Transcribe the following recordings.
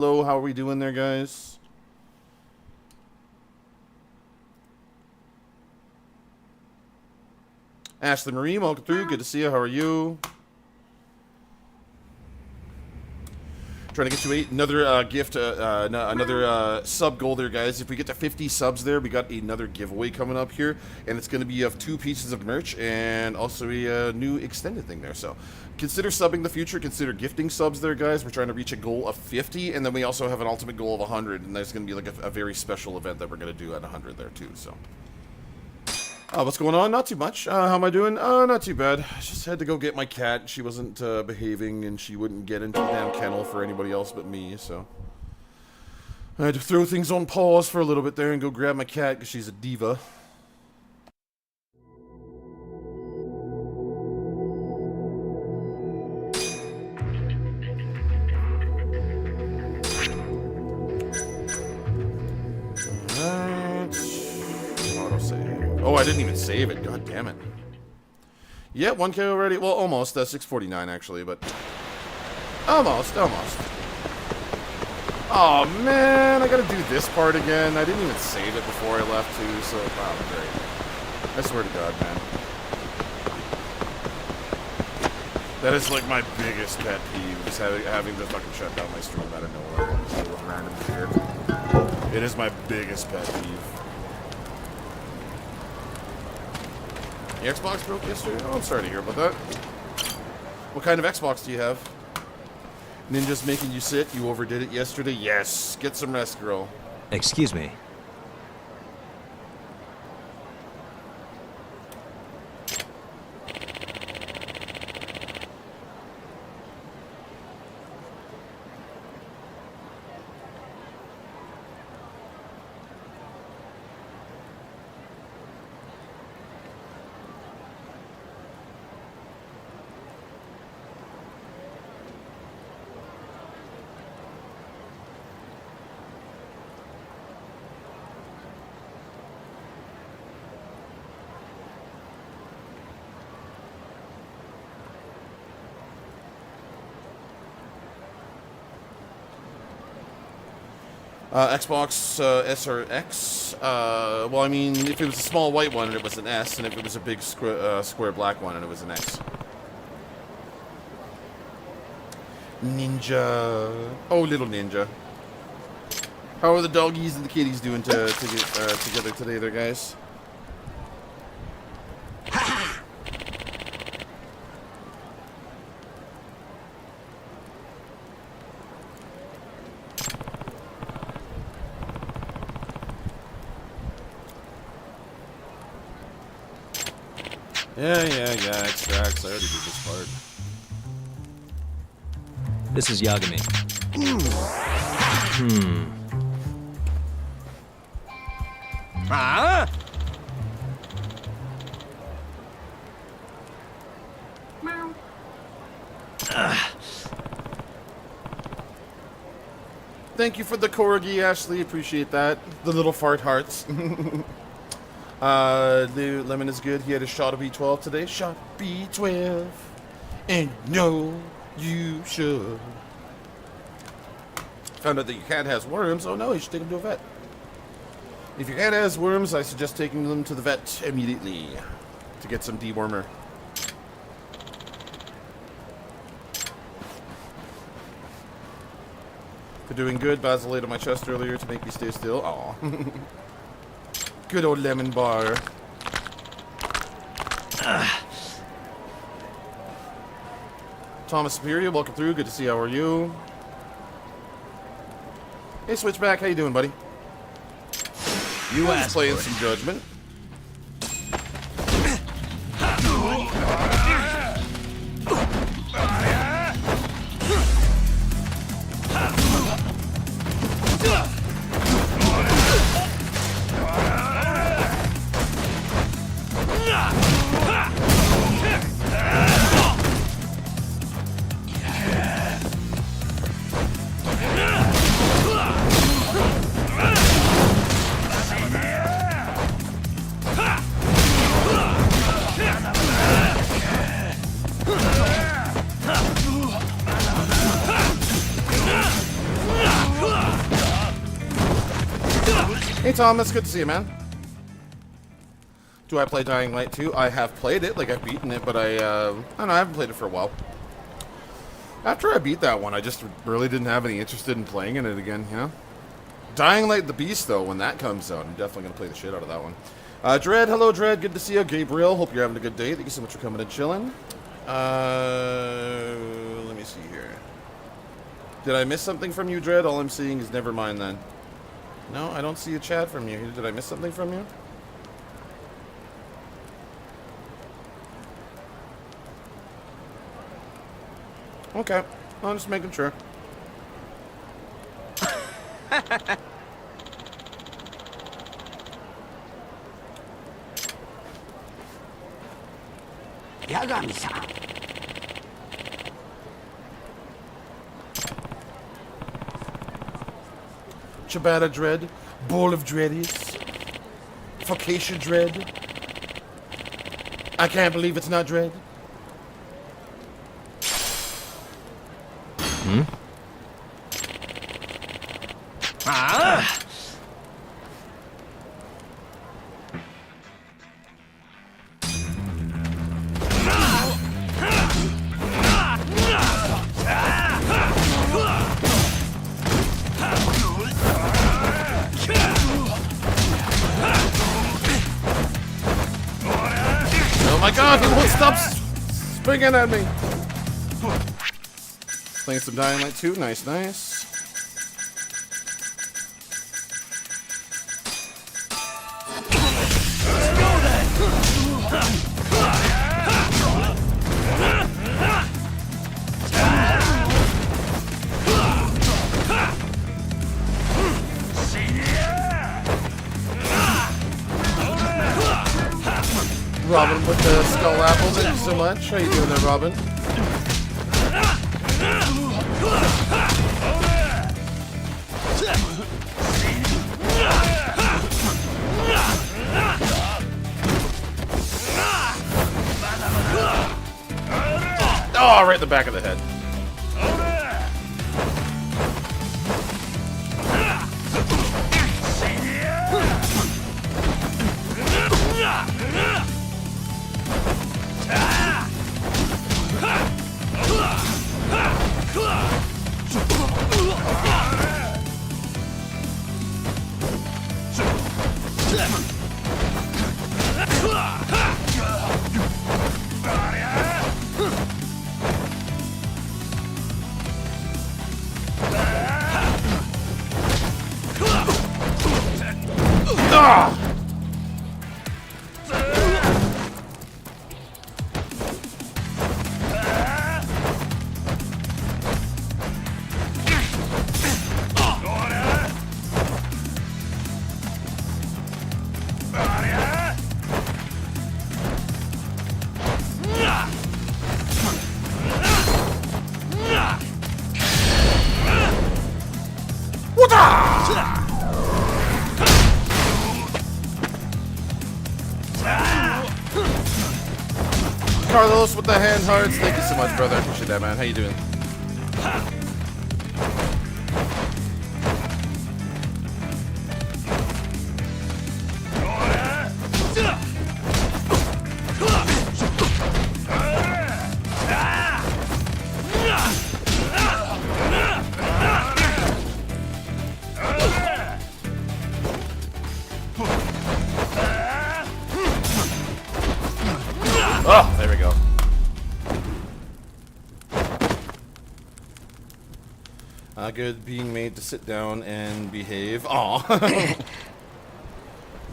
Hello, how are we doing there, guys? Ashley Marie, welcome through. Good to see you. How are you? Trying to get you another gift, another sub goal there, guys. If we get to 50 subs there, we got another giveaway coming up here, and it's going to be of 2 pieces of merch and also a new extended thing there. So consider subbing the future. Consider gifting subs there, guys. We're trying to reach a goal of 50, and then we also have an ultimate goal of 100, and there's going to be like a very special event that we're going to do at 100 there too. So. What's going on? Not too much. How am I doing? Not too bad. I just had to go get my cat. She wasn't behaving, and she wouldn't get into the damn kennel for anybody else but me, so I had to throw things on pause for a little bit there and go grab my cat because she's a diva. Oh, I didn't even save it. God damn it. Yeah, 1K already. Well, almost. 649 actually, but almost. Oh man, I gotta do this part again. I didn't even save it before I left too, so great. I swear to God, man. That is like my biggest pet peeve, is having to fucking shut down my stream out of nowhere. Just a random weird. It is my biggest pet peeve. The Xbox broke yesterday? Oh, I'm sorry to hear about that. What kind of Xbox do you have? Ninja's making you sit. You overdid it yesterday? Yes. Get some rest, girl. Excuse me. Xbox S or X. Well, I mean, if it was a small white one, it was an S, and if it was a big square black one, and it was an X. Ninja. Oh, little ninja. How are the doggies and the kitties doing to get together today there, guys? Yeah, extracts. I already did this part. This is Yagami. Ah? Thank you for the corgi, Ashley. Appreciate that. The little fart hearts. The lemon is good. He had a shot of B12 today. Shot B12. And no, you should. Found out that your cat has worms. Oh no, you should take him to a vet. If your cat has worms, I suggest taking them to the vet immediately to get some dewormer. For doing good, Basil laid on my chest earlier to make me stay still. Aw. Good old lemon bar. Thomas Superior, welcome through. Good to see you. How are you? Hey, Switchback. How you doing, buddy? You I'm asked just playing for it. some Judgment. Hey Thomas, good to see you, man. Do I play Dying Light 2? I have played it, like I've beaten it, but I don't know, I haven't played it for a while. After I beat that one, I just really didn't have any interest in playing in it again, you know? Dying Light the Beast, though, when that comes out, I'm definitely going to play the shit out of that one. Dread, hello Dread, good to see you. Gabriel, hope you're having a good day. Thank you so much for coming and chilling. Let me see here. Did I miss something from you, Dread? All I'm seeing is never mind then. No, I don't see a chat from you. Did I miss something from you? Okay, I'm just making sure. Yagami-san. Ciabatta Dread, Bowl of Dreadies, Focaccia Dread. I can't believe it's not Dread. Hmm? Ah! Oh my god, he won't stop springing at me. Playing some Dying Light 2, nice, nice. Robin with the skull apple, thank you so much. How you doing there, Robin? Oh, right in the back of the head. Carlos with the hand hearts. Thank you so much, brother. I appreciate that, man. How you doing? Oh, there we go. Good being made to sit down and behave. Aw.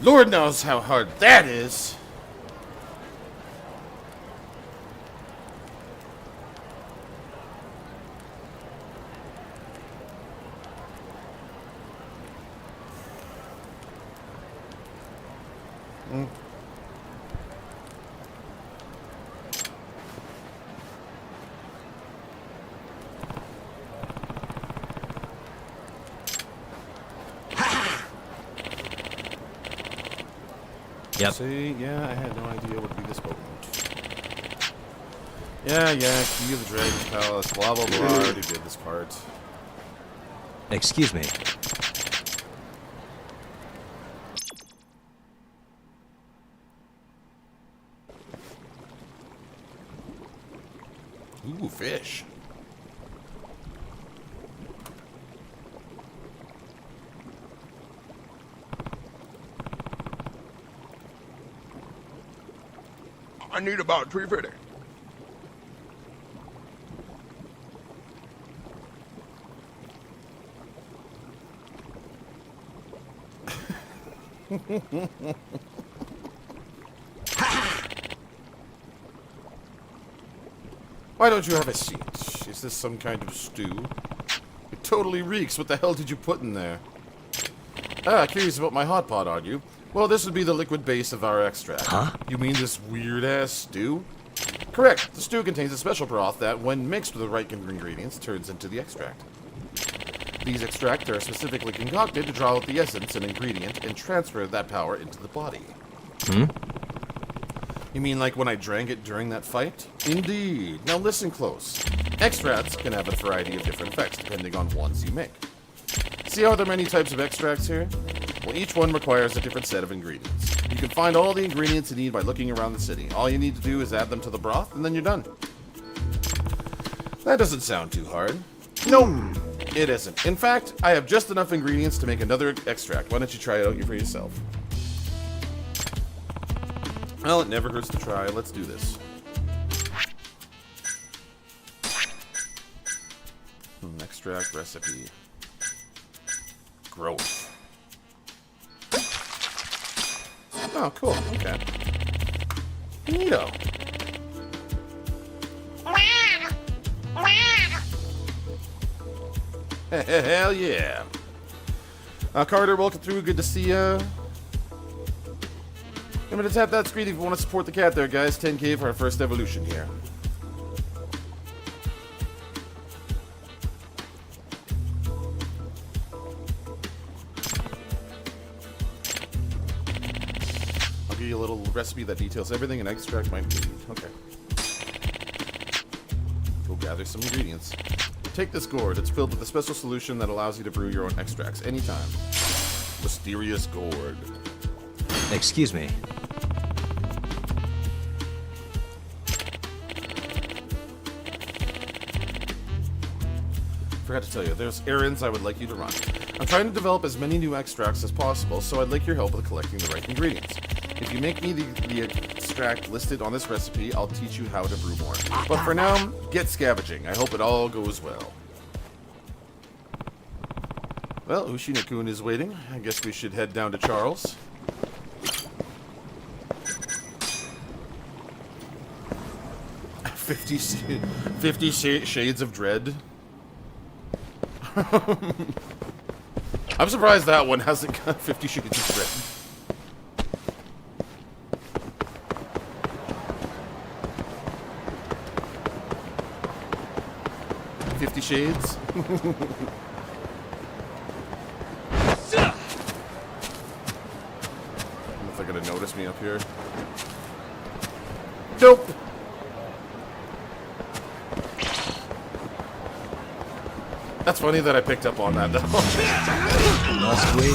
Lord knows how hard that is. Yep. See, yeah, I had no idea what would be this Pokemon. Yeah, Key of the Dragon's Palace, blah, blah, blah. I already did this part. Excuse me. fish. I need about 350. Why don't you have a seat? Is this some kind of stew? It totally reeks. What the hell did you put in there? Ah, curious about my hot pot, are you? Well, this would be the liquid base of our extract. Huh? You mean this weird-ass stew? Correct. The stew contains a special broth that, when mixed with the right ingredients, turns into the extract. These extracts are specifically concocted to draw out the essence and ingredient and transfer that power into the body. Hmm? You mean like when I drank it during that fight? Indeed. Now listen close. Extracts can have a variety of different effects depending on ones you make. See how there are many types of extracts here? Well, each one requires a different set of ingredients. You can find all the ingredients you need by looking around the city. All you need to do is add them to the broth, and then you're done. That doesn't sound too hard. No, it isn't. In fact, I have just enough ingredients to make another extract. Why don't you try it out for yourself? Well, it never hurts to try. Let's do this. Extract recipe. Growth. Oh, cool. Okay. Neato. Hell yeah. Carter, welcome through. Good to see ya. I'm gonna tap that screen if you want to support the cat there, guys. 10K for our first evolution here. I'll give you a little recipe that details everything an extract might need. Okay. Go gather some ingredients. Take this gourd. It's filled with a special solution that allows you to brew your own extracts anytime. Mysterious gourd. Excuse me. Forgot to tell you, there's errands I would like you to run. I'm trying to develop as many new extracts as possible, so I'd like your help with collecting the right ingredients. If you make me the extract listed on this recipe, I'll teach you how to brew more. But for now, get scavenging. I hope it all goes well. Well, Ushina-kun is waiting. I guess we should head down to Charles. Fifty Shades of Dread. I'm surprised that one hasn't got 50 Shades of Dread. Shades. I don't know if they're gonna notice me up here. Nope. That's funny that I picked up on that though. Must wait.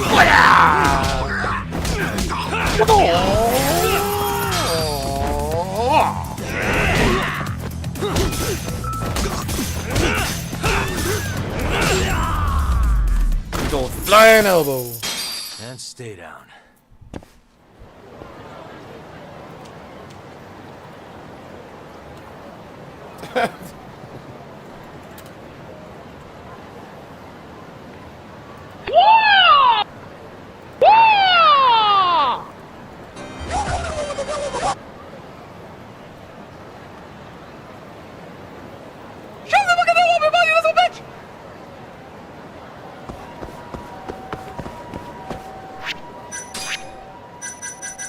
Old flying elbow. And stay down.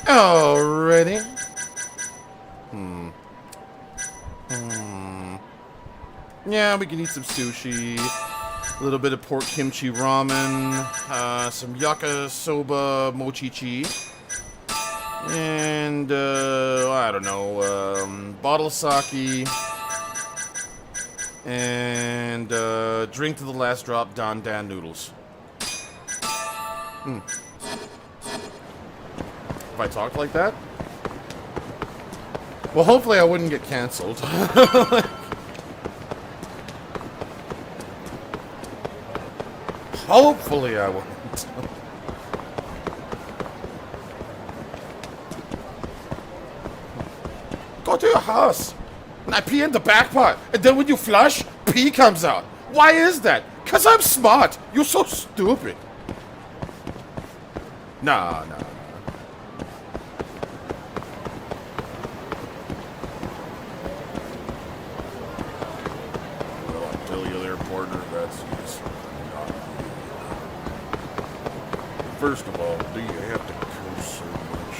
Alrighty. Yeah, we can eat some sushi. A little bit of pork kimchi ramen. Some yakisoba mochichi. And, I don't know, bottle of sake. And, drink to the last drop Dan Dan noodles. If I talked like that? Well, hopefully I wouldn't get canceled. Hopefully I won't. Go to your house. And I pee in the back pot. And then when you flush, pee comes out. Why is that? Because I'm smart. You're so stupid. Nah. Well, I'll tell you there, partner, that's just not good. First of all, do you have to curse so much?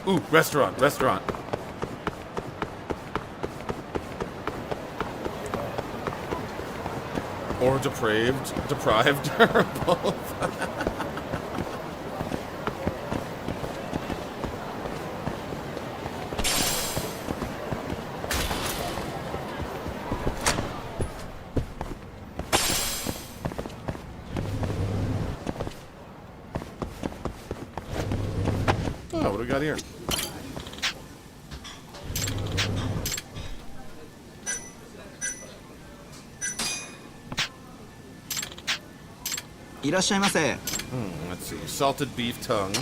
Ooh. Restaurant. Or deprived, or both. Oh, what do we got here? Let's see. Salted beef tongue.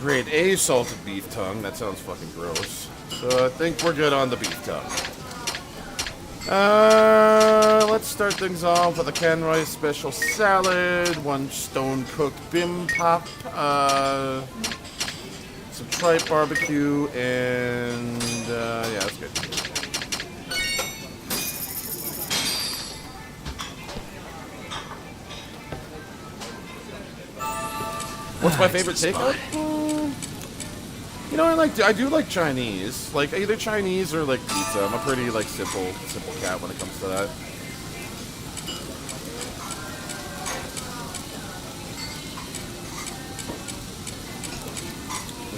Grade A salted beef tongue. That sounds fucking gross. So I think we're good on the beef tongue. Let's start things off with a canned rice special salad, one stone cooked bibimbap, some tripe barbecue, and yeah, that's good. What's my favorite takeout? You know, I do like Chinese. Like either Chinese or like pizza. I'm a pretty like simple cat when it comes to that.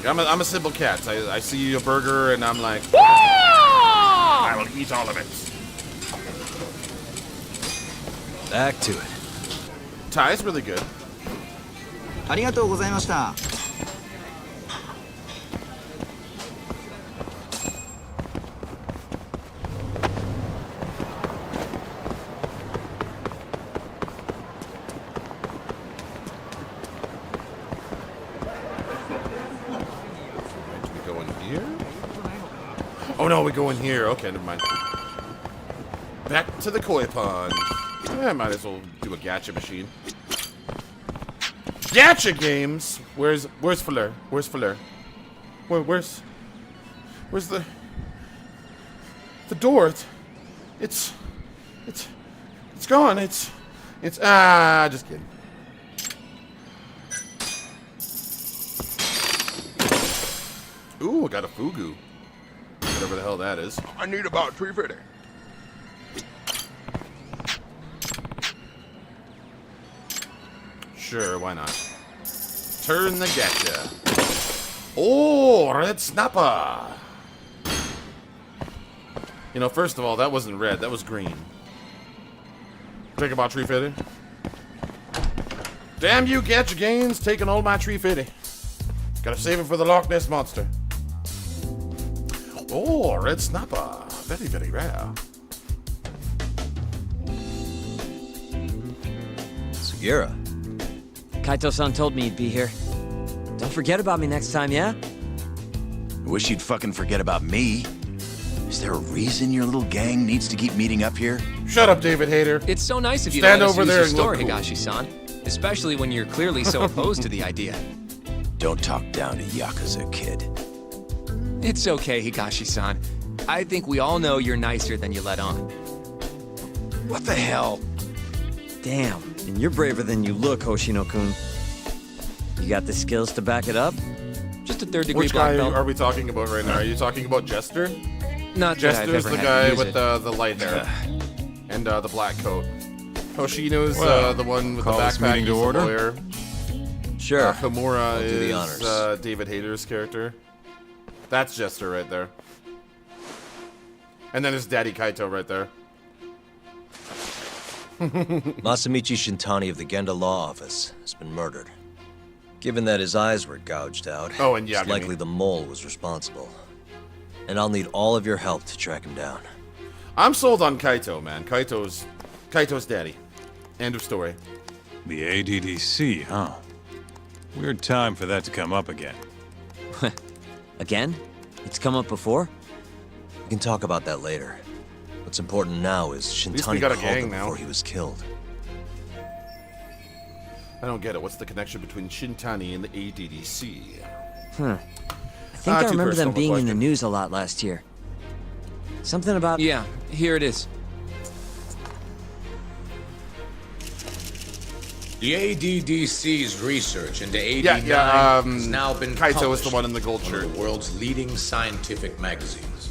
Like, I'm a simple cat. I see a burger and I'm like, I will eat all of it. Back to it. Thai's really good. ありがとうございました。 Do we go in here? Oh no, we go in here. Okay, never mind. Back to the koi pond. Yeah, might as well do a gacha machine. Gacha games. Where's Fleur? Where's Fleur? Where's the door? It's gone. It's just kidding. Ooh, I got a fugu. Whatever the hell that is. I need about 350. Sure, why not? Turn the gacha. Oh, red snapper. You know, first of all, that wasn't red, that was green. Take about tree fitty. Damn you, gacha games, taking all my tree fitty. Gotta save it for the Loch Ness monster. Oh, red snapper. Very, very rare. Sugira. Kaito-san told me you'd be here. Don't forget about me next time, yeah? I wish you'd fucking forget about me. Is there a reason your little gang needs to keep meeting up here? Shut up, David Hayter. It's so nice of you Stand to let us over use there your and store, look cool. Higashi-san. Especially when you're clearly so opposed to the idea. Don't talk down to Yakuza, kid. It's okay, Higashi-san. I think we all know you're nicer than you let on. What the hell? Damn, and you're braver than you look, Hoshino-kun. You got the skills to back it up? Just a third-degree Which black guy belt. are we talking about right now? Are you talking about Jester? Not that I've Jester's ever the had to guy use with it. the light hair and the black coat. Hoshino's Well, the one with the call this backpack. meeting to He's the order? lawyer. Sure. Kimura I'll do the is honors. David Hayter's character. That's Jester right there. And then his daddy Kaito right there. Masamichi Shintani of the Genda Law Office has been murdered. Given that his eyes were gouged out, Oh, and it's Yagami. likely the mole was responsible. and I'll need all of your help to track him down. I'm sold on Kaito, man. Kaito's daddy. End of story. The ADDC, huh? Weird time for that to come up again. Again? It's come up before? We can talk about that later. What's important now is least we Shintani got a called gang them now. before he was killed. I don't get it. What's the connection between Shintani and the ADDC? I think I too remember personal them of a being in the question. news a lot last year. Something about... Yeah, here it is. The ADDC's research into AD9 has now been Kaito is the published one in the gold in shirt. one of the world's leading scientific magazines,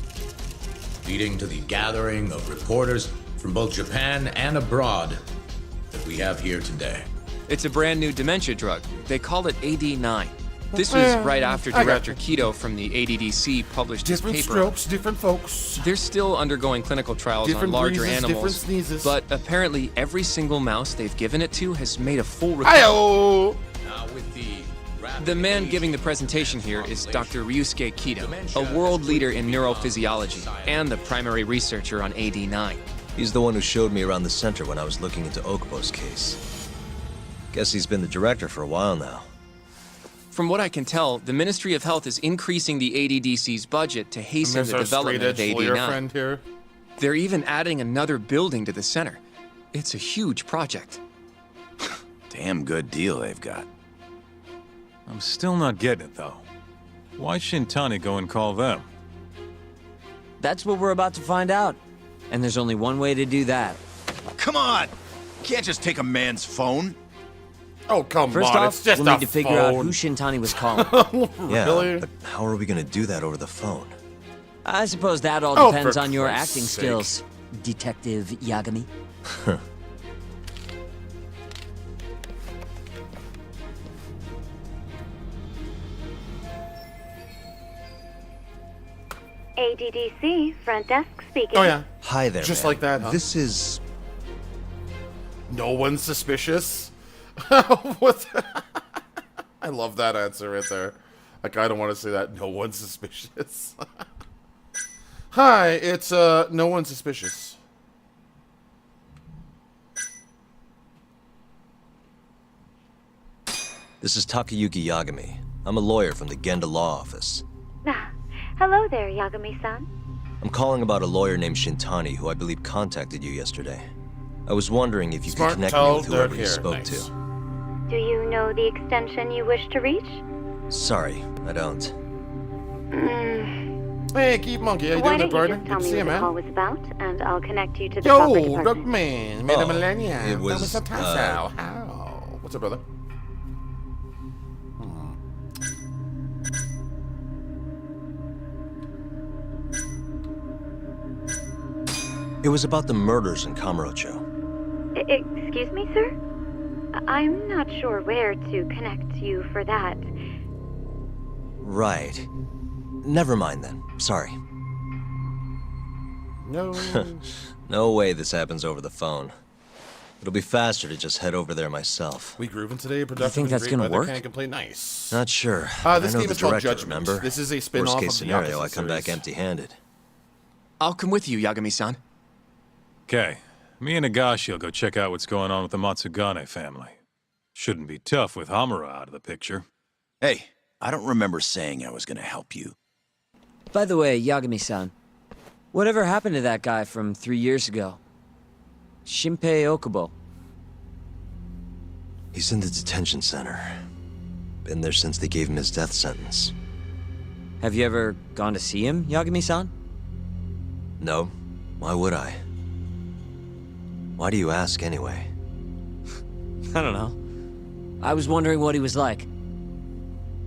leading to the gathering of reporters from both Japan and abroad that we have here today. It's a brand new dementia drug. They call it AD9. This was right after I got Director Keto from the ADDC published his Different paper. strokes, different folks. They're still undergoing clinical trials Different on larger breezes, different animals, sneezes. but apparently every single mouse they've given it to has made a full recovery. Ayo! Now with The man giving the presentation here is Dr. Ryusuke Keto, a world leader in neurophysiology and the primary researcher on AD9. He's the one who showed me around the center when I was looking into Okubo's case. Guess he's been the director for a while now. From what I can tell, the Ministry of Health is increasing the ADDC's budget to hasten There's the our development of straight-edge lawyer AD9. friend here. They're even adding another building to the center. It's a huge project. Damn good deal they've got. I'm still not getting it, though. Why Shintani go and call them? That's what we're about to find out. And there's only one way to do that. Come on! Can't just take a man's phone. Oh, come First on. off, It's just we'll a need to figure out phone. who Shintani was calling. Yeah, Really? but how are we gonna do that over the phone? I suppose that all Oh, depends for on your Christ's acting sake. skills, Detective Yagami. ADDC, front desk speaking. Oh, yeah. Hi there, Just man. like that, huh? This is... No one's suspicious? What? I love that answer right there. Like, I don't want to say that. No one's suspicious. Hi, it's, no one's suspicious. This is Takayuki Yagami. I'm a lawyer from the Genda Law Office. Ah, hello there, Yagami-san. I'm calling about a lawyer named Shintani who I believe contacted you yesterday. I was wondering if you Smart, could connect me tall, with whoever dark you hair. spoke Nice. to. Do you know the extension you wish to reach? Sorry, I don't. Hey, Keep Monkey, how you Why doing there, don't you partner? just Good tell to me see you, what the call man. was about, and I'll connect you to the proper Yo, department. Rockman, Meta Oh, Millennia. it was, How? What's up, brother? It was about the murders in Kamurocho. Excuse me, sir? I'm not sure where to connect you for that. Right. Never mind then. Sorry. No. No way this happens over the phone. It'll be faster to just head over there myself. We grooving today. Productive. think and that's great gonna weather, work? Can't complain. Nice. Not sure. This I know game the is called director, Judgment. remember? This is a spin-off Worst of case the scenario, I opposite come back series. empty-handed. I'll come with you, Yagami-san. Okay, me and Nagashi will go check out what's going on with the Matsugane family. Shouldn't be tough with Hamura out of the picture. Hey, I don't remember saying I was gonna help you. By the way, Yagami-san, whatever happened to that guy from 3 years ago? Shinpei Okubo. He's in the detention center. Been there since they gave him his death sentence. Have you ever gone to see him, Yagami-san? No? Why would I? Why do you ask anyway? I don't know. I was wondering what he was like.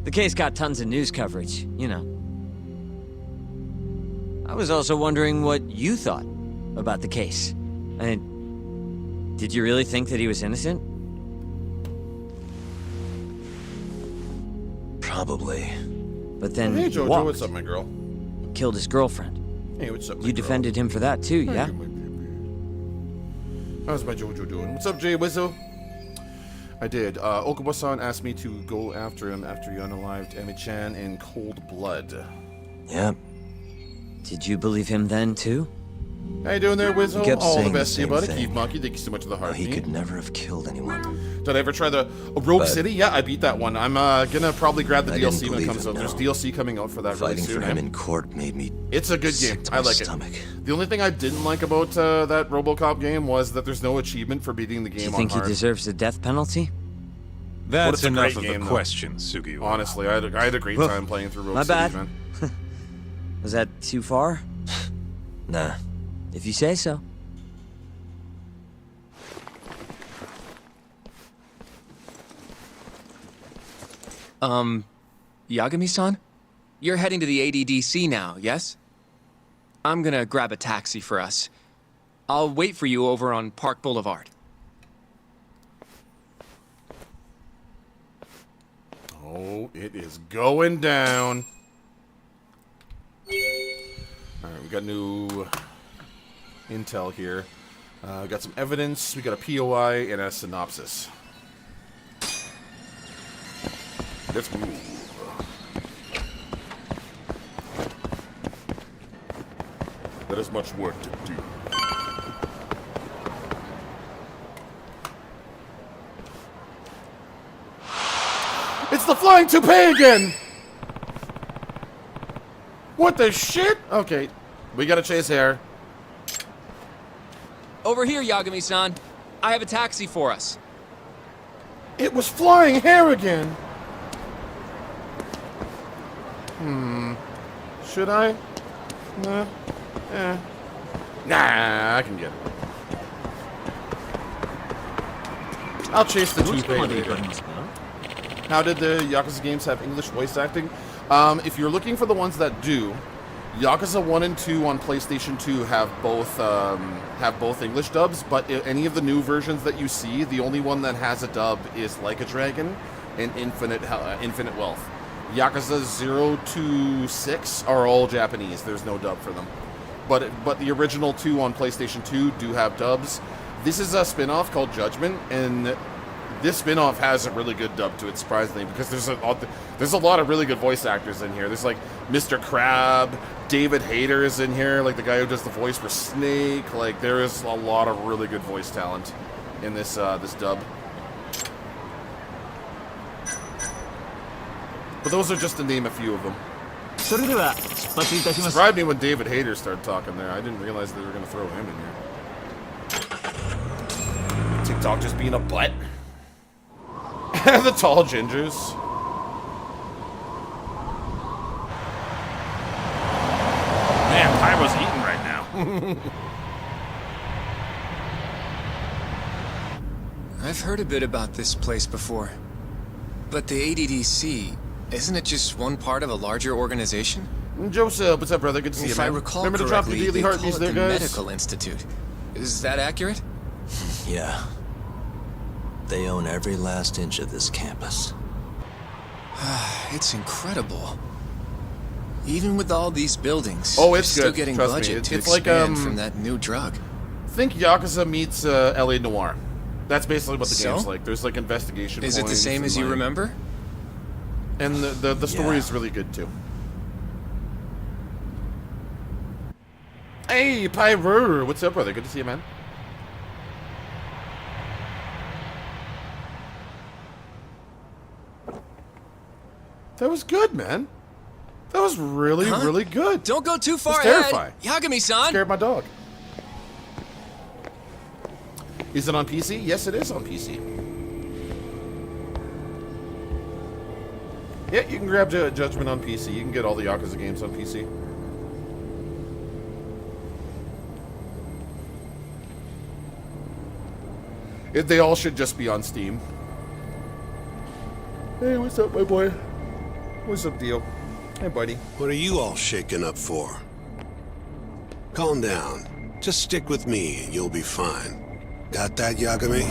The case got tons of news coverage, you know. I was also wondering what you thought about the case. I mean, did you really think that he was innocent? Probably. But then Hey, he Jojo, walked, what's up, my girl? killed his girlfriend. Hey, what's up, my You girl? defended him for that too, Hey, yeah? my baby. How's my Jojo doing? What's up, Jay Wizzo? I did. Okubo-san asked me to go after him after he unalived Emi-chan in cold blood. Yeah. Did you believe him then, too? How you doing there, He Wizzo? kept All the saying the best to you, same buddy. thing. Keith Monkey, thank you so much for the How heart. he could never have killed anyone. Did I ever try the Rogue But City? Yeah, I beat that one. I'm gonna probably grab the I didn't DLC when it believe comes him, out. There's no. DLC coming out for that really Fighting soon. for him in court made me It's a good sick game. to I my like stomach. it. The only thing I didn't like about that RoboCop game was that there's no achievement for beating the Do game you on think he hard. deserves the death penalty? That's it's a enough great of game, the though. question, Sugiura. Honestly, I had a great Well, time playing through Rogue my City, bad. man. Was that too far? Nah. If you say so. Yagami-san? You're heading to the ADDC now, yes? I'm gonna grab a taxi for us. I'll wait for you over on Park Boulevard. Oh, it is going down. Alright, we got new intel here. We got some evidence, we got a POI, and a synopsis. Let's move. There is much work to do. It's the flying toupee again! What the shit? Okay, we gotta chase hair. Over here, Yagami-san. I have a taxi for us. It was flying hair again. Should I? Nah. Nah, I can get it. I'll chase the toupee later. How did the Yakuza games have English voice acting? If you're looking for the ones that do, Yakuza 1 and 2 on PlayStation 2 have both English dubs, but any of the new versions that you see, the only one that has a dub is Like a Dragon and Infinite Wealth. Yakuza 0 to 6 are all Japanese. There's no dub for them. But the original 2 on PlayStation 2 do have dubs. This is a spin-off called Judgment, and this spin-off has a really good dub to it, surprisingly, because there's a lot of really good voice actors in here. There's like Mr. Crab, David Hayter is in here, like the guy who does the voice for Snake. Like there is a lot of really good voice talent in this this dub. But those are just to name a few of them. それでは出発いたします。 Surprised me when David Hayter started talking there. I didn't realize they were going to throw him in here. TikTok just being a butt. The tall gingers. Man, Pyro's eating right now. I've heard a bit about this place before. But the ADDC, isn't it just one part of a larger organization? Joseph, what's up, brother? Good to see you, If man. I recall Remember to drop your correctly, daily they call heartbeats it there, the guys? Medical Institute. Is that accurate? Yeah. They own every last inch of this campus. It's incredible. Even with all these buildings, Oh, they're it's still good. getting Trust me. budget to It's like, expand from that new drug. Think Yakuza meets LA Noire. That's basically what the So? game's like. There's like investigation Is it the points same and, as you like- remember? And the story Yeah. is really good too. Hey, Pyro! What's up, brother? Good to see you, man. That was good, man. That was really, Huh? really good. Don't go too far It's ahead. terrifying. Yagami-san! Scared my dog. Is it on PC? Yes, it is on PC. Yeah, you can grab Judgment on PC. You can get all the Yakuza games on PC. They all should just be on Steam. Hey, what's up, my boy? What's up, Dio? Hey, buddy. What are you all shaken up for? Calm down. Just stick with me and you'll be fine. Got that, Yagami?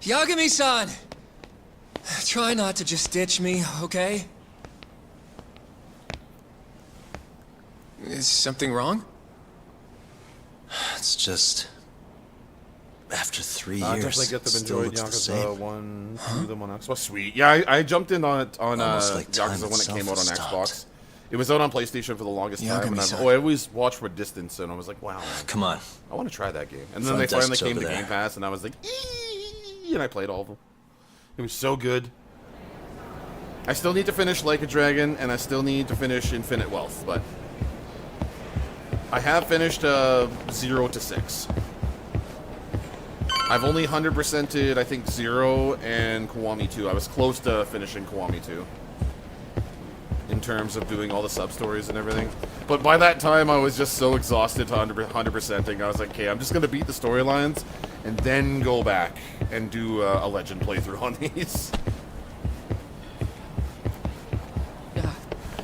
Yagami-san! Try not to just ditch me, okay? Is something wrong? It's just... After 3 I years, definitely get them still enjoyed looks the Yakuza same. 1, 2 of them on Xbox. Sweet. Yeah, I jumped in on it on Almost like time Yakuza when it itself came out on has Xbox. stopped. It was out on PlayStation for the longest time, and Yagami-san. I always watched from a distance, and I was like, wow, Come on. I want to try that game. And then Front they finally desk's came over to there. Game Pass, and I was like, eee, and I played all of them. It was so good. I still need to finish Like a Dragon, and I still need to finish Infinite Wealth, but I have finished 0 to 6. I've only 100%ed, I think, 0 and Kiwami 2. I was close to finishing Kiwami 2 in terms of doing all the sub-stories and everything. But by that time, I was just so exhausted to 100%ing. I was like, okay, I'm just going to beat the storylines and then go back and do a Legend playthrough on these.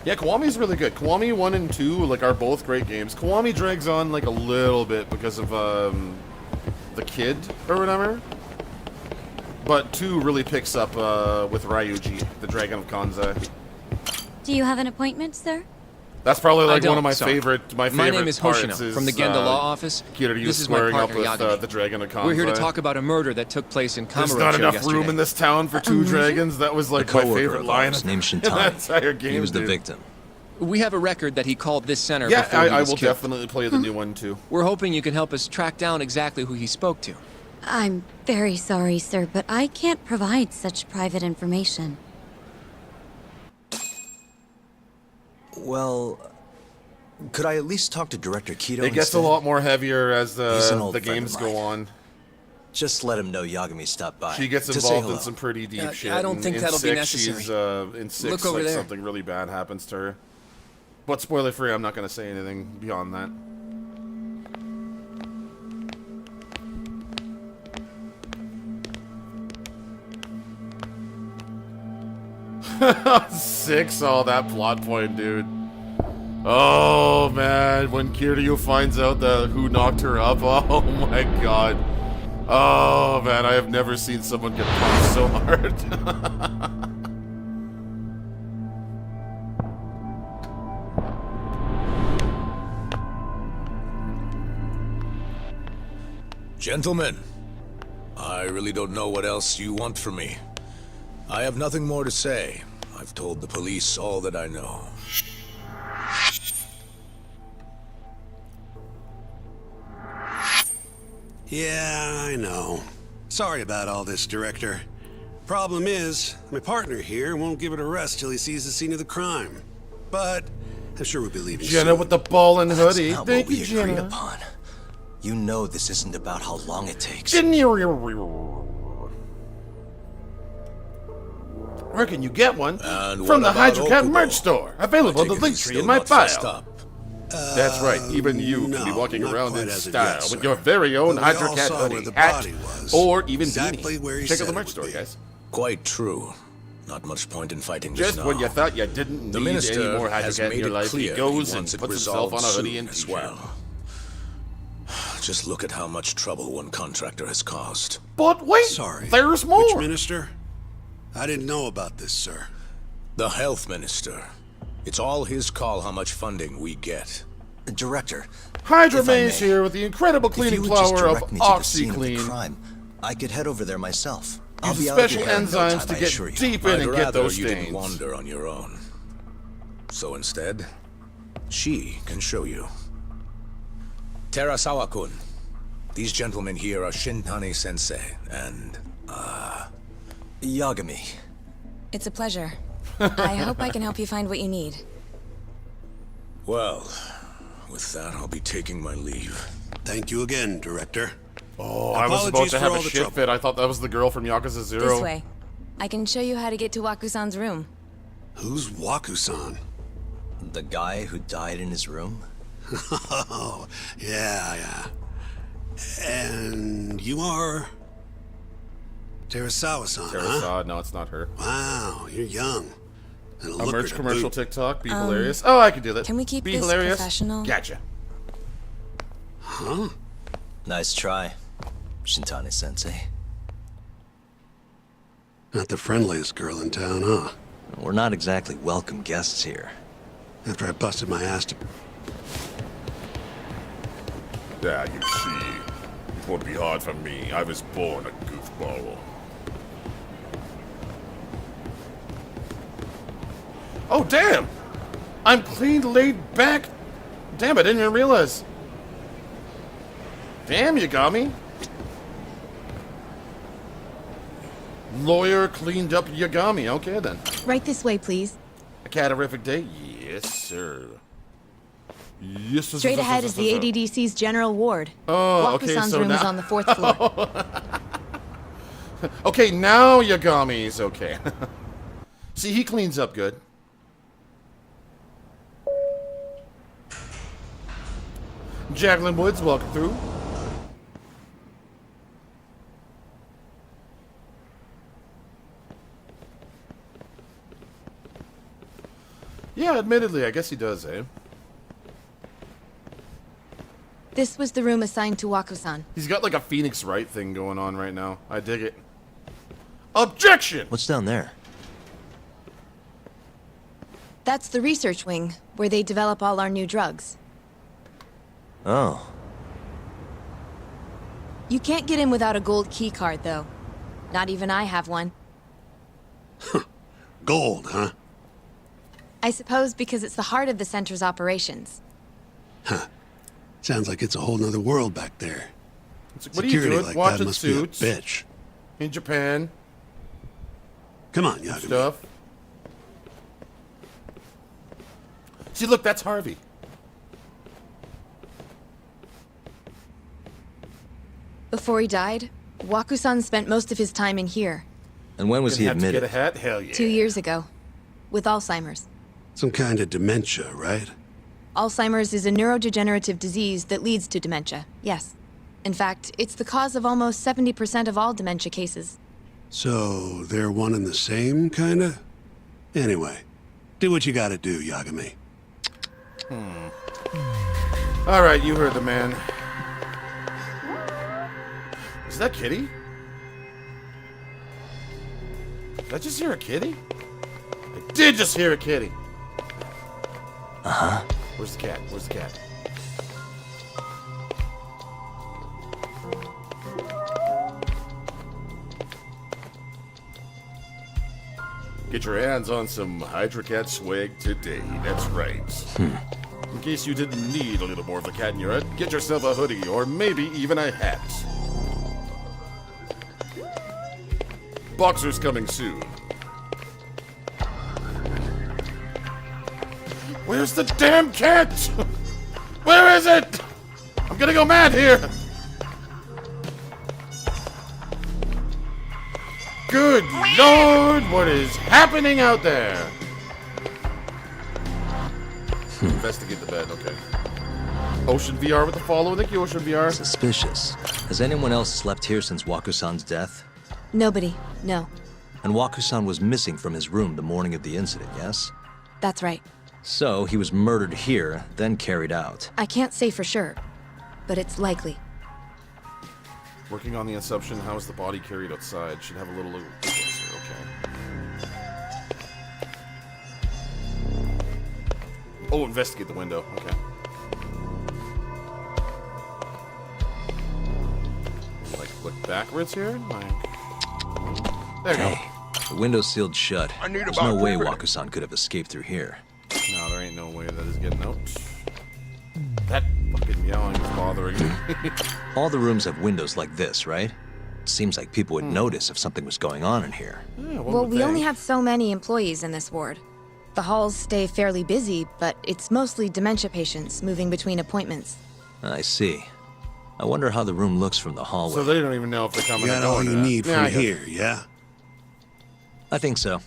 Yeah, Kiwami's really good. Kiwami 1 and 2 like are both great games. Kiwami drags on like a little bit because of the kid or whatever. But 2 really picks up with Ryuji, the Dragon of Kanzai. Do you have an appointment, sir? That's probably like I one of don't, my sorry. favorite My name is parts Hoshino from the Genda Law Office. Kiryu This is my squaring up partner, with Yagami. the Dragon of Kanzai. We're here to talk about a murder that took place in There's Kamurocho not enough yesterday. room in this town for 2 dragons. That was like A my coworker favorite of line ours named in Shintani. that entire game. He was the dude. victim. We have a record that he called this center Yeah, before he I was will killed. definitely play the new one too. We're hoping you can help us track down exactly who he spoke to. I'm very sorry, sir, but I can't provide such private information. Well, could I at least talk to Director Kido It gets a instead? lot more heavier as He's an the old friend of games go mine. on. Just let him know Yagami stopped by. She gets to say involved in hello. some pretty deep shit. I don't and think in that'll be 6, She's, necessary. in 6, Look over like there. something really bad happens to her. But spoiler free, I'm not going to say anything beyond that. Six, oh, that plot point, dude. Oh man, when Kiryu finds out who knocked her up, oh my god. Oh man, I have never seen someone get punched so hard. Gentlemen, I really don't know what else you want from me. I have nothing more to say. I've told the police all that I know. Yeah, I know. Sorry about all this, Director. Problem is, my partner here won't give it a rest till he sees the scene of the crime. But I'm sure we'll be leaving Jenna soon. with the ball and That's hoodie. not Thank what we you, agreed Jenna. upon. You know this isn't about how long it takes. Where can you get one? And From what the about Hydra Cat Okubo? merch store. Available I in the take it link he's tree still in my not fessed bio. up. That's right, even you can be no, walking not around quite in as of style yet, with sir. your very own But we Hydra all Cat saw where hoodie, the hat, body was. or even Exactly beanie. where he Check out said the it merch would store, be. guys. Quite true. Not much point in fighting just Just now. when you thought you didn't The need minister any more Hydra has Cat in made your it life, clear he goes he and wants it puts himself resolved on a hoodie soon and as t-shirt. well. Just look at how much trouble one contractor has caused. But wait, Sorry. there's more. Which minister? I didn't know about this, sir. The health minister. It's all his call how much funding we get. Director, Hydra if I Maze may, here with the incredible if you cleaning would just flower of direct me to the scene of the OxyClean. crime, I could head over there myself. I'll Uses be out of special your hair in no enzymes time, to I get assure you. deep in I'd and rather get those you didn't stains. wander on your own. So instead, she can show you. Terasawa-kun. These gentlemen here are Shintani-sensei and, Yagami. It's a pleasure. I hope I can help you find what you need. well, with that, I'll be taking my leave. Thank you again, Director. Oh, I was about Apologies to for have a all the shit trouble. fit. I thought that was the girl from Yakuza 0. This way. I can show you how to get to Waku-san's room. Who's Waku-san? The guy who died in his room? Oh, yeah. And you are... Terasawa-san, huh? Teresa, no, it's not her. Wow, you're young. And A looker merch to commercial boot. TikTok. Be hilarious. Oh, I can do that. can we keep Be this hilarious. professional? Gotcha. Huh? Nice try, Shintani-sensei. Not the friendliest girl in town, huh? We're not exactly welcome guests here. After I busted my ass to... Yeah, you see. Won't be hard for me. I was born a goofball. Oh, damn! I'm clean laid back. Damn, I didn't even realize. Damn, you got me. Lawyer cleaned up Yagami. Okay, then. Right this way, please. A catarific day? Yes, sir. Yes, sir. Straight ahead is the ADDC's general ward. Oh, okay, Wakusan's so room now... is on the 4th floor. Okay, now Yagami's okay. See, he cleans up good. Jacqueline Woods, welcome through. Yeah, admittedly, I guess he does, eh? This was the room assigned to Wakusan. He's got like a Phoenix Wright thing going on right now. I dig it. Objection! What's down there? That's the research wing, where they develop all our new drugs. Oh. You can't get in without a gold key card, though. Not even I have one. Gold, huh? I suppose because it's the heart of the center's operations. Huh. Sounds like it's a whole nother world back there. What are you doing? Like Watching that must Suits? be a bitch. In Japan. Come on, Yagami. Stuff. See, look, that's Harvey. Before he died, Wakusan spent most of his time in here. And when was he Gonna have to admitted? get a hat? Hell yeah. 2 years ago. With Alzheimer's. Some kind of dementia, right? Alzheimer's is a neurodegenerative disease that leads to dementia, yes. In fact, it's the cause of almost 70% of all dementia cases. So, they're one and the same, kinda? Anyway, do what you gotta do, Yagami. Alright, you heard the man. Is that Kitty? Did I just hear a kitty? I did just hear a kitty. Uh-huh. Where's the cat? Where's the cat? Get your hands on some Hydra Cat swag today. That's right. In case you didn't need a little more of the cat in your head, get yourself a hoodie or maybe even a hat. Boxers coming soon. Where's the damn cat? Where is it? I'm gonna go mad here. Good Lord, what is happening out there? Investigate the bed, okay. Ocean VR with the follow. Thank you, Ocean VR. Suspicious. Has anyone else slept here since Wakusan's death? Nobody, no. And Wakusan was missing from his room the morning of the incident, yes? That's right. So, he was murdered here, then carried out. I can't say for sure, but it's likely. Working on the assumption, how is the body carried outside? Should have a little closer, okay. Oh, investigate the window, okay. Like, look backwards here? Like... There you go. The window's sealed shut. I need There's about no way 3 minutes. Wakusan could have escaped through here. No, there ain't no way that is getting out. That fucking yelling is bothering me. All the rooms have windows like this, right? Seems like people would notice if something was going on in here. Yeah, one Well, would we think. only have so many employees in this ward. The halls stay fairly busy, but it's mostly dementia patients moving between appointments. I see. I wonder how the room looks from the hallway. So they don't even know if they're coming You or got all going you or not. need Yeah, from I guess. here, yeah? I think so.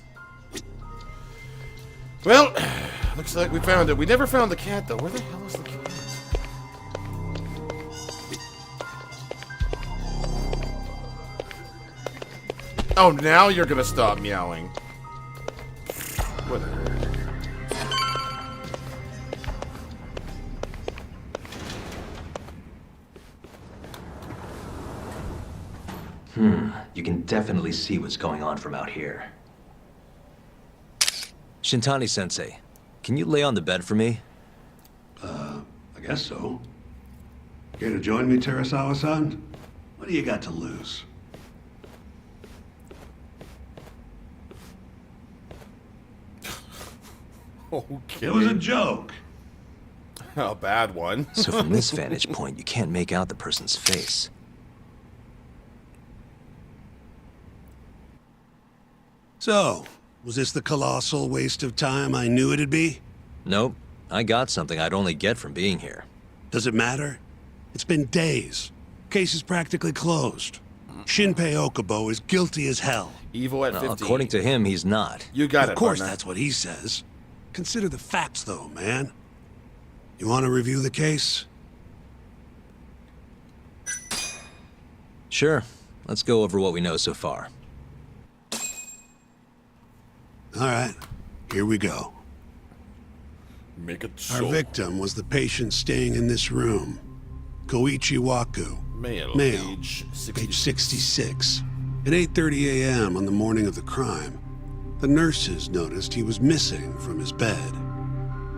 Well, looks like we found it. We never found the cat, though. Where the hell is the cat? Oh, now you're gonna stop meowing. Whatever. You can definitely see what's going on from out here. Shintani-sensei, can you lay on the bed for me? I guess so. Care to join me, Terasawa-san? What do you got to lose? Okay. It was a joke. A bad one. So from this vantage point, you can't make out the person's face. So, was this the colossal waste of time I knew it'd be? Nope. I got something I'd only get from being here. Does it matter? It's been days. Case is practically closed. Shinpei Okubo is guilty as hell. Evil at 15. According to him, he's not. You got it, Of course, partner. that's what he says. Consider the facts, though, man. You want to review the case? Sure. Let's go over what we know so far. All right, here we go. Make it Our so. victim was the patient staying in this room. Koichi Waku. Male. Age 66. At 8:30 a.m. on the morning of the crime, the nurses noticed he was missing from his bed.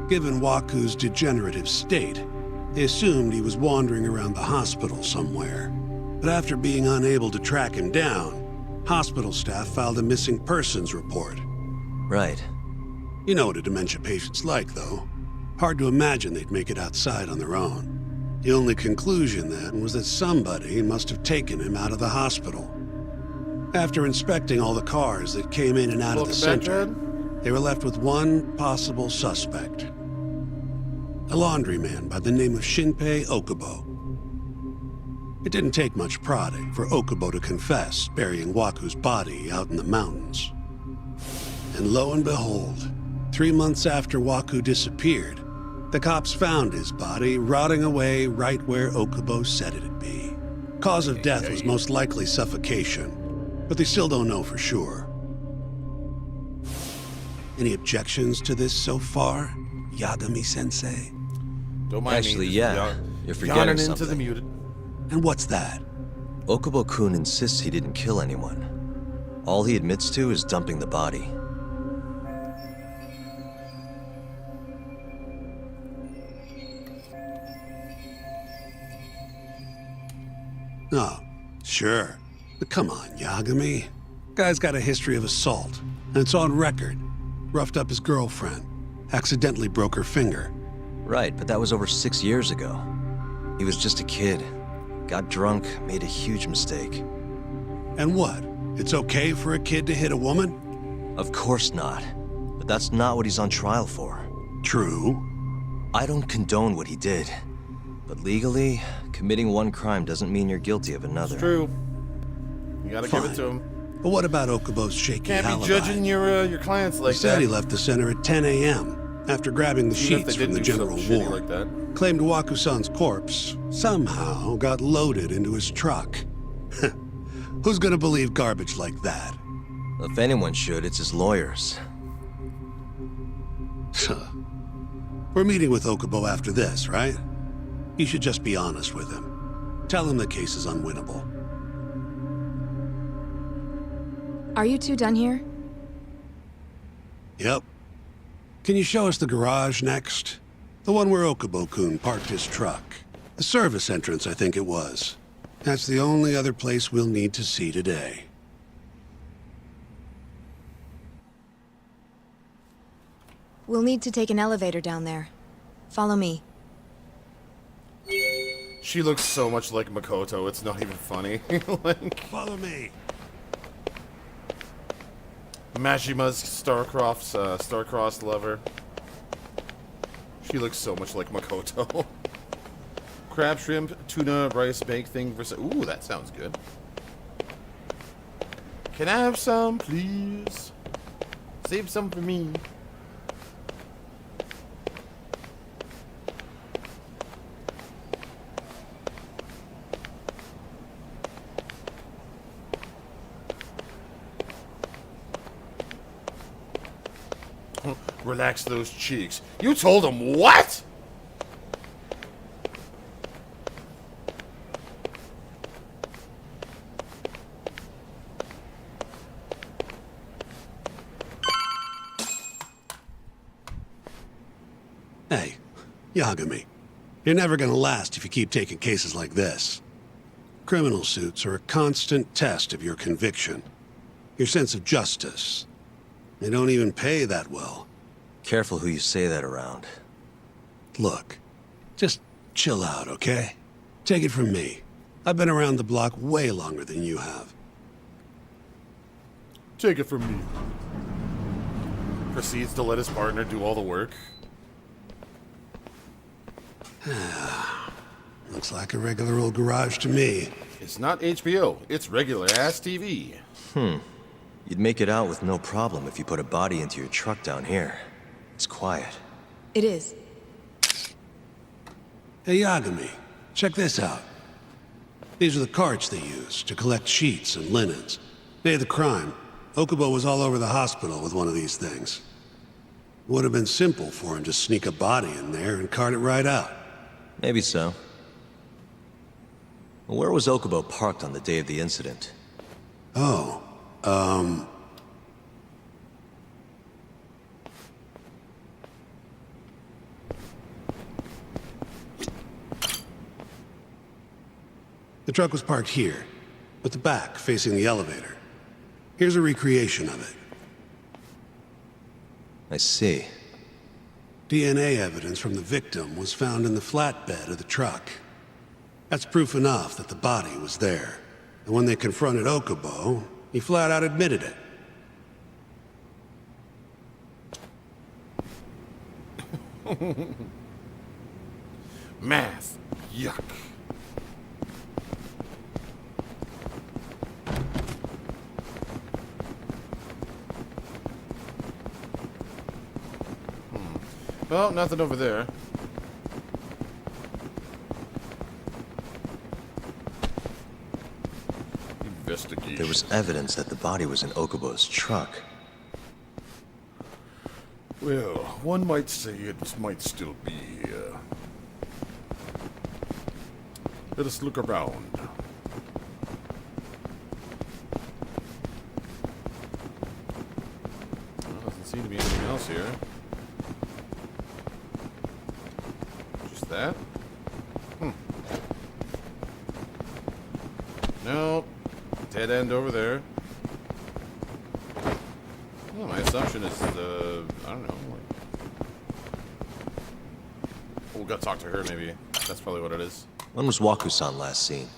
Given Waku's degenerative state, they assumed he was wandering around the hospital somewhere. But after being unable to track him down, hospital staff filed a missing persons report. Right. You know what a dementia patient's like, though. Hard to imagine they'd make it outside on their own. The only conclusion then was that somebody must have taken him out of the hospital. After inspecting all the cars that came in and out of the center, they were left with one possible suspect. A laundryman by the name of Shinpei Okubo. It didn't take much prodding for Okubo to confess burying Waku's body out in the mountains. And lo and behold, 3 months after Waku disappeared, the cops found his body rotting away right where Okubo said it'd be. Cause of death was most likely suffocation, but they still don't know for sure. Any objections to this so far, Yagami-sensei? Don't mind Actually, me. yeah. You're forgetting Yawning something. into the muted. And what's that? Okubo-kun insists he didn't kill anyone. All he admits to is dumping the body. Oh, sure. But come on, Yagami. Guy's got a history of assault, and it's on record. Roughed up his girlfriend. Accidentally broke her finger. Right, but that was over 6 years ago. He was just a kid. Got drunk, made a huge mistake. And what? It's okay for a kid to hit a woman? Of course not. But that's not what he's on trial for. True. I don't condone what he did. But legally, committing one crime doesn't mean you're guilty of another. It's true. You gotta give it to him. But what about Okubo's shaky Can't alibi? be judging your clients like He said that. he left the center at 10 a.m. after grabbing the Even if they sheets did from the do general something shitty ward. like that. Claimed Waku-san's corpse somehow got loaded into his truck. Who's gonna believe garbage like that? If anyone should, it's his lawyers. We're meeting with Okubo after this, right? You should just be honest with him. Tell him the case is unwinnable. Are you two done here? Yep. Can you show us the garage next? The one where Okubo-kun parked his truck. The service entrance, I think it was. That's the only other place we'll need to see today. We'll need to take an elevator down there. Follow me. She looks so much like Makoto, it's not even funny. Like, Follow me. Mashima's star-crossed lover. She looks so much like Makoto. Crab, shrimp, tuna, rice, baked thing for... Ooh, that sounds good. Can I have some, please? Save some for me. Relax those cheeks. You told him what? Hey, Yagami. You're never gonna last if you keep taking cases like this. Criminal suits are a constant test of your conviction, your sense of justice. They don't even pay that well. Careful who you say that around. Look, just chill out, okay? Take it from me. I've been around the block way longer than you have. Take it from me. Proceeds to let his partner do all the work. Looks like a regular old garage to me. It's not HBO. It's regular-ass TV. You'd make it out with no problem if you put a body into your truck down here. It's quiet. It is. Hey, Yagami, check this out. These are the carts they use to collect sheets and linens. Day of the crime, Okubo was all over the hospital with one of these things. Would have been simple for him to sneak a body in there and cart it right out. Maybe so. Where was Okubo parked on the day of the incident? Oh, the truck was parked here, with the back facing the elevator. Here's a recreation of it. I see. DNA evidence from the victim was found in the flatbed of the truck. That's proof enough that the body was there. And when they confronted Okubo, he flat out admitted it. Math. Yuck. Well, nothing over there. Investigation. There was evidence that the body was in Okubo's truck. Well, one might say it might still be here. Let us look around. Well, doesn't seem to be anything else here. Just that? Nope. Dead end over there. Well, my assumption is, I don't know. We'll go talk to her, maybe. That's probably what it is. When was Waku-san last seen?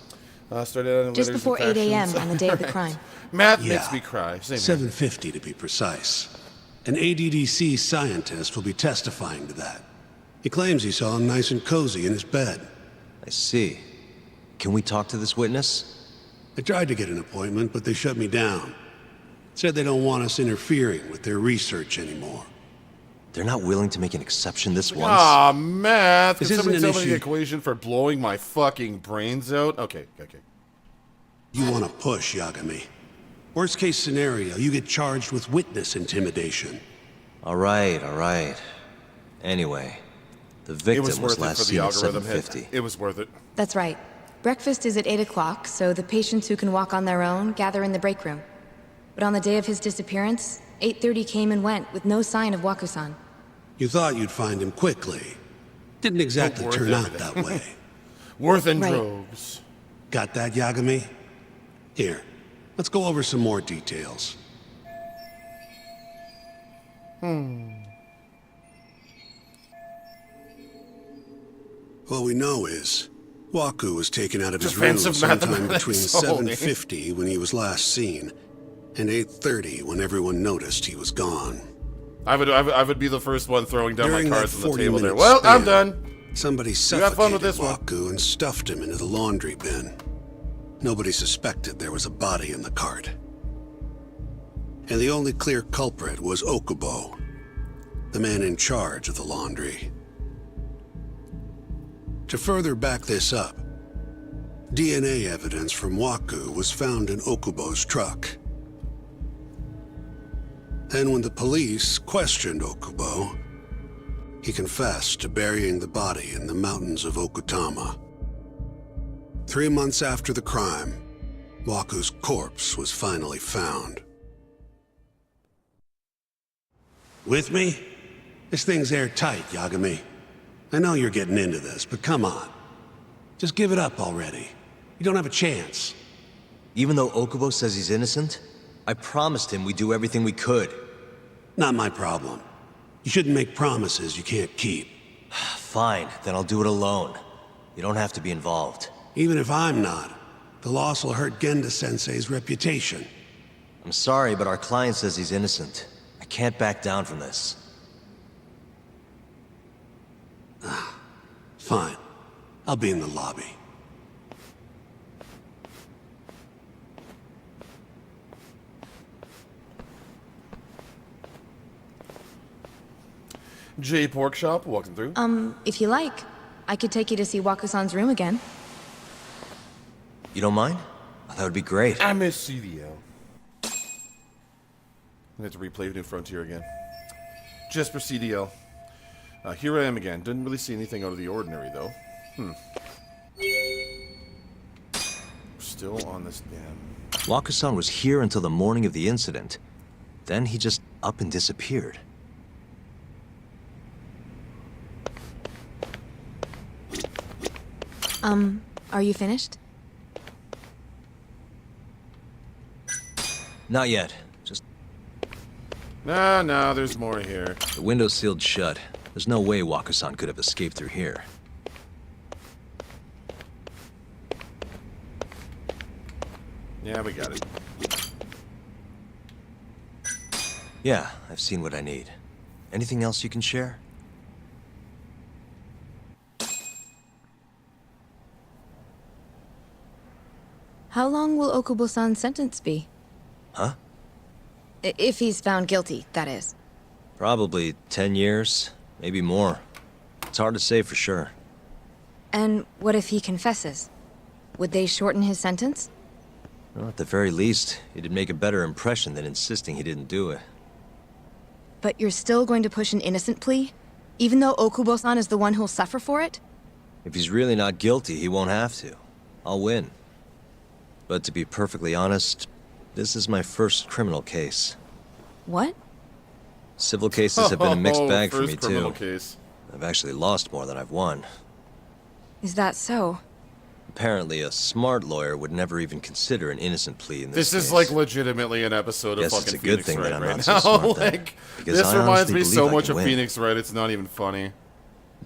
Started out Just before 8 a.m. on the day of the crime. Math Yeah. makes me cry. Same 7:50 to be precise. An ADDC scientist will be testifying to that. He claims he saw him nice and cozy in his bed. I see. Can we talk to this witness? I tried to get an appointment, but they shut me down. Said they don't want us interfering with their research anymore. They're not willing to make an exception this once? Aw, math. Can This isn't somebody an tell me issue. the equation for blowing my fucking brains out? Okay. You want to push, Yagami. Worst case scenario, you get charged with witness intimidation. All right. Anyway, the It victim was was worth it last for the seen at algorithm hit. 7:50. It was worth it. That's right. Breakfast is at 8 o'clock, so the patients who can walk on their own gather in the break room. But on the day of his disappearance, 8:30 came and went with no sign of Waku-san. You thought you'd find him quickly. Didn't exactly Worth turn out everything. that way. Worth in Right. droves. Got that, Yagami? Here, let's go over some more details. What we know is, Waku was taken out of his room Defensive sometime mathematics between only. 7:50 when he was last seen, and 8:30 when everyone noticed he was gone. I would be the first one throwing down During my that cards on the table there. 40-minute Well, I'm span, done. Somebody have suffocated fun with this one. Waku and stuffed him into the laundry bin. Nobody suspected there was a body in the cart. And the only clear culprit was Okubo, the man in charge of the laundry. To further back this up, DNA evidence from Waku was found in Okubo's truck. And when the police questioned Okubo, he confessed to burying the body in the mountains of Okutama. 3 months after the crime, Waku's corpse was finally found. With me? This thing's airtight, Yagami. I know you're getting into this, but come on. Just give it up already. You don't have a chance. Even though Okubo says he's innocent, I promised him we'd do everything we could. Not my problem. You shouldn't make promises you can't keep. Fine, then I'll do it alone. You don't have to be involved. Even if I'm not, the loss will hurt Genda-sensei's reputation. I'm sorry, but our client says he's innocent. I can't back down from this. Fine. I'll be in the lobby. J Pork Shop, walking through. If you like, I could take you to see Waku-san's room again. You don't mind? That would be great. I miss CDL. I have to replay New Frontier again. Just for CDL. Here I am again. Didn't really see anything out of the ordinary, though. Still on this damn... Waku-san was here until the morning of the incident. Then he just up and disappeared. Are you finished? Not yet. Just... No, there's more here. The window's sealed shut. There's no way Waku-san could have escaped through here. Yeah, we got it. Yeah, I've seen what I need. Anything else you can share? How long will Okubo-san's sentence be? Huh? If he's found guilty, that is. Probably 10 years, maybe more. It's hard to say for sure. And what if he confesses? Would they shorten his sentence? Well, at the very least, it'd make a better impression than insisting he didn't do it. But you're still going to push an innocent plea? Even though Okubo-san is the one who'll suffer for it? If he's really not guilty, he won't have to. I'll win. But to be perfectly honest, this is my first criminal case. What? Civil cases have been a mixed bag for me, First criminal too. case. I've actually lost more than I've won. Is that so? Apparently, a smart lawyer would never even consider an innocent plea in this This is case. like legitimately an episode of Guess fucking it's a good Phoenix thing Wright that I'm right not so now. smart then, Like, because this I reminds honestly me believe so I much can of win. Phoenix Wright, it's not even funny.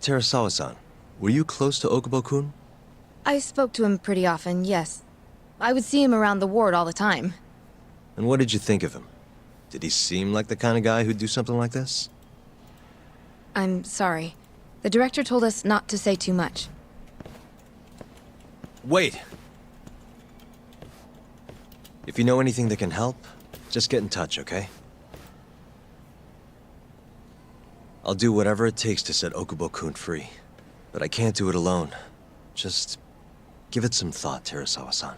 Terasawa-san, were you close to Okubo-kun? I spoke to him pretty often, yes. I would see him around the ward all the time. And what did you think of him? Did he seem like the kind of guy who'd do something like this? I'm sorry. The director told us not to say too much. Wait! If you know anything that can help, just get in touch, okay? I'll do whatever it takes to set Okubo-kun free. But I can't do it alone. Just give it some thought, Terasawa-san.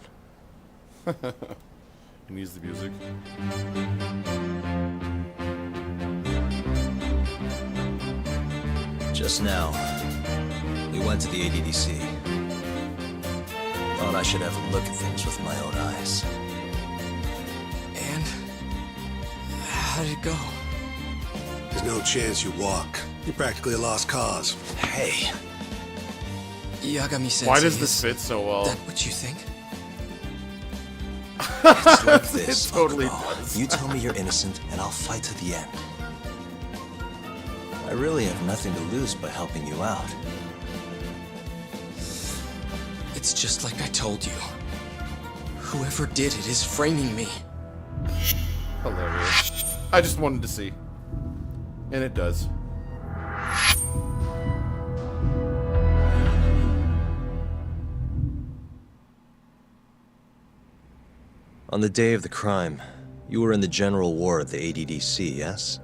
He needs the music. Just now, we went to the ADDC. Thought I should have a look at things with my own eyes. And how did it go? There's no chance you walk. You're practically a lost cause. Hey, Yagami-sensei, Why does this is fit so well? that what you think? it's like this, It totally Okubo. does. You tell me you're innocent, and I'll fight to the end. I really have nothing to lose by helping you out. It's just like I told you. Whoever did it is framing me. Hilarious. I just wanted to see. And it does. On the day of the crime, you were in the general ward at the ADDC, yes?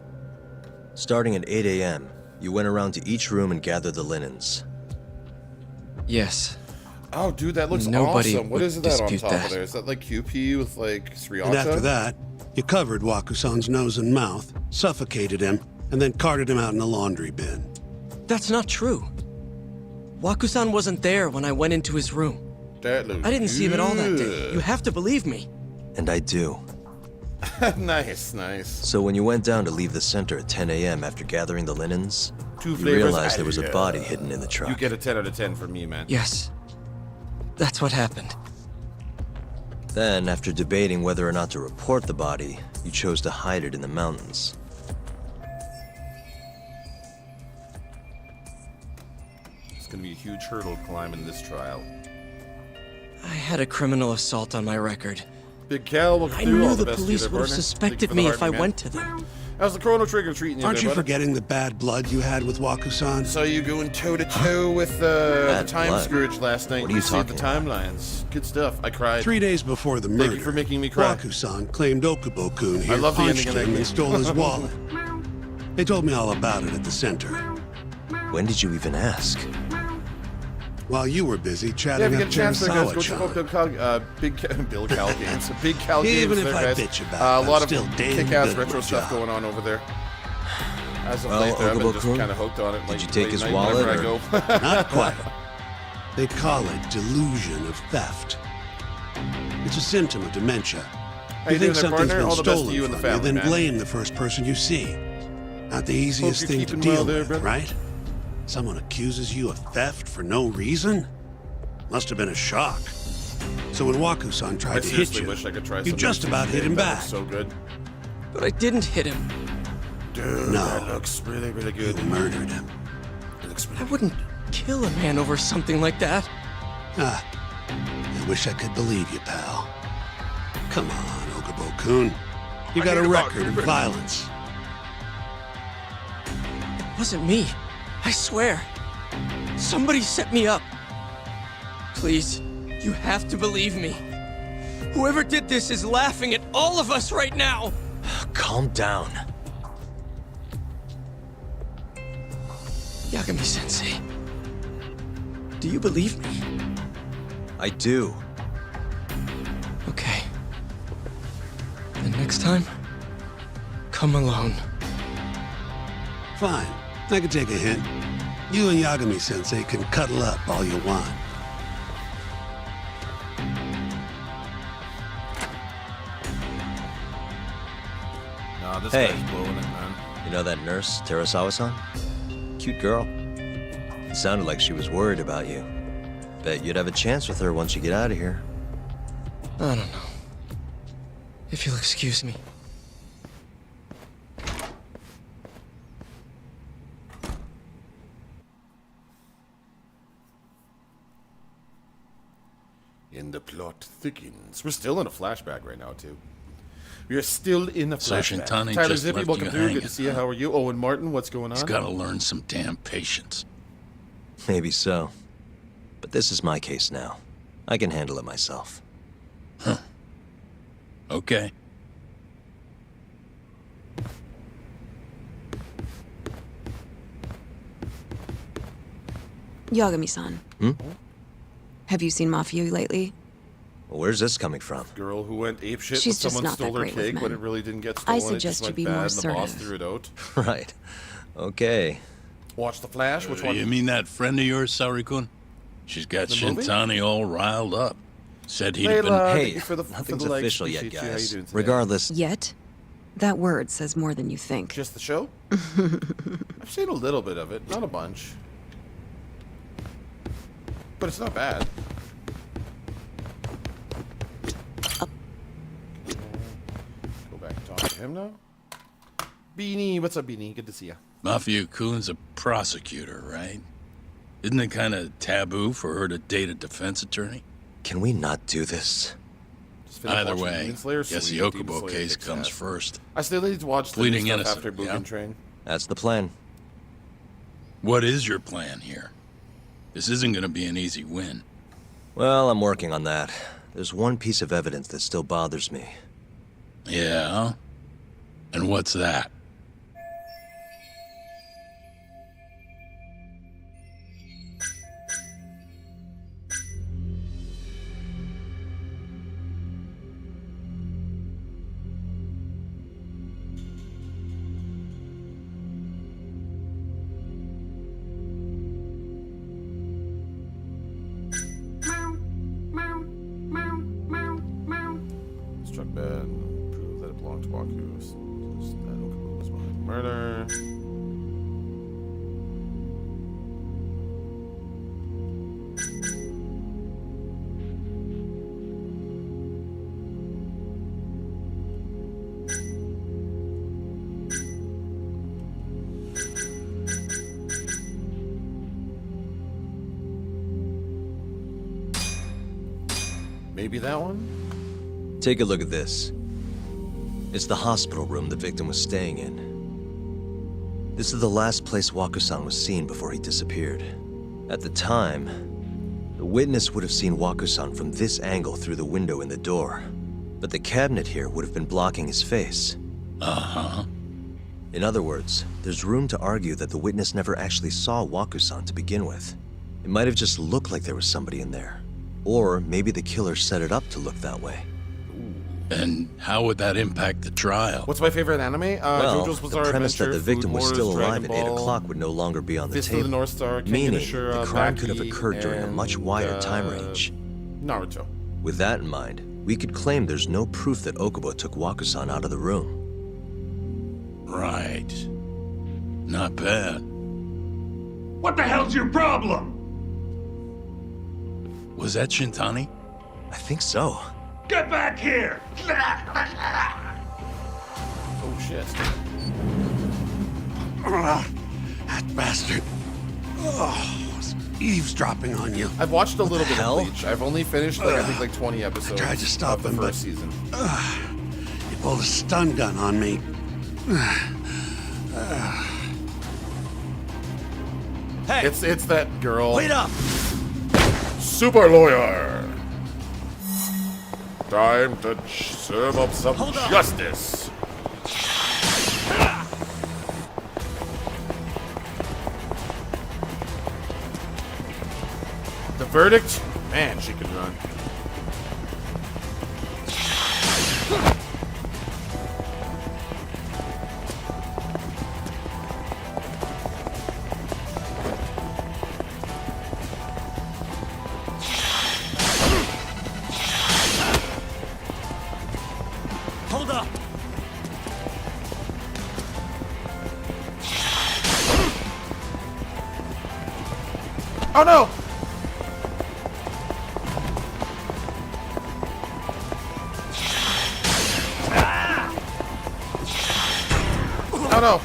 Starting at 8 a.m., you went around to each room and gathered the linens. Yes. Oh, dude, that looks Nobody awesome. What would is that on dispute top that. of there? Is that like QP with like sriracha? And after that, you covered Waku-san's nose and mouth, suffocated him, and then carted him out in a laundry bin. That's not true. Waku-san wasn't there when I went into his room. That looks I didn't see him at all that day. good. You have to believe me. And I do. Nice, nice. So when you went down to leave the center at 10 a.m. after gathering the linens, Two you flavors. realized there was a body hidden in the truck. You get a 10 out of 10 from me, man. Yes. That's what happened. Then, after debating whether or not to report the body, you chose to hide it in the mountains. It's gonna be a huge hurdle climbing this trial. I had a criminal assault on my record. Big Cal, welcome I through. knew All the best to you police there, would have partner. suspected Thank you me for if the I heart, went man. to them. How's the Chrono Trigger treating you? Aren't there, you bud? forgetting the bad blood you had with Waku-san? Saw you going toe to toe with the Bad Time blood? Scourge last night. What are you saved the talking timelines. Good stuff. I cried. 3 days before the murder, Thank you for making me cry. Waku-san claimed Okubo-kun here love the punched ending of that him game. and stole his wallet. They told me all about it at the center. When did you even ask? While you were busy Yeah, chatting if you up get a chance there, guys, go check out Jerisawa-chan. Bill Cal games. Big Cal Even games if there, I guys. bitch about it, a lot I'm of still damn kick-ass good at retro my stuff job. going on over there. As of Well, late, there, I've been just Okubo-kun, kind of hooked on it. did you take late his night wallet, whenever I or- go. Not quite. They call it delusion of theft. It's a symptom of dementia. How You you doing think there, something's partner? been All the best to stolen you and the from you, family, then man. blame the first person you see. Not the easiest you're thing to keeping deal well there, with, brother. right? Someone accuses you of theft for no reason? Must have been a shock. So when Waku-san I tried to hit seriously you, wish I could try you some just of about these hit him games. That back. looks so good. But I didn't hit him. Dude, No. that looks really, really good. You murdered him. It looks I really good. wouldn't kill a man over something like that. Ah, I wish I could believe you, pal. Come on, Okubo-kun. You I got a need about record of 3 violence. It wasn't me. I swear. Somebody set me up. Please, you have to believe me. Whoever did this is laughing at all of us right now. Calm down. Yagami-sensei, do you believe me? I do. Okay. Then next time, come alone. Fine. I can take a hint. You and Yagami-sensei can cuddle up all you want. Nah, this Hey. guy's blowing it, man. You know that nurse, Terasawa-san? Cute girl. It sounded like she was worried about you. Bet you'd have a chance with her once you get out of here. I don't know. If you'll excuse me. And the plot thickens. We're still in a flashback right now, too. We are still in a So flashback. Shintani Tyler just Zippy, left welcome you through. Good hanging, to see you. How are you? Oh, and Martin, what's going on? He's got to learn some damn patience. Maybe so. But this is my case now. I can handle it myself. Okay. Yagami-san. Have you seen Mafia lately? Well, where's this coming from? Girl who went apeshit She's when just someone not stole that her great with cake when men. it really didn't get I stolen. It just suggest you went be bad more and the boss assertive. threw it out. Right. Okay. Watch The Flash? Which one? You mean that friend of yours, Saori-kun? She's got The movie? Shintani all riled up. Said he'd have been... Layla, Hey, thank you for the nothing's likes. official yet, Appreciate you. How you guys. doing today? Regardless, Yet? That word says more than you think. Just the show? I've seen a little bit of it, not a bunch. But it's not bad. Go back and talk to him now. Beanie, what's up, Beanie? Good to see you. Mafia-kun's a prosecutor, right? Isn't it kind of taboo for her to date a defense attorney? can we not do this? Just finished Either watching way, Demon Slayer, guess sweet. the Demon Okubo Slayer case kicks comes ass. first. I still need to watch the Bleeding new stuff innocent, after Mugen yeah? Train. That's the plan. What is your plan here? This isn't going to be an easy win. Well, I'm working on that. There's one piece of evidence that still bothers me. Yeah? And what's that? Struck bad. Prove that it belonged to Waku. That Okubo was behind murder. Maybe that one? Take a look at this. It's the hospital room the victim was staying in. This is the last place Waku-san was seen before he disappeared. At the time, the witness would have seen Waku-san from this angle through the window in the door, but the cabinet here would have been blocking his face. Uh-huh. In other words, there's room to argue that the witness never actually saw Waku-san to begin with. It might have just looked like there was somebody in there. Or maybe the killer set it up to look that way. And how would that impact the trial? What's my favorite anime? Well, JoJo's the Bizarre premise Adventure, that the victim Food was Wars, still alive Dragon at 8 Ball, o'clock would no longer be on the Fist of table. the North Star, King Meaning, Ashura, the crime could have Baki, occurred during a much wider time range. Naruto. With that in mind, we could claim there's no proof that Okubo took Waku-san out of the room. Right. Not bad. What the hell's your problem? Was that Shintani? I think so. Get back here! Oh shit. That bastard. Oh, eavesdropping on you. I've watched a little bit of Bleach. I've only finished I think 20 episodes. I tried to stop of the him, first but season. He pulled a stun gun on me. Hey! It's that girl. Wait up! Super lawyer. Time to serve up some justice. The verdict? Man, she can run. Hold up! Oh no! Oh no!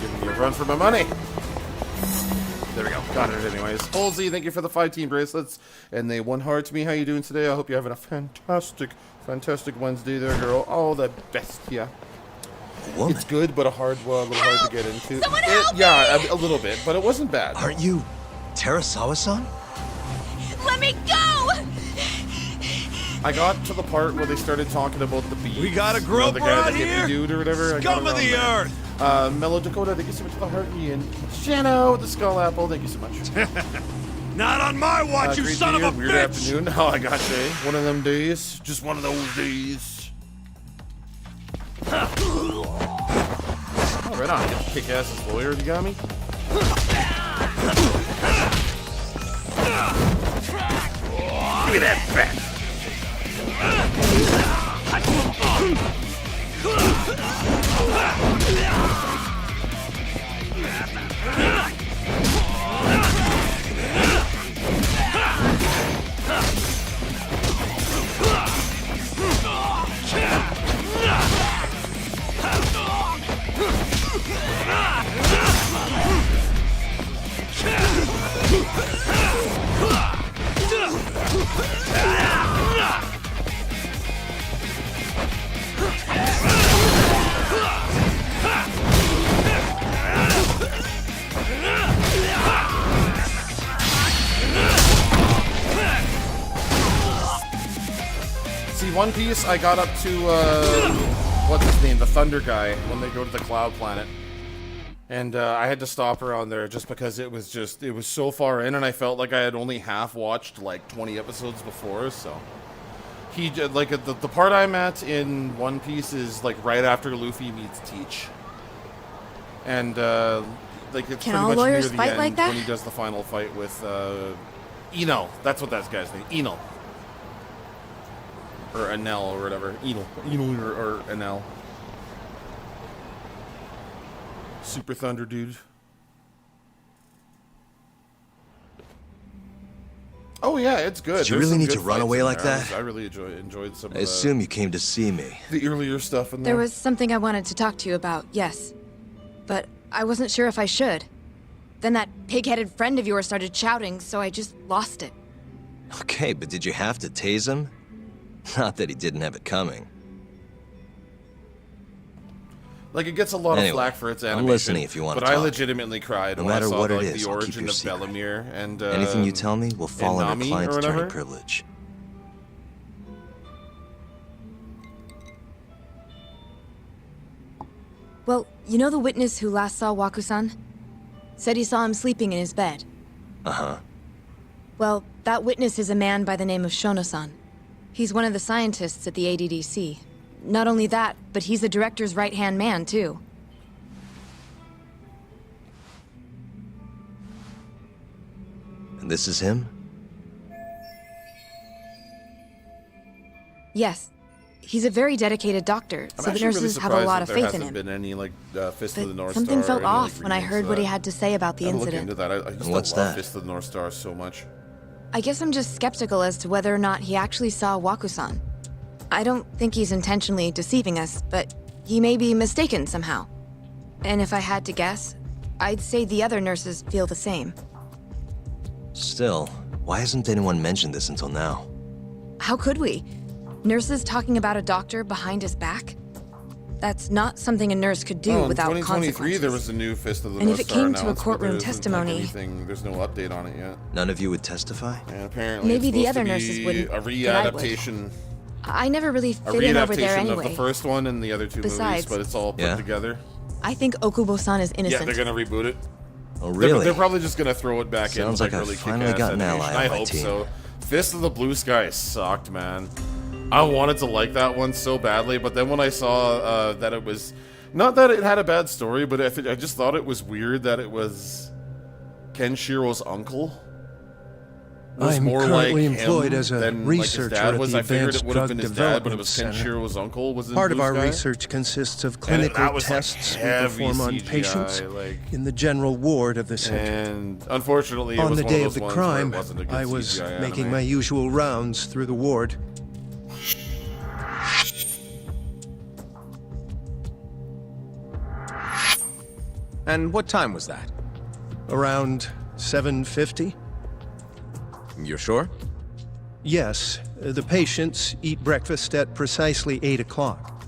Giving me a run for my money. There we go. Got it anyways. Halsey, thank you for the 5 team bracelets. And they 1 heart to me. How you doing today? I hope you're having a fantastic Wednesday there, girl. All the best, yeah. Woman. It's good, but a little hard to get into. Someone help yeah, a little bit, but it wasn't bad. Aren't you Terasawa-san? Let me go! I got to the part where they started talking about the bees. We got a the groper guy out that hit here? the dude or whatever. Scum of the earth! Mellow Dakota, thank you so much for the heart. And Shano with the skull apple, thank you so much. Not on my watch, you Great son of day, a weird bitch! afternoon. Oh, I got you. One of them days. Just one of those days. Oh, right on. Get the kick-ass lawyer, you got me? Give me that back. See, One Piece, I got up to, what's his name? The Thunder guy, when they go to the Cloud Planet. And I had to stop around there just because it was so far in, and I felt like I had only half watched like 20 episodes before, so. He, like, the part I'm at in One Piece is like right after Luffy meets Teach. And, like, it's Can pretty all much lawyers near the fight end like that? when he does the final fight with, Eno. That's what that guy's name. Eno. Or Enel or whatever. Eno or Enel. Super Thunder dude. Oh yeah, it's good. Did you There's really some need good to run fights away in like there. that? I really enjoyed some I of assume you came to see me. the earlier stuff in There there. was something I wanted to talk to you about, yes. but I wasn't sure if I should. Then that pig-headed friend of yours started shouting, so I just lost it. Okay, but did you have to tase him? Not that he didn't have it coming. Like, it gets a lot of flack for its animation. I'm listening if you want to but talk. I legitimately cried No when I matter saw what it like, is, the I'll keep origin your of secret. Bellemere and Anything you tell me will fall under Nami client's or whatever. attorney privilege. Well, you know the witness who last saw Waku-san? Said he saw him sleeping in his bed. Uh-huh. Well, that witness is a man by the name of Shono-san. He's one of the scientists at the ADDC. Not only that, but he's the director's right-hand man, too. And this is him? Yes. He's a very dedicated doctor, so the nurses have a lot of faith in him. There hasn't been any like Fist of the North Something Star felt or any, off like, when I readings heard of what he that. had to say about the I'll look incident. into that. I just what's love that? Fist of the North Star so much. I guess I'm just skeptical as to whether or not he actually saw Waku-san. I don't think he's intentionally deceiving us, but he may be mistaken somehow. And if I had to guess, I'd say the other nurses feel the same. Still, why hasn't anyone mentioned this until now? How could we? Nurses talking about a doctor behind his back? That's not something a nurse could do In without 2023, consequences. there was a new Fist of the And North if it Star came to a announced, but courtroom there isn't, like, testimony- anything, there's no update on it yet. None of you would testify? And apparently Maybe it's the supposed other to nurses be wouldn't, a but I would. readaptation. I never really A fit in over there readaptation anyway. of the first one and the other two movies, Besides- but it's all put together. I think Okubo-san is innocent. Yeah, they're gonna reboot it. Oh, They're- really? They're probably just gonna throw it back in Sounds with like really I've finally kick-ass got an ally animation. on I my hope team. so. Fist of the Blue Sky sucked, man. I wanted to like that one so badly, but then when I saw that it was... Not that it had a bad story, but I just thought it was weird that it was Kenshiro's uncle. Was I'm more currently like employed him as a than, researcher like, his dad at was. the I figured Advanced it would have Drug been his dad, but it Development was Center. Kenshiro's uncle was in Part of Blue our Sky. research consists of And clinical that was, like, tests we heavy perform on CGI, patients like- in the general ward of the center. And unfortunately, it On was the one day of of those the ones where it crime, wasn't a good I was CGI making anime. my usual rounds through the ward. And what time was that? Around 7:50? You're sure? Yes, the patients eat breakfast at precisely 8 o'clock.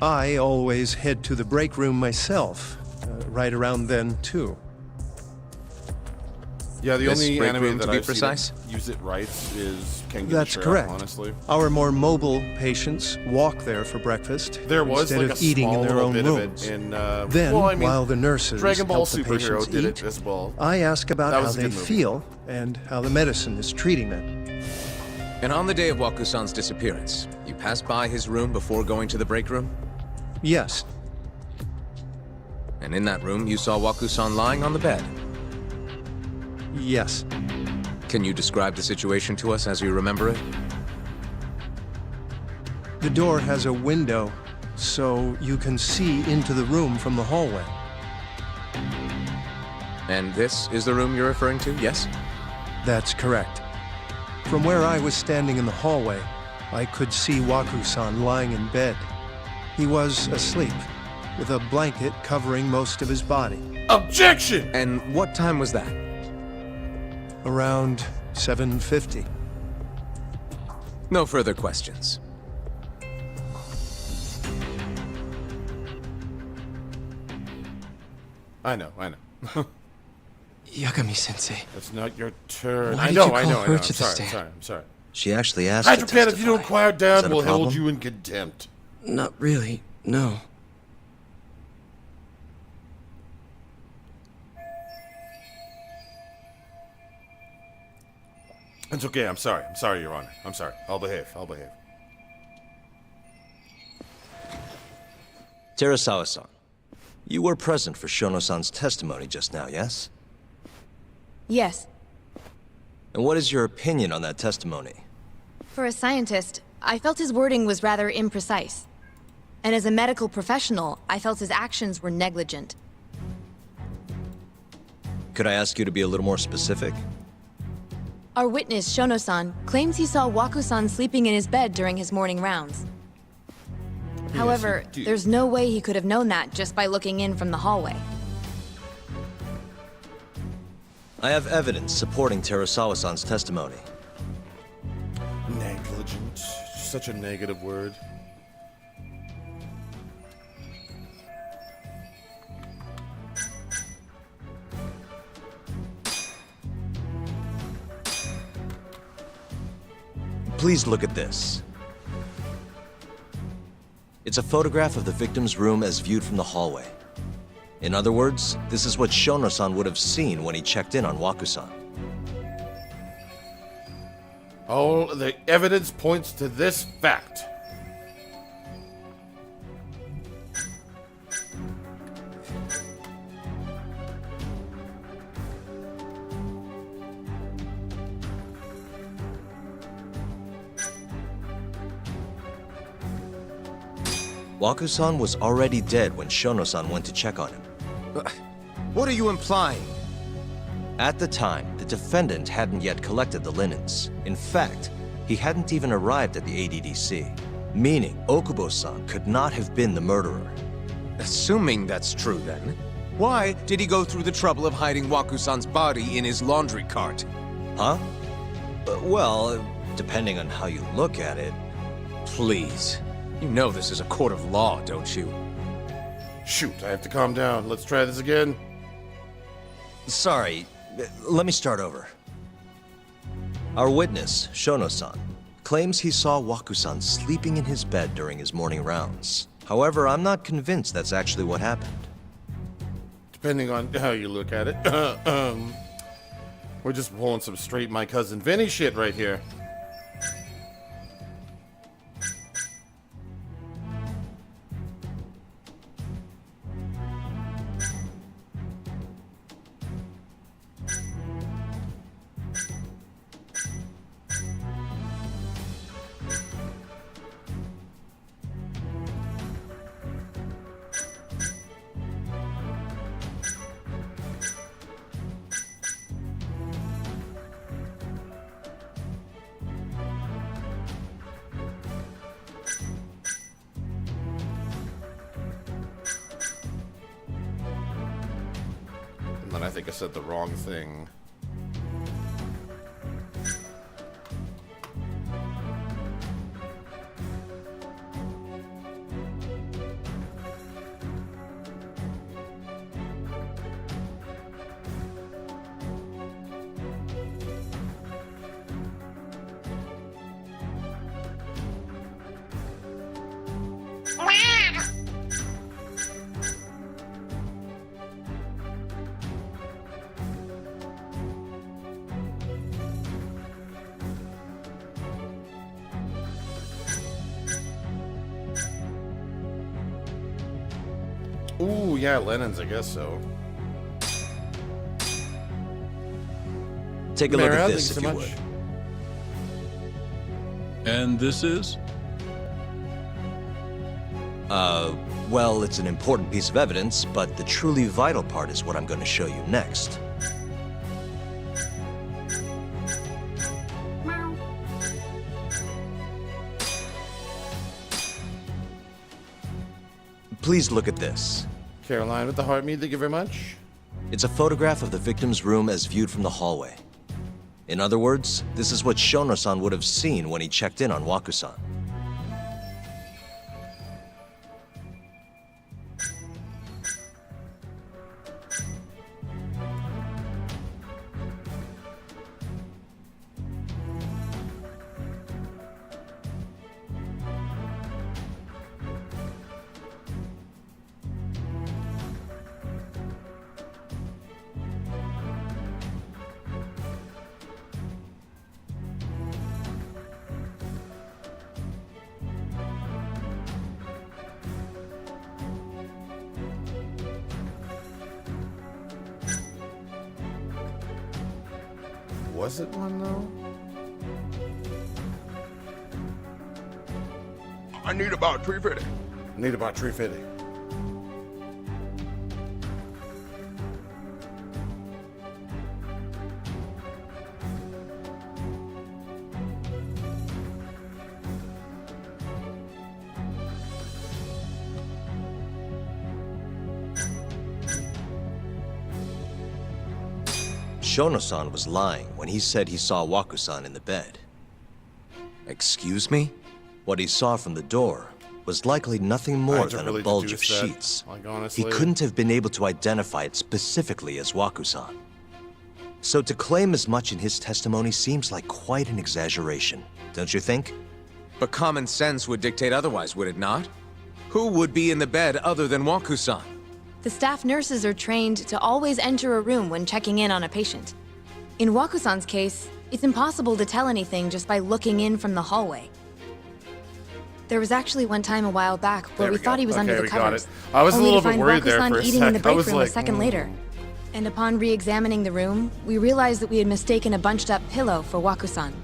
I always head to the break room myself, right around then, too. Yeah, the This only break anime room, that to be I've precise? seen that use it right is Kengan That's Shira, correct. honestly. Our more mobile patients walk there for breakfast There was instead like of a eating small in their little own bit rooms. of it in Then, well, I mean, while the nurses Dragon Ball help the Superhero patients did eat, it as well. I ask about That how was a they good movie. feel and how the medicine is treating them. And on the day of Waku-san's disappearance, you passed by his room before going to the break room? Yes, And in that room, you saw Waku-san lying on the bed. yes. Can you describe the situation to us as you remember it? The door has a window, so you can see into the room from the hallway. And this is the room you're referring to, yes? That's correct. From where I was standing in the hallway, I could see Waku-san lying in bed. He was asleep, with a blanket covering most of his body. Objection! And what time was that? Around 7:50. No further questions. I know. Yagami-sensei. It's not your turn. Why I did know, you I call know, I her know. to I'm the sorry, stand? I'm sorry. She actually asked Hydra to Cat, if you don't testify. quiet Is down, that a we'll hold problem? you in contempt. Not really, no. It's okay. I'm sorry. I'm sorry, Your Honor. I'm sorry. I'll behave. Terasawa-san, you were present for Shono-san's testimony just now, yes? Yes. And what is your opinion on that testimony? For a scientist, I felt his wording was rather imprecise. And as a medical professional, I felt his actions were negligent. Could I ask you to be a little more specific? Our witness, Shono-san, claims he saw Waku-san sleeping in his bed during his morning rounds. However, he did. there's no way he could have known that just by looking in from the hallway. I have evidence supporting Terasawa-san's testimony. Negligent. Such a negative word. Please look at this. It's a photograph of the victim's room as viewed from the hallway. In other words, this is what Shono-san would have seen when he checked in on Waku-san. All the evidence points to this fact. Waku-san was already dead when Shono-san went to check on him. What are you implying? At the time, the defendant hadn't yet collected the linens. In fact, he hadn't even arrived at the ADDC, meaning Okubo-san could not have been the murderer. Assuming that's true, then, why did he go through the trouble of hiding Waku-san's body in his laundry cart? Huh? Well, depending on how you look at it. Please. You know this is a court of law, don't you? Shoot, I have to calm down. Let's try this again. Sorry, let me start over. Our witness, Shono-san, claims he saw Waku-san sleeping in his bed during his morning rounds. However, I'm not convinced that's actually what happened. Depending on how you look at it. We're just pulling some straight My Cousin Vinny shit right here. And then I think I said the wrong thing. Ooh, yeah, Lennon's, I guess so. Take a look at this, if you would. And this is? Well, it's an important piece of evidence, but the truly vital part is what I'm going to show you next. Please look at this. Caroline with the heart me, thank you very much. It's a photograph of the victim's room as viewed from the hallway. In other words, this is what Shono-san would have seen when he checked in on Waku-san. Was it one, though? I need about 350. Need about 350. Shono-san was lying when he said he saw Waku-san in the bed. Excuse me? What he saw from the door was likely nothing more don't than really a bulge of deduce that, sheets. like, He honestly. couldn't have been able to identify it specifically as Waku-san. So to claim as much in his testimony seems like quite an exaggeration, don't you think? But common sense would dictate otherwise, would it not? Who would be in the bed other than Waku-san? The staff nurses are trained to always enter a room when checking in on a patient. In Waku-san's case, it's impossible to tell anything just by looking in from the hallway. There was actually one time a while back where There we we thought go. he was Okay, under the we got covers. it. I was a only little to bit find worried there Waku-san for a eating in the sec. I break was room like, a second later. And upon re-examining the room, we realized that we had mistaken a bunched-up pillow for Waku-san.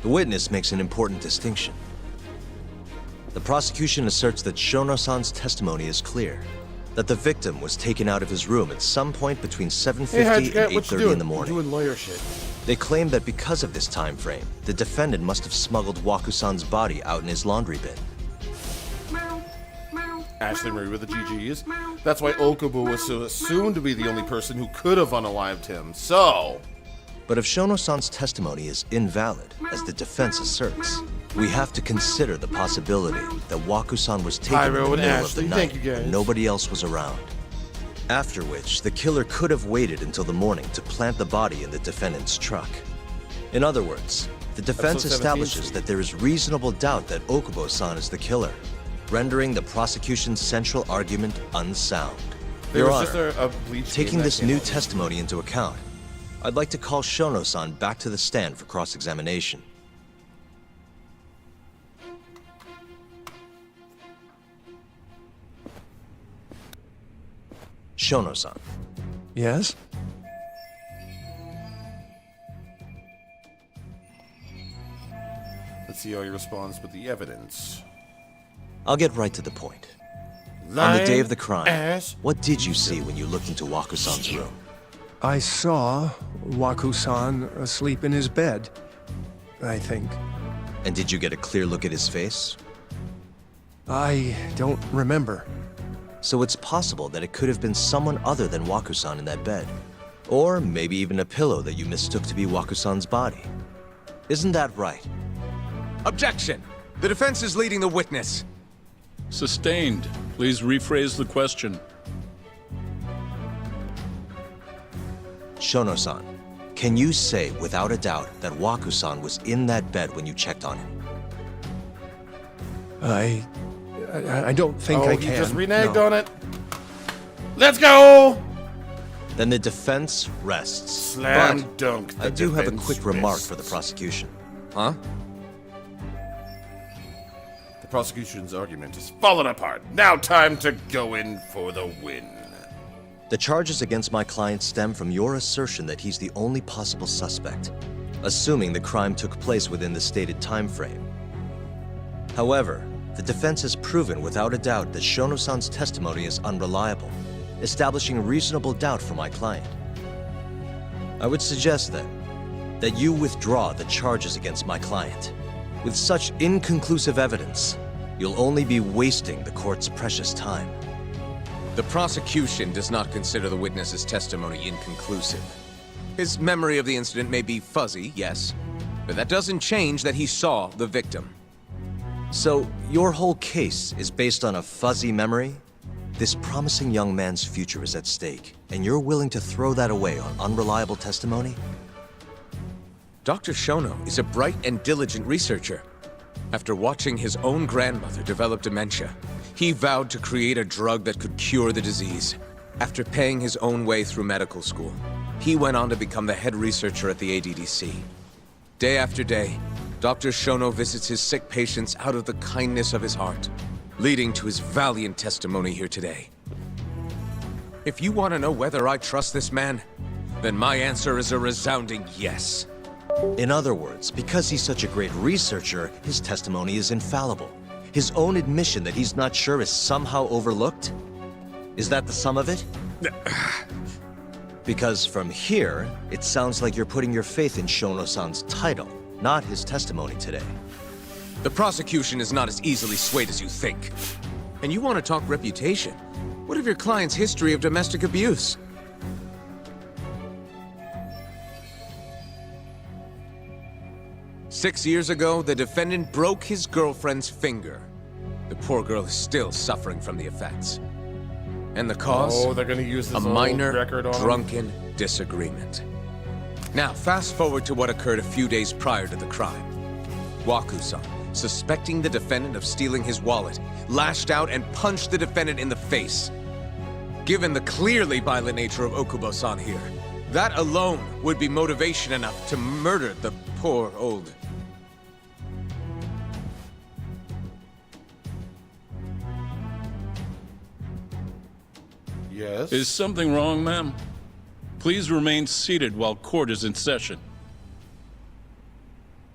The witness makes an important distinction. The prosecution asserts that Shono-san's testimony is clear, that the victim was taken out of his room at some point between 7:50 Hey, Hydra Cat, and what you 8:30 doing? in the morning. Doing lawyer shit. They claim that because of this time frame, the defendant must have smuggled Waku-san's body out in his laundry bin. Ashley Marie with the GGs. That's why Okubo was so assumed to be the only person who could have unalived him. So, But if Shono-san's testimony is invalid, as the defense asserts, we have to consider the possibility that Waku-san was taken in the Pyro middle and of the Ashley, night thank you, guys. when nobody else was around. After which, the killer could have waited until the morning to plant the body in the defendant's truck. In other words, the defense Episode 17, establishes Steve. that there is reasonable doubt that Okubo-san is the killer, rendering the prosecution's central argument unsound. there Your was Honor, just a Bleach game taking that this came new out. testimony into account, I'd like to call Shono-san back to the stand for cross-examination. Shono-san. Yes? Let's see how he responds with the evidence. I'll get right to the point. On the Lying day of the crime, ass. what did you see when you looked into Waku-san's room? I saw Waku-san asleep in his bed, I think. And did you get a clear look at his face? I don't remember. So it's possible that it could have been someone other than Waku-san in that bed. Or maybe even a pillow that you mistook to be Waku-san's body. Isn't that right? Objection! The defense is leading the witness. Sustained. Please rephrase the question. Shono-san, can you say without a doubt that Waku-san was in that bed when you checked on him? I don't think Oh, I he can. just reneged no. on it. Let's go! Then the defense rests. Slam But dunk. I the do have a defense quick remark rests. for the prosecution. Huh? The prosecution's argument is falling apart. Now time to go in for the win. The charges against my client stem from your assertion that he's the only possible suspect, assuming the crime took place within the stated time frame. However, the defense has proven without a doubt that Shono-san's testimony is unreliable, establishing reasonable doubt for my client. I would suggest then that you withdraw the charges against my client. With such inconclusive evidence, you'll only be wasting the court's precious time. The prosecution does not consider the witness's testimony inconclusive. His memory of the incident may be fuzzy, yes, but that doesn't change that he saw the victim. So, your whole case is based on a fuzzy memory? This promising young man's future is at stake, and you're willing to throw that away on unreliable testimony? Dr. Shono is a bright and diligent researcher. After watching his own grandmother develop dementia, he vowed to create a drug that could cure the disease. After paying his own way through medical school, he went on to become the head researcher at the ADDC. Day after day, Dr. Shono visits his sick patients out of the kindness of his heart, leading to his valiant testimony here today. If you want to know whether I trust this man, then my answer is a resounding yes. In other words, because he's such a great researcher, his testimony is infallible. His own admission that he's not sure is somehow overlooked? Is that the sum of it? Because from here, it sounds like you're putting your faith in Shono-san's title, not his testimony today. The prosecution is not as easily swayed as you think. And you want to talk reputation? What of your client's history of domestic abuse? 6 years ago, the defendant broke his girlfriend's finger. The poor girl is still suffering from the effects. And the cause? Oh, they're gonna use this a old minor, record on him. drunken disagreement. Now, fast forward to what occurred a few days prior to the crime. Waku-san, suspecting the defendant of stealing his wallet, lashed out and punched the defendant in the face. Given the clearly violent nature of Okubo-san here, that alone would be motivation enough to murder the poor old... Yes? Is something wrong, ma'am? Please remain seated while court is in session.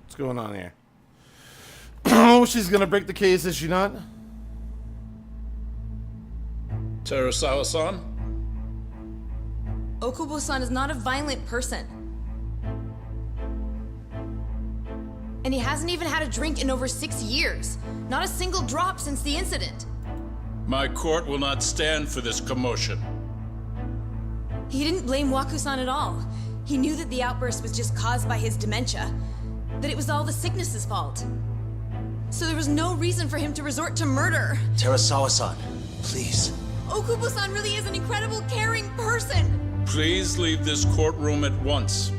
What's going on here? Oh, she's gonna break the case, is she not? Terasawa-san? Okubo-san is not a violent person. And he hasn't even had a drink in over 6 years. Not a single drop since the incident. My court will not stand for this commotion. He didn't blame Waku-san at all. He knew that the outburst was just caused by his dementia. That it was all the sickness's fault. So there was no reason for him to resort to murder. Terasawa-san, please. Okubo-san really is an incredible, caring person. Please leave this courtroom at once.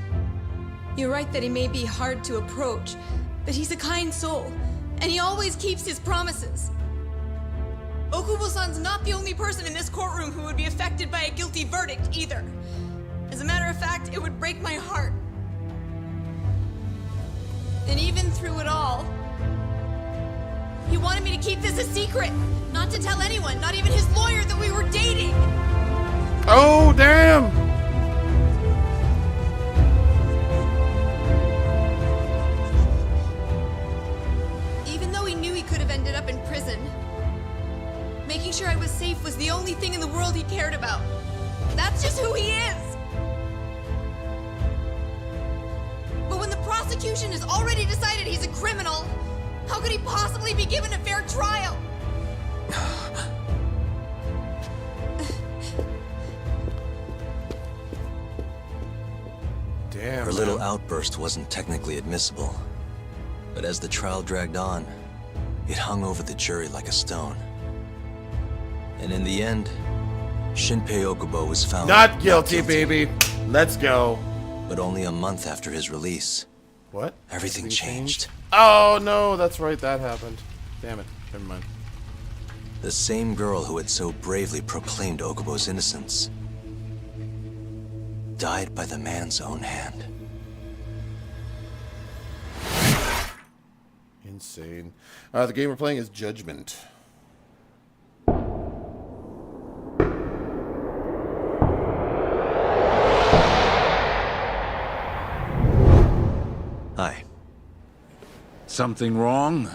You're right that he may be hard to approach, but he's a kind soul, and he always keeps his promises. Okubo-san's not the only person in this courtroom who would be affected by a guilty verdict, either. As a matter of fact, it would break my heart. And even through it all, he wanted me to keep this a secret, not to tell anyone, not even his lawyer, that we were dating. Oh, damn! Even though he knew he could have ended up in prison, making sure I was safe was the only thing in the world he cared about. That's just who he is! But when the prosecution has already decided he's a criminal, how could he possibly be given a fair trial? Damn. Her little outburst wasn't technically admissible, but as the trial dragged on, it hung over the jury like a stone. And in the end, Shinpei Okubo was found Not guilty, baby. Let's go. But only a month after his release. What? Everything changed. Oh, no, that's right, that happened. Damn it. Never mind. The same girl who had so bravely proclaimed Okubo's innocence died by the man's own hand. Insane. The game we're playing is Judgment. Hi. Something wrong?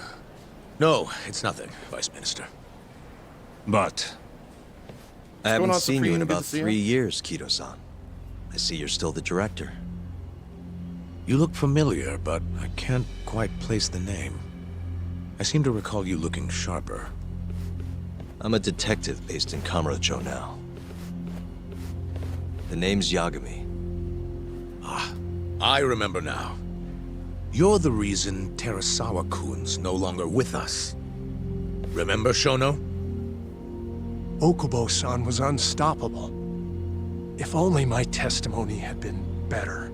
No, it's nothing, Vice Minister. But I haven't on, seen you in Supreme? Good about to see you. 3 years, Kido-san. I see you're still the director. You look familiar, but I can't quite place the name. I seem to recall you looking sharper. I'm a detective based in Kamurocho now. The name's Yagami. Ah, I remember now. You're the reason Terasawa-kun's no longer with us. Remember, Shono? Okubo-san was unstoppable. If only my testimony had been better.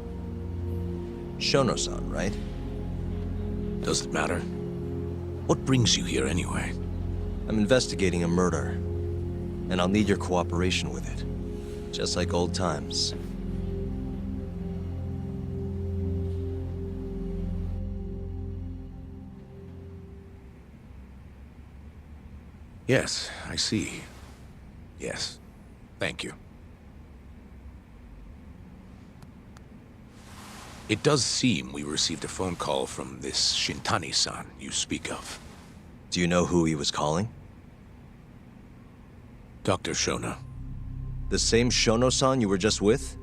Shono-san, right? Does it matter? What brings you here anyway? I'm investigating a murder, and I'll need your cooperation with it. Just like old times. Yes, I see. Yes. Thank you. It does seem we received a phone call from this Shintani-san you speak of. Do you know who he was calling? Dr. Shono. The same Shono-san you were just with?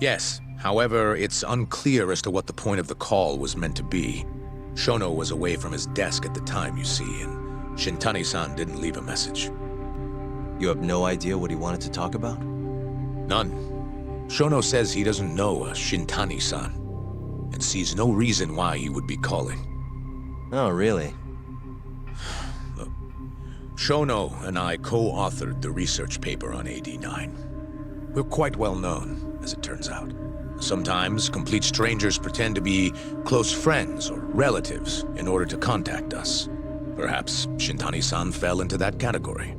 Yes. However, it's unclear as to what the point of the call was meant to be. Shono was away from his desk at the time, you see, and Shintani-san didn't leave a message. You have no idea what he wanted to talk about? None. Shono says he doesn't know a Shintani-san, and sees no reason why he would be calling. Oh, really? Look, Shono and I co-authored the research paper on AD9. We're quite well known, as it turns out. Sometimes, complete strangers pretend to be close friends or relatives in order to contact us. Perhaps Shintani-san fell into that category.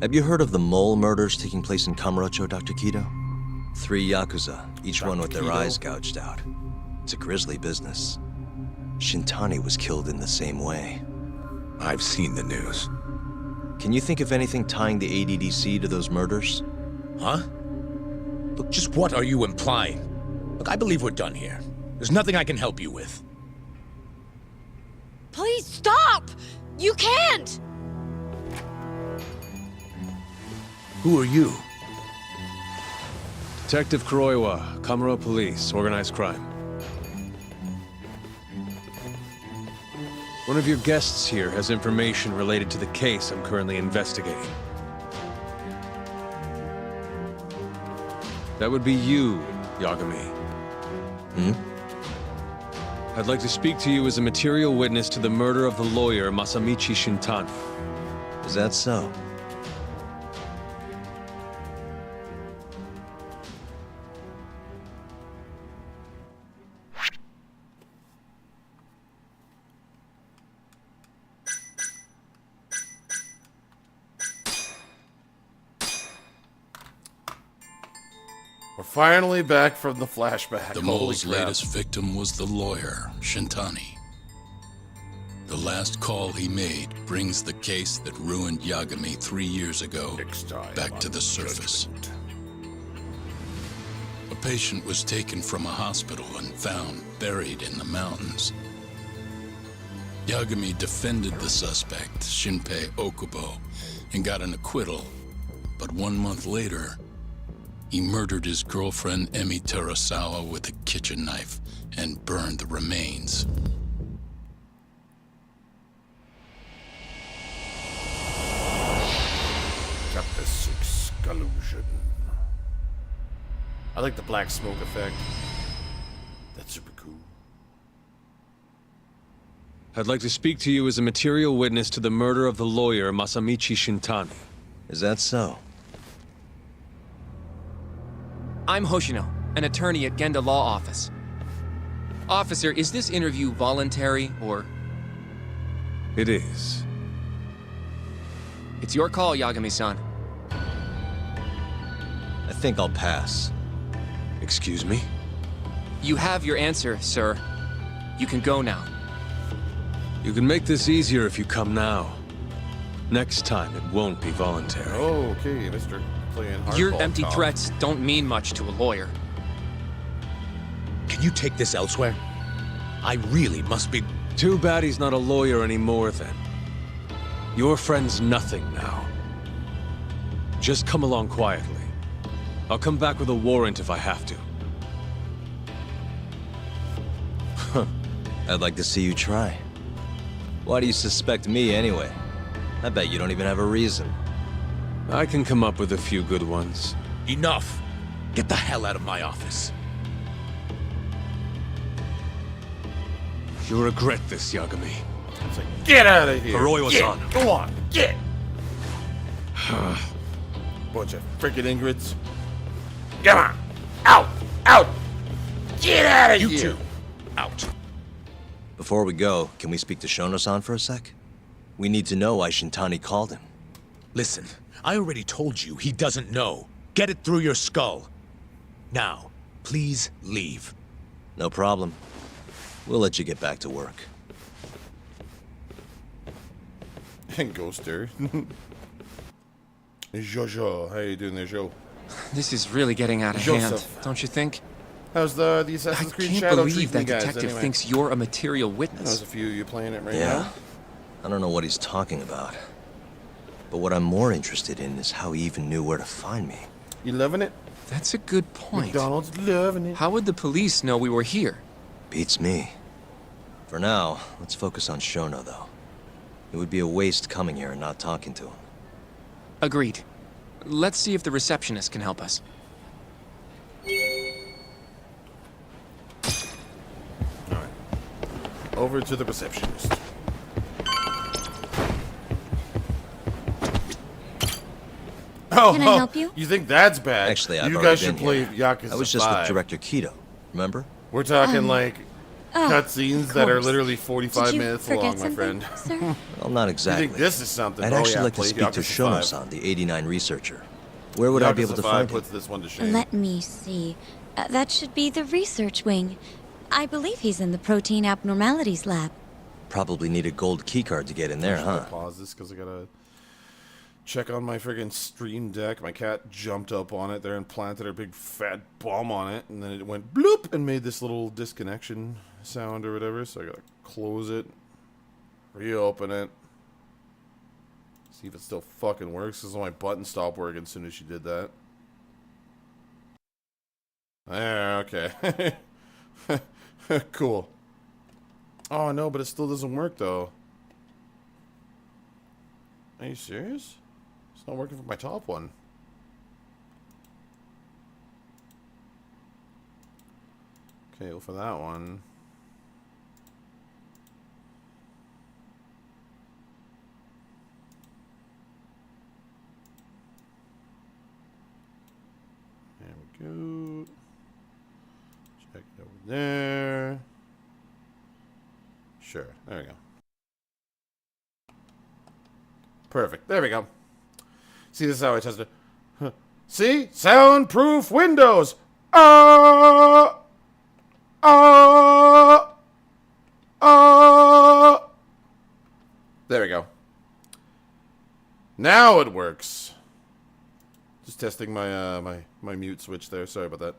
Have you heard of the mole murders taking place in Kamurocho, Dr. Kido? 3 Yakuza, each one with their eyes gouged out. It's a grisly business. Shintani was killed in the same way. I've seen the news. Can you think of anything tying the ADDC to those murders? Huh? Look, just what are you implying? Look, I believe we're done here. There's nothing I can help you with. Please stop! You can't! Who are you? Detective Kuroiwa, Kamuro Police, Organized Crime. One of your guests here has information related to the case I'm currently investigating. That would be you, Yagami. I'd like to speak to you as a material witness to the murder of the lawyer Masamichi Shintani. Is that so? We're finally back from the flashback. The Holy mole's crap. latest victim was the lawyer, Shintani. The last call he made brings the case that ruined Yagami 3 years ago back to the surface. A patient was taken from a hospital and found buried in the mountains. Yagami defended the suspect, Shinpei Okubo, and got an acquittal. But 1 month later, he murdered his girlfriend Emi Terasawa with a kitchen knife and burned the remains. Chapter 6, Collusion. I like the black smoke effect. That's super cool. I'd like to speak to you as a material witness to the murder of the lawyer Masamichi Shintani. Is that so? I'm Hoshino, an attorney at Genda Law Office. Officer, is this interview voluntary, or...? It is. It's your call, Yagami-san. I think I'll pass. Excuse me? You have your answer, sir. You can go now. You can make this easier if you come now. Next time, it won't be voluntary. Oh, okay, Mr. Playing hardball Your empty cop. threats don't mean much to a lawyer. Can you take this elsewhere? I really must be... Too bad he's not a lawyer anymore, then. Your friend's nothing now. Just come along quietly. I'll come back with a warrant if I have to. I'd like to see you try. Why do you suspect me anyway? I bet you don't even have a reason. I can come up with a few good ones. Enough! Get the hell out of my office. You'll regret this, Yagami. It's like, get out of here! Kuroiwa-san. Get! Go on, get! Bunch of freaking ingrates. Come on! Out! Out! Get out of here! You two, out. Before we go, can we speak to Shono-san for a sec? We need to know why Shintani called him. Listen, I already told you he doesn't know. Get it through your skull. Now, please leave. No problem. We'll let you get back to work. And Ghoster. Jojo, how you doing there, Joe? This is really getting out of hand, don't you think? How's the Assassin's Creed I Shadow can't believe treating that you guys, detective anyway? thinks you're a material witness. There's a few of you playing it right Yeah. now. I don't know what he's talking about. But what I'm more interested in is how he even knew where to find me. You loving it? That's a good point. McDonald's loving it. How would the police know we were here? Beats me. For now, let's focus on Shono, though. It would be a waste coming here and not talking to him. Agreed. Let's see if the receptionist can help us. over to the receptionist. Oh, Can I help you? You think that's bad? Actually, I've you already guys should been play here. Yakuza I was just 5. with Director Keto. Remember? We're talking like cutscenes of that are course. literally 45 Did you minutes forget long, my something, friend. sir? Well, not You exactly. think this is something? I'd Oh, actually yeah, like to play speak to Yakuza 5. Shono-san, the 89 researcher. Where would I be able Yakuza to 5 find him? puts this one to shame. Let me see. That should be the research wing. I believe he's in the protein abnormalities lab. Probably need a gold keycard to get in there, Should I huh? pause this because I gotta check on my friggin' stream deck. My cat jumped up on it there and planted her big fat bum on it, and then it went bloop and made this little disconnection sound or whatever. So I gotta close it, reopen it, see if it still fucking works. Because my button stopped working as soon as she did that. There, okay. Cool. Oh no, but it still doesn't work though. Are you serious? It's not working for my top one. Okay, well for that one. There we go. Check it over there. Sure, there we go. Perfect. There we go. See, this is how I test it. Huh. See? Soundproof windows. There we go. Now it works. Just testing my my mute switch there. Sorry about that.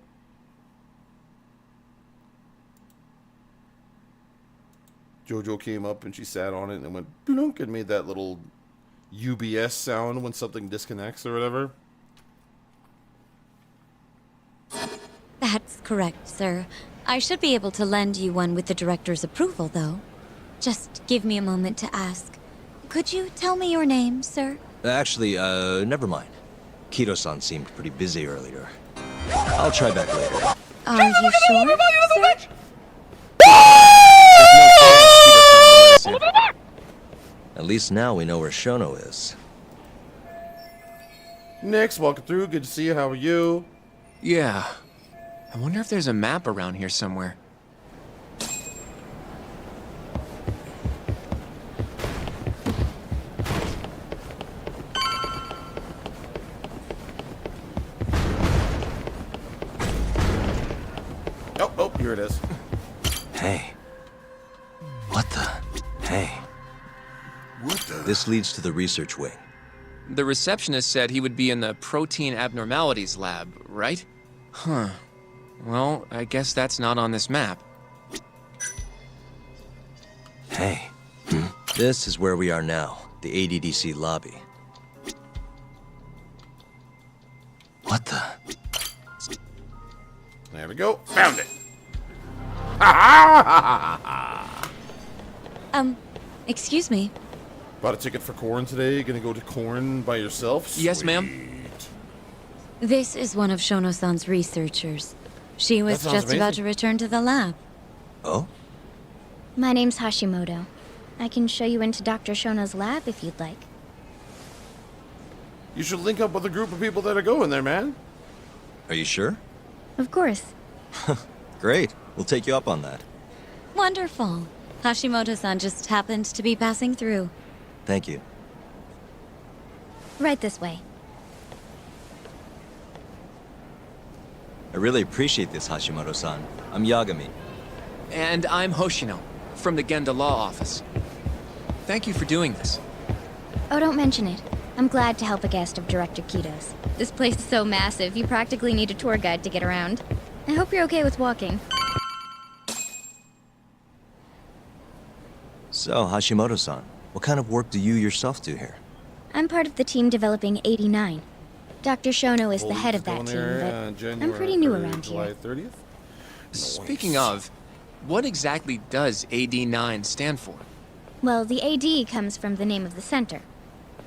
Jojo came up and she sat on it and went blunk and made that little UBS sound when something disconnects or whatever. That's correct, sir. I should be able to lend you one with the director's approval, though. Just give me a moment to ask. Could you tell me your name, sir? Actually, never mind. Keto-san seemed pretty busy earlier. I'll try back later. Are you sure, sir? At least now we know where Shono is. Nix, welcome through. Good to see you. How are you? Yeah. I wonder if there's a map around here somewhere. Oh, here it is. Hey. What the? Hey. What the? This leads to the research wing. The receptionist said he would be in the protein abnormalities lab, right? Huh. Well, I guess that's not on this map. Hey. This is where we are now, the ADDC lobby. What the? There we go. Found it. Ha Excuse me. Bought a ticket for Corn today. Gonna go to Corn by yourself? Yes, Sweet. ma'am. This is one of Shono-san's researchers. She was That sounds just about amazing. to return to the lab. Oh? My name's Hashimoto. I can show you into Dr. Shono's lab if you'd like. You should link up with a group of people that are going there, man. Are you sure? Of course. Great. We'll take you up on that. Wonderful. Hashimoto-san just happened to be passing through. Thank you. Right this way. I really appreciate this, Hashimoto-san. I'm Yagami. And I'm Hoshino, from the Genda Law Office. Thank you for doing this. Oh, don't mention it. I'm glad to help a guest of Director Keto's. This place is so massive, you practically need a tour guide to get around. I hope you're okay with walking. So, Hashimoto-san, what kind of work do you yourself do here? I'm part of the team developing 89. Dr. Shono is the Holy head of that going team, there, but January I'm pretty new or around July here. 30th? Speaking of, what exactly does AD9 stand for? Well, the AD comes from the name of the center.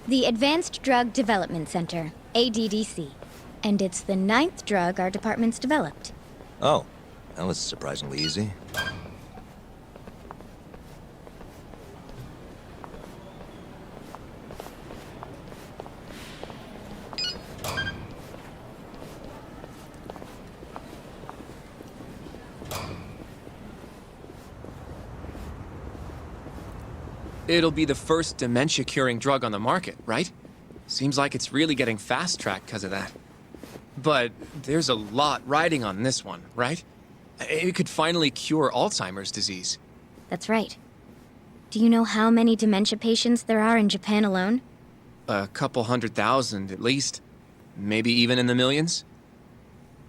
The Advanced Drug Development Center, ADDC. And it's the 9th drug our department's developed. Oh, that was surprisingly easy. It'll be the first dementia-curing drug on the market, right? Seems like it's really getting fast-tracked because of that. But there's a lot riding on this one, right? It could finally cure Alzheimer's disease. That's right. Do you know how many dementia patients there are in Japan alone? A couple 100,000 at least. Maybe even in the millions?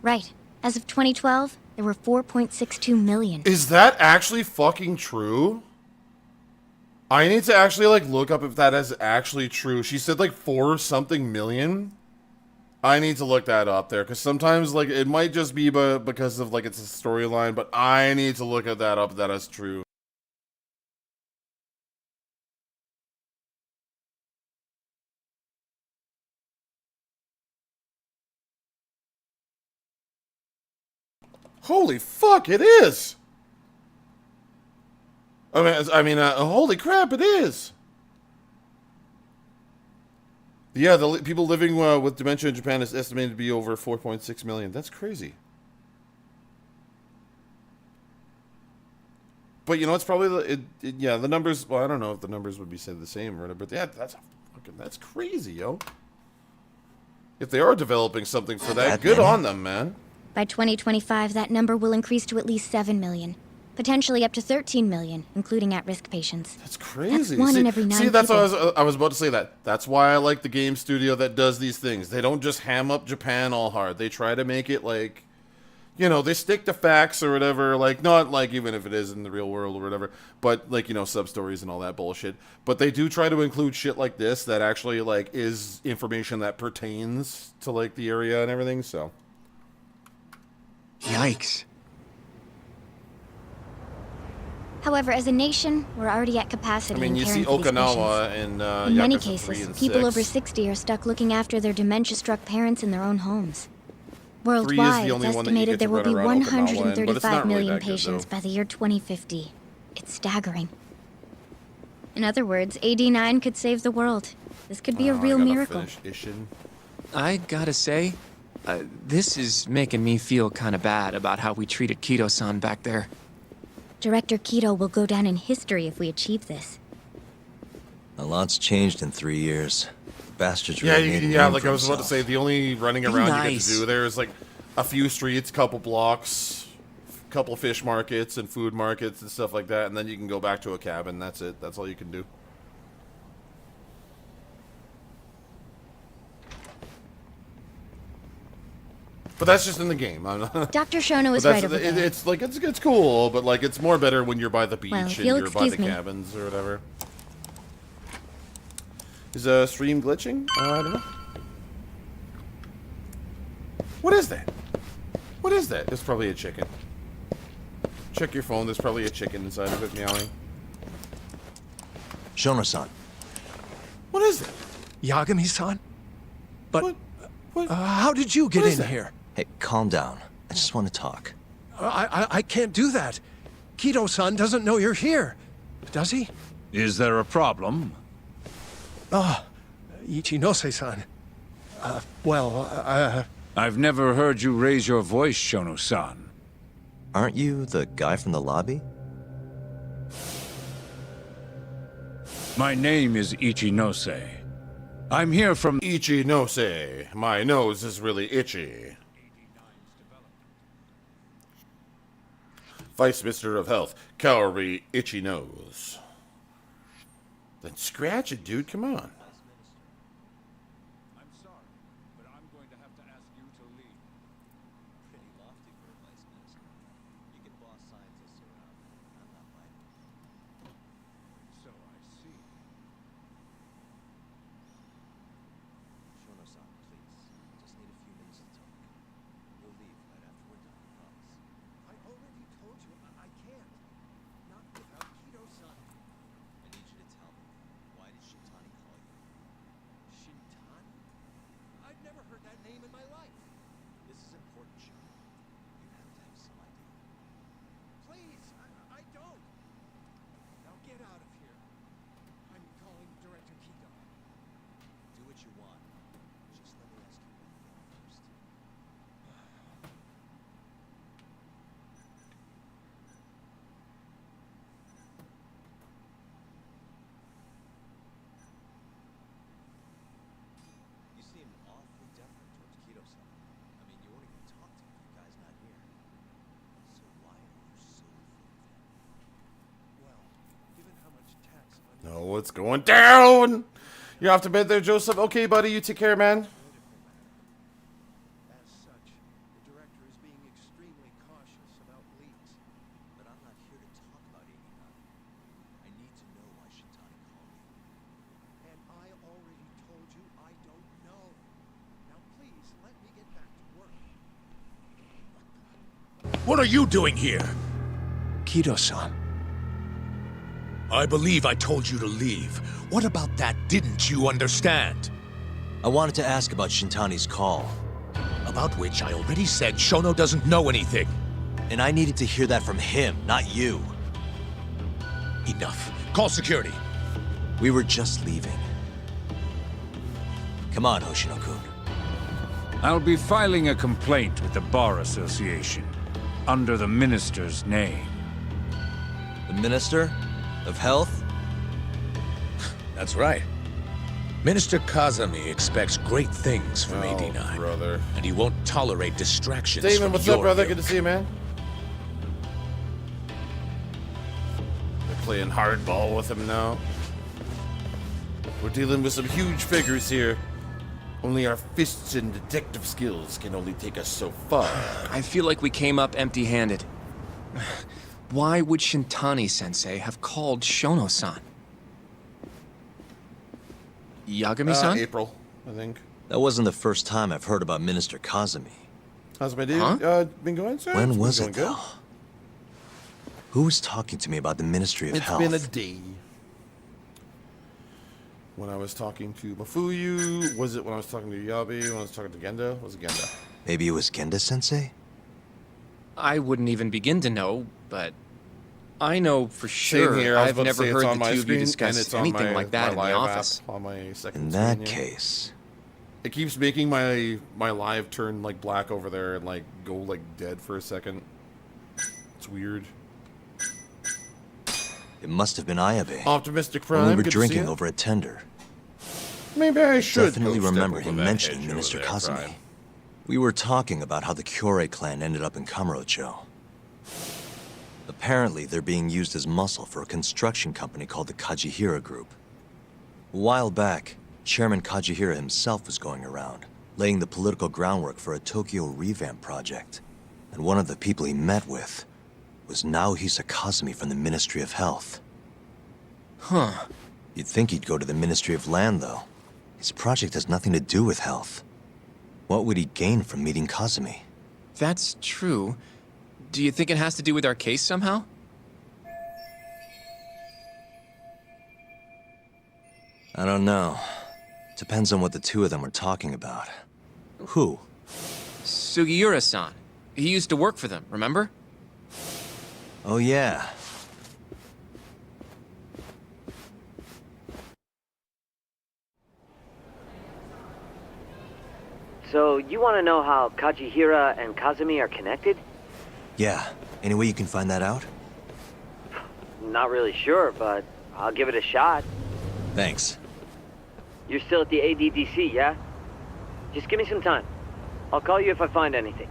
Right. As of 2012, there were 4.62 million. Is that actually fucking true? I need to actually like look up if that is actually true. She said like 4-something million. I need to look that up there because sometimes like it might just be because of like it's a storyline, but I need to look at that up if that is true. Holy fuck, it is! Holy crap, it is! Yeah, the people living with dementia in Japan is estimated to be over 4.6 million. That's crazy. But you know, it's probably the numbers. Well, I don't know if the numbers would be said the same or whatever. But yeah, that's crazy, yo. If they are developing something for that, good on them, man. By 2025, that number will increase to at least 7 million. Potentially up to 13 million, including at-risk patients. That's crazy. That's one in every 9 that's people. what I was about to say that. That's why I like the game studio that does these things. They don't just ham up Japan all hard. They try to make it like, you know, they stick to facts or whatever. Like, not like even if it is in the real world or whatever, but like, you know, sub-stories and all that bullshit. But they do try to include shit like this that actually like is information that pertains to like the area and everything, so. Yikes. However, as a nation, we're already at capacity. I mean, you see in caring for these Okinawa patients. and in many Yakuza 3 cases, and people 6. over 60 are stuck looking after their dementia-struck parents in their own homes. 3 is Worldwide, the it's only one that you estimated get to there will run be around Okinawa in, but it's 135 not really million that good, patients though. by the year 2050. It's staggering. In other words, AD9 could save the world. This could be a real miracle. I gotta say, this is making me feel kind of bad about how we treated Kido-san back there. Director Kido will go down in history if we achieve this. A lot's changed in 3 years. The bastards Yeah, really made a name like for I was about to himself. say, the only running Be around you get nice. to do there is like a few streets, couple blocks, couple fish markets and food markets and stuff like that, and then you can go back to a cabin. That's it. That's all you can do. But that's just in the game. Dr. Shono is But right over there. it's like it's cool, but like it's more better when you're by the beach Well, and if you'll you're by the excuse me. cabins or whatever. Is stream glitching? I don't know. What is that? What is that? It's probably a chicken. Check your phone. There's probably a chicken inside of it meowing. Shono-san. What is it? Yagami-san? But how did you get in here? Hey, calm down. I just want to talk. I can't do that. Kido-san doesn't know you're here. Does he? Is there a problem? Ah, Ichinose-san. I've never heard you raise your voice, Shono-san. Aren't you the guy from the lobby? My name is Ichinose. I'm here from Ichinose. My nose is really itchy. Vice Minister of Health, Kaori Itchy Nose. Then scratch it, dude. Come on. I'm sorry, but I'm going to have to ask you to leave. Pretty lofty for a vice minister. You can boss scientists around. I'm not biting. So I see. Shono-san, please. Just need a few minutes to talk. We'll leave right after we're done, I promise. I already told you I can't. Not without Kido-san. I need you to tell me, why did Shintani call you? it's going down. You're off to bed there, Joseph. Okay, buddy, you take care, man. As such, the director is being extremely cautious about leaks. But I'm not here to talk about 89. I need to know why Shintani called me. And I already told you I don't know. Now please, let me get back to work. What are you doing here? Kido-san. I believe I told you to leave. What about that didn't you understand? I wanted to ask about Shintani's call. About which I already said Shono doesn't know anything. And I needed to hear that from him, not you. Enough. Call security. We were just leaving. Come on, Hoshino-kun. I'll be filing a complaint with the Bar Association, under the Minister's name. The Minister of Health? That's right. Minister Kazami expects great things from 89. Brother. And he won't tolerate distractions Damon, from what's your up, brother? ilk. Good to see you, man. They're playing hardball with him now. We're dealing with some huge figures here. Only our fists and detective skills can only take us so far. I feel like we came up empty-handed. Why would Shintani-sensei have called Shono-san? Yagami-san? April, I think. That wasn't the first time I've heard about Minister Kazami. How's my day been going, sir? When It's was been it, going though? Who was talking to me about the Ministry of Health? It's been a day. When I was talking to Mafuyu, was it when I was talking to Yabe, when I was talking to Genda? Was it Genda? Maybe it was Genda-sensei? I wouldn't even begin to know, but I know for sure Same here. I was I've about to never say it's heard on the my two of you screen, and discuss it's on anything my- like that in my the live office. app on my second In screen, that yeah. case... It keeps making my live turn like black over there and like go like dead for a second. It's weird. It must have been Ayabe. Optimistic When Prime, we were good to see drinking ya. over a tender. Maybe I should Definitely go step remember over him that mentioning hedge over Minister there, Kazami. Prime. We were talking about how the Kyorei clan ended up in Kamurocho. Apparently, they're being used as muscle for a construction company called the Kajihira Group. A while back, Chairman Kajihira himself was going around, laying the political groundwork for a Tokyo revamp project. And one of the people he met with was Naohisa Kazami from the Ministry of Health. Huh. You'd think he'd go to the Ministry of Land, though. His project has nothing to do with health. What would he gain from meeting Kazami? That's true. Do you think it has to do with our case somehow? I don't know. Depends on what the two of them were talking about. Who? Sugiura-san. He used to work for them, remember? Oh, yeah. So, you want to know how Kajihira and Kazumi are connected? Yeah. Any way you can find that out? Not really sure, but I'll give it a shot. Thanks. You're still at the ADDC, yeah? Just give me some time. I'll call you if I find anything.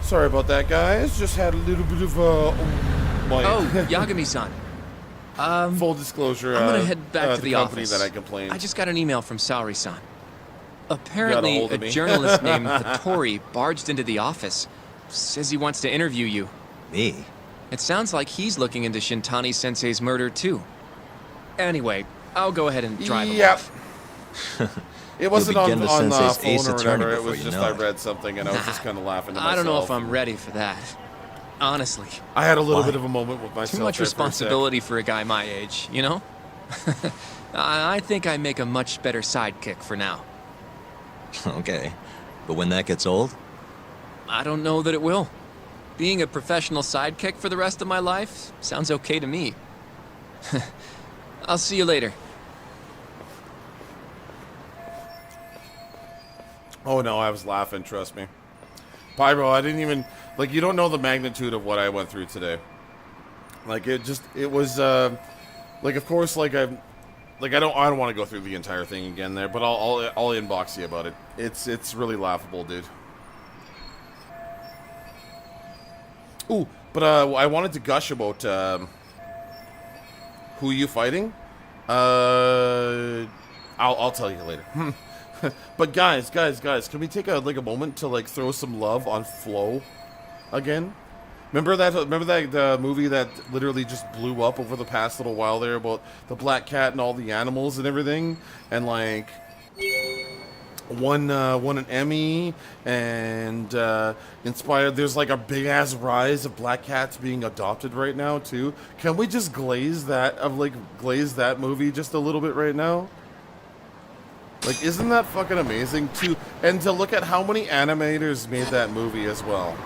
Sorry about that, guys. Just had a little bit of Yagami-san. Full disclosure. I'm gonna head back to the company office. that I complained. I just got an email from Saori-san. Got a Apparently, hold a of me. journalist named Hattori barged into the office. Says he wants to interview you. Me? It sounds like he's looking into Shintani-sensei's murder, too. Anyway, I'll go ahead and drive him off. It wasn't on begin the phone sensei's or ace attorney whatever. It before was you just know I it. read something and I was just kind of laughing to myself. I don't know if I'm ready for that. Honestly. I had a little bit of a moment with myself. Too much there for a sec. responsibility for a guy my age, you know? I think I make a much better sidekick for now. Okay. But when that gets old? I don't know that it will. Being a professional sidekick for the rest of my life sounds okay to me. I'll see you later. Oh no, I was laughing, trust me. Pyro, I didn't even, like, you don't know the magnitude of what I went through today. Like, it was, like, of course, like, I don't want to go through the entire thing again there, but I'll inbox you about it. It's really laughable, dude. Ooh, but, I wanted to gush about, who you fighting? I'll tell you later. But guys, can we take a moment to throw some love on Flo again? Remember that movie that literally just blew up over the past little while there about the black cat and all the animals and everything, and won an Emmy and inspired. There's a big ass rise of black cats being adopted right now too. Can we just glaze that movie just a little bit right now? Isn't that fucking amazing too? And to look at how many animators made that movie as well.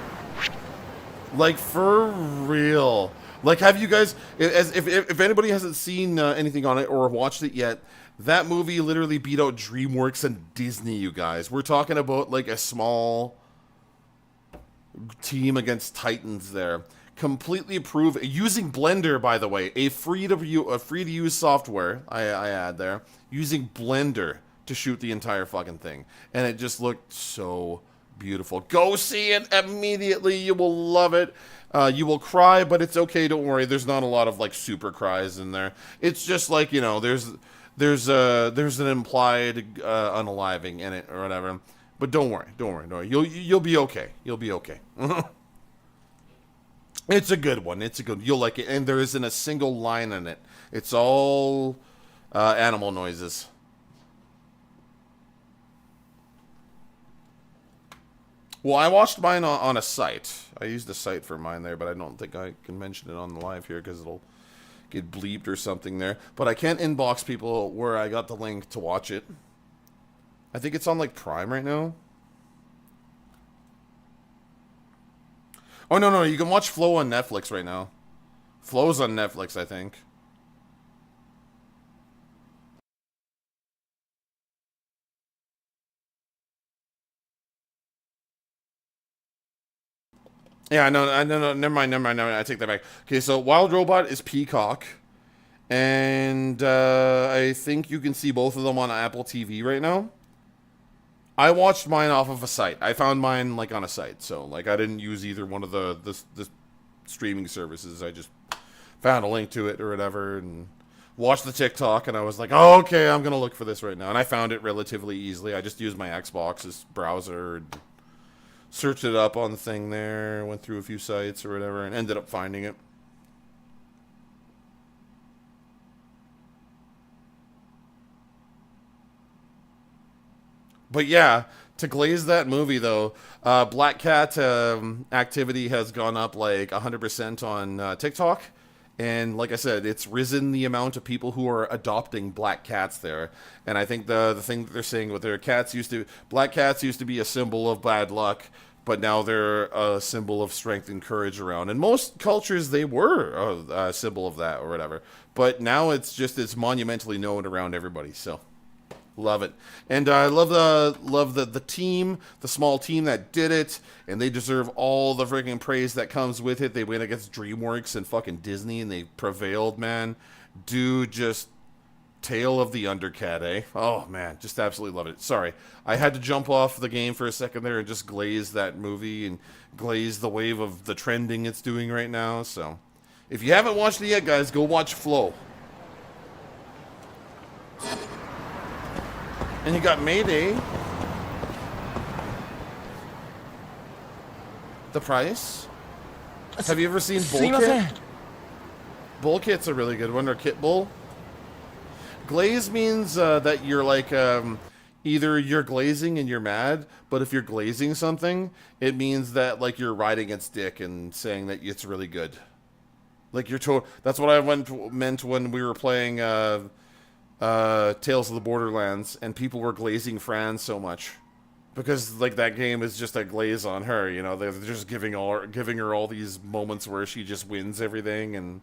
For real. Have you guys, if anybody hasn't seen anything on it or watched it yet, that movie literally beat out DreamWorks and Disney, you guys. We're talking about a small team against titans there. Completely approved, using Blender, by the way, a free to use software, I add there, using Blender to shoot the entire fucking thing. And it just looked so beautiful. Go see it immediately. You will love it. You will cry, but it's okay. Don't worry. There's not a lot of super cries in there. It's just there's an implied unaliving in it or whatever. But don't worry. You'll be okay. You'll be okay. It's a good one. You'll like it. And there isn't a single line in it. It's all animal noises. Well, I watched mine on a site. I used a site for mine there, but I don't think I can mention it on the live here because it'll get bleeped or something there. But I can't inbox people where I got the link to watch it. I think it's on Prime right now. Oh, no, you can watch Flow on Netflix right now. Flow's on Netflix, I think. Yeah, I know. Never mind. I take that back. Okay, so Wild Robot is Peacock, and I think you can see both of them on Apple TV right now. I watched mine off of a site. I found mine on a site, so I didn't use either one of the streaming services. I just found a link to it or whatever, and watched the TikTok, and I was like, oh, okay, I'm gonna look for this right now, and I found it relatively easily. I just used my Xbox's browser. And searched it up on the thing there, went through a few sites or whatever, and ended up finding it. But yeah, to glaze that movie though, Black Cat activity has gone up 100% on TikTok. And like I said, it's risen the amount of people who are adopting black cats there. And I think the thing that they're saying with their cats black cats used to be a symbol of bad luck, but now they're a symbol of strength and courage around. In most cultures, they were a symbol of that or whatever. But now it's monumentally known around everybody. So love it. And I love the team, the small team that did it, and they deserve all the freaking praise that comes with it. They went against DreamWorks and fucking Disney, and they prevailed, man. Dude, just Tale of the Undercat, eh? Oh, man, just absolutely love it. Sorry, I had to jump off the game for a second there and just glaze that movie and glaze the wave of the trending it's doing right now. So, if you haven't watched it yet, guys, go watch Flow. And you got Mayday. The price? Have you ever seen Bull Kit? Bull Kit's a really good one, or Kit Bull. Glaze means that you're like, either you're glazing and you're mad, but if you're glazing something, it means that like you're riding its dick and saying that it's really good. Like you're that's what I meant when we were playing Tales of the Borderlands, and people were glazing Fran so much. Because like that game is just a glaze on her, you know. They're just giving her all these moments where she just wins everything, and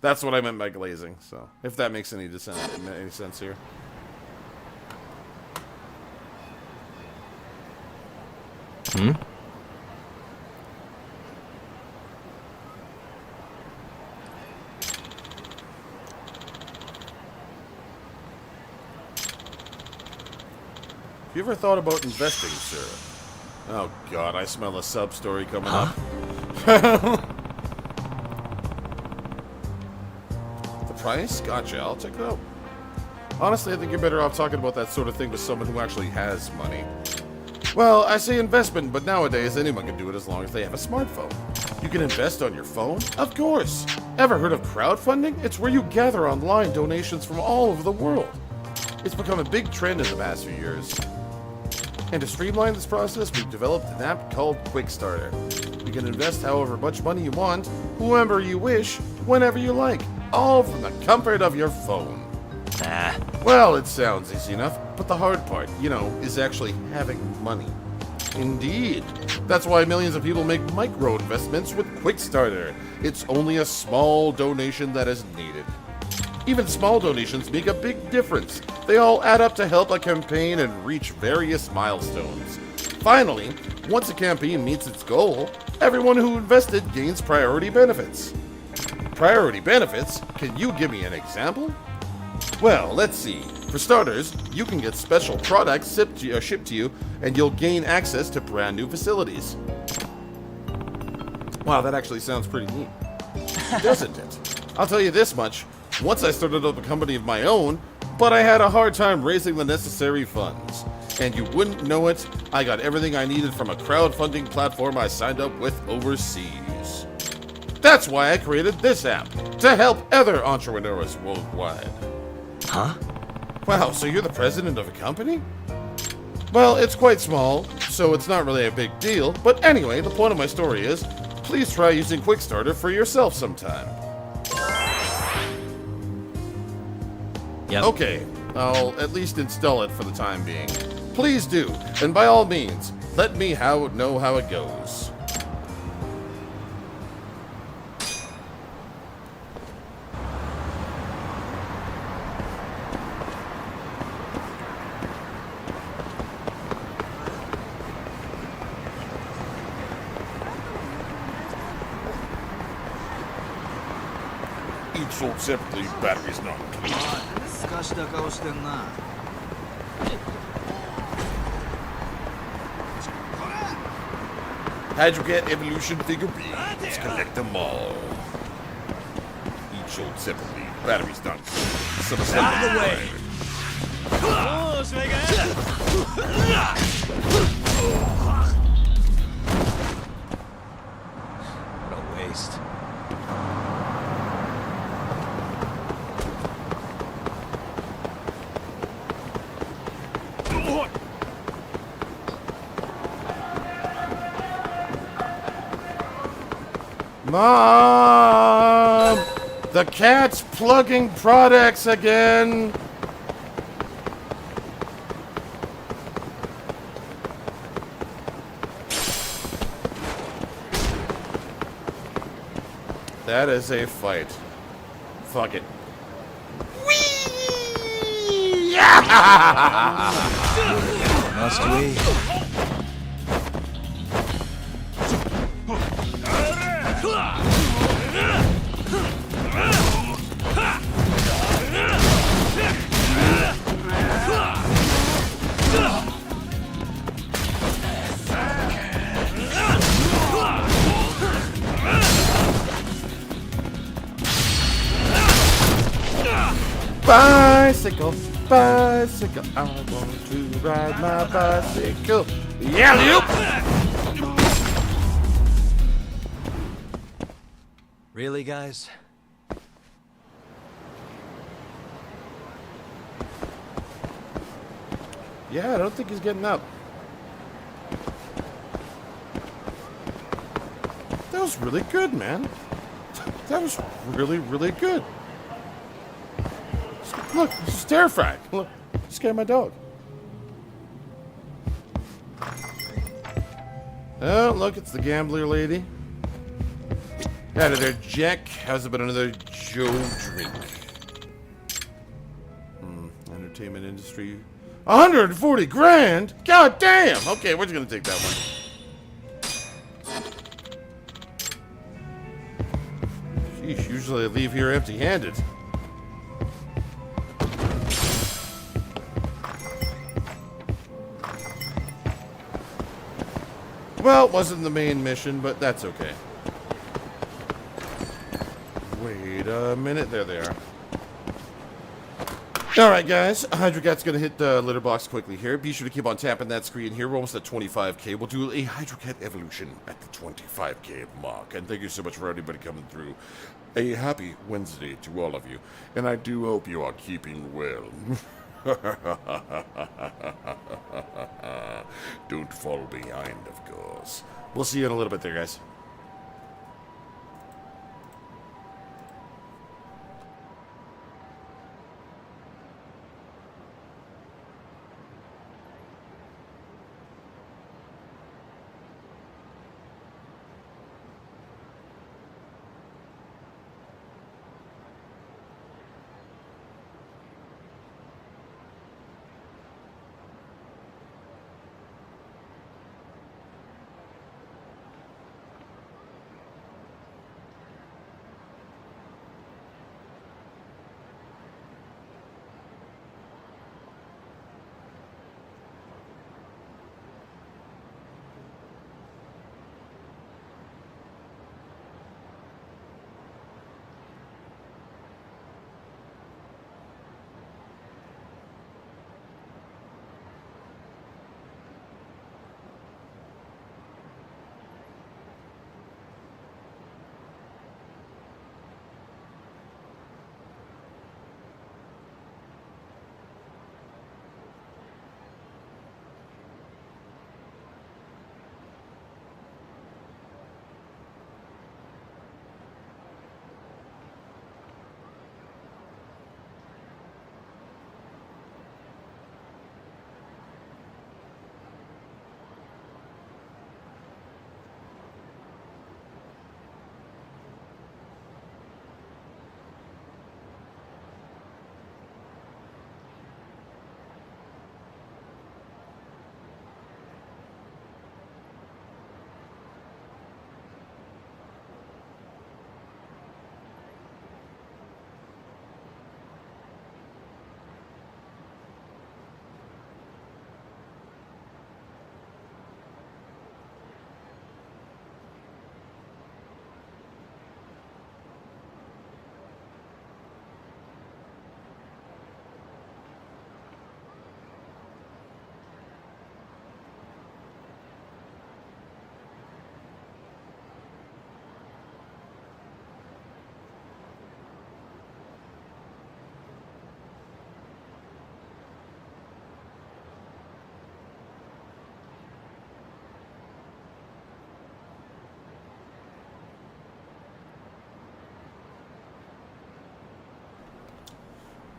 that's what I meant by glazing. So if that makes any sense here. Hmm? You ever thought about investing, sir? Oh God, I smell a sub story coming up. The price? Gotcha, I'll check it out. Honestly, I think you're better off talking about that sort of thing with someone who actually has money. Well, I say investment, but nowadays anyone can do it as long as they have a smartphone. You can invest on your phone? Of course! Ever heard of crowdfunding? It's where you gather online donations from all over the world. It's become a big trend in the past few years. And to streamline this process, we've developed an app called Quickstarter. You can invest however much money you want, whoever you wish, whenever you like, all from the comfort of your phone. Well, it sounds easy enough, but the hard part, you know, is actually having money. Indeed. That's why millions of people make micro investments with Quickstarter. It's only a small donation that is needed. Even small donations make a big difference. They all add up to help a campaign and reach various milestones. Finally, once a campaign meets its goal, everyone who invested gains priority benefits. Priority benefits? Can you give me an example? Well, let's see. For starters, you can get special products shipped to you, and you'll gain access to brand new facilities. Wow, that actually sounds pretty neat. Doesn't it? I'll tell you this much. Once I started up a company of my own, but I had a hard time raising the necessary funds. And you wouldn't know it, I got everything I needed from a crowdfunding platform I signed up with overseas. That's why I created this app, to help other entrepreneurs worldwide. Huh? Wow, so you're the president of a company? Well, it's quite small, so it's not really a big deal, but anyway, the point of my story is, please try using Quickstarter for yourself sometime. Yep. Okay, I'll at least install it for the time being. Please do, and by all means, let me know how it goes. Each sold separately, batteries not included. Hydra Cat evolution figure B. Let's collect them all. Each sold separately, batteries not included. Some assembly required. What a waste. Mom! The cat's plugging products again! That is a fight. Fuck it. Whee! Yeah! Must we? Bicycle, bicycle, I want to ride my bicycle. Yeah, Really, guys? Yeah, I don't think he's getting up. That was really good, man. That was really, really good. Look, this is terrifying. Look, scared my dog. Oh, look, it's the gambler lady. Out of there, Jack. How's about another Joe drink? Entertainment industry. 140 grand? God damn! Okay, we're just gonna take that one. Sheesh, usually I leave here empty-handed. Well, it wasn't the main mission, but that's okay. Wait a minute. There they are. Alright, guys. Hydra Cat's going to hit the litter box quickly here. Be sure to keep on tapping that screen here. We're almost at 25k. We'll do a Hydra Cat evolution at the 25k mark. And thank you so much for everybody coming through. A happy Wednesday to all of you. And I do hope you are keeping well. Don't fall behind, of course. We'll see you in a little bit there, guys.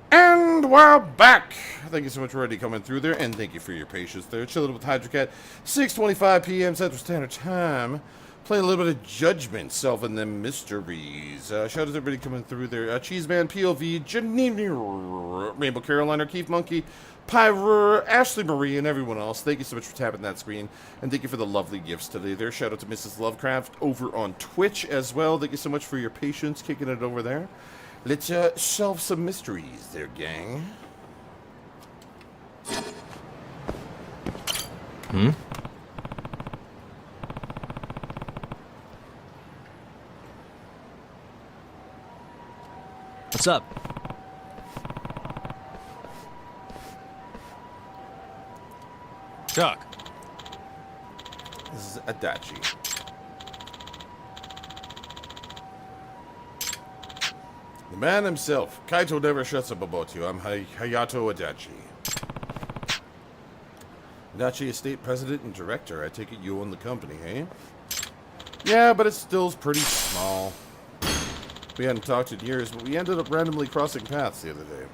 And we're back. Thank you so much for already coming through there, and thank you for your patience there. Chilling with Hydra Cat, 6:25 p.m. Central Standard Time. Playing a little bit of Judgment, solving them mysteries. Shout out to everybody coming through there. Cheeseman, POV, Janine, Rainbow Carolina, Keith Monkey, Pyra, Ashley Marie, and everyone else. Thank you so much for tapping that screen, and thank you for the lovely gifts today there. Shout out to Mrs. Lovecraft over on Twitch as well. Thank you so much for your patience kicking it over there. Let's solve some mysteries there, gang. What's up? Doc. This is Adachi. The man himself. Kaito never shuts up about you. I'm Hayato Adachi. Adachi is state president and director. I take it you own the company, eh? Yeah, but it still's pretty small. We hadn't talked in years, but we ended up randomly crossing paths the other day.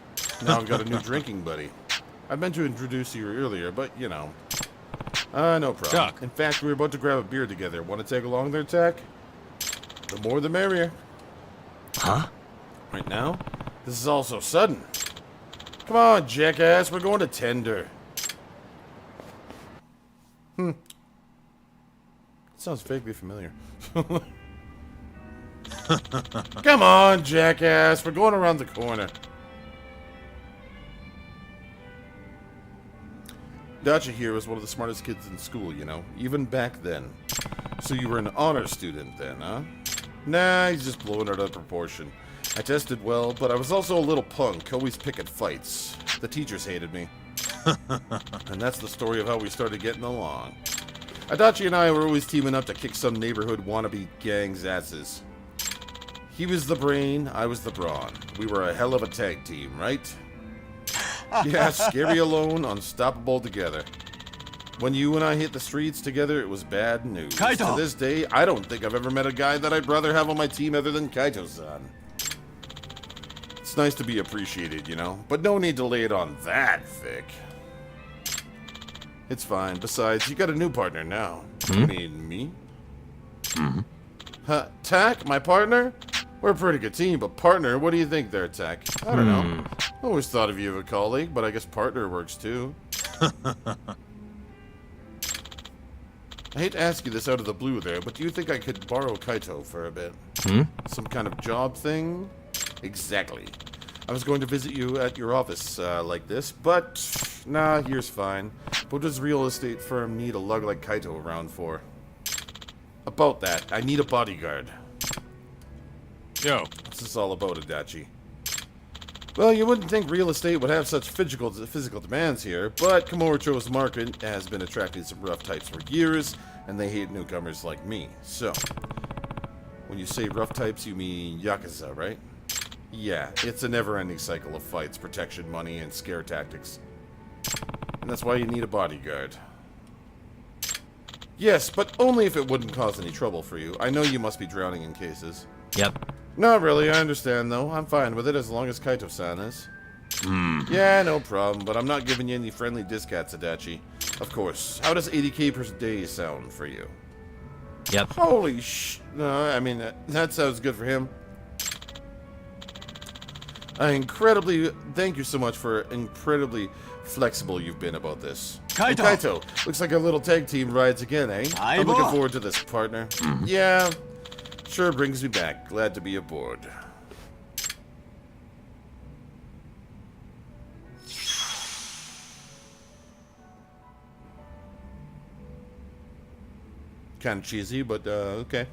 Now I've got a new drinking buddy. I meant to introduce you earlier, but, you know. No problem. Doc. In fact, we were about to grab a beer together. Want to take along there, Tech? The more the merrier. Huh? Right now? This is all so sudden. Come on, jackass. We're going to tender. Sounds vaguely familiar. Come on, jackass. We're going around the corner. Dachi here was one of the smartest kids in school, you know, even back then. So you were an honor student then, huh? Nah, he's just blowing it out of proportion. I tested well, but I was also a little punk, always picking fights. The teachers hated me. And that's the story of how we started getting along. Adachi and I were always teaming up to kick some neighborhood wannabe gang's asses. He was the brain, I was the brawn. We were a hell of a tag team, right? Yeah, scary alone, unstoppable together. When you and I hit the streets together, it was bad news. Kaito! To this day, I don't think I've ever met a guy that I'd rather have on my team other than Kaito-san. It's nice to be appreciated, you know, but no need to lay it on that thick. It's fine. Besides, you got a new partner now. You mean me? Huh, Tak, my partner? We're a pretty good team, but partner, what do you think there, Tak? I don't know. Always thought of you as a colleague, but I guess partner works too. I hate to ask you this out of the blue there, but do you think I could borrow Kaito for a bit? Some kind of job thing? Exactly. I was going to visit you at your office like this, but nah, here's fine. What does real estate firm need a lug like Kaito around for? About that, I need a bodyguard. Yo. What's this all about, Adachi? Well, you wouldn't think real estate would have such physical demands here, but Kamurocho's market has been attracting some rough types for years, and they hate newcomers like me. So, when you say rough types, you mean Yakuza, right? Yeah, it's a never-ending cycle of fights, protection money, and scare tactics. And that's why you need a bodyguard. Yes, but only if it wouldn't cause any trouble for you. I know you must be drowning in cases. Yep. Not really, I understand though. I'm fine with it as long as Kaito-san is. Yeah, no problem, but I'm not giving you any friendly discounts, Adachi. Of course. How does 80k per day sound for you? Yep. Holy no, I mean, that sounds good for him. Thank you so much for incredibly flexible you've been about this. Kaito! And Kaito, looks like our little tag team rides again, eh? I'm looking forward to this, partner. Yeah, sure brings me back. Glad to be aboard. Kind of cheesy, but okay.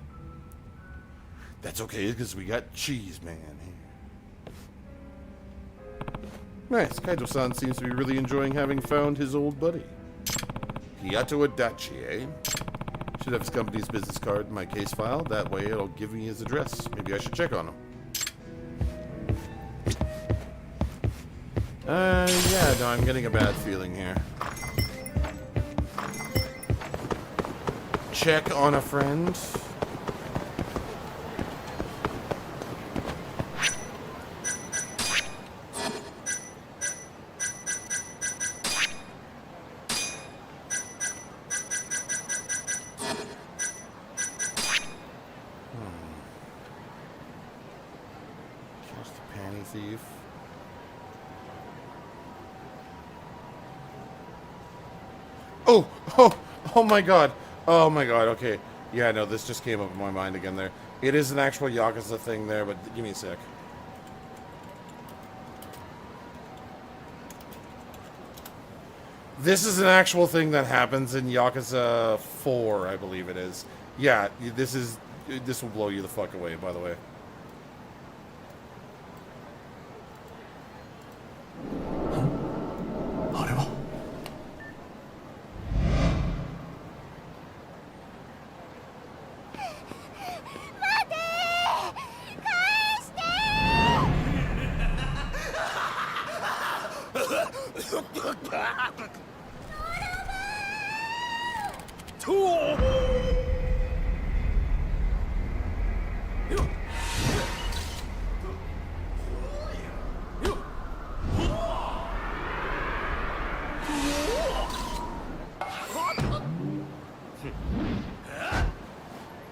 That's okay, because we got Cheese Man here. Nice. Kaito-san seems to be really enjoying having found his old buddy. Hayato Adachi, eh? Should have his company's business card in my case file. That way it'll give me his address. Maybe I should check on him. Yeah, no, I'm getting a bad feeling here. Check on a friend. Thief. Oh my god. Oh my god, okay. Yeah, no, this just came up in my mind again there. It is an actual Yakuza thing there, but give me a sec. This is an actual thing that happens in Yakuza 4, I believe it is. Yeah, this will blow you the fuck away, by the way.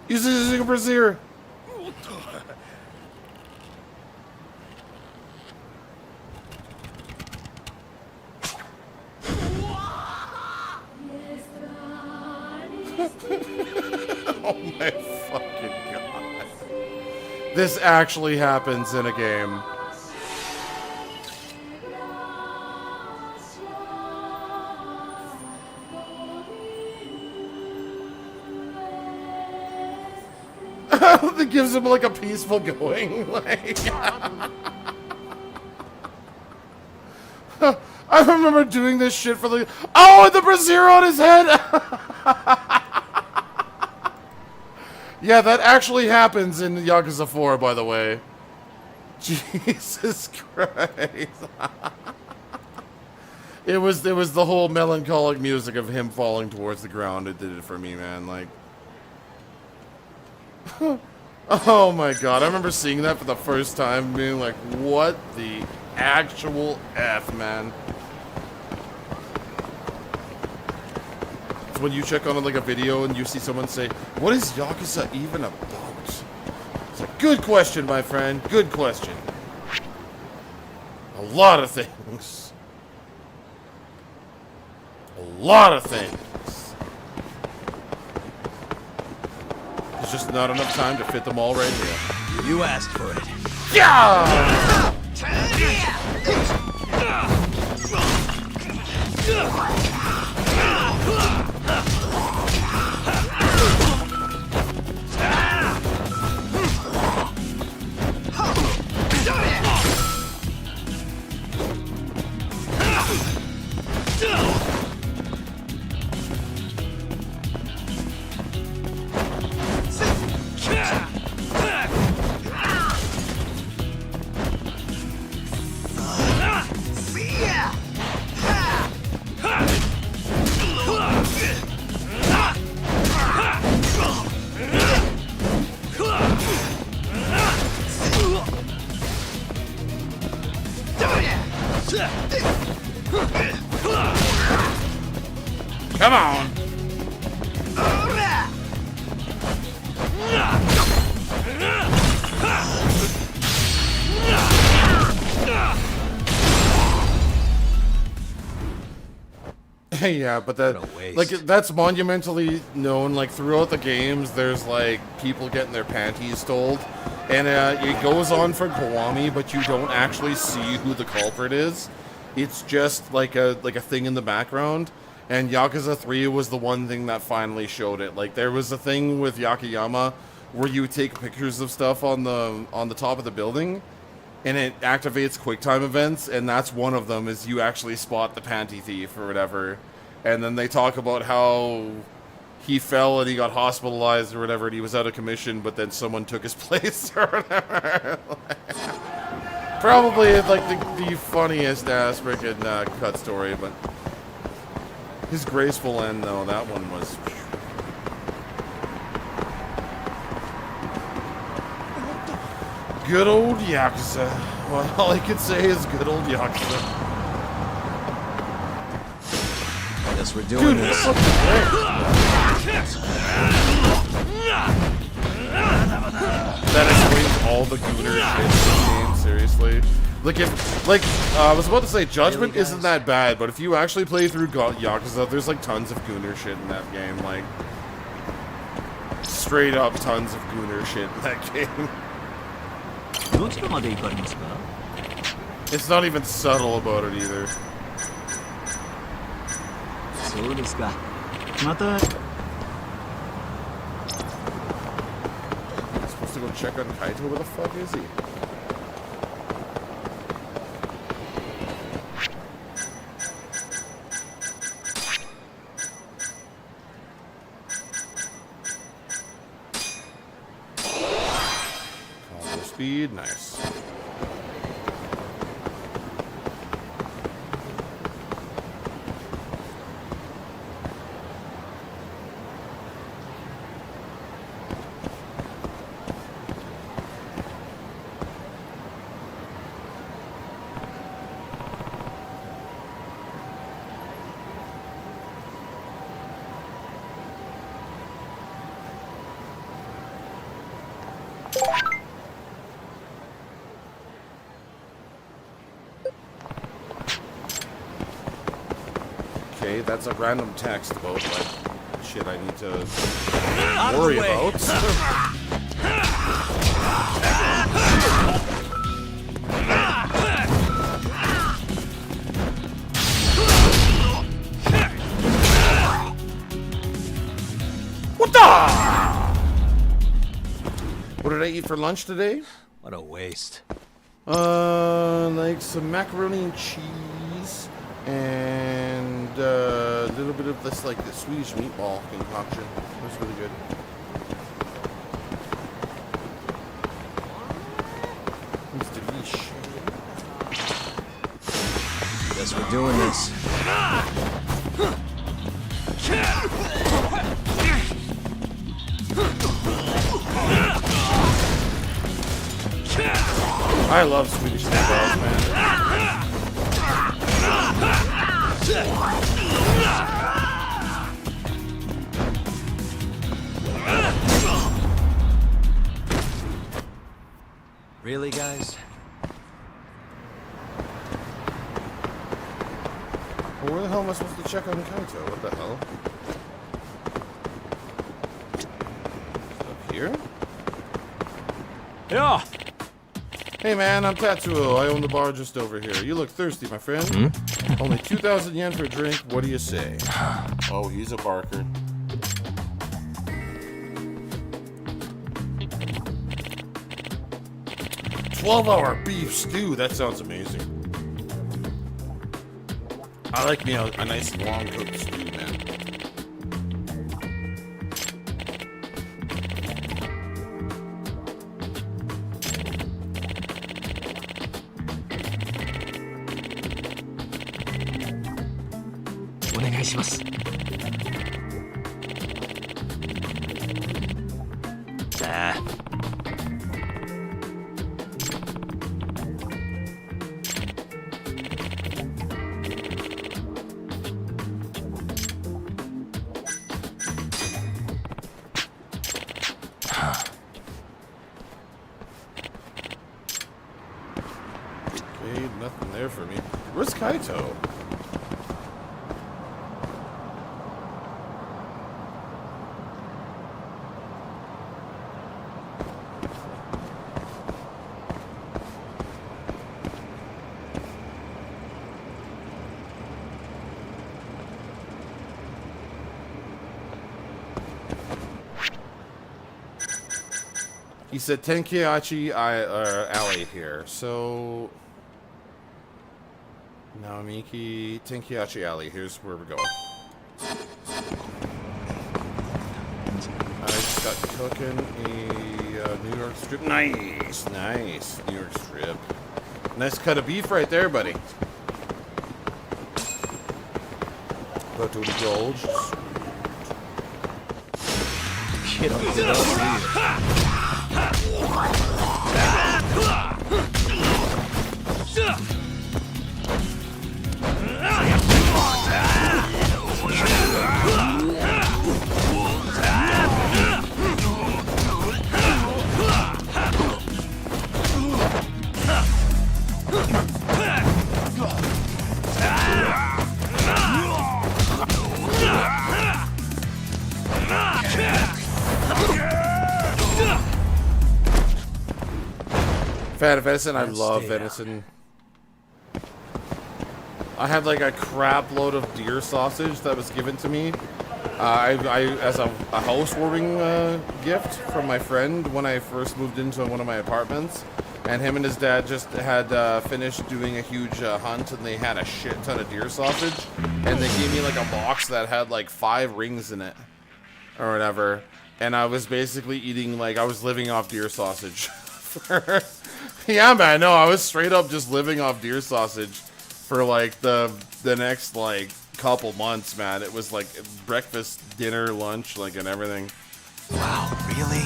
He's using a brazier. Oh my fucking god. This actually happens in a game. That gives him like a peaceful going. Like, I remember doing this shit for the. Oh, and the brazier on his head! Yeah, that actually happens in Yakuza 4, by the way. Jesus Christ. It was the whole melancholic music of him falling towards the ground. It did it for me, man. Like. Oh my god, I remember seeing that for the first time, being like, what the actual F, man. It's when you check on like a video and you see someone say, what is Yakuza even about? It's like, good question, my friend, good question. A lot of things. A lot of things. There's just not enough time to fit them all right here. You asked for it. Yeah! Come on! Yeah, but that, like, that's monumentally known. Like, throughout the games, there's like people getting their panties stole, and it goes on for Kiwami, but you don't actually see who the culprit is. It's just like a thing in the background. And Yakuza 3 was the one thing that finally showed it. Like, there was a thing with Yakayama where you take pictures of stuff on the top of the building, and it activates QuickTime events, and that's one of them, is you actually spot the panty thief or whatever. And then they talk about how he fell and he got hospitalized or whatever, and he was out of commission, but then someone took his place or whatever. Probably like the funniest ass freaking cut story, but his graceful end, though, that one was. Good old Yakuza. Well, all I could say is good old Yakuza. Guess we're doing this. That explains all the gooner shit in the game, seriously. Like, I was about to say, Judgment isn't that bad, but if you actually play through Yakuza, there's like tons of gooner shit in that game. Like, straight up tons of gooner shit in that game. It's not even subtle about it either. Supposed to go check on Kaito? Where the fuck is he? Combo speed, nice. that's a random text about like shit I need to worry about. What the? What did I eat for lunch today? What a waste. Like some macaroni and cheese and a little bit of this, like the Swedish meatball concoction. It was really good. It's delish. Guess we're doing this. I love Swedish meatballs, man. Really, guys? Well, where the hell am I supposed to check on Kaito? What the hell? Up here? Yeah. Hey man, I'm Tatsuo. I own the bar just over here. You look thirsty, my friend. Only 2,000 yen for a drink. What do you say? Oh, he's a barker. $12-hour beef stew. That sounds amazing. I like me a nice long cooked stew, man. Nah. Okay, nothing there for me. Where's Kaito? He said Tenkaichi Alley here, so Naomiki Tenkaichi Alley. Here's where we're going. I just got cooking a New York strip. Nice, nice New York strip. Nice cut of beef right there, buddy. Go to indulge. Get up to those. Fan of venison, I love venison. I had like a crap load of deer sausage that was given to me. As a housewarming gift from my friend when I first moved into one of my apartments. And him and his dad just had finished doing a huge hunt, and they had a shit ton of deer sausage. And they gave me like a box that had like 5 rings in it, or whatever. And I was basically eating, like, I was living off deer sausage. Yeah, man, no, I was straight up just living off deer sausage for like the next like couple months, man. It was like breakfast, dinner, lunch, like, and everything. Wow, really?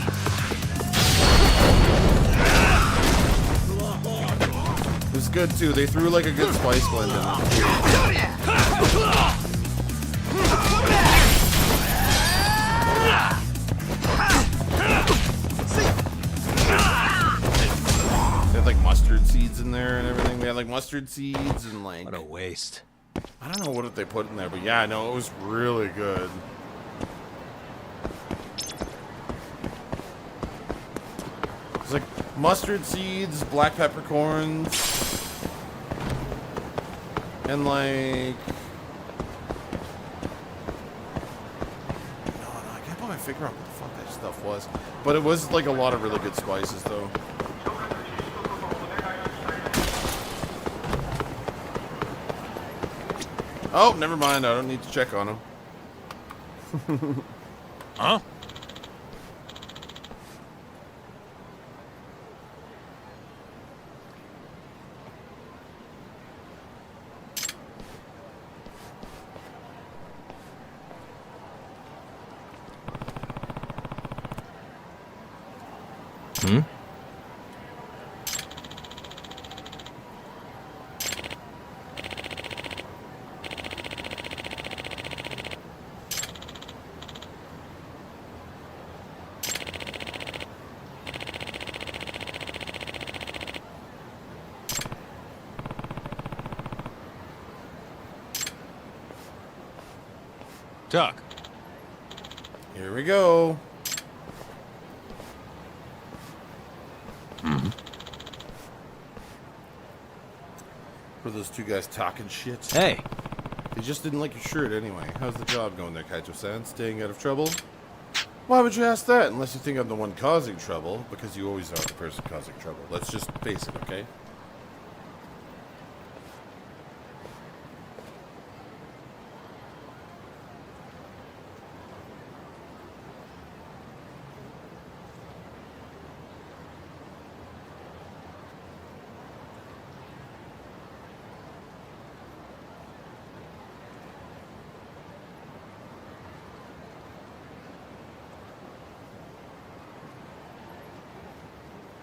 It was good too. They threw like a good spice blend in it. They had like mustard seeds in there and everything. We had like mustard seeds and like... What a waste. I don't know what they put in there, but yeah, no, it was really good. It's like mustard seeds, black peppercorns, and like... No, I can't put my finger on what the fuck that stuff was. But it was like a lot of really good spices, though. Oh, never mind. I don't need to check on him. Huh? Hmm? Doc. Here we go. Were those two guys talking shit? Hey. They just didn't like your shirt anyway. How's the job going there, Kaito-san? Staying out of trouble? Why would you ask that? Unless you think I'm the one causing trouble, because you always are the person causing trouble. Let's just face it, okay?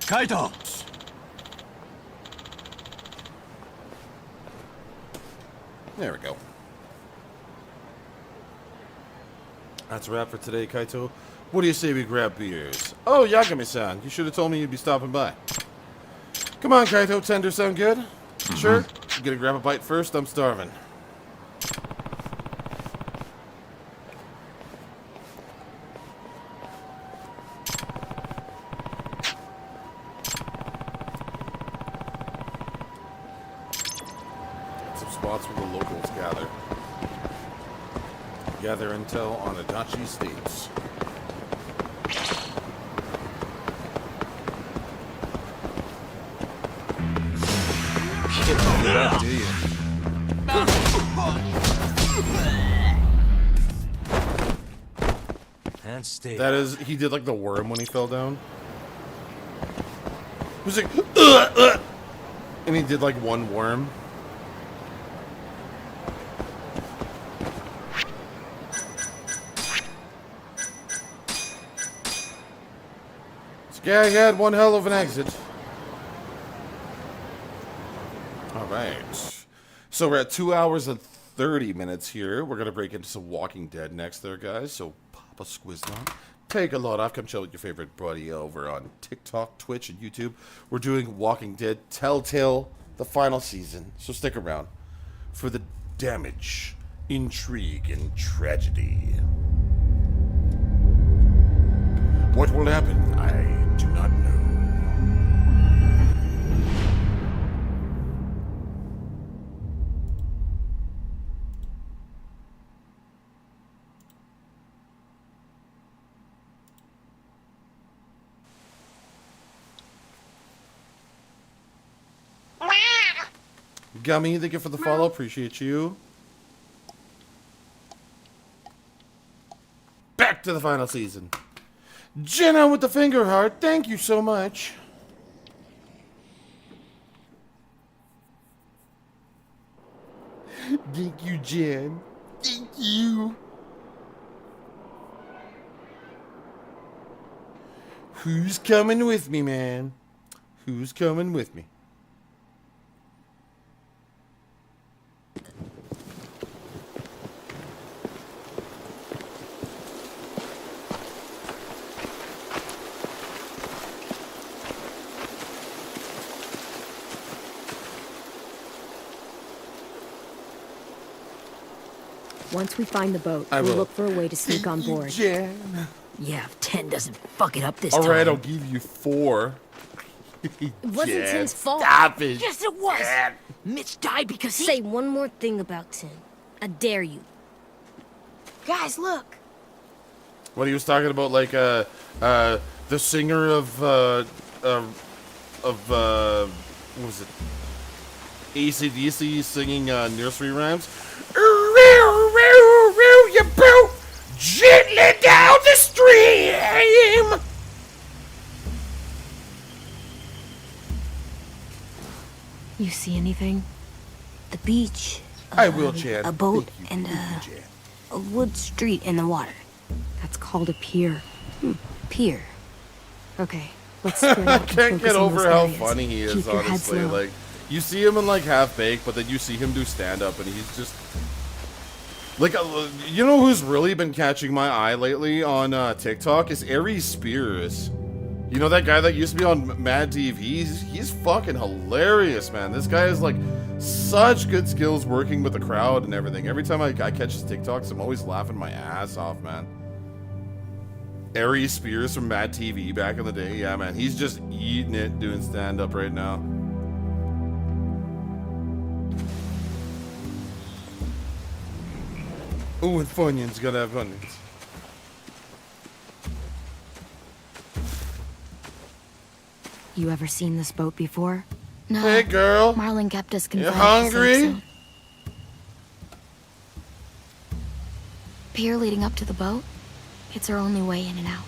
Kaito! There we go. That's a wrap for today, Kaito. What do you say we grab beers? Oh, Yagami-san, you should have told me you'd be stopping by. Come on, Kaito, tender sound good? Sure? You gonna grab a bite first? I'm starving. Some spots where the locals gather. Gather intel on Adachi States. Get up, do you? And stay. That is, he did like the worm when he fell down. He was like, and he did like one worm. Skag had one hell of an exit. Alright. So we're at 2 hours and 30 minutes here. We're going to break into some Walking Dead next there, guys. So pop a squiz on. Take a load off. Come chill with your favorite buddy over on TikTok, Twitch, and YouTube. We're doing Walking Dead Telltale, the final season. So stick around for the damage, intrigue, and tragedy. What will happen? I do not know. Gummy, thank you for the follow. Appreciate you. Back to the final season. Jenna with the finger heart. Thank you so much. Thank you, Jen. Thank you. Who's coming with me, man? Who's coming with me? Once we find the boat, I we'll will. look for a way to sneak on board. Jen. Yeah, if 10 doesn't fuck it up this All right, time. I'll give you 4. It wasn't Jen, Tim's fault. Stop it. Yes, it was. Jen. Mitch died because he... Say one more thing about Tim. I dare you. Guys, look. What he was talking about, like the singer of what was it? AC/DC singing nursery rhymes. You boat gently down the stream. You see anything? The beach. I will, Chad. A boat Thank you. and a wood street in the water. That's called a pier. Pier. Okay, let's spread out I and can't focus get on over those how areas. funny he is, Keep your heads honestly. low. Like, you see him in like Half Baked, but then you see him do stand up, and he's just like, you know who's really been catching my eye lately on TikTok is Aries Spears. You know that guy that used to be on Mad TV? He's fucking hilarious, man. This guy has like such good skills working with the crowd and everything. Every time I catch his TikToks, I'm always laughing my ass off, man. Aries Spears from Mad TV back in the day. Yeah, man. He's just eating it doing stand-up right now. Ooh, and Funyuns. Gotta have Funyuns. You ever seen this boat before? No. Hey, girl. Marlon kept us You confined. hungry? Pier leading up to the boat? It's our only way in and out.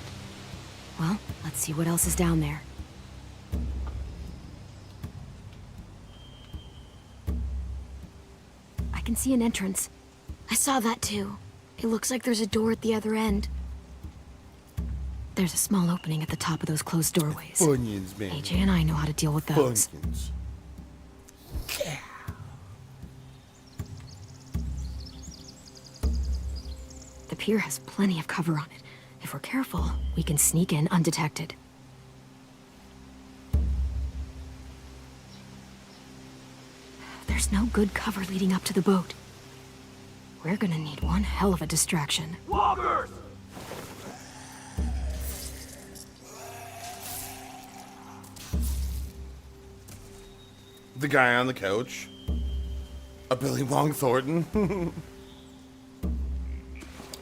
Well, let's see what else is down there. I can see an entrance. I saw that too. It looks like there's a door at the other end. There's a small opening at the top of those closed doorways. Funyuns, man. AJ and I know how to deal with those. Funyuns. The pier has plenty of cover on it. If we're careful, we can sneak in undetected. There's no good cover leading up to the boat. We're gonna need one hell of a distraction. Walkers! The guy on the couch. A Billy Wong Thornton.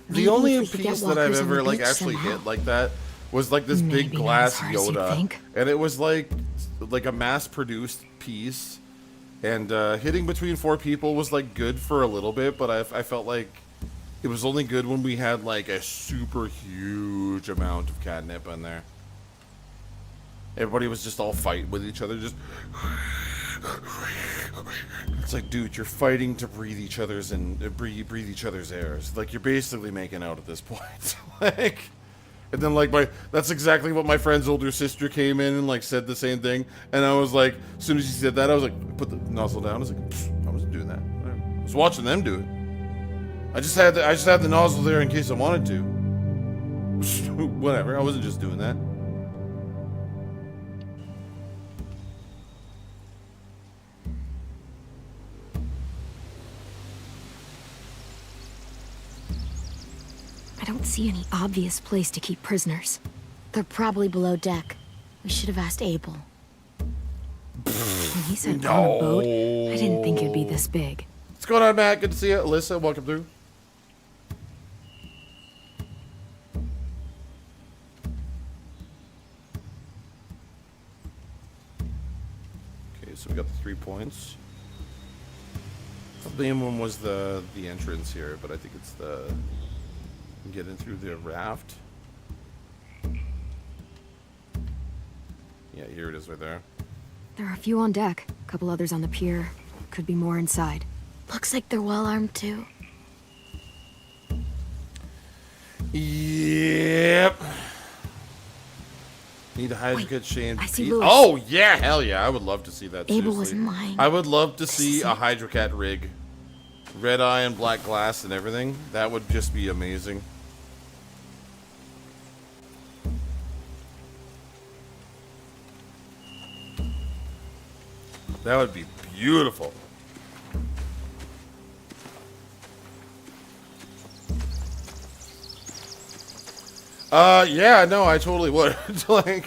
Maybe The only if we could get piece that I've walkers on the ever like beach actually somehow. hit like that was like this big Maybe not glass as hard as you'd Yoda, think. and it was like a mass-produced piece, and hitting between 4 people was like good for a little bit, but I felt like it was only good when we had like a super huge amount of catnip in there. Everybody was just all fighting with each other, just. It's like, dude, you're fighting to breathe each other's and breathe each other's airs. Like, you're basically making out at this point. Like, and then like that's exactly what my friend's older sister came in and like said the same thing. And I was like, as soon as she said that, I was like, put the nozzle down. I was like, I wasn't doing that. I was watching them do it. I just had the nozzle there in case I wanted to. Whatever. I wasn't just doing that. I don't see any obvious place to keep prisoners. They're probably below deck. We should have asked Abel. When he said on a boat, I didn't think it'd be this big. What's going on, Matt? Good to see you. Alyssa, welcome through. Okay, so we got the 3 points. The main one was the entrance here, but I think it's the getting through the raft. Yeah, here it is right there. There are a few on deck, a couple others on the pier. Could be more inside. Looks like they're well armed too. Yep. Need a Hydra Cat Shane. I see Lewis. Oh yeah, hell yeah! I would love to see that. Abel seriously. wasn't lying. I would love to see is a it. Hydra Cat rig, red eye and black glass and everything. That would just be amazing. That would be beautiful. Yeah, no, I totally would. Like,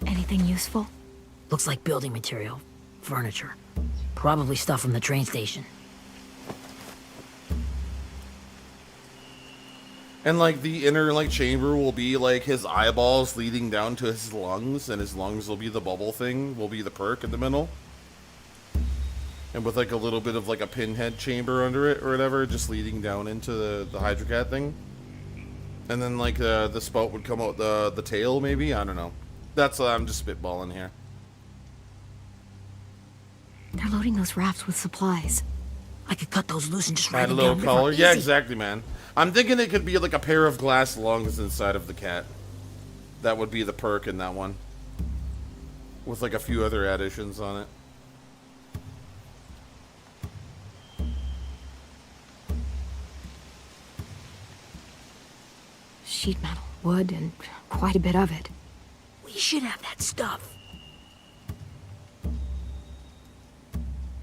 Anything useful? Looks like building material. Furniture. Probably stuff from the train station. and like the inner like chamber will be like his eyeballs leading down to his lungs, and his lungs will be the bubble thing, will be the perk in the middle. And with like a little bit of like a pinhead chamber under it or whatever, just leading down into the Hydra Cat thing. And then like the spout would come out the tail maybe, I don't know. That's I'm just spitballing here. They're loading those rafts with supplies. I could cut those loose and just ride Add a them little down collar. river. Yeah, Easy. exactly, man. I'm thinking it could be like a pair of glass lungs inside of the cat. That would be the perk in that one. With like a few other additions on it. Sheet metal, wood, and quite a bit of it. We should have that stuff.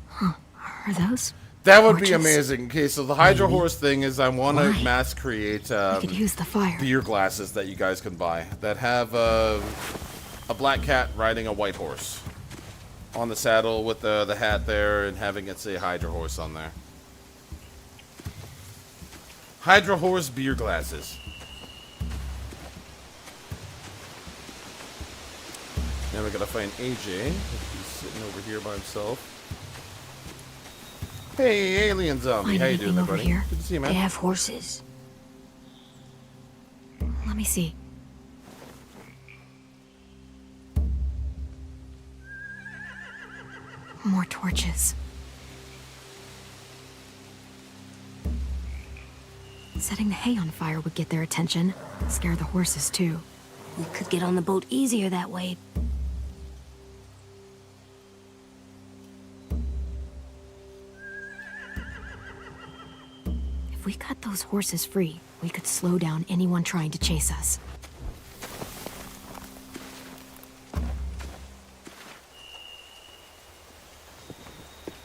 Huh. Are those? That would be torches? amazing. Okay, so the Hydra Maybe. Horse thing is I want to Why? mass create We could use the fire. beer glasses that you guys can buy that have a black cat riding a white horse on the saddle with the hat there and having it say Hydra Horse on there. Hydra Horse beer glasses. Now we gotta find AJ. He's sitting over here by himself. Hey, alien zombie. Find How you doing, anything there, over buddy? here? Good to see you, man. They have horses. Let me see. More torches. Setting the hay on fire would get their attention. Scare the horses, too. We could get on the boat easier that way. If we cut those horses free, we could slow down anyone trying to chase us.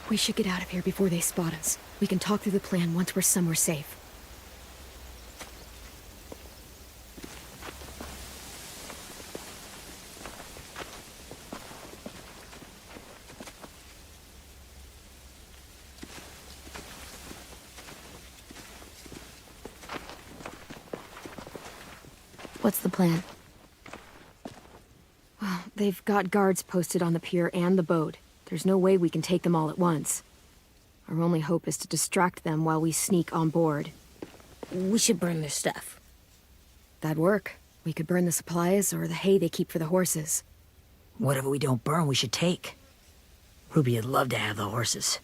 We should get out of here before they spot us. We can talk through the plan once we're somewhere safe. What's the plan? Well, they've got guards posted on the pier and the boat. There's no way we can take them all at once. Our only hope is to distract them while we sneak on board. We should burn their stuff. That'd work. We could burn the supplies or the hay they keep for the horses. Whatever we don't burn, we should take. Ruby would love to have the horses.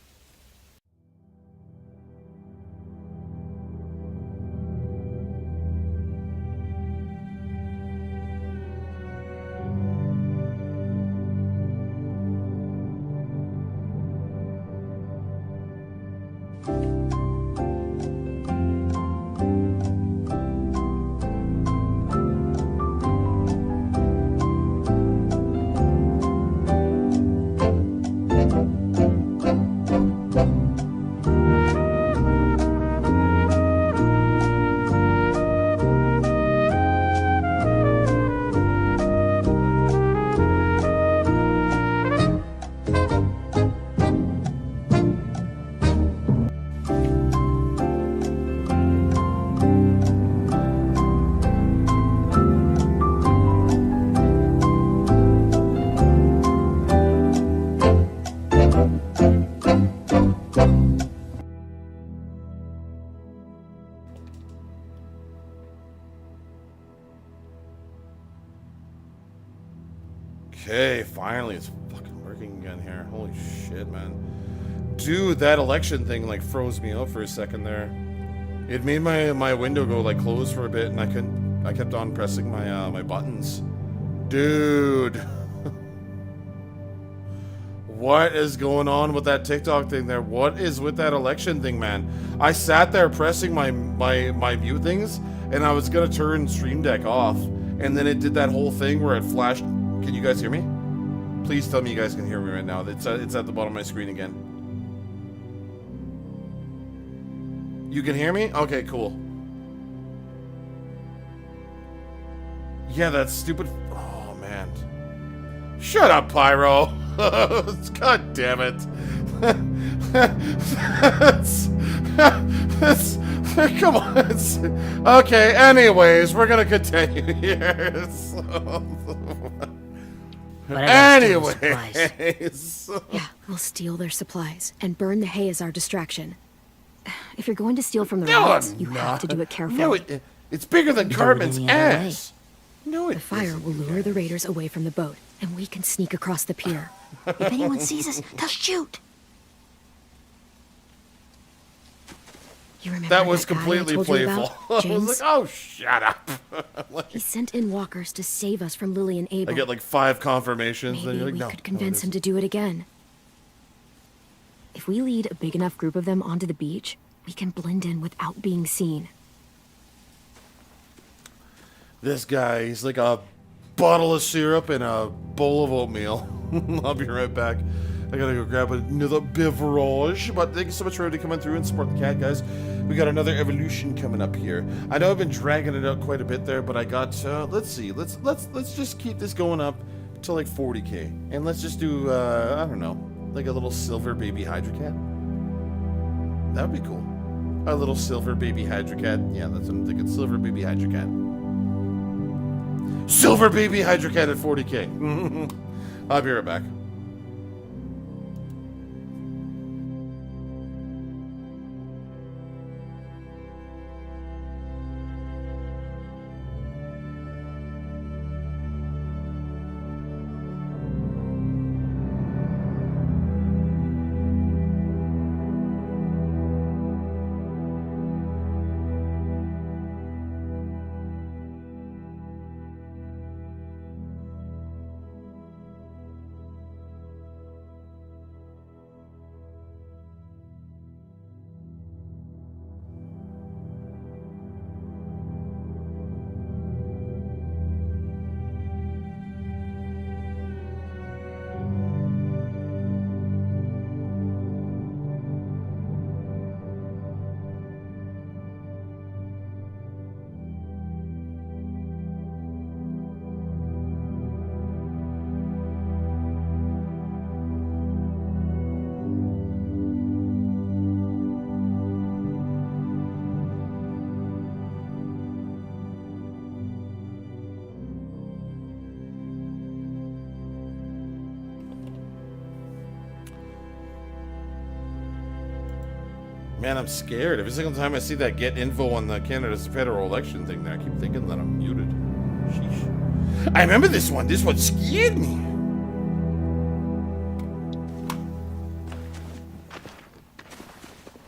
Okay, finally it's fucking working again here. Holy shit, man. Dude, that election thing like froze me out for a second there. It made my window go like close for a bit, and I kept on pressing my my buttons. Dude. What is going on with that TikTok thing there? What is with that election thing, man? I sat there pressing my mute things, and I was gonna turn Stream Deck off, and then it did that whole thing where it flashed. Can you guys hear me? Please tell me you guys can hear me right now. It's at the bottom of my screen again. You can hear me? Okay, cool. Yeah, that stupid... Oh, man. Shut up, Pyro! God damn it. Come on. Okay, anyways, we're gonna continue here. Anyways. Yeah, we'll steal their supplies and burn the hay as our distraction. If you're going to steal from the rats, you have to do it carefully. No, it's bigger than Cartman's ass. The fire will lure the raiders away from the boat, and we can sneak across the pier. If anyone sees us, they'll shoot. You remember that was guy I completely told you playful. about, I was like, oh, shut up. He sent in walkers to save us from Lily and Abel. I get like 5 confirmations. Maybe then you're like, we no, could convince him to do it again. If we lead a big enough group of them onto the beach, we can blend in without being seen. This guy, he's like a bottle of syrup and a bowl of oatmeal. I'll be right back. I gotta go grab another beverage. But thank you so much for coming through and support the cat, guys. We got another evolution coming up here. I know I've been dragging it out quite a bit there, but I got let's see, let's just keep this going up to like 40k, and let's just do I don't know, like a little silver baby Hydra Cat. That would be cool. A little silver baby Hydra Cat. Yeah, that's what I'm thinking. Silver baby Hydra Cat. Silver baby Hydra Cat at 40k. I'll be right back. Man, I'm scared. Every single time I see that get info on the Canada's federal election thing there, I keep thinking that I'm muted. Sheesh. I remember this one. This one scared me.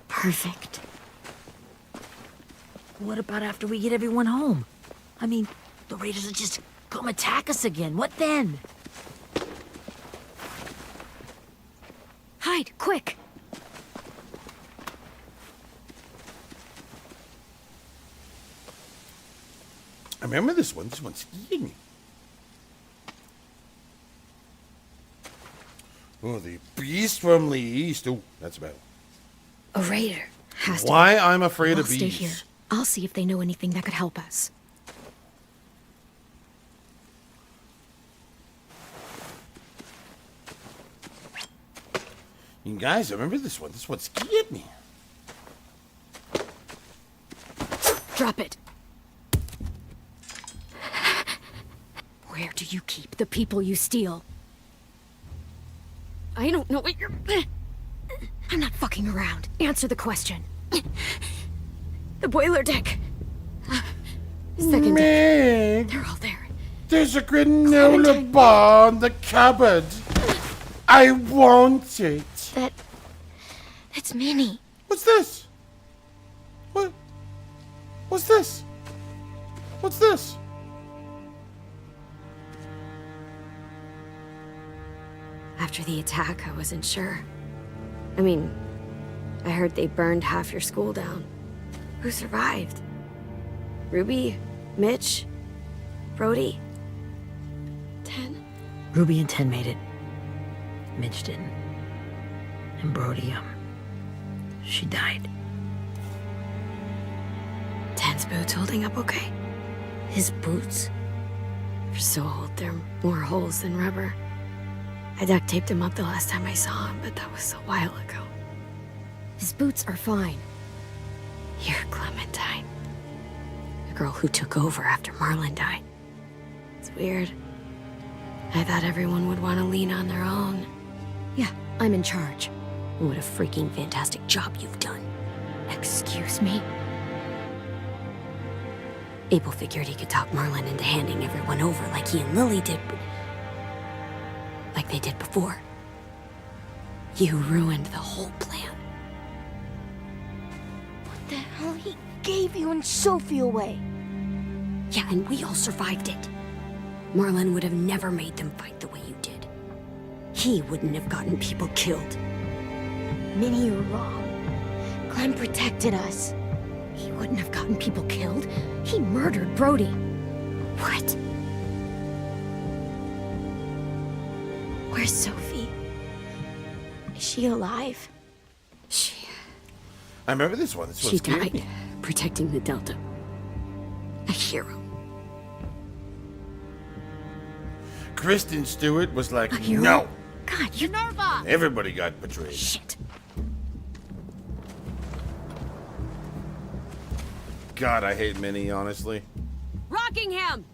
Perfect. What about after we get everyone home? I mean, the raiders will just come attack us again. What then? Hide, quick! I remember this one. This one's scared me. Oh, the beast from the east. Oh, that's bad. A raider. Has to Why be. I'm afraid I'll of stay bees. here. I'll see if they know anything that could help us. You guys, I remember this one. This one scared me. Drop it. Where do you keep the people you steal? I don't know what you're... I'm not fucking around. Answer the question. The boiler deck. Second deck. They're all there. There's a granola bar in the cupboard. I want it. That's Minnie. What's this? What's this? What's this? After the attack, I wasn't sure. I mean, I heard they burned half your school down. Who survived? Ruby? Mitch? Brody? 10? Ruby and 10 made it. Mitch didn't. And Brody, she died. 10's boots holding up okay? His boots? They're so old, they're more holes than rubber. I duct taped him up the last time I saw him, but that was a while ago. His boots are fine. You're Clementine. The girl who took over after Marlon died. It's weird. I thought everyone would want to lean on their own. Yeah, I'm in charge. What a freaking fantastic job you've done. Excuse me? Abel figured he could talk Marlon into handing everyone over like he and Lily did, but... like they did before. You ruined the whole plan. What the hell? He gave you and Sophie away. Yeah, and we all survived it. Marlon would have never made them fight the way you did. He wouldn't have gotten people killed. Minnie, you're wrong. Clem protected us. He wouldn't have gotten people killed. He murdered Brody. What? Where's Sophie? Is she alive? I remember this one. She died protecting the Delta. A hero. Kristen Stewart was like, hero? no. God, you're nervous. Everybody got betrayed. Shit. God, I hate Minnie, honestly. Rockingham!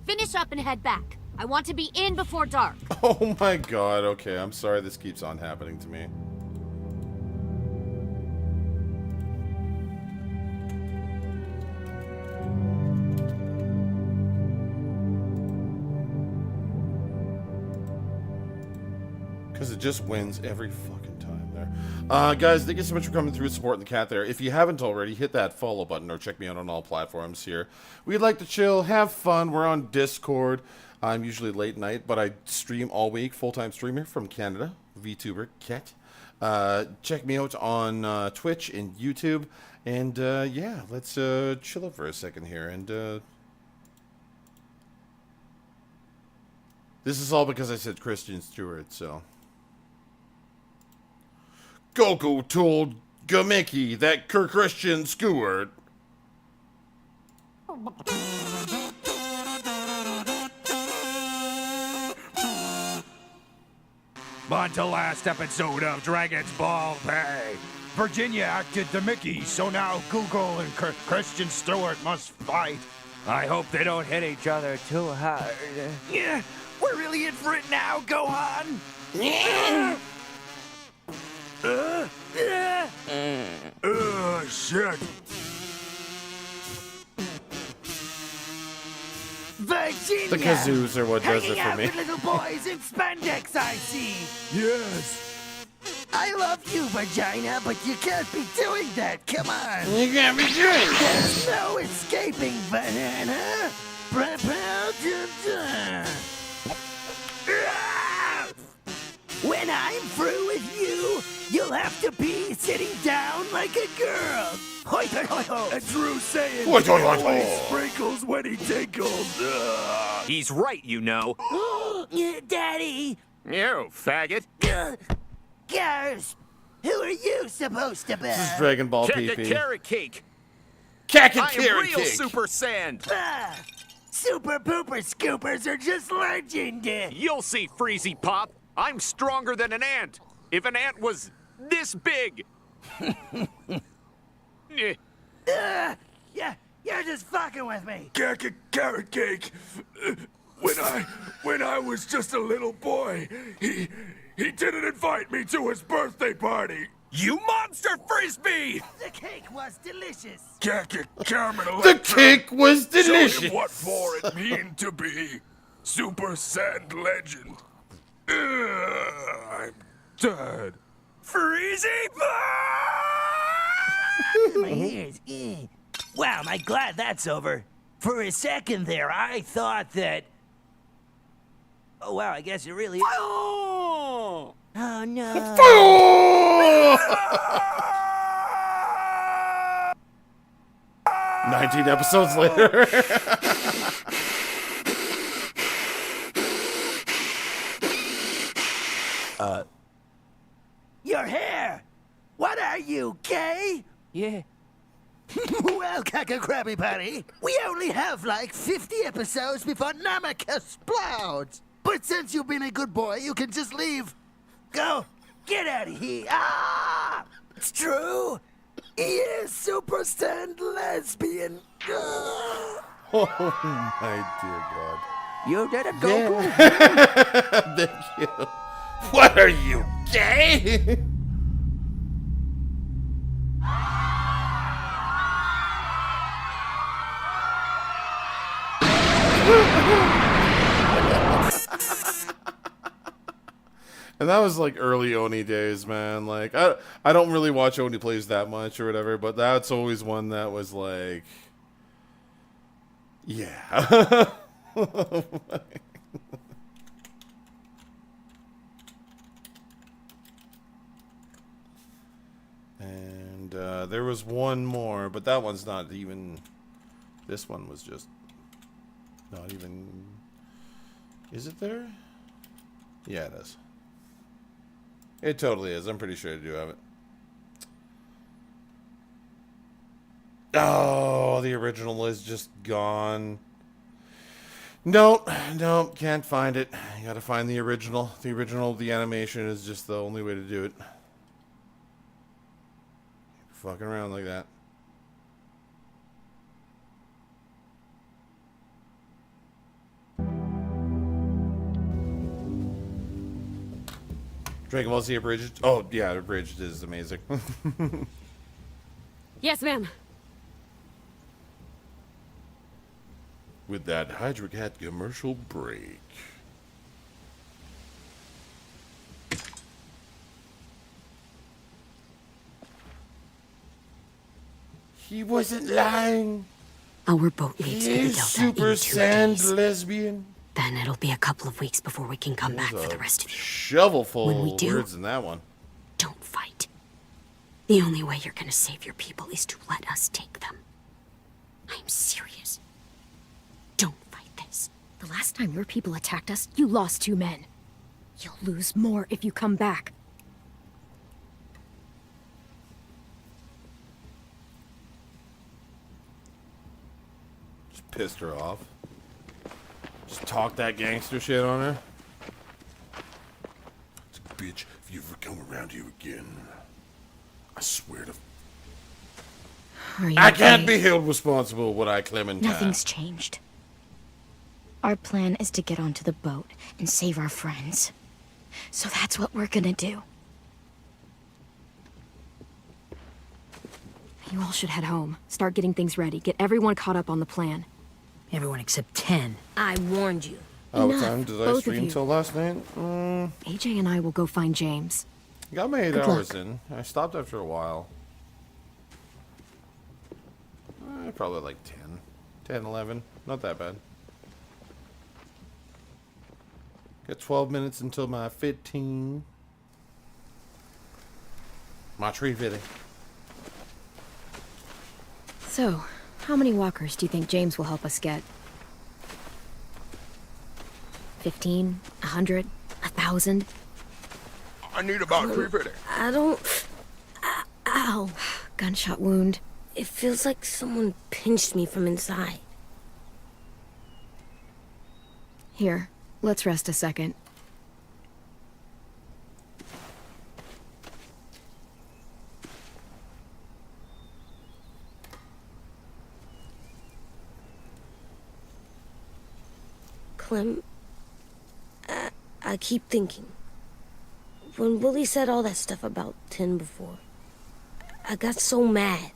Finish up and head back. I want to be in before dark. Oh my god, okay, I'm sorry this keeps on happening to me. Because it just wins every fucking time there. Guys, thank you so much for coming through and supporting the cat there. If you haven't already, hit that follow button or check me out on all platforms here. We'd like to chill, have fun. We're on Discord. I'm usually late night, but I stream all week. Full-time streamer from Canada, VTuber Cat. Check me out on Twitch and YouTube. And yeah, let's chill out for a second here. And this is all because I said Kristen Stewart, so... Goku told Gameki that Christian Stewart. On to last episode of Dragon's Ball Pay. Virginia acted the Mickey, so now Google and Christian Stewart must fight. I hope they don't hit each other too hard. Yeah, we're really in for it now, Gohan. Shit. Virginia! The kazoos are what does it Hanging for me. out with little boys in spandex, I see. Yes. I love you, vagina, but you can't be doing that. Come on. You can't be doing that. There's no escaping, banana. Prepare to die. When I'm through with you, you'll have to be sitting down like a girl. Hoi, hoi, hoi, hoi. And Drew saying Hoi, hoi, hoi, he always hoi. sprinkles when he tinkles. He's right, you know. Daddy. You faggot. Gasp. Who are you supposed to be? This is Dragon Ball Check PP. a carrot cake. Cack and I am carrot real cake. Super Sand. Ah, super pooper scoopers are just legend. You'll see, Freezy Pop. I'm stronger than an ant. If an ant was this big. Yeah, you're just fucking with me. Carrot cake. When I was just a little boy, he didn't invite me to his birthday party. You monster frisbee! The cake was delicious. Caramel. The cake was Show delicious. him what for it mean to be Super Sand Legend. I'm dead. Freezy My ears. Wow, I'm glad that's over. For a second there, I thought that... Oh, wow, I guess it really is... Oh, no. 19 episodes later. Your hair! What are you, gay? Yeah. Well, Caca Krabby Patty, we only have like 50 episodes before Namek explodes. But since you've been a good boy, you can just leave. Go, get out of here. Ah! It's true. He is Super Saiyan lesbian. Oh my dear God. You did it, Goku. Yeah. Thank you. What are you, gay? And that was like early Oni days, man. Like I don't really watch Oni plays that much or whatever, but that's always one that was like, yeah. And there was one more, but that one's not even. This one was just not even. Is it there? Yeah, it is. It totally is. I'm pretty sure I do have it. Oh, the original is just gone. Nope, can't find it. You gotta find the original. The animation is just the only way to do it. Fucking around like that. Dragon Ball Z abridged. Oh yeah, abridged is amazing. Yes, ma'am. With that Hydra Cat commercial break. He wasn't lying. Our boat needs to He be is built Super in 2 Saiyan days. lesbian. Then it'll be a couple of weeks before we can come back for the rest of you. Shovel full When we of do, words in that one. don't fight. The only way you're gonna save your people is to let us take them. I'm serious. Don't fight this. The last time your people attacked us, you lost 2 men. You'll lose more if you come back. Just pissed her off. Just talk that gangster shit on her. Bitch, if you ever come around here again, I swear to. Are you I can't okay? be held responsible what I Clementine. Nothing's changed. Our plan is to get onto the boat and save our friends. So that's what we're gonna do. You all should head home. Start getting things ready. Get everyone caught up on the plan. Everyone except 10. I warned you. Oh, what Enough, time did I both of stream you. till last night? AJ and I will go find James. Got my 8 Good hours luck. in. I stopped after a while. Probably like 10, 11. Not that bad. Got 12 minutes until my 15. My tree fitting. So, how many walkers do you think James will help us get? 15? 100? 1,000? I need about 350. I don't... Ow. Gunshot wound. It feels like someone pinched me from inside. Here, let's rest a second. Clem, I keep thinking. When Willie said all that stuff about Tin before, I got so mad.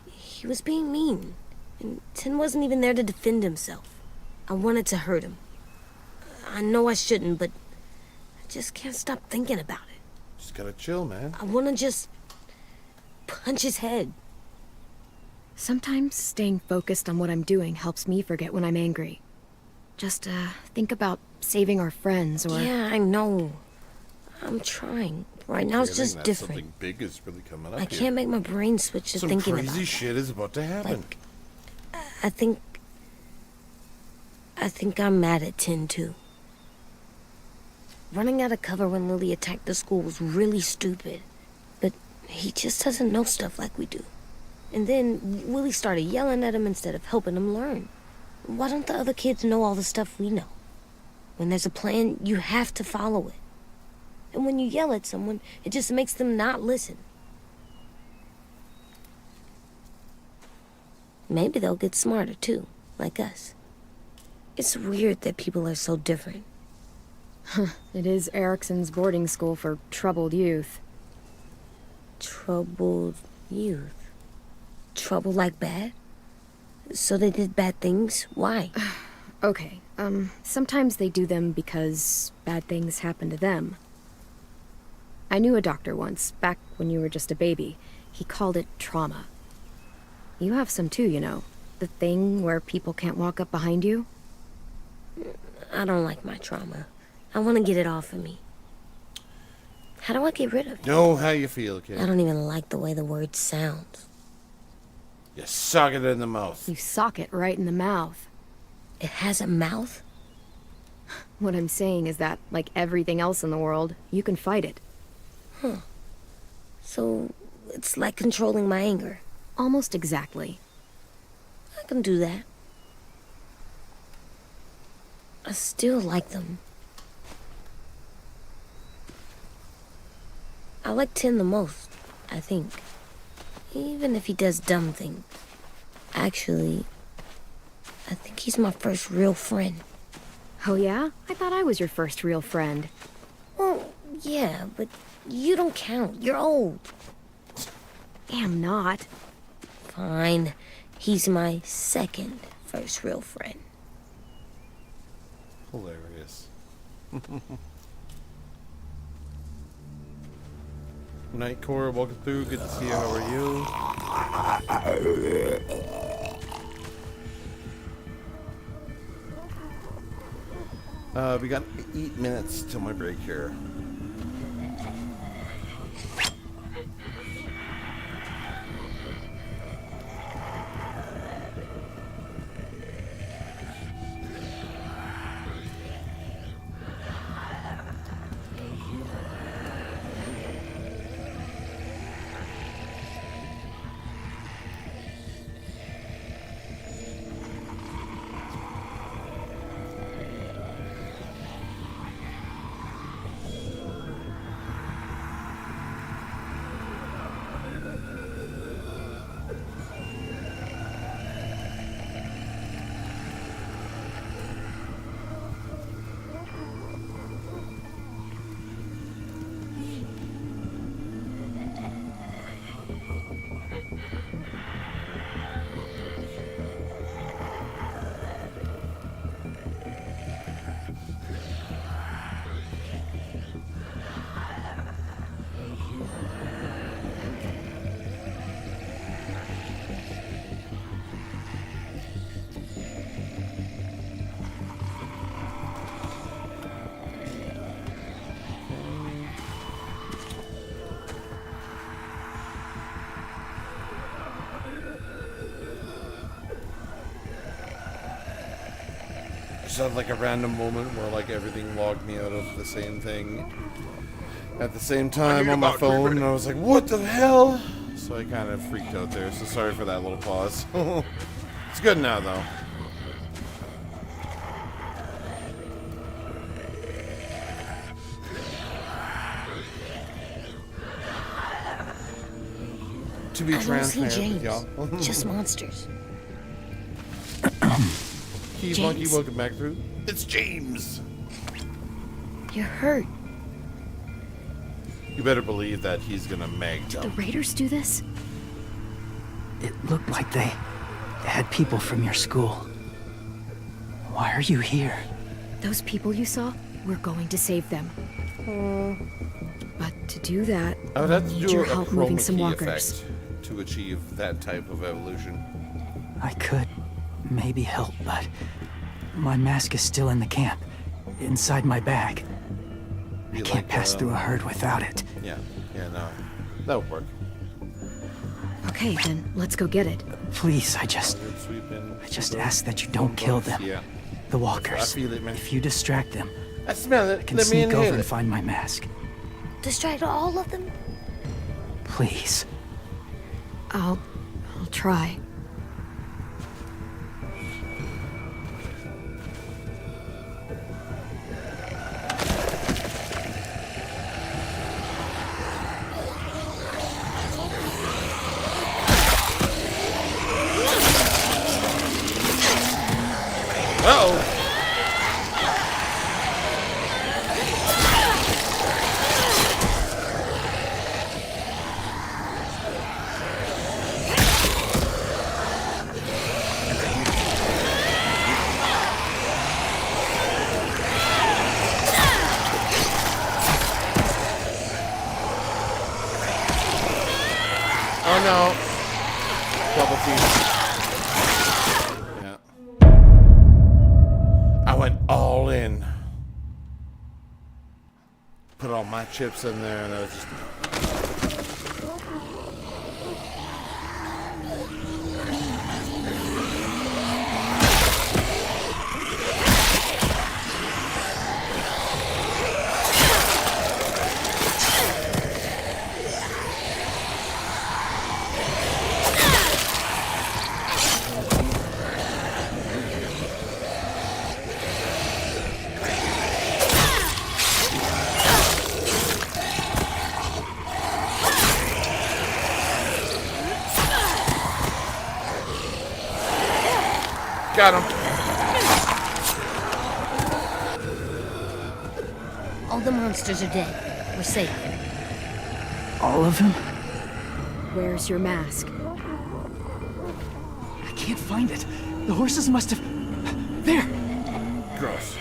He was being mean, and Tin wasn't even there to defend himself. I wanted to hurt him. I know I shouldn't, but I just can't stop thinking about it. Just gotta chill, man. I want to just punch his head. Sometimes staying focused on what I'm doing helps me forget when I'm angry. Just, think about saving our friends or... Yeah, I know. I'm trying. Right now it's just different. Something big is really coming up I here. can't make my brain switch to Some thinking crazy about it. shit is about to happen. I think I'm mad at Tin, too. Running out of cover when Lily attacked the school was really stupid. But he just doesn't know stuff like we do. And then Willie started yelling at him instead of helping him learn. Why don't the other kids know all the stuff we know? When there's a plan, you have to follow it. And when you yell at someone, it just makes them not listen. Maybe they'll get smarter too, like us. It's weird that people are so different. It is Erickson's boarding school for troubled youth. Troubled youth? Trouble like bad? So they did bad things? Why? Okay, sometimes they do them because bad things happen to them. I knew a doctor once, back when you were just a baby. He called it trauma. You have some too, you know. The thing where people can't walk up behind you. I don't like my trauma. I want to get it off of me. How do I get rid of it? Know how you feel, kid. I don't even like the way the word sounds. You sock it in the mouth. You sock it right in the mouth. It has a mouth? What I'm saying is that, like everything else in the world, you can fight it. Huh. So, it's like controlling my anger. Almost exactly. I can do that. I still like them. I like Tin the most, I think. Even if he does dumb things. Actually, I think he's my first real friend. Oh yeah? I thought I was your first real friend. Well, yeah, but you don't count. You're old. I'm not. Fine. He's my second first real friend. Hilarious. Night Core, welcome through. Good to see you. How are you? We got 8 minutes till my break here. Just had like a random moment where like everything logged me out of the same thing at the same time on my phone, and I was like, what the hell? So I kind of freaked out there, so sorry for that little pause. It's good now though. To be transparent, y'all. Just monsters. Keys Monkey, welcome back through. It's James. You're hurt. You better believe that he's gonna mag Did the jump. Raiders do this? It looked like they had people from your school. Why are you here? Those people you saw, we're going to save them. But to do that, I would have to need do your a help moving chroma some key walkers. effect to achieve that type of evolution. I could maybe help, but my mask is still in the camp, inside my bag. I can't pass through a herd without it. Yeah, no, that would work. Okay, then let's go get it. Please, I just ask that you don't kill them. Yeah. The walkers. I feel it, man. If you distract them, I smell it. I can Let me sneak over inhale and it. find my mask. Distract all of them? Please. I'll I'll try. Uh-oh. Oh no. Double team. Yeah. I went all in. Put all my chips in there and I was just... Got him. All the monsters are dead. We're safe. All of them? Where's your mask? I can't find it. The horses must have... There! Gross.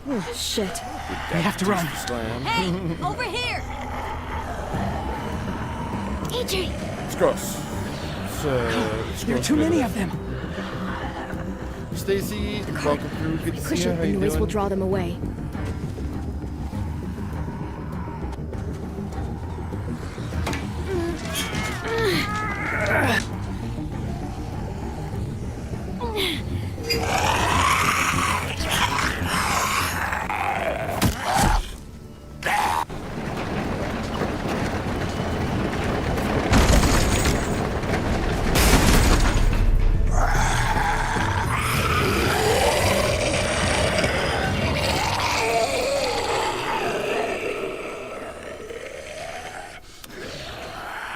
Oh, shit. We have to run. Hey, over here! AJ! It's gross. There are too many of them. Stacy, welcome through. Good to see Push you. it, How the you noise doing? will draw them away.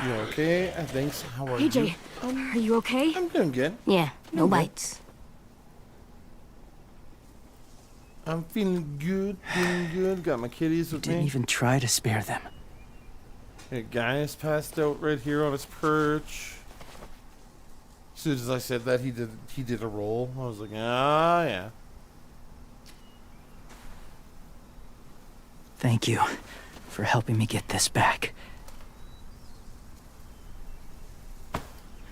You okay? Thanks. How are AJ, you? are you okay? I'm doing good. Yeah, no bites. I'm feeling good, feeling good. Got my kitties with Didn't me. even try to spare them. A guy is passed out right here on his perch. As soon as I said that, he did a roll. I was like, ah, yeah. Thank you for helping me get this back.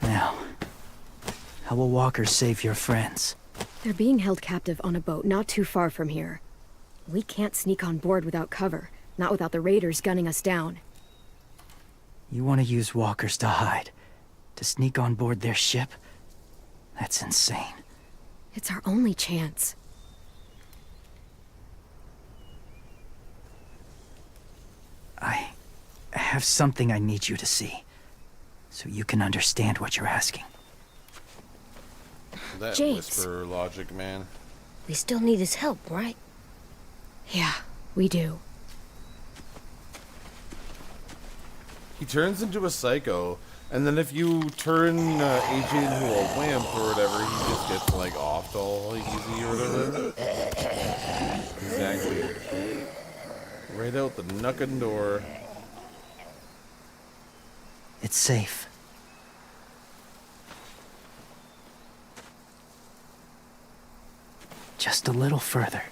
Now, how will Walker save your friends? They're being held captive on a boat not too far from here. We can't sneak on board without cover, not without the raiders gunning us down. You want to use walkers to hide? To sneak on board their ship? That's insane. It's our only chance. I have something I need you to see, so you can understand what you're asking. That James. whisper logic, man. We still need his help, right? Yeah, we do. He turns into a psycho, and then if you turn AJ into a wimp or whatever, he just gets like offed all easy or whatever. Exactly. Right out the knuckin' door. It's safe. Just a little further.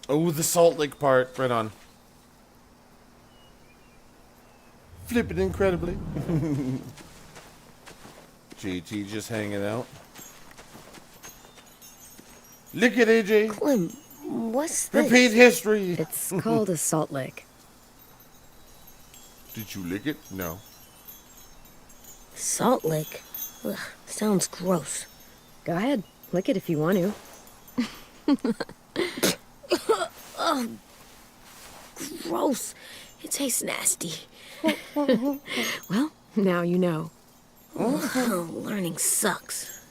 Oh, the Salt Lake part. Right on. Flipping incredibly. JT just hanging out. Look at AJ. Clem, what's this? Repeat history. It's called a salt lick. Did you lick it? No. Salt lick? Ugh, sounds gross. Go ahead. Lick it if you want to. Oh, gross. It tastes nasty. Well, now you know. Oh, learning sucks.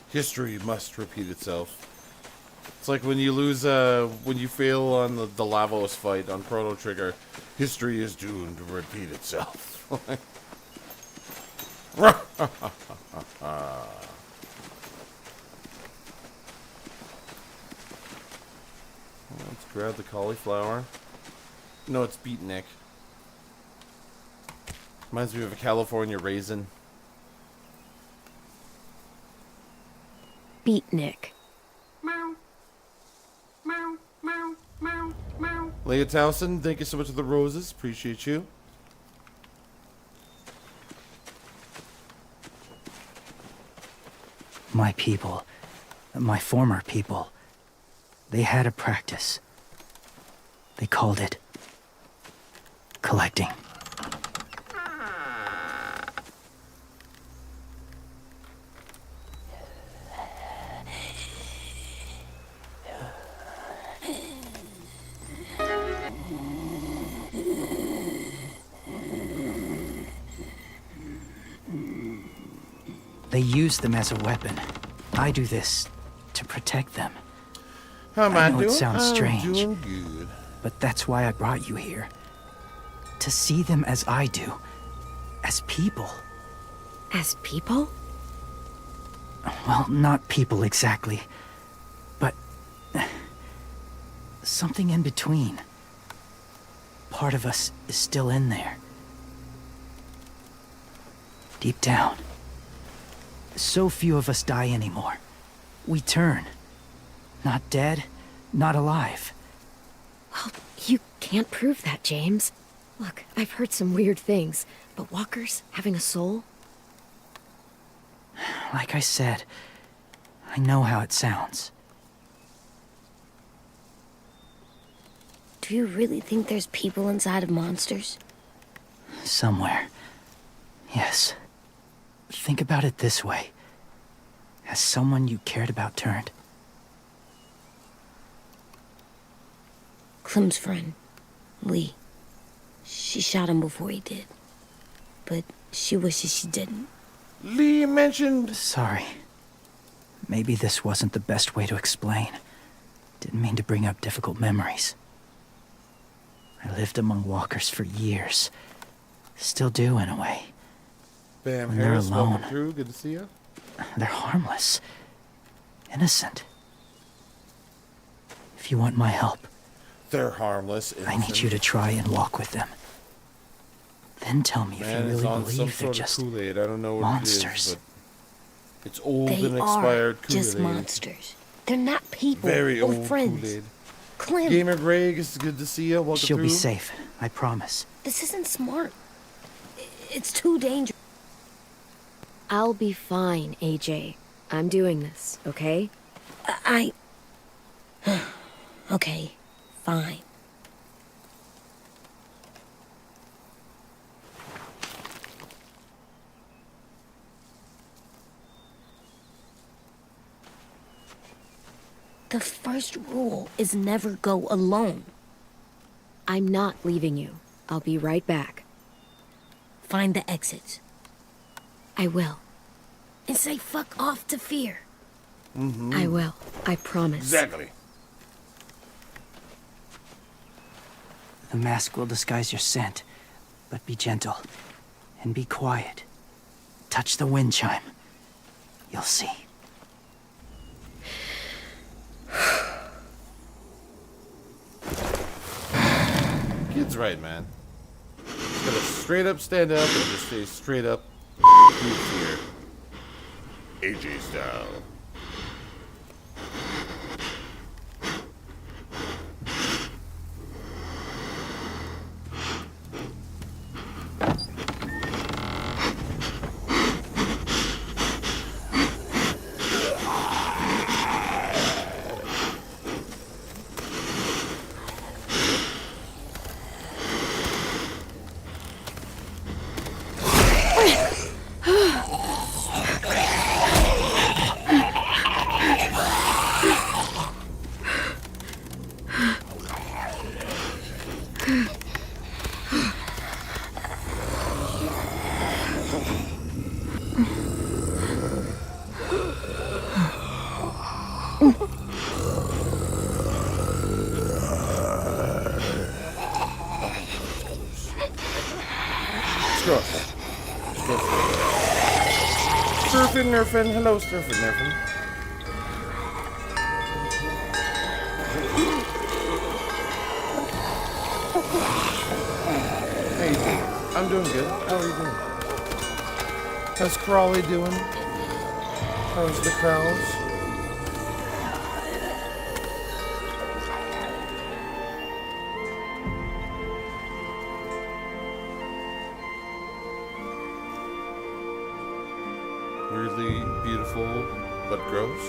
History must repeat itself. It's like when you lose, when you fail on the Lavos fight on Chrono Trigger, history is doomed to repeat itself. Let's grab the cauliflower. No, it's beatnik. Reminds me of a California raisin. Beatnik. Leah Towson, thank you so much for the roses. Appreciate you. My people, my former people, they had a practice. They called it collecting. They use them as a weapon. I do this to protect them. How am I know doing? it sounds strange, I'm doing good. but that's why I brought you here. To see them as I do. As people. As people? Well, not people exactly, but something in between. Part of us is still in there. Deep down. So few of us die anymore. We turn. Not dead, not alive. Well, you can't prove that, James. Look, I've heard some weird things, but walkers having a soul? Like I said, I know how it sounds. Do you really think there's people inside of monsters? Somewhere. Yes. Think about it this way. Has someone you cared about turned? Clem's friend, Lee. She shot him before he did. But she wishes she didn't. Lee mentioned... Sorry. Maybe this wasn't the best way to explain. Didn't mean to bring up difficult memories. I lived among walkers for years. Still do, in a way. Bam When they're Harris, welcome alone, through. Good to see you. they're harmless. Innocent. If you want my help, They're harmless. I need you to try and walk with them. Then tell me if Man, you it's really on some believe they're sort just of Kool-Aid. I don't know what monsters. it is, but it's old They and are expired Kool-Aid. just monsters. They're not people Very or old friends. Kool-Aid. Clem, Gamer Greg, it's good to see you. Welcome She'll through. be safe, I promise. this isn't smart. It's too dangerous. I'll be fine, AJ. I'm doing this, okay? Okay, fine. The first rule is never go alone. I'm not leaving you. I'll be right back. Find the exits. I will. And say fuck off to fear. Mm-hmm. I will. I promise. Exactly. The mask will disguise your scent, but be gentle. And be quiet. Touch the wind chime. You'll see. Kid's right, man. Just gotta straight up stand up and just stay straight up through fear. AJ style. Scruff. Surfing, nerfing. Hello, surfing, nerfing. How you doing? I'm doing good. How are you doing? How's Crawley doing? How's the crowds? Weirdly beautiful, but gross.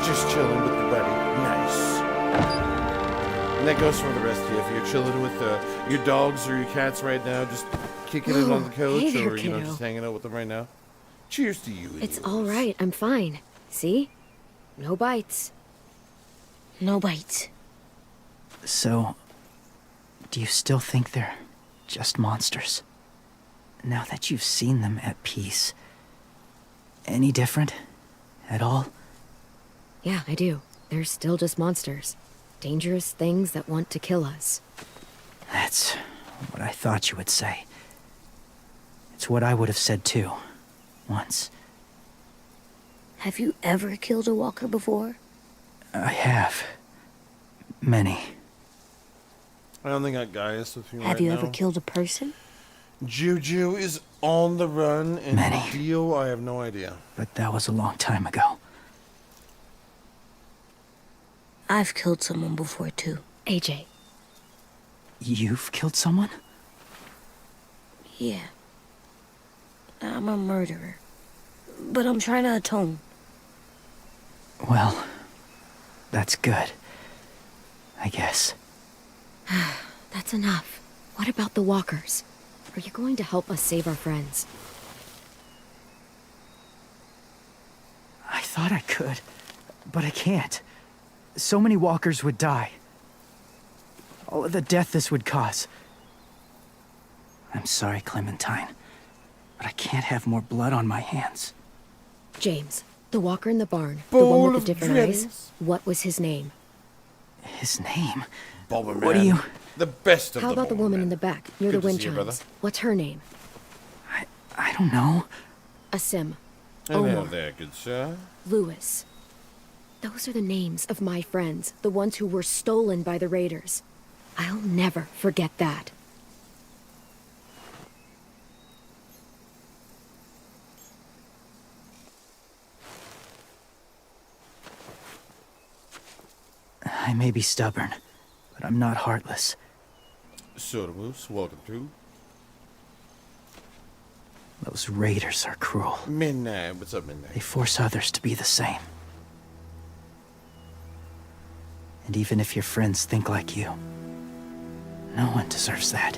Just chilling with the buddy. Nice. And that goes for the rest of you. If you're chilling with your dogs or your cats right now, just kicking it on the couch, hey there, or kiddo. just hanging out with them right now. Cheers to you. It's all right. I'm fine. See? No bites. No bites. So, do you still think they're just monsters? Now that you've seen them at peace, any different at all? Yeah, I do. They're still just monsters. Dangerous things that want to kill us. That's what I thought you would say. It's what I would have said too, once. Have you ever killed a walker before? I have. Many. I don't think I got Gaius with me Have right you now. ever killed a person? Juju is on the run, and Many. Dio, I have no idea. But that was a long time ago. I've killed someone before too. AJ. You've killed someone? Yeah. I'm a murderer. But I'm trying to atone. Well, that's good. I guess. That's enough. What about the walkers? Are you going to help us save our friends? I thought I could, but I can't. So many walkers would die. All of the death this would cause. I'm sorry, Clementine, but I can't have more blood on my hands. James, the walker in the barn, the Bowl one with of the different eyes. dreams. What was his name? His name? Bomberman. What do you... The best of How about the woman in the back, near Good the to wind see you, brother. chimes? What's her name? I don't know. Asim. Hello Omar. there, good sir. Lewis. Those are the names of my friends, the ones who were stolen by the raiders. I'll never forget that. I may be stubborn, but I'm not heartless. Soda Moose, welcome through. Those raiders are cruel. Midnight, what's up, Midnight? They force others to be the same. And even if your friends think like you, no one deserves that.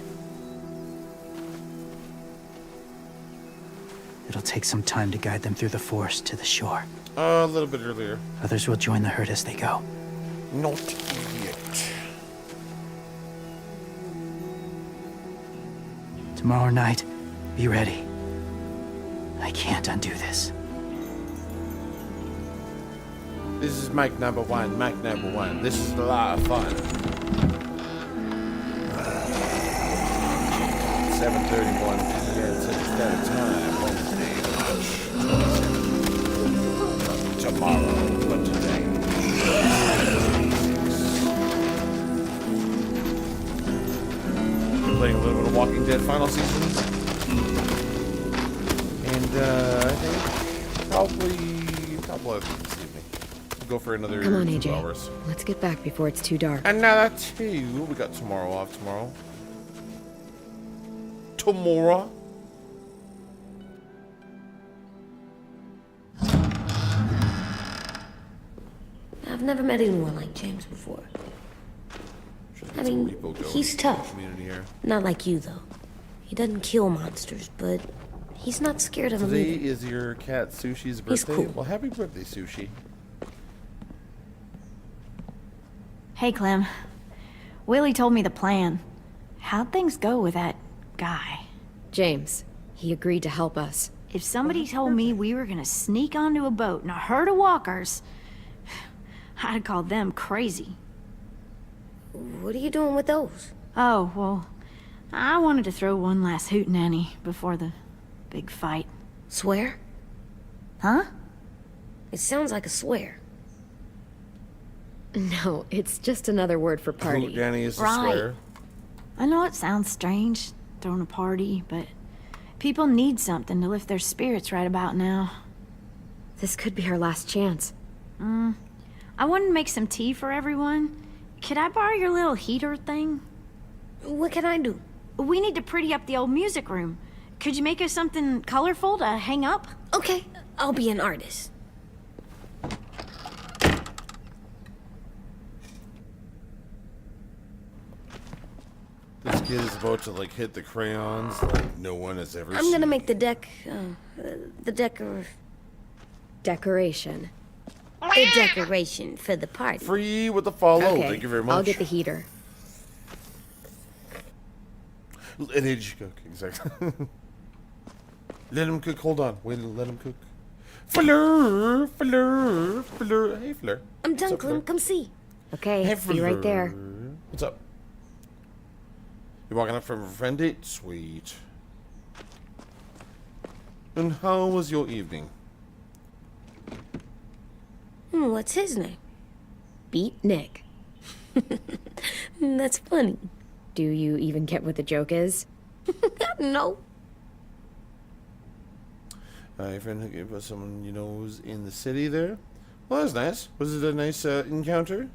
It'll take some time to guide them through the forest to the shore. A little bit earlier. Others will join the herd as they go. Not yet. Tomorrow night, be ready. I can't undo this. This is Mike number one, Mike number one. This is a lot of fun. 7:31 p.m. Central Standard Time, Wednesday, March 27th. Tomorrow, but today. We're playing a little bit of Walking Dead final season. And I think probably this evening. Go for another Come on, 2 AJ. hours. Let's get back before it's too dark. Another 2. We got tomorrow off tomorrow. Tomorrow. I've never met anyone like James before. I mean, he's tough. Community here. Not like you, though. He doesn't kill monsters, but He's not scared of him Today either. is your cat Sushi's birthday. He's cool. Well, happy birthday, Sushi. Hey, Clem. Willie told me the plan. How'd things go with that guy? James. He agreed to help us. If somebody told me we were gonna sneak onto a boat in a herd of walkers, I'd have called them crazy. What are you doing with those? Oh, well, I wanted to throw one last hootenanny before the big fight. Swear? Huh? It sounds like a swear. No, it's just another word for party. Danny is a Right. swear. I know it sounds strange, throwing a party, but people need something to lift their spirits right about now. This could be our last chance. I wanted to make some tea for everyone. Could I borrow your little heater thing? What can I do? We need to pretty up the old music room. Could you make us something colorful to hang up? Okay, I'll be an artist. This kid is about to like hit the crayons like no one has ever I'm seen. gonna make the Decoration. The decoration for the party. Free with the follow. Okay, Thank you very much. I'll get the heater. Let it cook, exactly. Let him cook. Hold on. Wait, let him cook. Fleur, Fleur, Fleur. Hey, Fleur. I'm done, What's up, Clem. Fleur? Come see. Okay, Hey, be right there. Fleur. What's up? You walking up from a friend date? Sweet. And how was your evening? What's his name? Beat Nick. That's funny. Do you even get what the joke is? No. Your friend hooked you up with someone you know who's in the city there? Well, that's nice. Was it a nice encounter?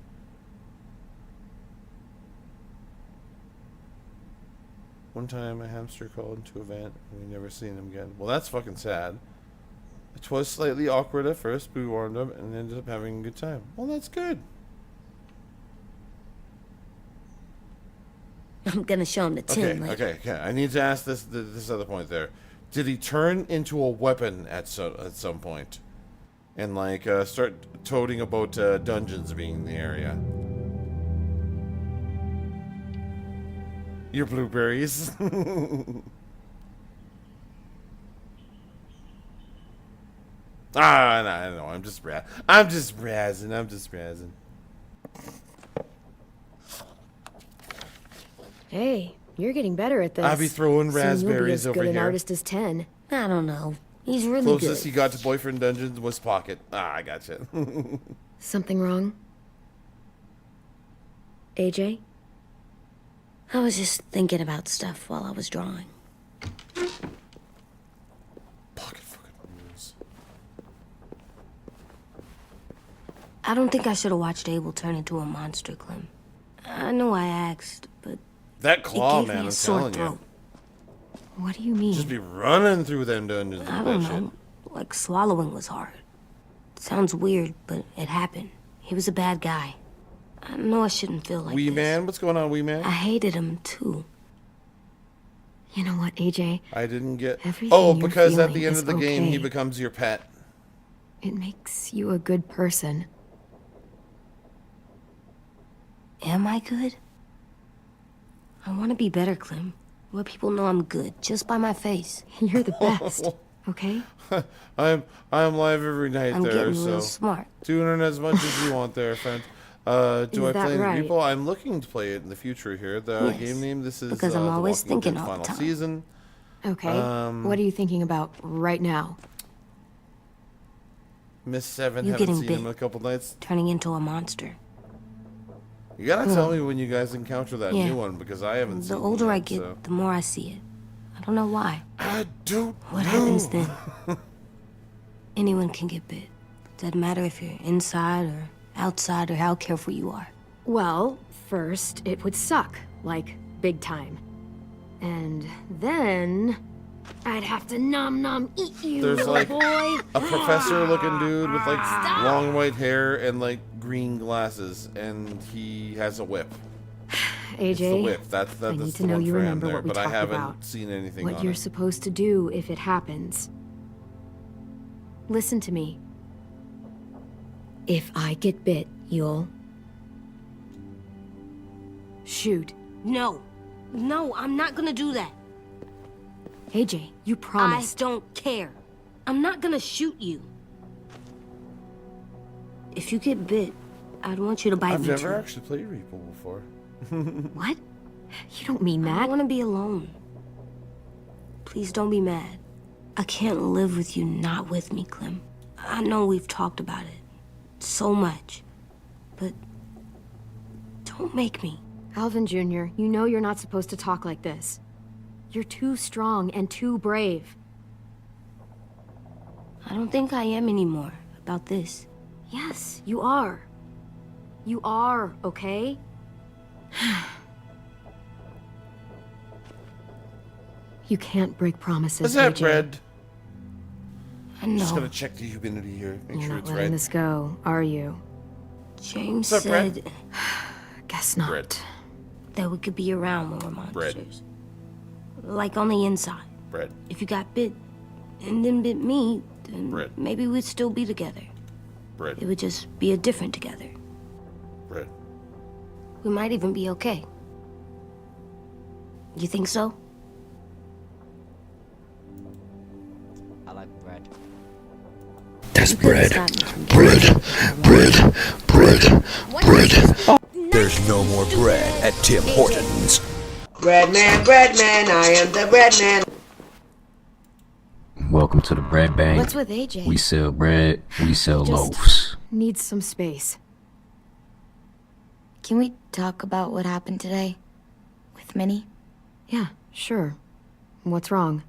One time a hamster called into a van and we never seen him again. Well, that's fucking sad. It was slightly awkward at first, but we warmed up and ended up having a good time. Well, that's good. I'm gonna show him the tin later. Okay. I need to ask this other point there. Did he turn into a weapon at some point? And like start toting about dungeons being in the area? Your blueberries. No, I'm just razzing. Hey, you're getting better at this. I'll be throwing Soon you'll be raspberries as over good an here. artist as 10. I don't know. He's really Closest good. he got to boyfriend dungeons was pocket. I gotcha. Something wrong? AJ? I was just thinking about stuff while I was drawing. Pocket fucking rules. I don't think I should have watched Abel turn into a monster, Clem. I know I asked, but That claw, it gave man, me I'm a sore telling throat. you. What do you mean? Just be running through them dungeons I with don't that shit. know. Like swallowing was hard. Sounds weird, but it happened. He was a bad guy. I know I shouldn't feel like Wee this. man? What's going on, wee man? I hated him too. You know what, AJ? I didn't get... Everything Oh, you're because at feeling the end is of the game, he okay. becomes your pet. It makes you a good person. Am I good? I want to be better, Clem. Let people know I'm good, just by my face. You're the best, okay? I'm live every night I'm there, getting so... real smart. Doing it as much as you want there, friend. Do I Is play that any right? people? I'm looking to play it in the future here. The Yes, game name, this is because I'm The always Walking thinking Dead all the final time. season. Okay. What are you thinking about right now? Miss Seven, You haven't getting seen big. him in a couple nights. Turning into a monster. You gotta Yeah. tell me when you guys encounter that Yeah. new one, because I haven't seen The it older I yet, get, so. the more I see it. I don't know why. I don't What know. happens then? Anyone can get bit. Doesn't matter if you're inside or outside or how careful you are. Well, first, it would suck. Like, big time. And then... I'd have to nom eat you, There's little like boy. a professor-looking dude with like long white hair and like green glasses, and he has a whip. It's the AJ, whip. That's I need the to know one you for him remember there, what we but I talked haven't about. seen anything What on you're it. supposed to do if it happens. Listen to me. If I get bit, you'll... shoot. No. No, I'm not gonna do that. AJ, you promised. I don't care. I'm not gonna shoot you. If you get bit, I'd want you to bite I've me never too. actually played Repo before. What? You don't mean that. I want to be alone. Please don't be mad. I can't live with you not with me, Clem. I know we've talked about it so much, but don't make me. Alvin Jr., you know you're not supposed to talk like this. You're too strong and too brave. I don't think I am anymore about this. Yes, you are. You are, okay? You can't break promises, Is that AJ. bread? I know. Just gonna check the humidity here. Make You're sure not it's letting right. this go, are you? James What's up, Brett? said Guess not. Bread. that we could be around when we're monsters. Bread. Like on the inside. Bread. If you got bit and then bit me, then Bread. maybe we'd still be together. Bread. It would just be a different together. Bread. We might even be okay. You think so? I like bread. That's You couldn't bread. stop me from Bread. Bread. Bread. There's no more bread at Tim Hortons. Bread man, I am the bread man. Welcome to the bread bank. What's with AJ? We sell bread, we sell Just loaves. needs some space. Can we talk about what happened today? With Minnie? Yeah, sure. What's wrong?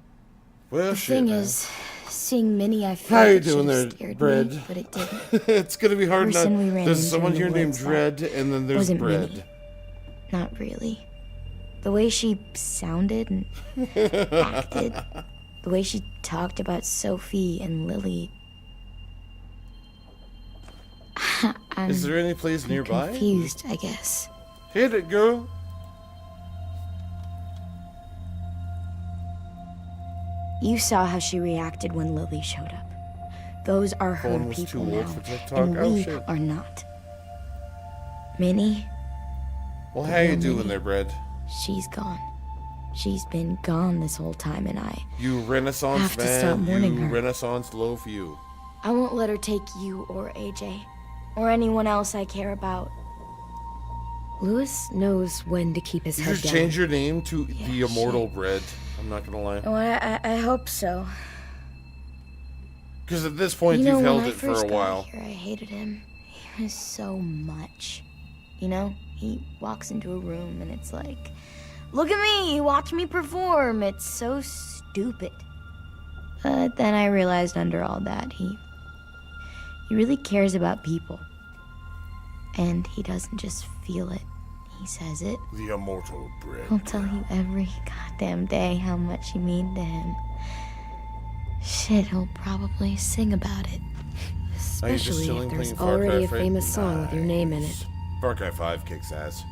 Well, The shit, thing man. is, seeing Minnie, I feel How like you it doing should've there, scared Bread? me, but it didn't. It's gonna be hard not. Person we ran There's into someone in the here named woods Dread, and then there's wasn't Bread. Minnie. Not really. The way she sounded and acted, the way she talked about Sophie and Lily. Is there any place nearby? Confused, I guess. Hit it, girl. You saw how she reacted when Lily showed up. Those are her Phone was people too old now, for TikTok? and Oh, we shit. are not. Minnie, Well, how you doing there, Bread? she's gone. She's been gone this whole time, and You Renaissance have to stop man. mourning You her. Renaissance loaf. You. I won't let her take you or AJ or anyone else I care about. Lewis knows when to keep his You head should down. change your name to the Immortal Bread. I'm not gonna lie. Oh, I hope so. Because at this point, You know, you've held when I it for first a got while. Here, I hated him. He was so much. You know, he walks into a room and it's like, look at me, watch me perform. It's so stupid. But then I realized under all that, he really cares about people. And he doesn't just feel it, he says it. The Immortal Bread. He'll tell you every goddamn day how much you mean to him. Shit, he'll probably sing about it. Are you just Especially chilling if there's playing Far Cry already a 5? famous song with your name in it. Far Cry 5 kicks ass.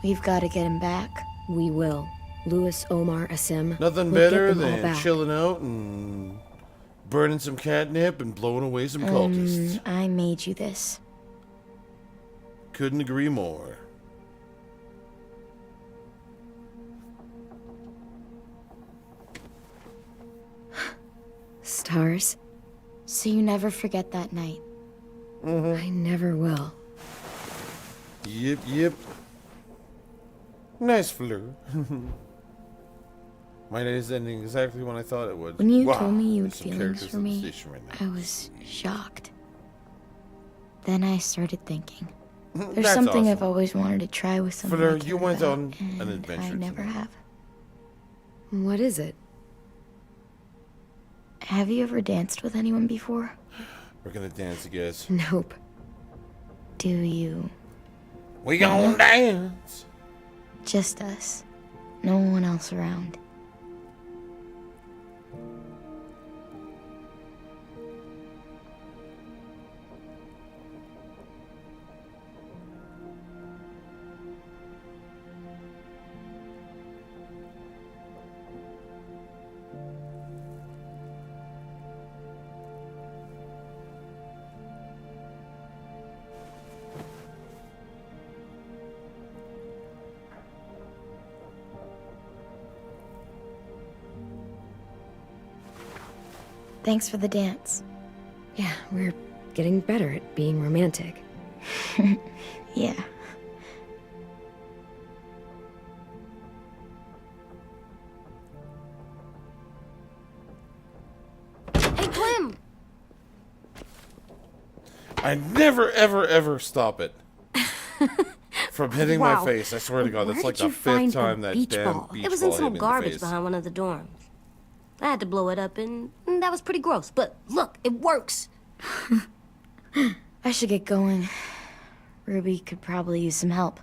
We've got to get him back. We will. Louis, Omar, Asim. Nothing we'll better get them all than back. chilling out and burning some catnip and blowing away some cultists. I made you this. Couldn't agree more. Stars? So you never forget that night. I never will. Yep, yep. Nice flirt. My day is ending exactly when I thought it would. When you Wow, told me you had there's some feelings characters for in the me, station right now. I was shocked. Then I started thinking. There's That's something awesome. I've always wanted to try with someone Fleur, I care you went about, on an and adventure I never tonight. have. What is it? Have you ever danced with anyone before? We're gonna dance, you guys. Nope. Do you? We gonna dance. Just us. No one else around. Thanks for the dance. Yeah, we're getting better at being romantic. Yeah. Hey, Clem! I never, ever, ever stop it from hitting my Wow. face. I swear to God, that's like the fifth time that damn beach It was in ball hit some me in the garbage face. behind one of the dorms. I had to blow it up, and that was pretty gross. But look, it works. I should get going. Ruby could probably use some help.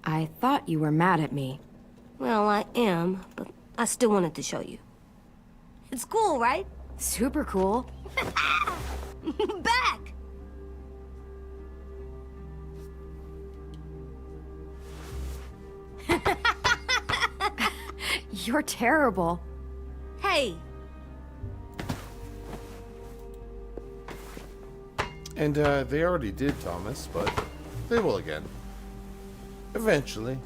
I thought you were mad at me. Well, I am, but I still wanted to show you. It's cool, right? Super cool. Back! You're terrible. Hey! And they already did, Thomas, but they will again. Eventually.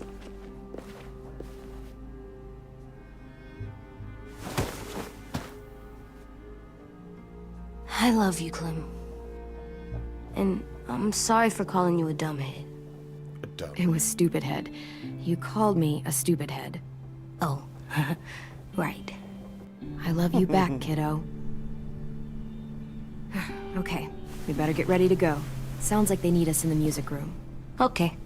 I love you, Clem. And I'm sorry for calling you a dumbhead. A dumb. It was stupid head. You called me a stupid head. Oh, right. I love you back, kiddo. Okay, we better get ready to go. Sounds like they need us in the music room. Okay.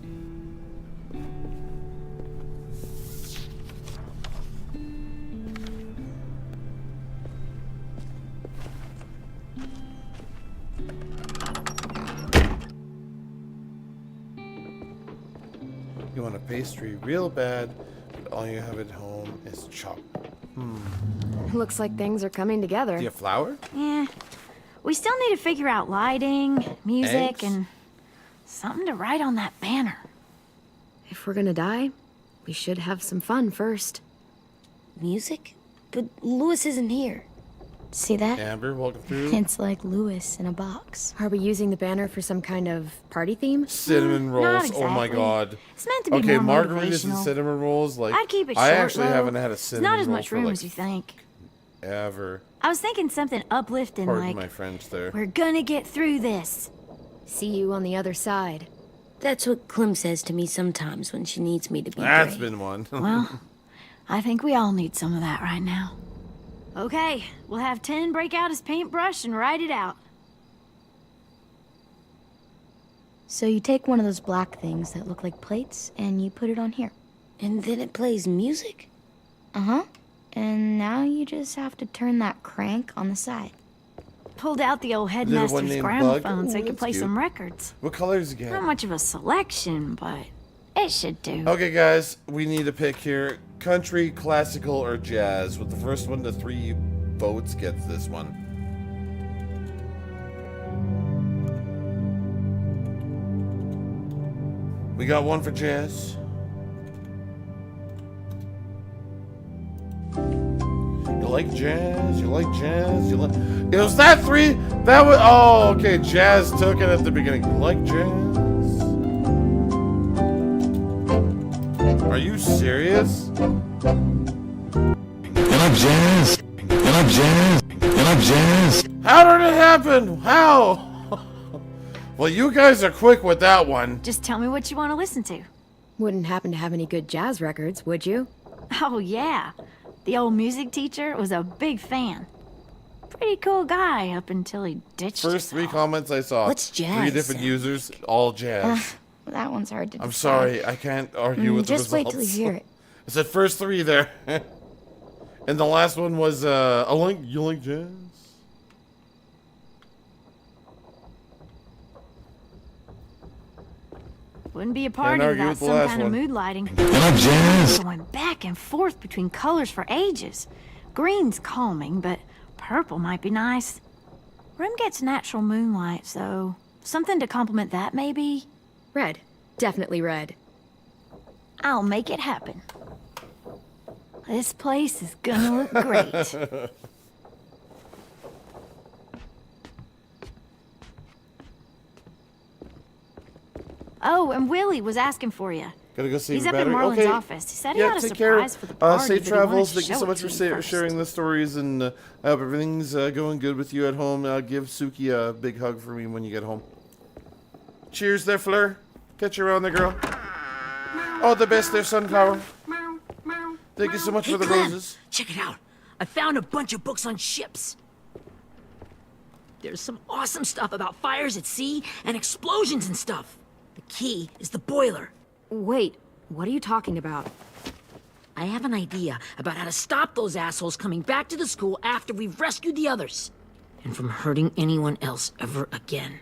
You want a pastry real bad, but all you have at home is chocolate. Looks like things are coming together. Do you have flour? Yeah. We still need to figure out lighting, music, Eggs? and something to write on that banner. If we're gonna die, we should have some fun first. Music? But Lewis isn't here. See that? Amber, welcome through. It's like Lewis in a box. Are we using the banner for some kind of party theme? Cinnamon rolls. not Oh my exactly. God. It's meant to be Okay, more margaritas and motivational. cinnamon rolls. Like I'd keep it I short, actually though. haven't had a It's cinnamon not as roll much for room like as you think. ever. I was thinking something uplifting, Pardon like, my French there. we're gonna get through this. See you on the other side. That's what Clem says to me sometimes when she needs me to be That's brave. been one. Well, I think we all need some of that right now. Okay, we'll have 10 break out his paintbrush and write it out. So you take one of those black things that look like plates and you put it on here. And then it plays music? Uh-huh. And now you just have to turn that crank on the side. Pulled out the old Little one headmaster's named gramophone Bug. so he Ooh, could that's play cute. some records. What colors again? Not much of a selection, but it should do. Okay, guys, we need to pick here: country, classical, or jazz. With the first one to 3 votes gets this one. We got one for jazz. You like jazz? You like jazz? You like? It was that 3. That was. Oh, okay. Jazz took it at the beginning. You like jazz? Are you serious? Jazz. Jazz. Jazz. How did it happen? How? Well, you guys are quick with that one. Just tell me what you want to listen to. Wouldn't happen to have any good jazz records, would you? Oh, yeah. The old music teacher was a big fan. Pretty cool guy up until he ditched us. First 3 comments I saw. What's 3 jazz? different users, all jazz. That one's hard to I'm decide. sorry, I can't argue with the Just results. wait till you hear it. I said first 3 there. And the last one was, you like jazz? Wouldn't be a party argue without with the some last kind of one. mood lighting. Jazz. Going back and forth between colors for ages. Green's calming, but purple might be nice. Room gets natural moonlight, so something to complement that, maybe? Red. Definitely red. I'll make it happen. This place is gonna look great. Oh, and Willie was asking for you. Gotta go save He's your up in battery. Marlon's Okay. office. He said he Yeah, had a take care. surprise for the party, Safe but he wanted travels. to Thank you show so it much to for you first. sharing the stories, and I hope everything's going good with you at home. Give Suki a big hug for me when you get home. Cheers there, Fleur. Catch you around there, girl. Oh, the best there, Sunflower. Thank you so much Hey, for the Clem, roses. check it out. I found a bunch of books on ships. There's some awesome stuff about fires at sea and explosions and stuff. The key is the boiler. Wait, what are you talking about? I have an idea about how to stop those assholes coming back to the school after we've rescued the others. And from hurting anyone else ever again.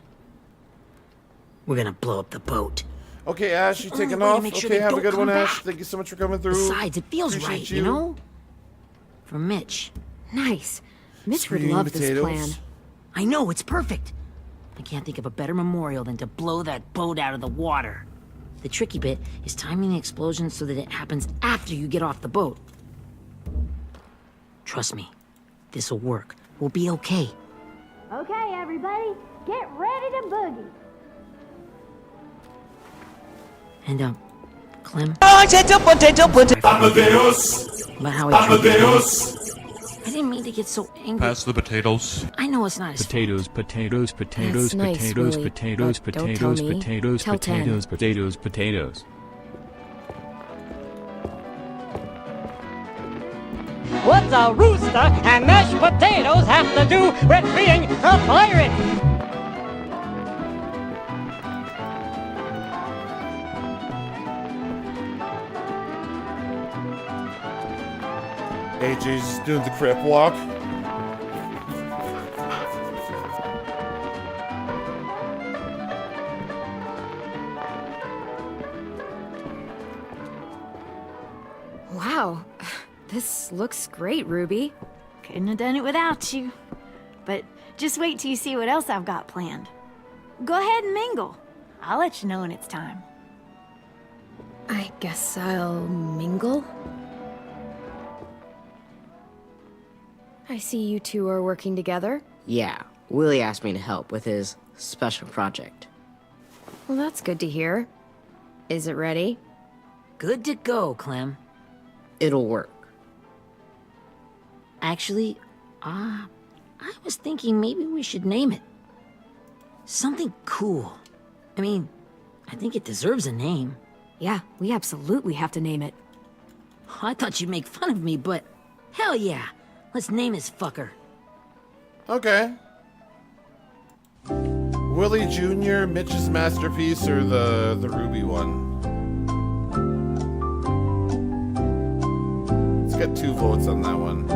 We're gonna blow up the boat. Okay, Ash, you taking way to off? make sure Okay, they have a don't good one, come Ash. back. Thank you so much for coming through. Besides, it feels Appreciate right, you know? For Mitch. Nice. Mitch would Sweet love this potatoes. plan. I know, it's perfect. I can't think of a better memorial than to blow that boat out of the water. The tricky bit is timing the explosion so that it happens after you get off the boat. Trust me, this'll work. We'll be okay. Okay, everybody, get ready to boogie. And, Clem? Potato, potato, potato. About how he treated me. I didn't mean to get so angry. Pass the potatoes. I know it's not his Potatoes, potatoes, potatoes, That's nice, potatoes, Willie, potatoes, but don't tell potatoes, me. potatoes, Tell Ten. potatoes, potatoes, potatoes. What's a rooster and mashed potatoes have to do with being a pirate? AJ's doing the crip walk. Wow, this looks great, Ruby. Couldn't have done it without you. But just wait till you see what else I've got planned. Go ahead and mingle. I'll let you know when it's time. I guess I'll mingle? I see you two are working together. Yeah, Willie asked me to help with his special project. Well, that's good to hear. Is it ready? Good to go, Clem. It'll work. Actually, I was thinking maybe we should name it. Something cool. I mean, I think it deserves a name. Yeah, we absolutely have to name it. I thought you'd make fun of me, but hell yeah. Let's name this fucker. Okay. Willie Jr., Mitch's masterpiece, or the Ruby one? Let's get 2 votes on that one.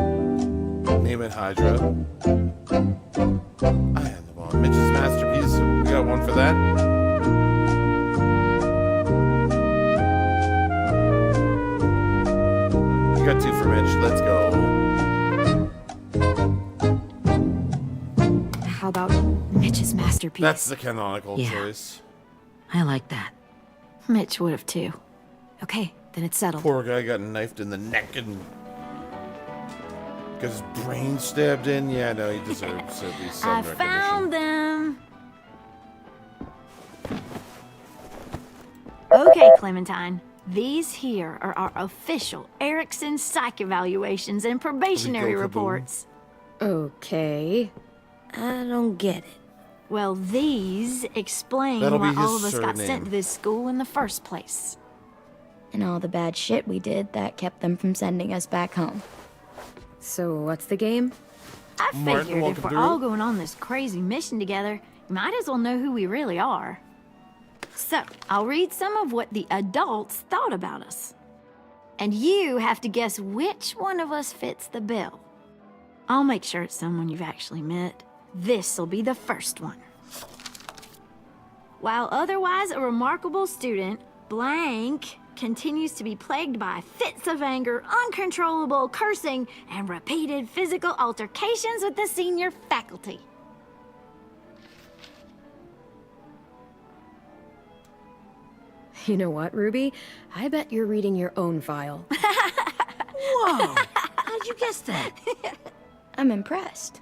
Name it Hydra. I had the one. Mitch's masterpiece. We got 1 for that. You got 2 for Mitch. Let's go. How about Mitch's masterpiece? That's the canonical choice. I like that. Mitch would have too. Okay, then it's settled. Poor guy got knifed in the neck and got his brain stabbed in. Yeah, no, he deserves at least some I recognition. found them. Okay, Clementine. These here are our official Erickson psych evaluations and probationary reports. Okay. I don't get it. Well, these explain That'll why be all his of us got surname. sent to this school in the first place. And all the bad shit we did that kept them from sending us back home. So what's the game? I Martin, figured if welcome we're through. all going on this crazy mission together, you might as well know who we really are. So, I'll read some of what the adults thought about us. And you have to guess which one of us fits the bill. I'll make sure it's someone you've actually met. This'll be the first one. While otherwise a remarkable student, blank continues to be plagued by fits of anger, uncontrollable cursing, and repeated physical altercations with the senior faculty. You know what, Ruby? I bet you're reading your own file. Whoa! How'd you guess that? I'm impressed.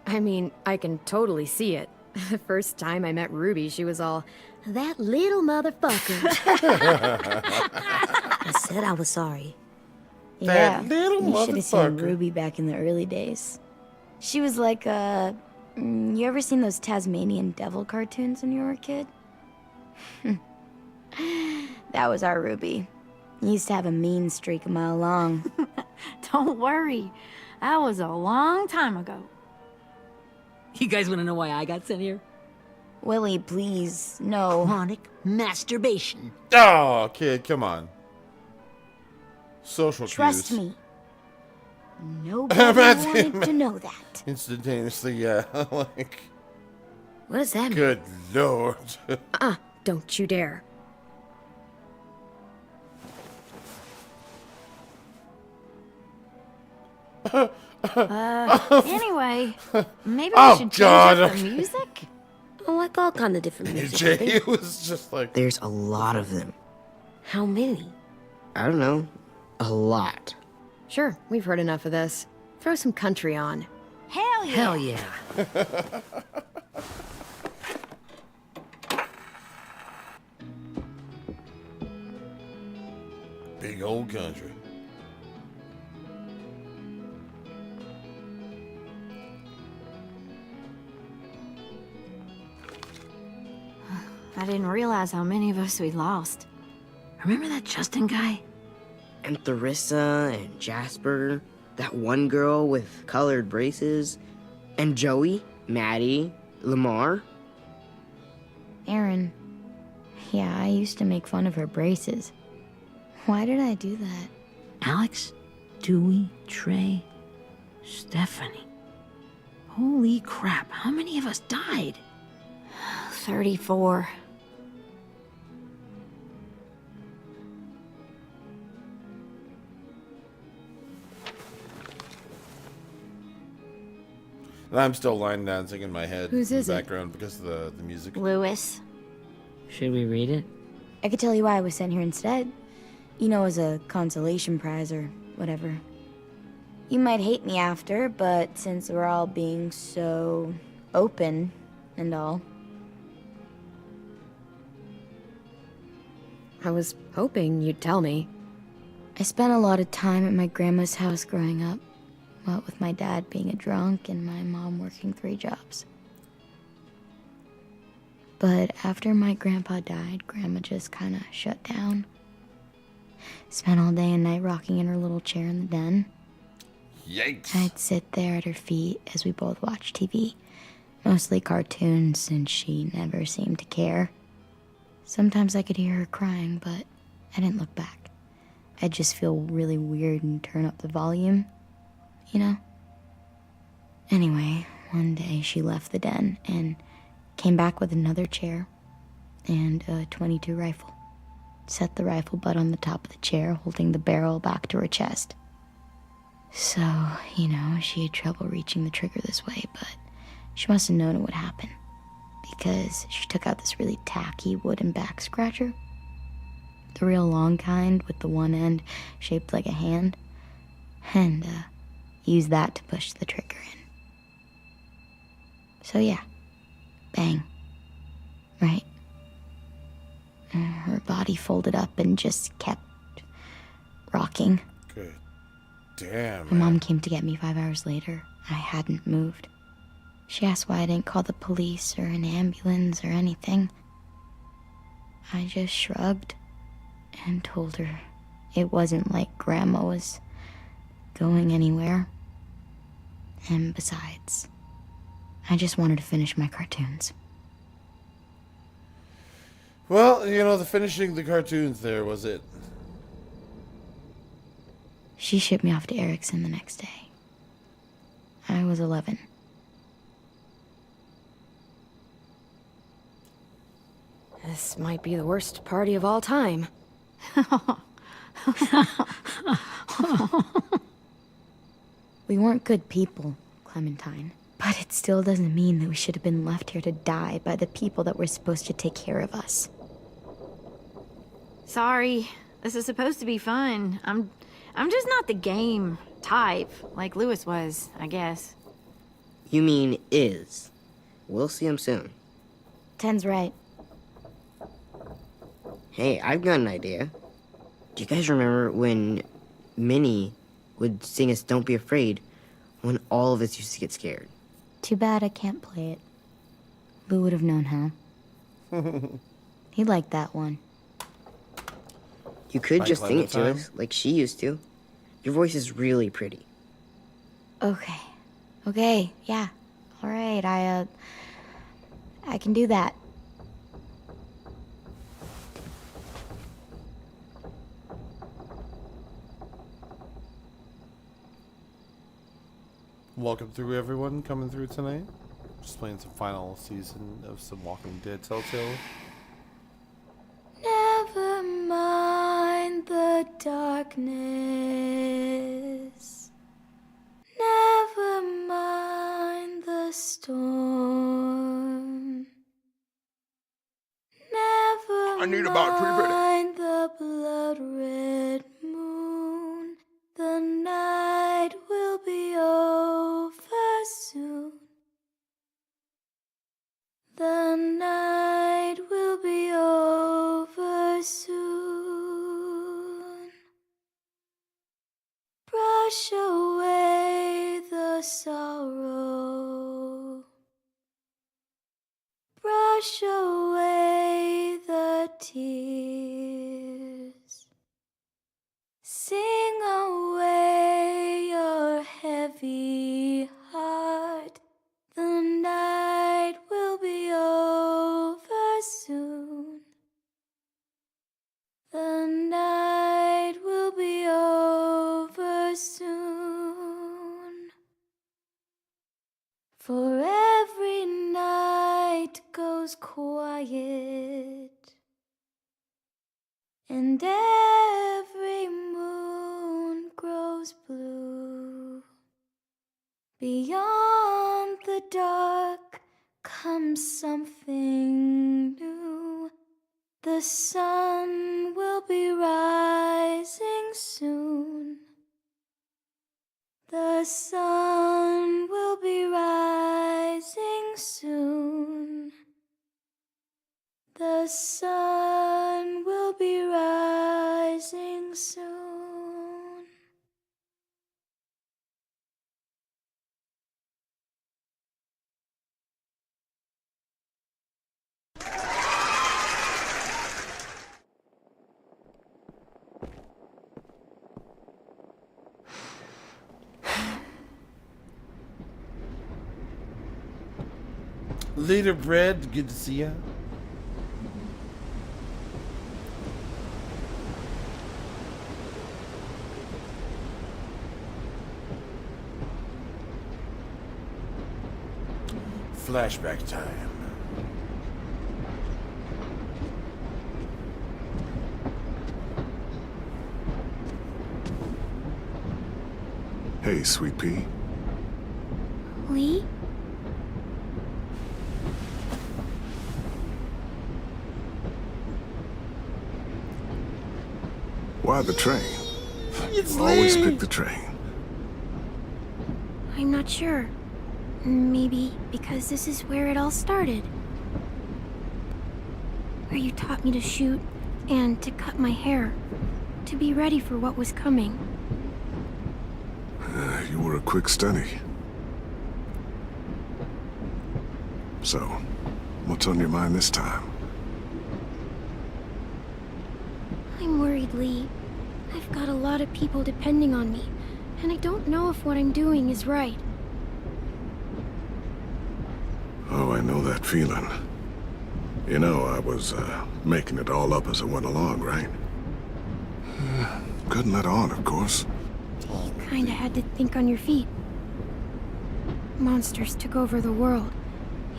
I mean, I can totally see it. The first time I met Ruby, she was all, That little motherfucker. I said I was sorry. Yeah, little you should have seen motherfucker. Ruby back in the early days. She was like you ever seen those Tasmanian devil cartoons when you were a kid? That was our Ruby. He used to have a mean streak a mile long. Don't worry. That was a long time ago. You guys want to know why I got sent here? Willie, please, no. Chronic masturbation. Oh, kid, come on. Social Trust cues. me. Nobody wanted to know that. Instantaneously, yeah. Like, What does that mean? good lord. Don't you dare. Anyway, maybe Oh, we should change God, up okay. the music? I like all kind of different music. Jay was just like, There's a lot of them. How many? I don't know. A lot. Sure, we've heard enough of this. Throw some country on. Hell yeah! Hell yeah. big old country. I didn't realize how many of us we lost. Remember that Justin guy? And Theresa and Jasper, that one girl with colored braces, and Joey, Maddie, Lamar. Aaron. Yeah, I used to make fun of her braces. Why did I do that? Alex, Dewey, Trey, Stephanie. Holy crap, how many of us died? 34. And I'm still line dancing in my head Whose in is the it? background because of the music. Lewis. Should we read it? I could tell you why I was sent here instead. You know, as a consolation prize or whatever. You might hate me after, but since we're all being so open and all. I was hoping you'd tell me. I spent a lot of time at my grandma's house growing up. What with my dad being a drunk and my mom working 3 jobs. But after my grandpa died, Grandma just kind of shut down. Spent all day and night rocking in her little chair in the den. Yikes. I'd sit there at her feet as we both watched TV. Mostly cartoons, since she never seemed to care. Sometimes I could hear her crying, but I didn't look back. I'd just feel really weird and turn up the volume, you know? Anyway, one day she left the den and came back with another chair and a .22 rifle. Set the rifle butt on the top of the chair, holding the barrel back to her chest. So, you know, she had trouble reaching the trigger this way, but she must have known it would happen, because she took out this really tacky wooden back scratcher. The real long kind with the one end shaped like a hand, and used that to push the trigger in. So yeah, bang, right? Her body folded up and just kept rocking. Good. Damn, My mom came to get me 5 hours later. I hadn't moved. She asked why I didn't call the police or an ambulance or anything. I just shrugged and told her it wasn't like Grandma was going anywhere. And besides, I just wanted to finish my cartoons. Well, you know, the finishing the cartoons there was it. She shipped me off to Erickson the next day. I was 11. This might be the worst party of all time. We weren't good people, Clementine. But it still doesn't mean that we should have been left here to die by the people that were supposed to take care of us. Sorry. This is supposed to be fun. I'm just not the game type, like Lewis was, I guess. You mean is. We'll see him soon. Ten's right. Hey, I've got an idea. Do you guys remember when Minnie would sing us Don't Be Afraid when all of us used to get scared? Too bad I can't play it. Lou would have known how. He liked that one. You could Like just sing it to Clementine? us, like she used to. Your voice is really pretty. Okay. Okay, yeah. All right, I can do that. Welcome through, everyone coming through tonight. Just playing some final season of some Walking Dead Telltale. Never mind the darkness. Never mind the storm. Never I need about 3 minutes. mind the blood red moon. The night will be over soon. The night will be over soon. Brush away the sorrow. Brush away the tears. Sing away your heavy heart. The night will be over soon. The night will be over soon. For every night goes quiet, and every moon grows blue. Beyond the dark comes something new. The sun will be rising soon. The sun will be rising soon. The sun will be rising soon. Later, Brad. Good to see ya. Flashback time. Hey, Sweet Pea. Lee? Why the train? It's Always Lee. pick the train. I'm not sure. Maybe because this is where it all started. Where you taught me to shoot and to cut my hair. To be ready for what was coming. You were a quick study. So, what's on your mind this time? I'm worried, Lee. I've got a lot of people depending on me, and I don't know if what I'm doing is right. Oh, I know that feeling. You know, I was, making it all up as I went along, right? Couldn't let on, of course. You kinda had to think on your feet. Monsters took over the world,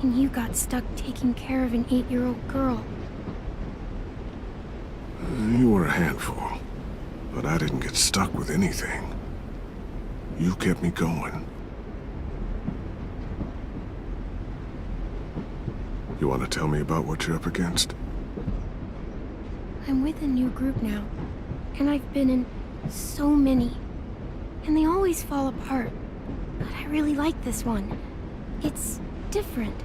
and you got stuck taking care of an 8-year-old girl. You were a handful, but I didn't get stuck with anything. You kept me going. You want to tell me about what you're up against? I'm with a new group now, and I've been in so many, and they always fall apart. But I really like this one. It's different.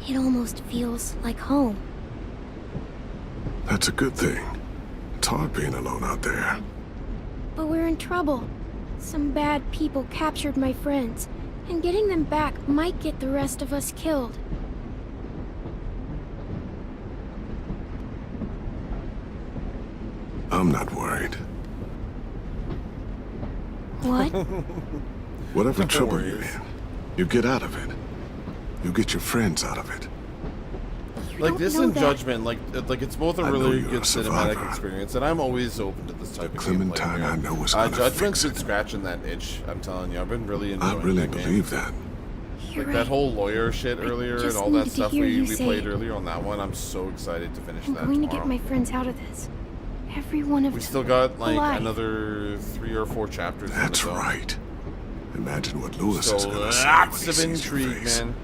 It almost feels like home. That's a good thing. It's hard being alone out there. But we're in trouble. Some bad people captured my friends, and getting them back might get the rest of us killed. I'm not worried. What? Whatever trouble you're in, you get out of it. You get your friends out of it. Like this know and that. Judgment, like it's both a I know really you're good a cinematic survivor. experience, and I'm always open to this type of Clementine, gameplay. I know is gonna Judgment's fix been it. scratching that itch. I'm telling you, I've been really enjoying. I really that game. believe that. You're Like right. that whole lawyer shit earlier and just all that needed to stuff hear we you say played it. earlier on that one. I'm so excited to finish I'm that going to tomorrow. get my friends out of this. Every one of We them. still got like alive. another 3 or 4 chapters. That's in it, though. right. Imagine what Lewis is So gonna say when he lots of sees your intrigue, face. man.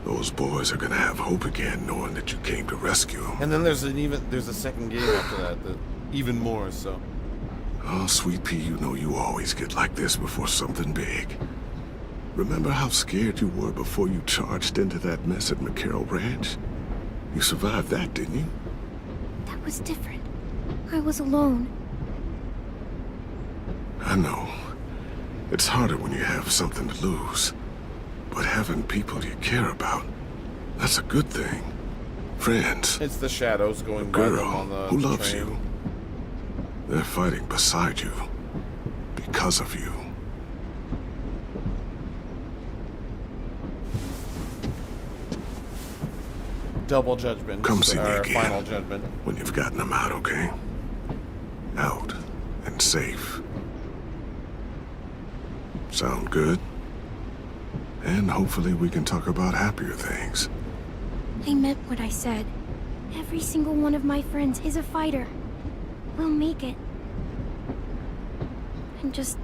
Those boys are gonna have hope again, knowing that you came to rescue them. And then there's a second game after that, even more. So Oh, Sweet Pea, you know you always get like this before something big. Remember how scared you were before you charged into that mess at McCarroll Ranch? You survived that, didn't you? That was different. I was alone. I know. It's harder when you have something to lose. But having people you care about, that's a good thing. Friends. it's the shadows going by them Girl on the who loves train. you. They're fighting beside you. Because of you. Double Judgment. Come see me or again. Final Judgment. When you've gotten them out, okay? Out and safe. Sound good? And hopefully we can talk about happier things. I meant what I said. Every single one of my friends is a fighter. We'll make it. I'm just,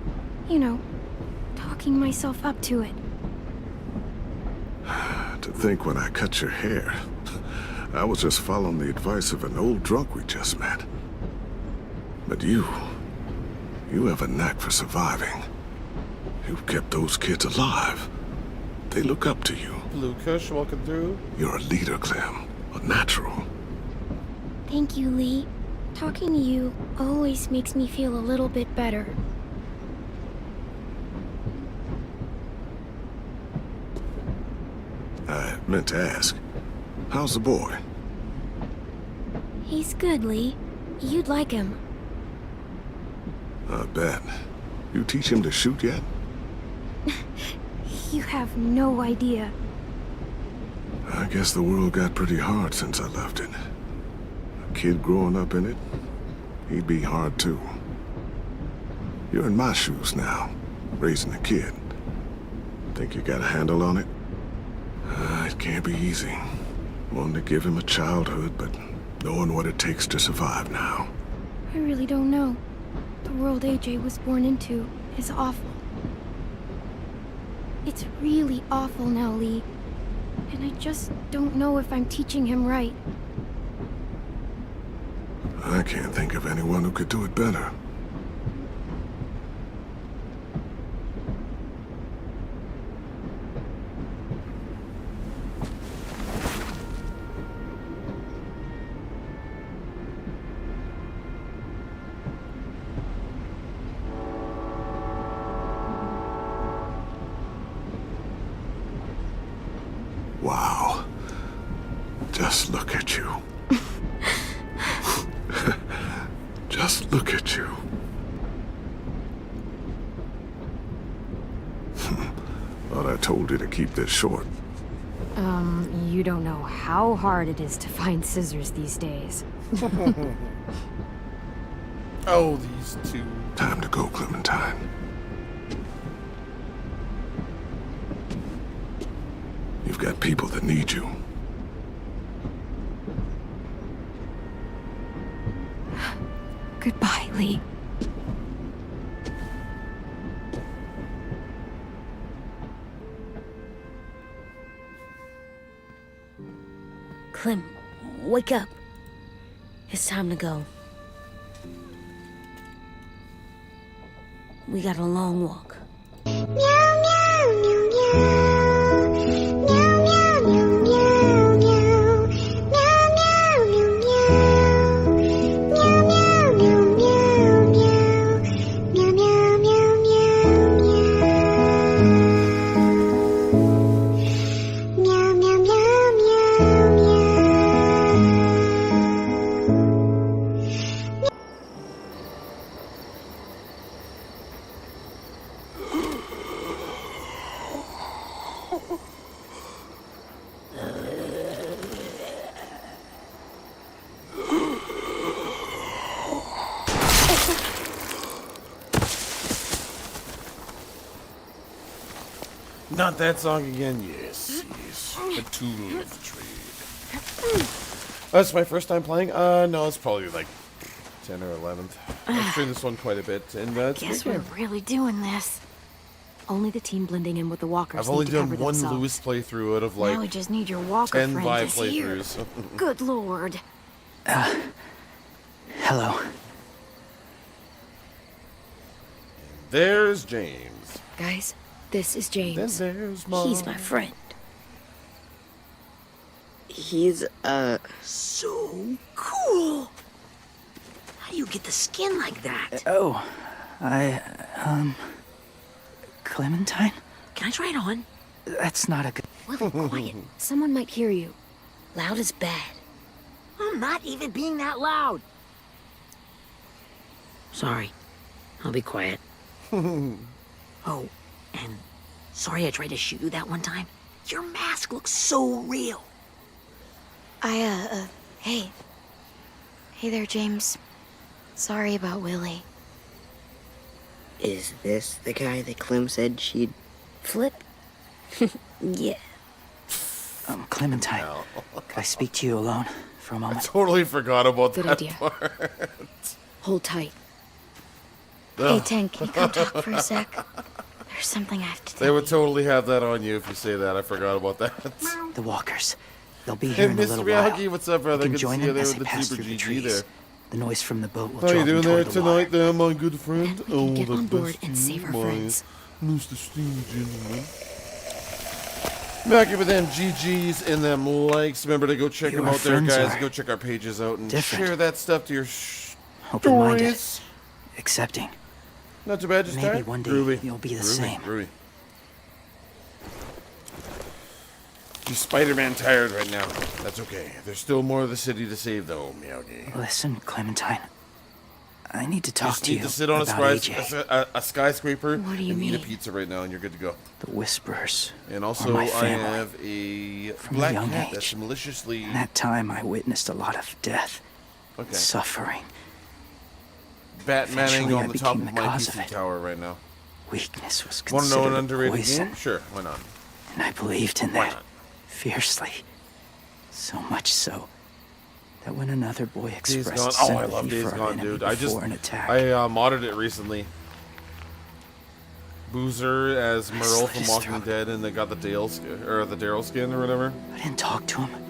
talking myself up to it. To think when I cut your hair, I was just following the advice of an old drunk we just met. But you have a knack for surviving. You've kept those kids alive. They look up to you. Blue Kush walking through. You're a leader, Clem. A natural. Thank you, Lee. Talking to you always makes me feel a little bit better. I meant to ask, how's the boy? He's good, Lee. You'd like him. I bet. You teach him to shoot yet? You have no idea. I guess the world got pretty hard since I left it. A kid growing up in it, he'd be hard too. You're in my shoes now, raising a kid. Think you got a handle on it? It can't be easy. Wanting to give him a childhood, but knowing what it takes to survive now. I really don't know. The world AJ was born into is awful. It's really awful now, Lee. And I just don't know if I'm teaching him right. I can't think of anyone who could do it better. Wow. Just look at you. Just look at you. Thought I told you to keep this short. You don't know how hard it is to find scissors these days. Oh, these two. Time to go, Clementine. You've got people that need you. Goodbye, Lee. Clem, wake up. It's time to go. We got a long walk. Not that song again. Yes, yes. The tool of the trade. That's my first time playing. No, it's probably like 10 or 11th. I've played this one quite a bit, and it's a Guess good we're game. really doing this. Only the team blending in with the walkers I've only need to done cover one themselves. Lewis playthrough out of Now like we just need your walker 10 friend Vi is here. playthroughs. Good lord. Hello. There's James. Guys, this is James. Then there's Mom. He's my friend. He's, So cool. How do you get the skin like that? Clementine? Can I try it on? That's not a good... Willie, quiet. Someone might hear you. Loud is bad. I'm not even being that loud. Sorry. I'll be quiet. Oh, and sorry I tried to shoot you that one time. Your mask looks so real. Hey. Hey there, James. Sorry about Willie. is this the guy that Clem said she'd flip? Yeah. Clementine, could I speak to you alone for a I moment? totally forgot about Good that idea. part. Hold tight. Ugh. Hey, Tank, can you come talk for a sec? There's something I have to They tell would totally have that on you if you say that. I forgot about that. The walkers. They'll be Hey, here in a Mr. little while. Miyagi, what's up, brother? You can Good to join see you them there as with they the pass Super through the GG trees. there. The noise from the boat will How you draw them doing there toward the water. tonight, there, my good friend? Then we can get the on board best and to save you, our my friends. Mr. Steam Gentleman. Back in with them GGs and them likes. Remember to go check You them our out there, friends guys. are Go check our pages out and different. share that stuff to your Open-minded, stories. accepting. Not too bad, just Maybe tired? one day Groovy. you'll be the Groovy, same. Groovy. You're Spider-Man tired right now. That's okay. There's still more of the city to save, though, Miyagi. Listen, Clementine. I need to talk Just to need you to sit on about AJ. a skyscraper What do you and eat a mean? pizza right now, and you're good to go. The Whisperers. And are also, my I family. have a From a black young cat age. that's maliciously... In that time, I witnessed a lot of death, Okay. suffering. Batmaning Eventually, on I the top became of the my cause of PC it. tower right now. Weakness was Want to know considered an a underrated poison, game? Sure, why not? and I believed in Why that not? fiercely. So much so that when another boy Days expressed Gone. Oh, I sympathy love Days for our Gone, enemy dude. I before an attack, modded it recently. Boozer as Merle slit from his Walking throat. Dead, and they got the Dale or the Daryl skin or whatever. I didn't talk to him.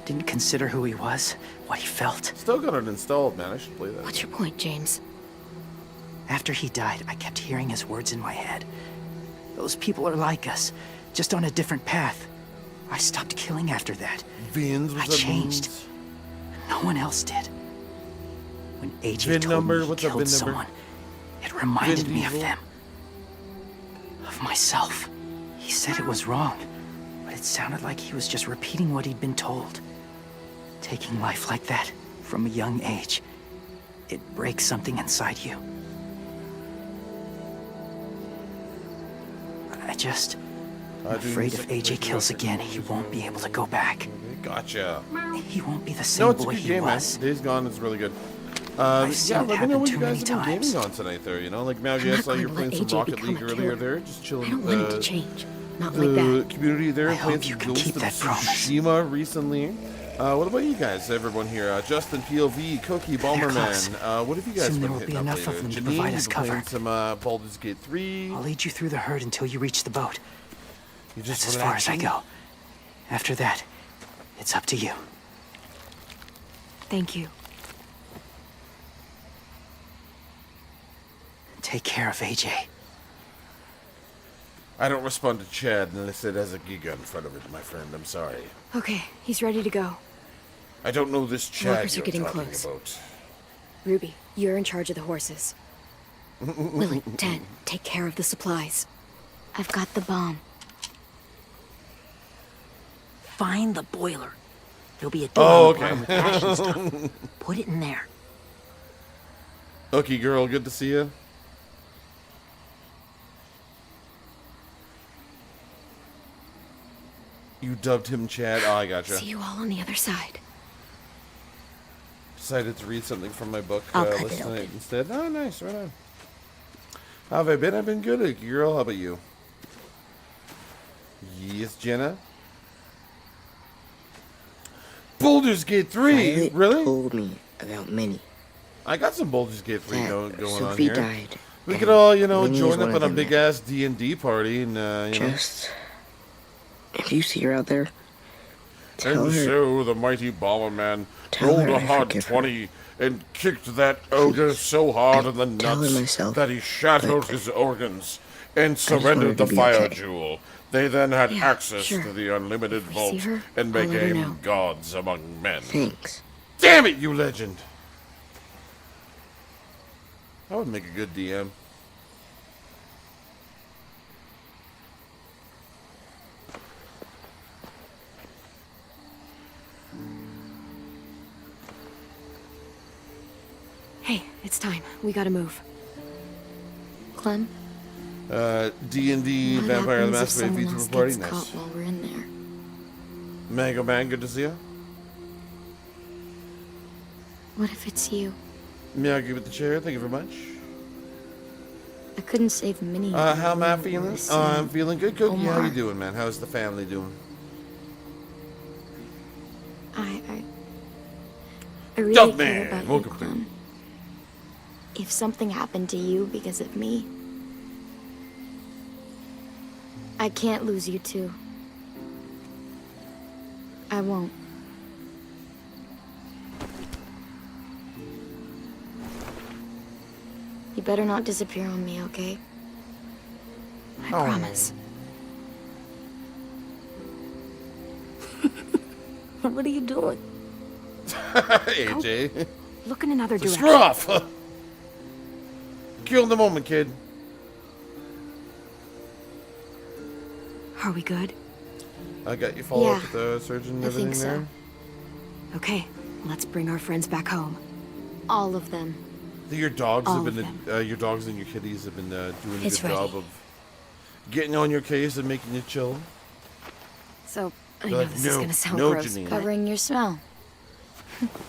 Didn't consider who he was, what he felt. Still got it installed, man. I should play that. What's your point, James? After he died, I kept hearing his words in my head. Those people are like us, just on a different path. I stopped killing after that. Vins, I changed. No one else did. When AJ VIN told number? me he What's up, killed VIN number? someone, it reminded Vin me of Diesel? them. Of myself. He said it was wrong, but it sounded like he was just repeating what he'd been told. Taking life like that, from a young age, it breaks something inside you. I'm afraid if AJ kills again, he won't be able to go back. Gotcha. He won't be the same No, it's a boy good he game, man. was. Days Gone is really good. I've seen Yeah, it let me know happen what you too guys many have been times. gaming on tonight there, you know? Like, I'm Miyagi, I not saw you going to let playing some AJ Rocket become League a earlier killer. there, just chilling. I don't want it to change. Not the like that. community there, I playing hope you some can Ghost keep of that promise. Tsushima recently. What about you guys, everyone here? Justin, POV, Cookie, close. Bomberman. What have you guys Soon there been will hitting be up enough lately? of them to Janine, provide us you've been playing cover. some Baldur's Gate 3. I'll lead you through the herd until you reach the boat. You just That's as want far as I action? go. After that, it's up to you. Thank you. Take care of AJ. I don't respond to Chad unless it has a giga in front of it, my friend. I'm sorry. Okay, he's ready to go. I don't know this Chad Walkers are you're getting talking close. about. Ruby, you're in charge of the horses. Willie, Dad, take care of the supplies. I've got the bomb. Find the boiler. There'll be a door Oh, on the bottom with ash and stuff. Put it in there. Okay, girl, good to see you. You dubbed him Chad. Oh, I gotcha. See you all on the other side. Decided to read something from my book I'll cut list it tonight open. instead. Oh, nice, right on. How have I been? I've been good, girl. How about you? Yes, Jenna. Baldur's Gate 3, Violet really? told me about Minnie. I got some Baldur's Gate 3 That going on Sophie here. died, We and could all, you know, Minnie is join one up of on a them big ass D&D party and, you know. Just, if you see her out there, tell And her. so the mighty Bomberman Tell rolled her a I hard forgive her. 20 and kicked that ogre so hard in the tell her nuts myself, that he shattered but his organs and just want her surrendered to the be fire okay. jewel. They then had Yeah, access sure. to the unlimited If we vault see her, and I'll let her became know. gods among men. Thanks. Damn it, you legend! That would make a good DM. Hey, it's time. We gotta move. Clem, D&D what Vampire the happens if Masquerade someone feature else party. gets Nice. caught while we're in there? Mango Man, good to see you. What if it's you? May I give it the chair? Thank you very much. I couldn't save Minnie. How am I feeling? I'm feeling good, Cookie. How you Omar. doing, man? How's the family doing? I really Dog care Man, about you, welcome. Clem. If something happened to you because of me, I can't lose you too. I won't. You better not disappear on me, okay? I promise. What are you doing? AJ. Look in another direction. Screw off! Kill in the moment, kid. Are we good? I got you follow up Yeah, with the surgeon and I everything think so. there. Okay, let's bring our friends back home. All of them. Your dogs All have of been your dogs and your kitties have been doing a It's good job ready. of getting on your case and making you chill. So, I They're know like, this is "No, gonna sound no, gross, Janine." but Covering your smell.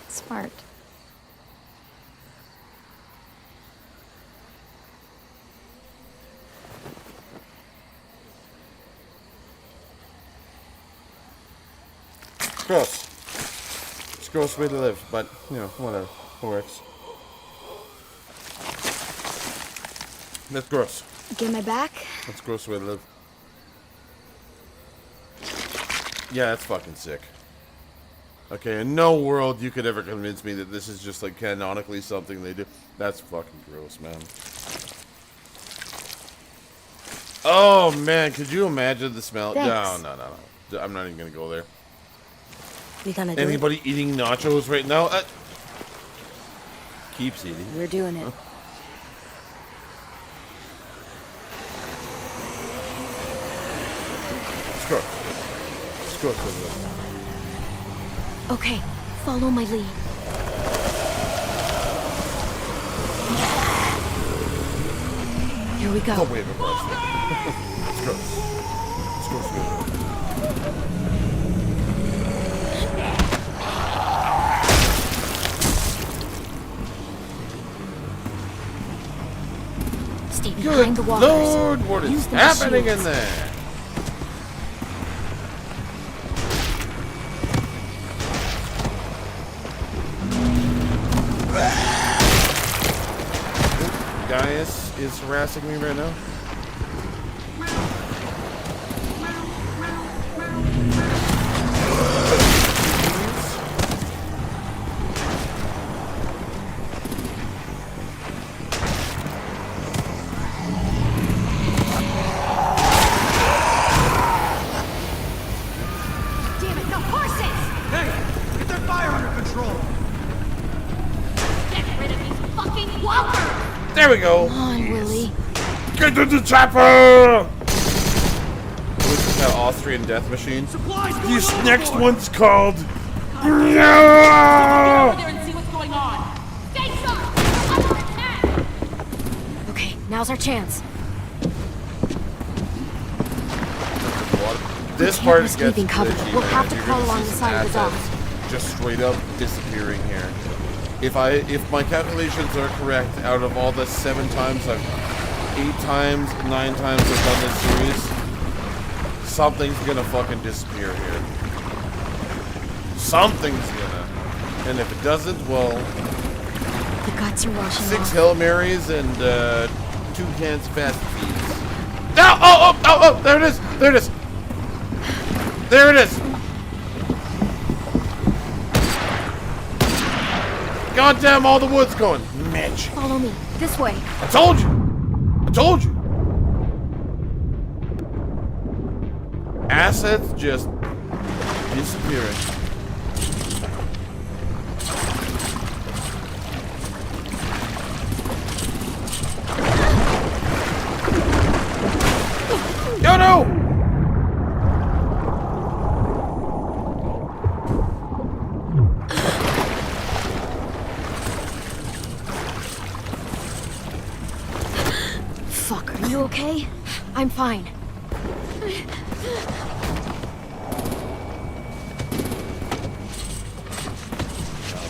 Smart. It's gross. It's a gross way to live, but you know, whatever. It works. That's gross. Get my back? That's a gross way to live. Yeah, that's fucking sick. Okay, in no world you could ever convince me that this is just like canonically something they do. That's fucking gross, man. Oh man, could you imagine the smell? No, Thanks. no. I'm not even gonna go there. We gonna do Anybody eating nachos right now? Keeps eating. we're doing it. Screw it. Screw it. Okay, follow my lead. Here we go. Oh, wait, of course. Screw it. Screw it. Stay Good behind the walkers. Lord, what is Use them as happening in shields. there? Gaius is harassing me right now. Damn it, the horses! Hey, get their fire under control. Get rid of these fucking walkers! There we go. Come on, Willie. Get to the chopper! This is that Austrian death machine. This next one's called. Get over No! there and see what's going on! Stay sharp! Under attack! Okay, now's our chance. This can't part risk gets leaving cover. glitchy, We'll man. have to You're crawl gonna along see the some side of the dock. assets just straight up disappearing here. If my calculations are correct, out of all the 8 times, 9 times I've done this series, something's gonna fucking disappear here. Something's gonna. And if it doesn't, well... The guts are washing 6 off. Hail Marys and 2 cans of fast feeds. No! Oh! There it is! There it is! There it is! Goddamn, all the wood's going. Mitch. Follow me. This way. I told you! I told you! Assets just disappearing. Oh no! Fuck, are you okay? I'm fine.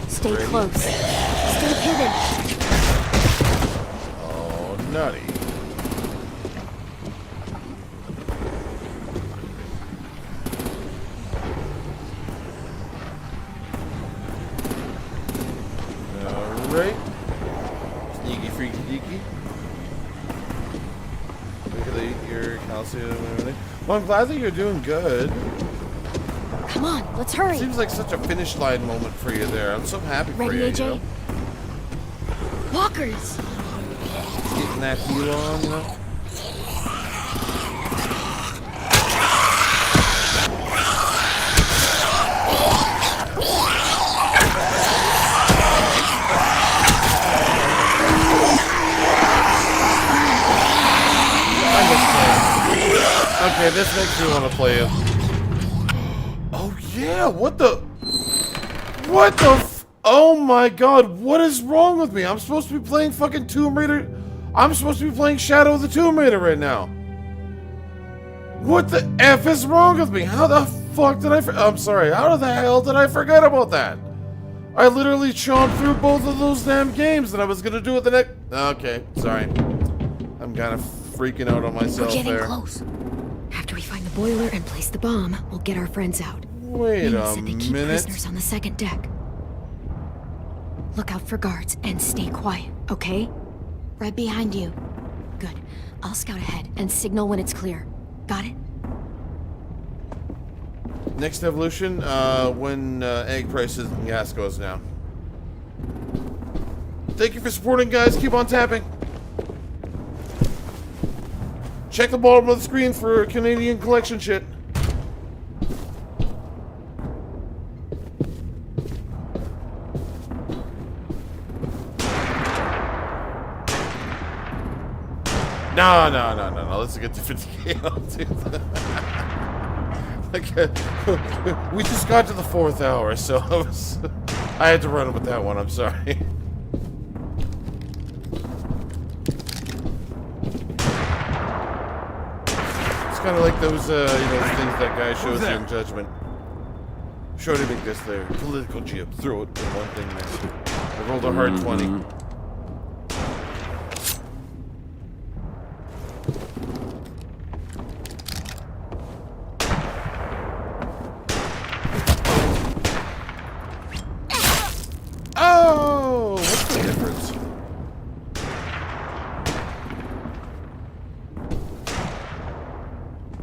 Stay close. Stay hidden. Oh, nutty. Alright. Sneaky, freaky, deaky. Regulate your calcium and everything. Well, I'm glad that you're doing good. Come on, let's hurry. Seems like such a finish line moment for you there. I'm so happy for Ready, you. AJ? You know? Walkers! Getting that heal on, you know? Okay, this makes me want to play it. Oh yeah, what the? What the oh my god, what is wrong with me? I'm supposed to be playing fucking Tomb Raider. I'm supposed to be playing Shadow of the Tomb Raider right now. What the F is wrong with me? How the fuck did I'm sorry, how the hell did I forget about that? I literally chomped through both of those damn games and I was gonna do it the next... Okay, sorry. I'm kind of freaking out on myself there. We're getting close. After we find the boiler and place the bomb, we'll get our friends out. Wait Nina a said they keep minute. prisoners on the second deck. Look out for guards and stay quiet, okay? Right behind you. Good. I'll scout ahead and signal when it's clear. Got it? Next evolution, when egg prices and gas goes down. Thank you for supporting, guys. Keep on tapping. Check the bottom of the screen for Canadian collection shit. No. Let's get to 50K. Like, we just got to the 4th hour, so I had to run with that one. I'm sorry. It's kind of like those, things that guy shows you in Judgment. Show to make this there. Political jib. Throw it in one thing there. I rolled a hard 20. Oh! What's the difference?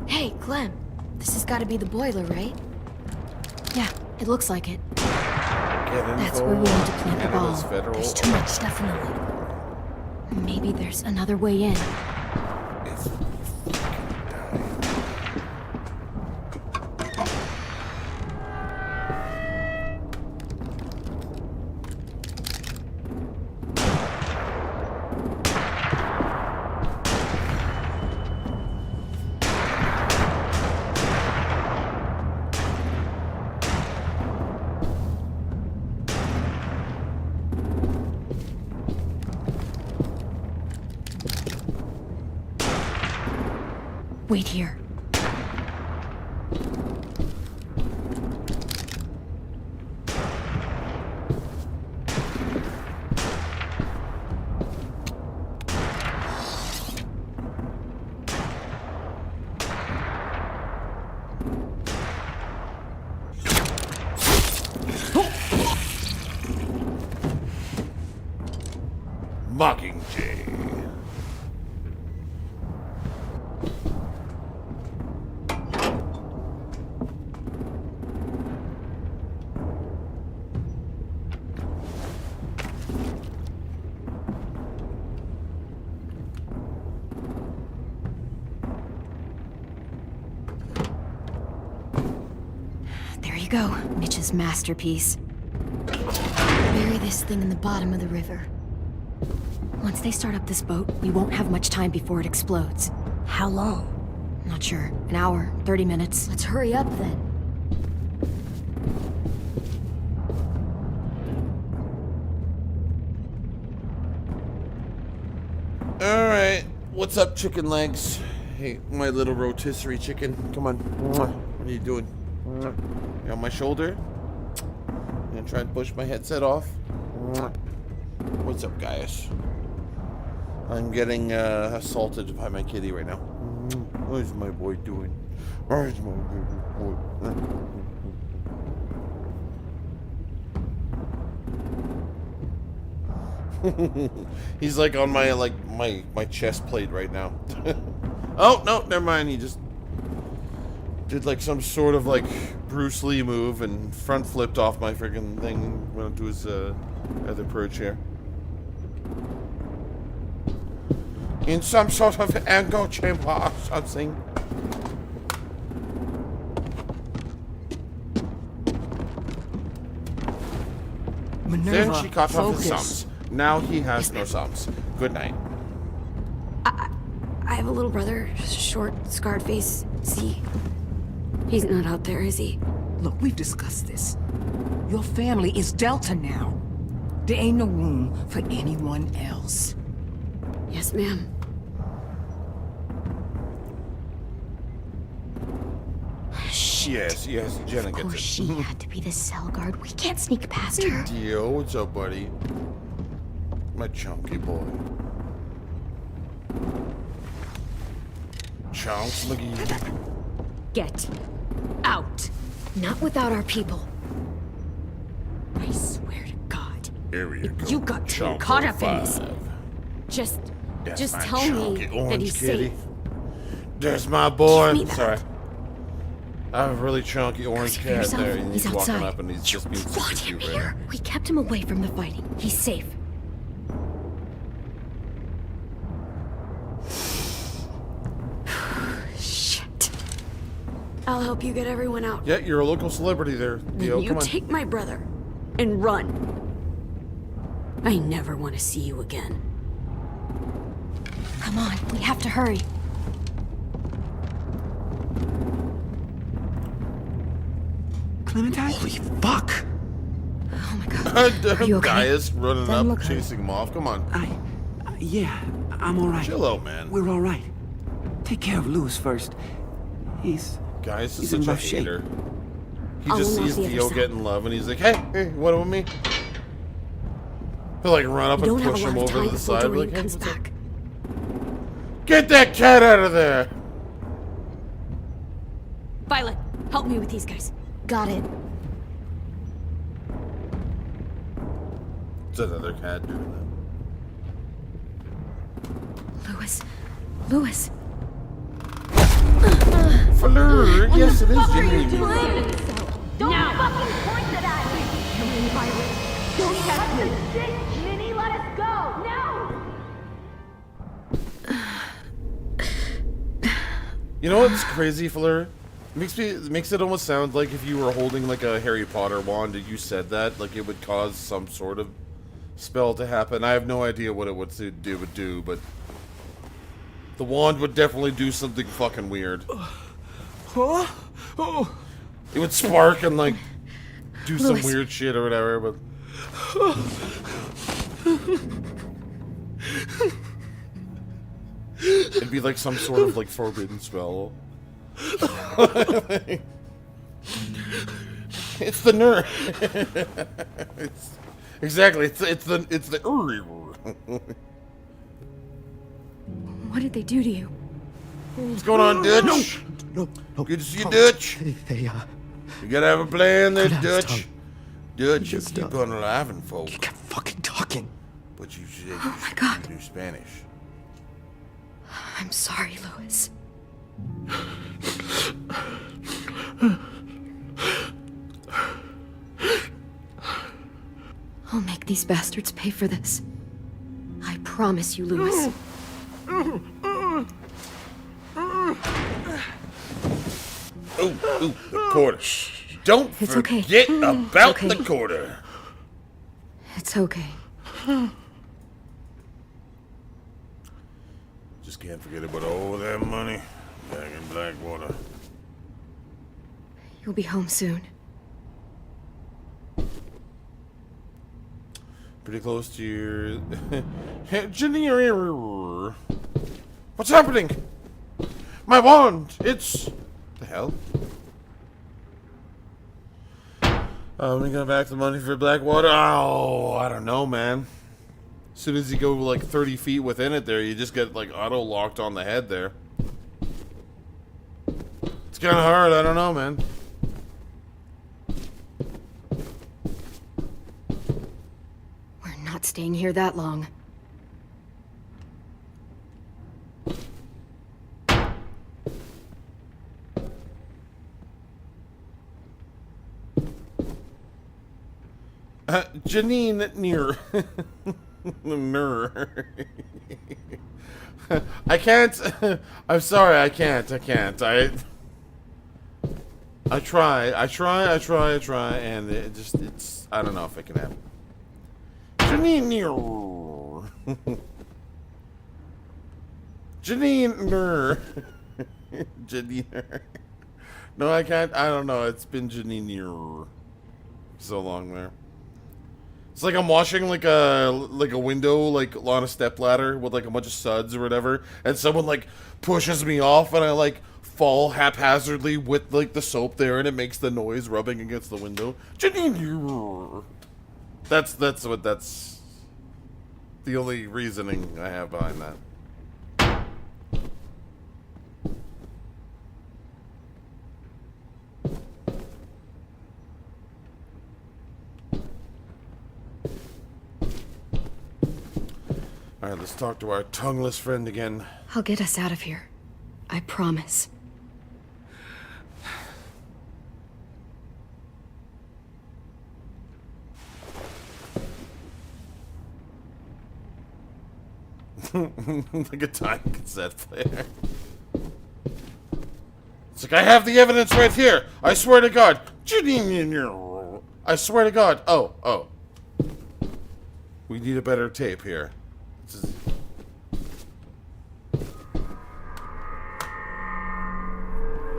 Hey, Clem. This has got to be the boiler, right? Yeah, it looks like it. That's where we need to plant the bomb. There's too much stuff in the wood. Maybe there's another way in. Wait here. Mockingjay. There you go, Mitch's masterpiece. Bury this thing in the bottom of the river. Once they start up this boat, we won't have much time before it explodes. How long? Not sure. An hour, 30 minutes. Let's hurry up then. Alright, what's up, chicken legs? Hey, my little rotisserie chicken. Come on. What are you doing? You on my shoulder? I'm gonna try and push my headset off. What's up, guys? I'm getting assaulted by my kitty right now. What's my boy doing? Where's my boy? He's like on my chest plate right now. Oh no, never mind. He just did like some sort of like Bruce Lee move and front flipped off my freaking thing, went onto his other perch here. In some sort of echo chamber or something. Minerva, Then she cut off his focus. thumbs. Now he has no thumbs. Good night. I have a little brother, short, scarred face. See? He's not out there, is he? Look, we've discussed this. Your family is Delta now. There ain't no room for anyone else. Yes, ma'am. Yes, Jenna Of gets course it. she had to be the cell guard. We can't sneak past her. Yo, what's up, buddy? My chunky boy. Chunks McGee. Get out. Not without our people. I swear to God. Here you go. You got too Chunk caught up in this. 05. Just That's my tell me chunky that orange he's kitty. safe. There's my boy. Give me that. Sorry. I have a really chunky orange For cat yourself, there, and he's he's walking outside. up and he's just being super Want him cute right here? We kept him away from the fighting. He's safe. Shit. I'll help you get everyone out. Yeah, you're a local celebrity there. Yo, You come on. take my brother and run. I never want to see you again. Come on, we have to hurry. Clementine? Holy fuck! Oh my God. Are you okay? Guy is running Then up, look- chasing him off. Come on. Yeah, I'm alright. Chill out, man. We're alright. Take care of Lewis first. Guys is he's in such a rough shape. hater. He I'll just unlock sees the other Theo cell. getting love, and he's like, hey, what with me? He'll like run up We and don't have push a him lot of over time to the before side. Doreen Like, hey, comes what's up? back. Get that cat out of there! Violet, help me with these guys. Got it. It's another cat doing Lewis. Lewis. that. Fleur! Yes, it is Jimmy. Don't fucking point that at me! Don't touch the shit, Minnie! Let us go! No! You know what's crazy, Fleur? It makes it almost sound like if you were holding like a Harry Potter wand and you said that, like it would cause some sort of spell to happen. I have no idea what it would do, but the wand would definitely do something fucking weird. Huh? Oh. It would spark and like do some Lewis. weird shit or whatever, but it'd be like some sort of like forbidden spell. It's the nerve. Exactly. It's the. What did they do to you? What's going on, Dutch? No. Good to see you, Dutch. They, You gotta have a plan there, Cut out his Dutch. tongue. Dutch, you Just, keep on laughing, folks. kept fucking talking. But you should Oh my God. knew Spanish. I'm sorry, Louis. I'll make these bastards pay for this. I promise you, Louis. Ooh, the quarter. Don't It's okay. forget about Okay. the quarter. It's okay. Just can't forget about all that money back in Blackwater. You'll be home soon. Pretty close to your... Engineer. What's happening? My wand! It's... The hell? We got back the money for Blackwater. Oh, I don't know, man. As soon as you go like 30 feet within it there, you just get like auto-locked on the head there. It's kind of hard, I don't know, man. We're not staying here that long. Janine near. I can't. I'm sorry, I can't. I try, and it's. I don't know if it can happen. Janine near. Janine. Janine. No, I can't. I don't know. It's been Janine near so long there. It's like I'm washing like a window like on a stepladder with like a bunch of suds or whatever, and someone like pushes me off, and I like fall haphazardly with like the soap there, and it makes the noise rubbing against the window. That's the only reasoning I have behind that. Alright, let's talk to our tongueless friend again. I'll get us out of here. I promise. Like a time cassette player. It's like, I have the evidence right here. I swear to God. I swear to God. Oh. We need a better tape here.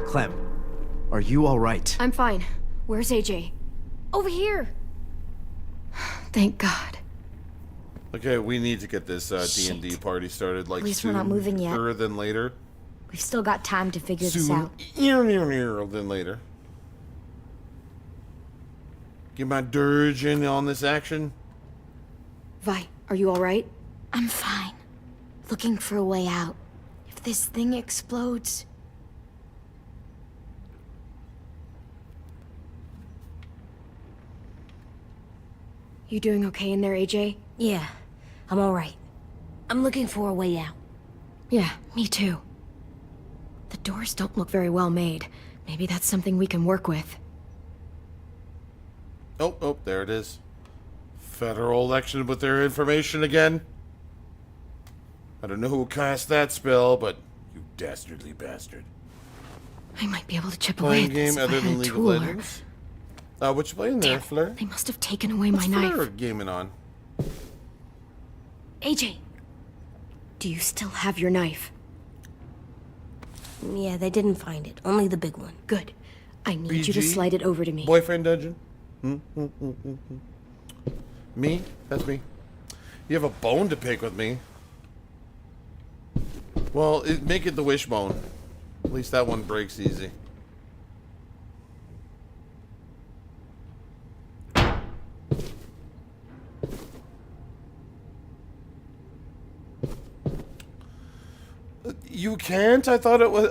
Clem, are you all right? I'm fine. Where's AJ? Over here. Thank God. Okay, we need to get this D&D party started like At least we're not moving yet. sooner than later. We've still got time to figure this out. Sooner than later. Get my dirge in on this action. Vi, are you all right? I'm fine. Looking for a way out. If this thing explodes... You doing okay in there, AJ? Yeah, I'm alright. I'm looking for a way out. Yeah, me too. The doors don't look very well made. Maybe that's something we can work with. Oh, there it is. Federal election with their information again. I don't know who cast that spell, but you dastardly bastard. I might be able to chip away Playing at this game if I other had than a League of tool or... Legends? What you playing there, Fleur? They must have taken away my What's knife. Fleur gaming on? AJ! Do you still have your knife? Yeah, they didn't find it. Only the big one. Good. I need you to slide it over to me. Boyfriend dungeon? Me? That's me. You have a bone to pick with me. Well, make it the wishbone. At least that one breaks easy. You can't? I thought it was...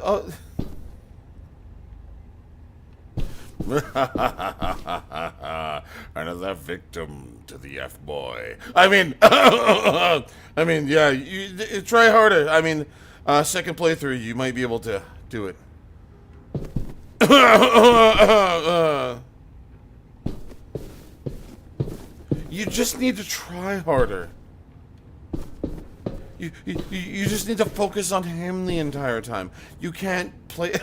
Another victim to the F-boy. I mean, I mean, yeah, you try harder. I mean, second playthrough, you might be able to do it. You just need to try harder. You just need to focus on him the entire time. You can't play.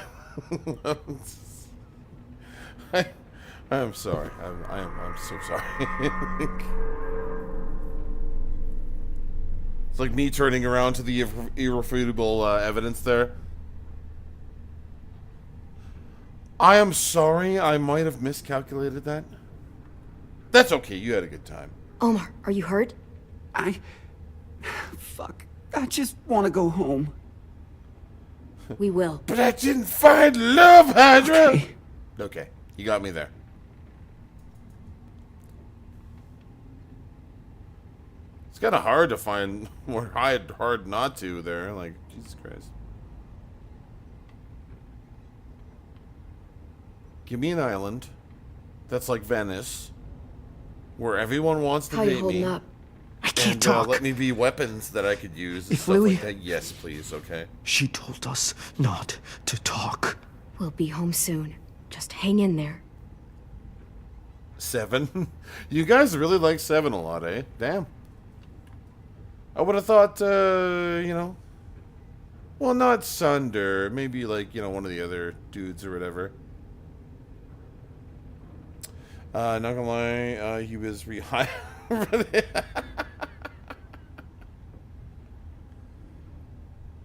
I'm sorry. I'm so sorry. It's like me turning around to the irrefutable evidence there. I am sorry. I might have miscalculated that. That's okay. You had a good time. Omar, are you hurt? Fuck. I just want to go home. We will. But I didn't find love, Hydra! Okay. You got me there. It's kind of hard to find, or hard not to there. Like, Jesus Christ. Give me an island that's like Venice, where everyone wants to How you date holding me. up? I can't And, talk. let me be weapons that I could use and If stuff Louis- like that. Yes, please, okay? She told us not to talk. We'll be home soon. Just hang in there. 7? You guys really like 7 a lot, eh? Damn. I would have thought, you know... Well, not Sunder. Maybe, like, you know, one of the other dudes or whatever. Not gonna lie, he was rehired.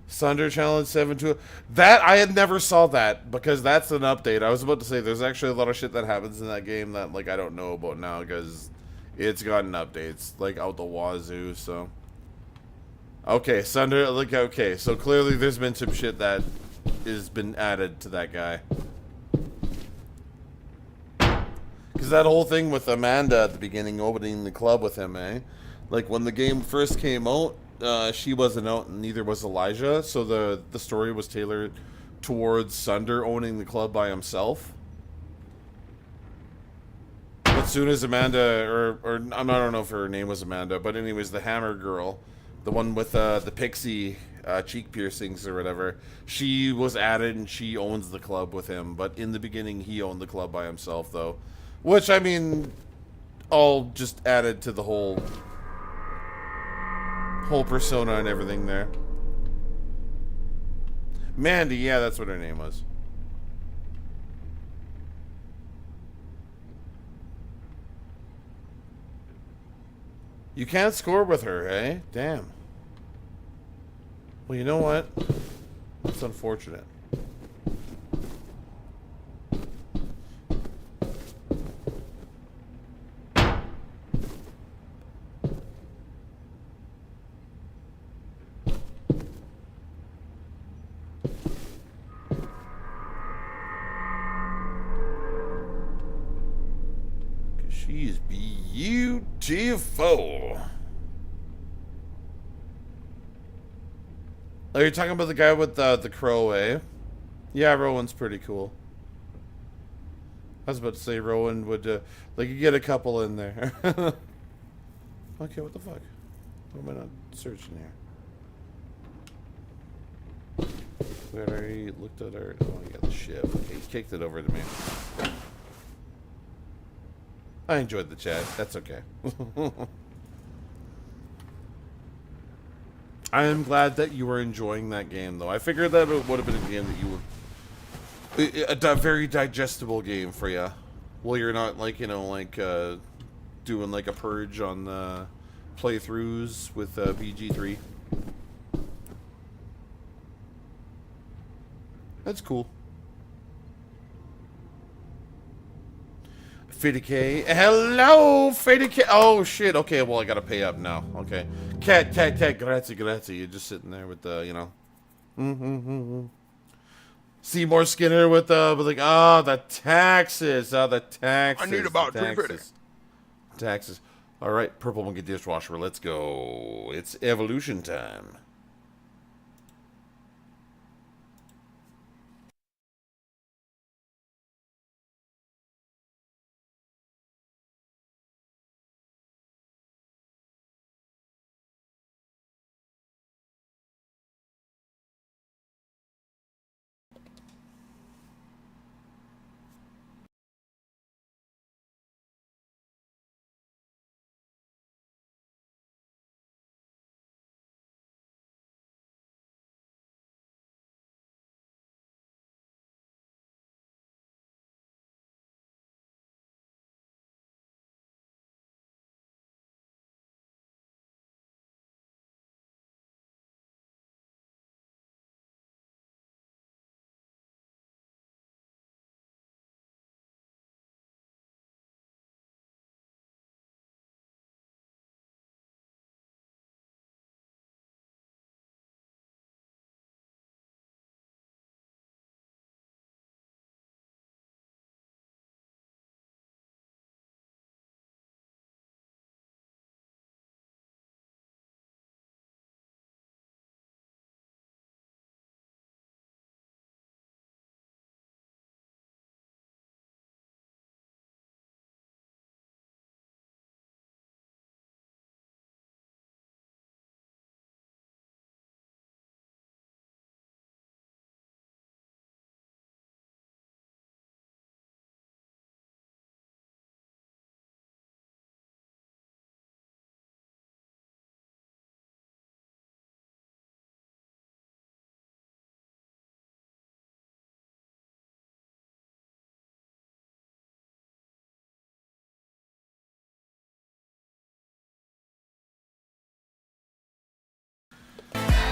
Sunder challenge 7-2. That I had never saw that because that's an update. I was about to say there's actually a lot of shit that happens in that game that like I don't know about now because it's gotten updates like out the wazoo. So okay, Sunder. Like okay, so clearly there's been some shit that has been added to that guy. Because that whole thing with Amanda at the beginning, opening the club with him, eh? Like when the game first came out. She wasn't out, and neither was Elijah. So the story was tailored towards Sunder owning the club by himself. But soon as Amanda, or I don't know if her name was Amanda, but anyways, the Hammer girl, the one with the pixie cheek piercings or whatever, she was added and she owns the club with him. But in the beginning, he owned the club by himself, though, which I mean, all just added to the whole persona and everything there. Mandy, yeah, that's what her name was. You can't score with her, eh? Damn. Well, you know what? That's unfortunate. She is beautiful. Oh, you're talking about the guy with the crow, eh? Yeah, Rowan's pretty cool. I was about to say Rowan would, like, you get a couple in there. Okay, what the fuck? What am I not searching here? We already looked at our... Oh, yeah, the ship. Okay, he kicked it over to me. I enjoyed the chat. That's okay. I am glad that you were enjoying that game, though. I figured that it would have been a game that you would... A very digestible game for you. Well, you're not, like, you know, like, doing, like, a purge on the playthroughs with BG3. That's cool. 50K. Hello, 50K. Oh, shit. Okay, well, I gotta pay up now. Okay. Cat, grazie. You're just sitting there with the, you know. Seymour Skinner with like, oh, the taxes. Oh, the taxes. I need about taxes. All right, Purple Monkey Dishwasher. Let's go. It's evolution time.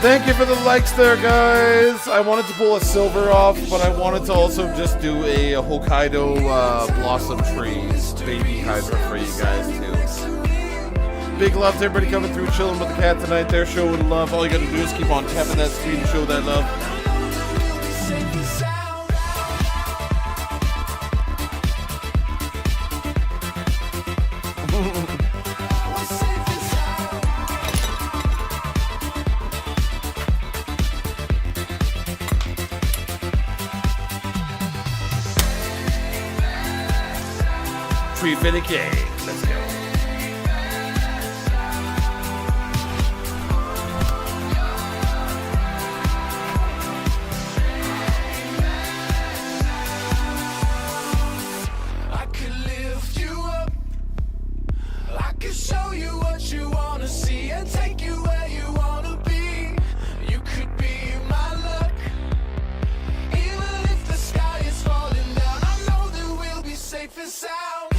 Thank you for the likes there, guys. I wanted to pull a silver off, but I wanted to also just do a Hokkaido blossom trees baby Hydra for you guys too. Big love to everybody coming through, chilling with the cat tonight. They're showing love. All you gotta do is keep on tapping that screen to show that love. Tree Finicky. Let's go. I could lift you up. I could show you what you wanna see and take you where you wanna be. You could be my luck. Even if the sky is falling down, I know that we'll be safe and sound.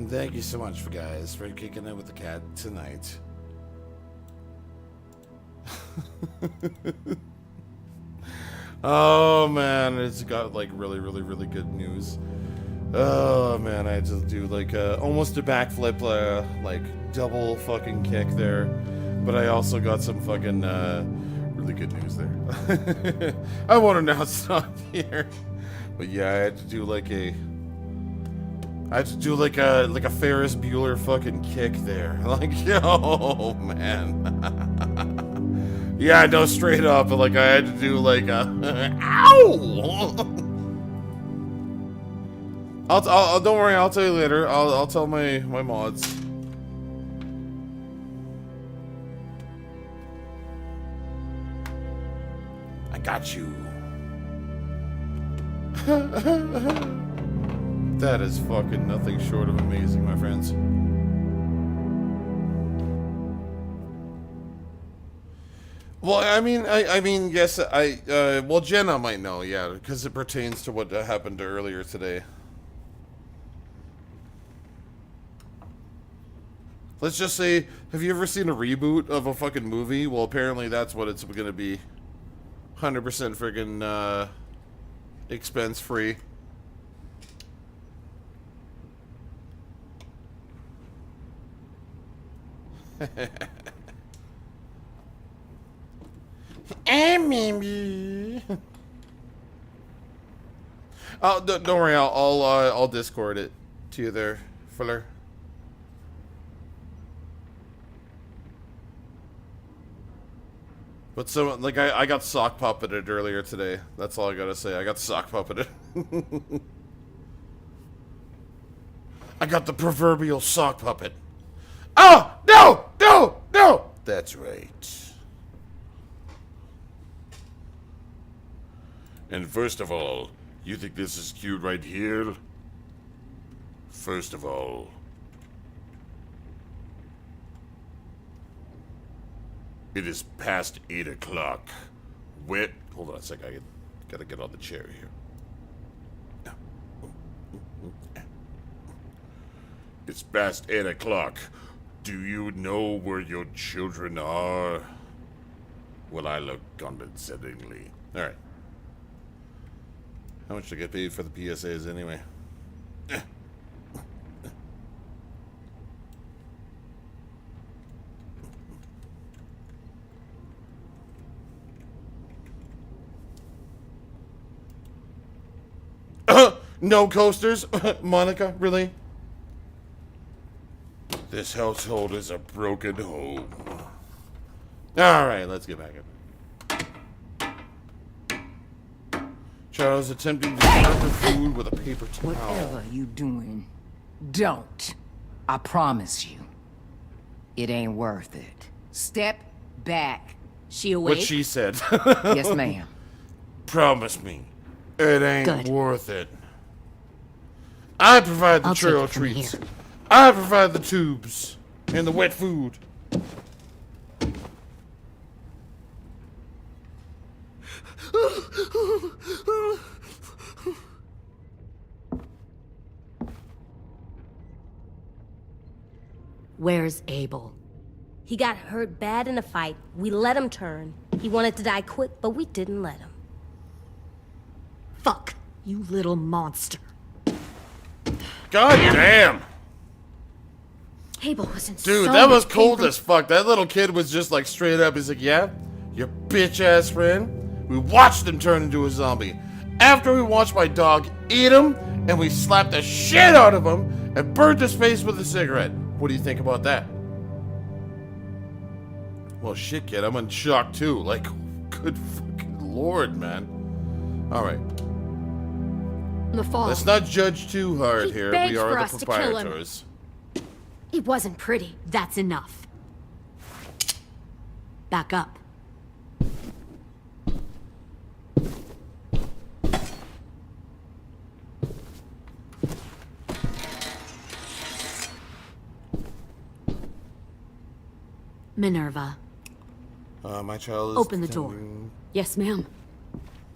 Thank you so much, guys, for kicking it with the cat tonight. Oh man, it's got like really good news. Oh man, I just do like almost a backflip, like double fucking kick there, but I also got some fucking really good news there. I won't announce it on here, but yeah, I had to do like a Ferris Bueller fucking kick there. Like, yo, man. Yeah, I know, straight up, but like I had to do like a ow. I'll don't worry, I'll tell you later. I'll tell my mods. I got you. That is fucking nothing short of amazing, my friends. Well, I mean, yes, well, Jenna might know, yeah, because it pertains to what happened earlier today. Let's just say, have you ever seen a reboot of a fucking movie? Well, apparently that's what it's gonna be. 100% friggin' expense free. Mimi. Oh, don't worry. I'll Discord it to you there, Fuller. But so, like, I got sock puppeted earlier today. That's all I gotta say. I got sock puppeted. I got the proverbial sock puppet. Oh, no! No! No! That's right. And first of all, you think this is cute right here? First of all, it is past 8 o'clock. Wait, hold on a sec. I gotta get on the chair here. It's past 8 o'clock. Do you know where your children are? Will I look convincingly? Alright. How much do I get paid for the PSAs anyway? No coasters? Monica, really? This household is a broken home. Alright, let's get back in. Charles attempting to serve her food with a paper towel. Whatever you doing, don't. I promise you. It ain't worth it. Step back. She awake? What she said. Yes, ma'am. Promise me. It ain't Good. worth it. I provide the I'll take churro it from treats. here. I provide the tubes and the wet food. Where's Abel? He got hurt bad in a fight. We let him turn. He wanted to die quick, but we didn't let him. Fuck, you little monster. God damn. Abel was in Dude, so that was much pain cold from- as fuck. That little kid was just like straight up. He's like, yeah, your bitch ass friend. We watched him turn into a zombie. After we watched my dog eat him, and we slapped the shit out of him and burnt his face with a cigarette. What do you think about that? Well, shit, kid, I'm in shock too. Like, good fucking lord, man. Alright. The fall. Let's not judge too hard here. begged We for are us the to kill him. proprietors. It wasn't pretty. That's enough. Back up. Minerva, My child is open the door. pretending- Yes, ma'am.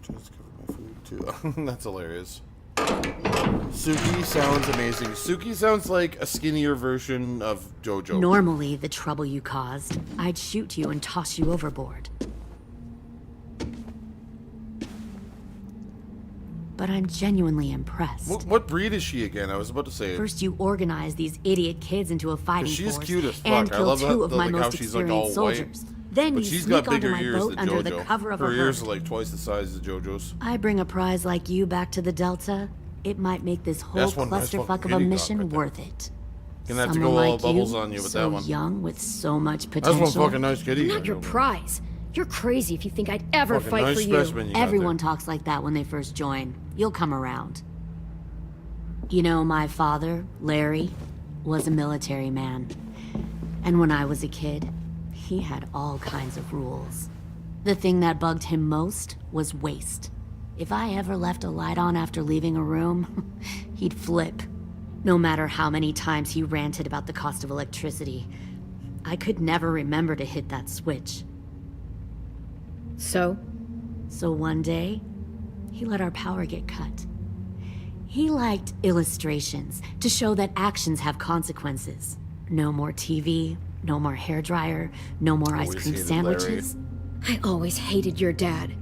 Just cover my food too. That's hilarious. Suki sounds amazing. Suki sounds like a skinnier version of JoJo. Normally, the trouble you caused, I'd shoot you and toss you overboard. But I'm genuinely impressed. What breed is she again? I was about to say. First, you organize these idiot kids into a fighting She's force cute as fuck. and I kill love two of my like how most she's like all experienced white. soldiers. Then But you she's sneak got onto bigger my ears boat than under the JoJo. cover of a Her ears herd. are like twice the size of JoJo's. I bring a prize like you back to the Delta, it might make this whole That's one nice clusterfuck fucking of a mini mission cock right there. worth it. Gonna have to Someone go all like bubbles you, on you with so that one. young with so much That's potential. one fucking nice kitty. I'm not your prize. You're crazy if you think I'd ever Fucking fight nice for you. specimen you got Everyone talks like that when they first join. You'll come around. You know, my father, Larry, was a military man. And when I was a kid, he had all kinds of rules. The thing that bugged him most was waste. If I ever left a light on after leaving a room, he'd flip. No matter how many times he ranted about the cost of electricity, I could never remember to hit that switch. So? So one day, he let our power get cut. He liked illustrations to show that actions have consequences. No more TV, no more hairdryer, no more ice Always cream hated sandwiches. I always hated your dad.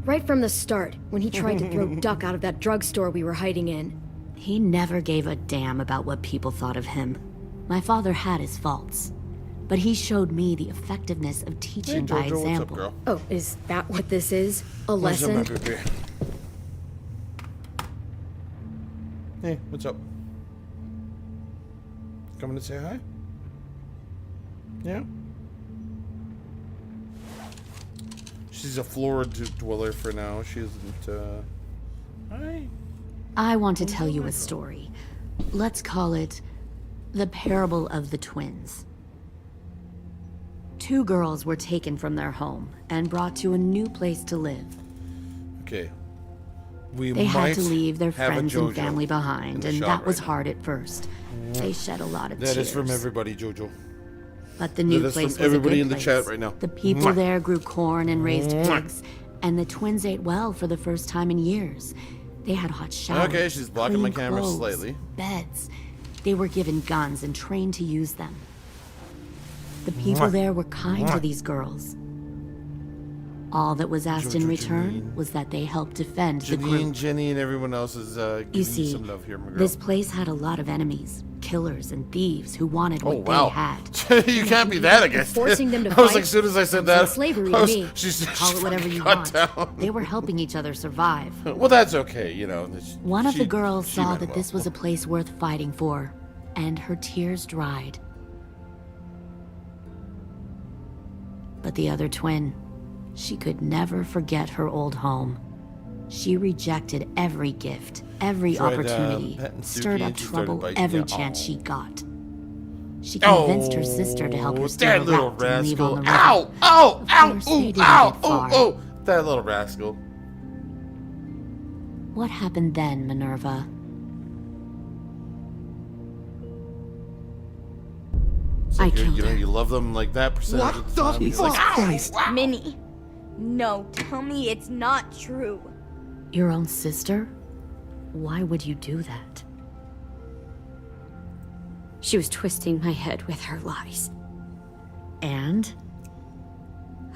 Right from the start, when he tried to throw Duck out of that drugstore we were hiding in. He never gave a damn about what people thought of him. My father had his faults, but he showed me the effectiveness of teaching by Jojo, what's up, example. girl? Oh, is that what this is? A What's up, lesson? my baby? Hey, what's up? Coming to say hi? Yeah? She's a Florida dweller for now. She isn't, Hi. I want to tell you a story. Let's call it the parable of the twins. Two girls were taken from their home and brought to a new place to live. Okay. We They had might to leave their have a friends and JoJo family in behind, the and shot that was right hard at first. They shed a lot of That tears. is from everybody, Jojo. But the new That is place from was everybody a in good the place. chat right now. The people Mwah. there grew corn and raised Mwah. pigs, and the twins ate well for the first time in years. They had hot showers. Okay, she's blocking my clean camera clothes, slightly. Beds. They were given guns and trained to use them. The people Mwah. there were kind to Mwah. these girls. All that was asked in return was that they help defend the group. Janine, Jenny, and everyone else is giving You see, some love here, my girl. this place had a lot of enemies, killers and thieves who wanted what wow. they had. You can't be that against Forcing them to I was fight like, as soon as I said was like that, slavery I to was, me. she's Call it whatever you cut want. down. They were helping each other survive. Well, that's okay, you know. One of the girls she saw meant that well. this was a place worth fighting for, and her tears dried. But the other twin, she could never forget her old home. She rejected every gift, every Tried, opportunity, petting stirred Suki up and she started trouble biting every you. chance Aw. she got. She convinced her sister to help her steal that a little raft and leave on the rascal. river. Ow! Ow! Of course, Ooh! they didn't Ow! get far. Oh! That little rascal. What happened then, Minerva? It's like I killed you know, her. you love them like that percentage What of the time. the He's like, fuck? "Ow! Minnie, no, tell me it's not true. Your own sister? Why would you do that? She was twisting my head with her lies. And?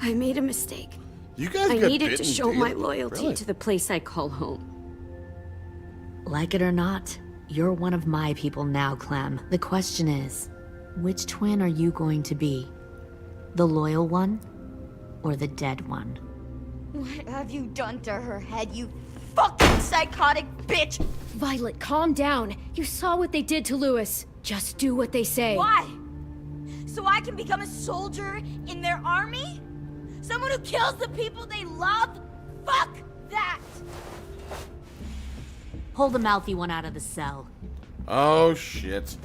I made a mistake. You guys I got needed to bitten show my daily? loyalty Really? to the place I call home. Like it or not, you're one of my people now, Clem. The question is, which twin are you going to be? The loyal one, or the dead one? What have you done to her head, you fucking psychotic bitch? Violet, calm down. You saw what they did to Lewis. Just do what they say. Why? So I can become a soldier in their army? Someone who kills the people they love? Fuck that! Pull the mouthy one out of the cell. Oh shit.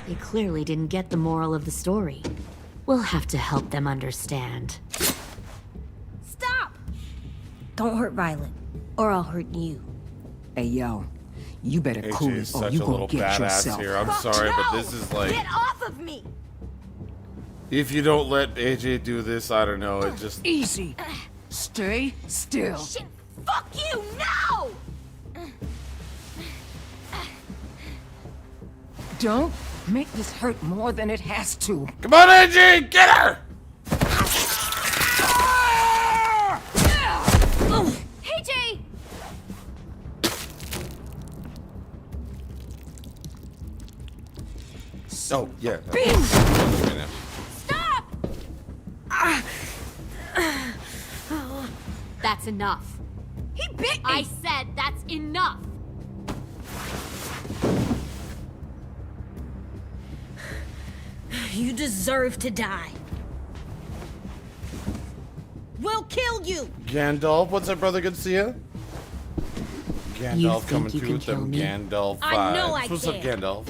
They clearly didn't get the moral of the story. We'll have to help them understand. Stop! Don't hurt Violet, or I'll hurt you. Hey, yo. You better cool AJ it is or such you a gonna little get badass yourself. here. I'm Fuck sorry, no! but this is like, Get off of me! if you don't let AJ do this, I don't know. It just Easy. Stay still. Shit, fuck you, no! Don't make this hurt more than it has to. come on, AJ, get her! Hey, Jay! Oh yeah. Stop! That's enough. He bit me! I said that's enough. You deserve to die. We'll kill you. Gandalf, what's up, brother? Good to see you. Gandalf think coming you through can with them kill me? Gandalf vibes. I know I What's up, can. Gandalf?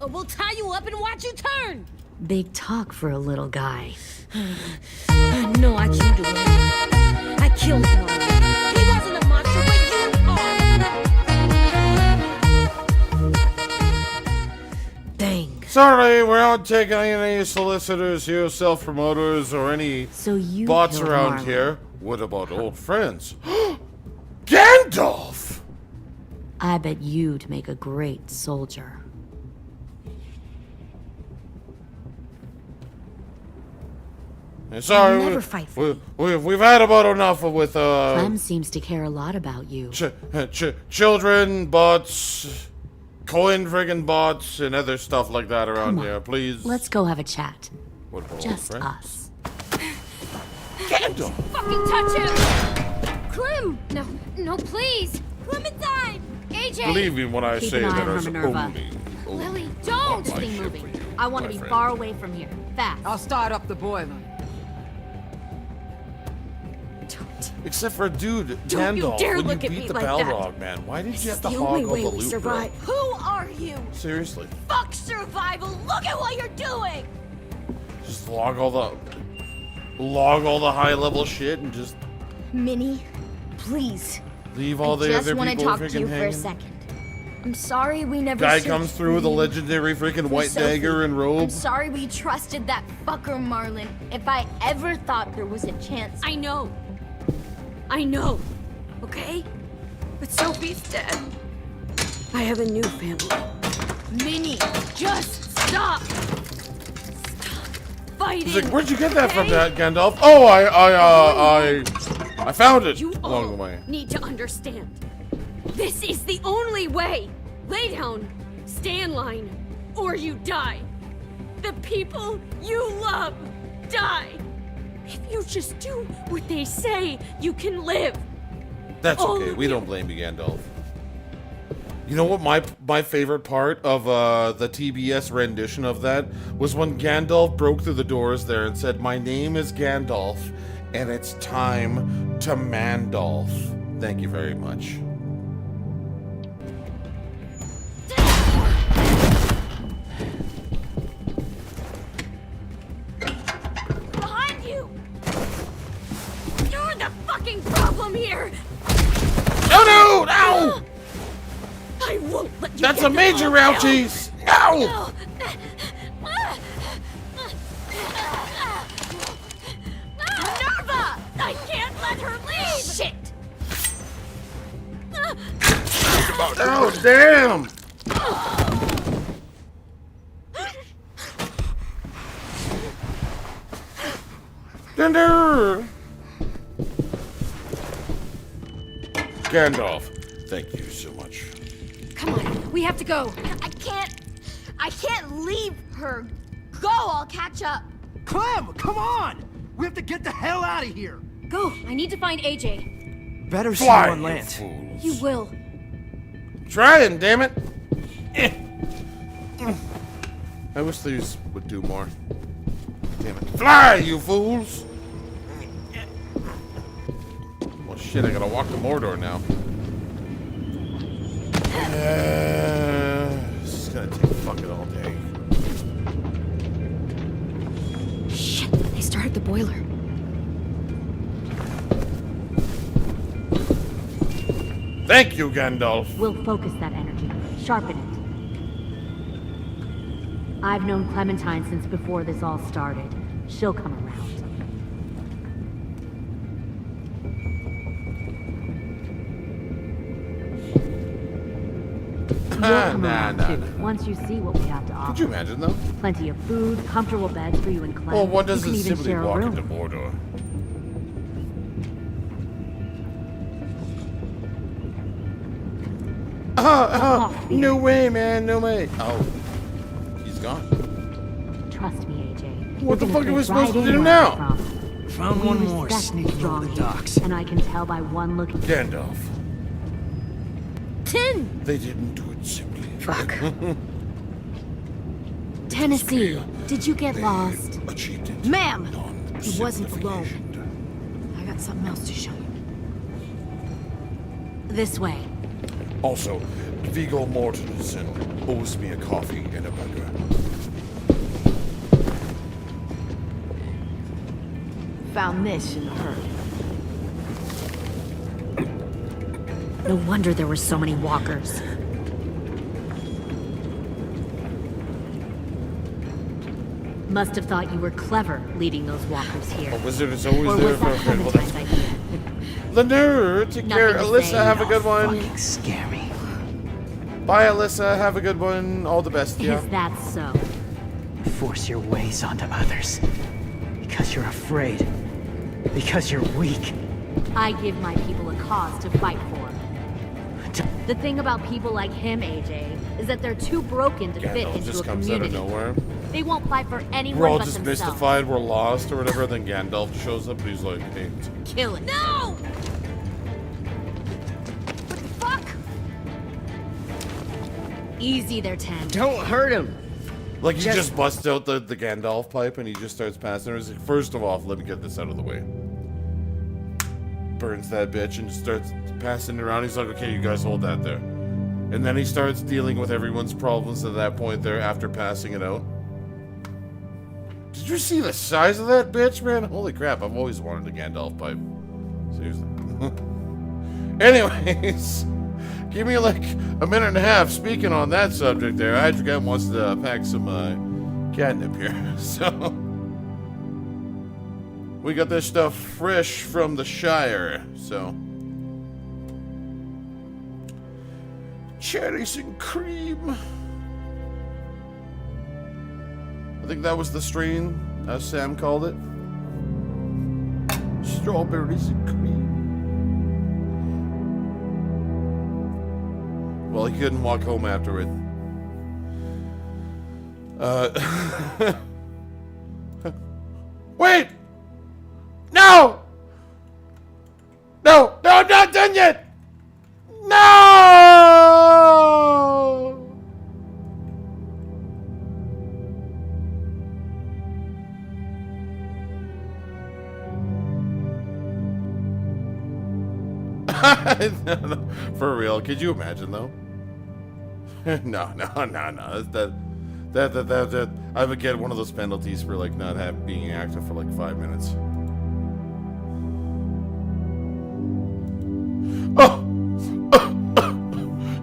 We'll tie you up and watch you turn. Big talk for a little guy. I know I can do it. I killed him. He wasn't a monster, but you are. Dang. Sorry, we're not taking any solicitors here, self-promoters, or any So you bots killed around Marlon. here. What about old friends? Gandalf! I bet you'd make a great soldier. Sorry, I'll never fight for we've had about enough with Clem seems to care a lot about you. children, bots, coin friggin' bots, and other stuff like that around Come on, here. Please. Let's go have a chat. What about old Just friends? us. Gandalf! Fucking touch him! Clem! No, please! Clementine! AJ! Believe me when I Keep say an eye that on her, it's Minerva. only Lily, Don't my be ship moving. for you, I want to my be friend. far away from here. Fast. I'll start up the boiler. Except for dude, Don't you Gandalf, dare when look you at beat me the like that. Balrog, man, why did you have to The hog only all way the we loot, survive. Who are you? bro? Seriously, Fuck survival! Look at what you're doing! just log all the high level shit and just Minnie, please. leave all the I just other want to people talk to freaking you for a hanging. second. I'm sorry we never Guy searched comes through for with a you. legendary freaking For white Sophie. dagger and I'm robe. sorry we trusted that fucker Marlon. If I ever thought there was a chance. I know. Okay? But Sophie's dead. I have a new family. Minnie, Just stop! Stop hiding. He's like, where'd you get that from, Gandalf? Oh, I found it You along all the way. need to understand. This is the only way. Lay down, stay in line, or you die. The people you love die. If you just do what they say, you can live. That's All okay. of We don't blame you, Gandalf. You know what my favorite part of the TBS rendition of that was when Gandalf broke through the doors there and said, "My name is Gandalf, and it's time to Mandolf." Thank you very much. Behind you! You're the fucking problem here! No! Ow! I won't let you That's get a major them all. ouchies! Ow! Nerva! I can't let her leave! Shit! Oh, damn! Dunder! Gandalf, thank you so much. Come on, we have to go. I can't leave her. Go, I'll catch up. Clem, come on! We have to get the hell out of here. Go, I need to find AJ. Better see Fly, you on you land. fools. You will. Trying, damn it! I wish these would do more. Damn it. Fly, you fools! Well, shit, I gotta walk to Mordor now. This is gonna take fucking all day. Shit, they started the boiler. Thank you, Gandalf. We'll focus that energy, sharpen it. I've known Clementine since before this all started. She'll come around. You'll come around too, once you see what we have to offer. Could you imagine, though? Plenty of food, comfortable beds for you and Clem. Well, one You doesn't can even simply share a walk room. into Mordor. No way, man, no way. Oh, he's gone. Trust me, AJ. What the You're fuck gonna are we fit supposed to right do in now? where I'm from. Found We one more respect sneaking strong over the here, docks. And I can tell by one look at Gandalf. Tin! They didn't do it simply. Fuck. Tennessee, did you get lost? Achieved it. Ma'am! He wasn't alone. I got something else to show you. This way. Also, Viggo Mortensen owes me a coffee and a burger. Found this in a hurry. No wonder there were so many walkers. Must have thought you were clever leading those walkers here. A wizard is always Or there was for that a friend. Well, Clementine's that's idea? the nerd. Take care, Nothing to Alyssa. say. Have a good one. Fucking scare me. Bye, Alyssa. Have a good one. All the best. Yeah. Is that so? Force your ways onto others. Because you're afraid. Because you're weak. I give my people a cause to fight for. The thing about people like him, AJ, is that they're too broken to fit Gandalf into just a comes out of community. nowhere. They won't fight for anyone We're all but just themselves. mystified. We're lost or whatever. Then Gandalf shows up and he's like, "Hey, Kill it. No! What the fuck? Easy there, Ten. Don't hurt him. Like he just busts out the Gandalf pipe and he just starts passing her. He's like, first of all, let me get this out of the way. Burns that bitch and starts passing it around. He's like, okay, you guys hold that there. And then he starts dealing with everyone's problems at that point there after passing it out. Did you see the size of that bitch, man? Holy crap, I've always wanted a Gandalf pipe. Seriously. Anyways, give me like a minute and a half speaking on that subject there. Hydra Cat wants to pack some catnip here. So, we got this stuff fresh from the Shire. So, cherries and cream. I think that was the strain as Sam called it. Strawberries and cream. Well, he couldn't walk home after it. Wait! No! No! No, I'm not done yet! No! For real, could you imagine though? No. That I would get one of those penalties for like not being active for like 5 minutes. Oh!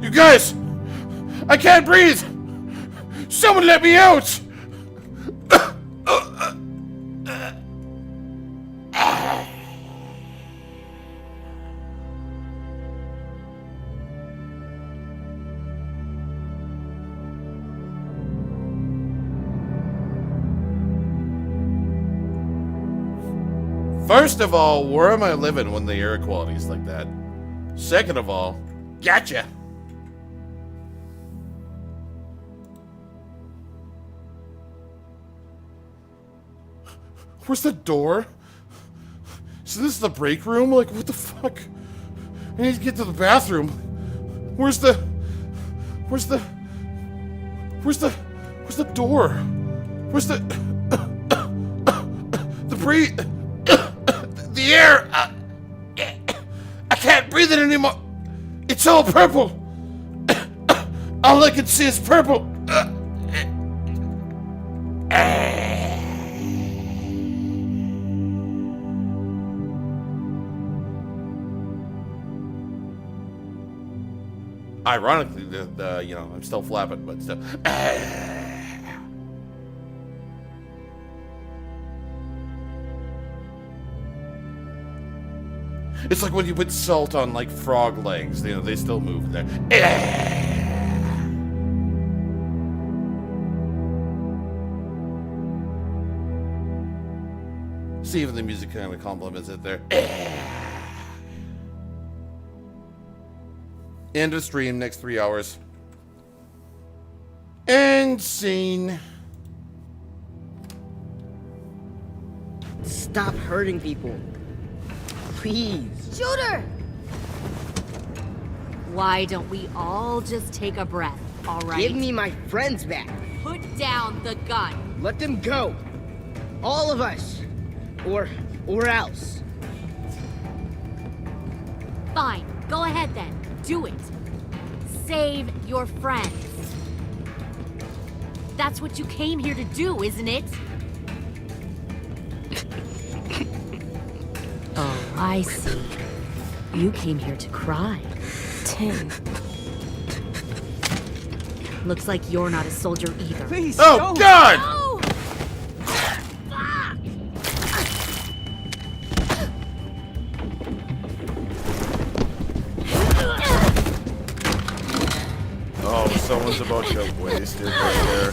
You guys! I can't breathe! Someone let me out! First of all, where am I living when the air quality is like that? Second of all, gotcha! Where's the door? So this is the break room? Like, what the fuck? I need to get to the bathroom. Where's the door? Where's the breathe? The air! I can't breathe it anymore! It's all purple! All I can see is purple! Ironically, you know, I'm still flapping, but still. It's like when you put salt on like frog legs, you know, they still move there. See, even the music kind of compliments it there. End of stream, next 3 hours. End scene. Stop hurting people. Please. Shooter! Why don't we all just take a breath, all right? Give me my friends back. Put down the gun. Let them go. All of us. Or else. Fine, go ahead then. Do it. Save your friends. That's what you came here to do, isn't it? Oh, I see. You came here to cry. Tim. Looks like you're not a soldier either. Please, oh, God! No! Oh, someone's about to get wasted right there.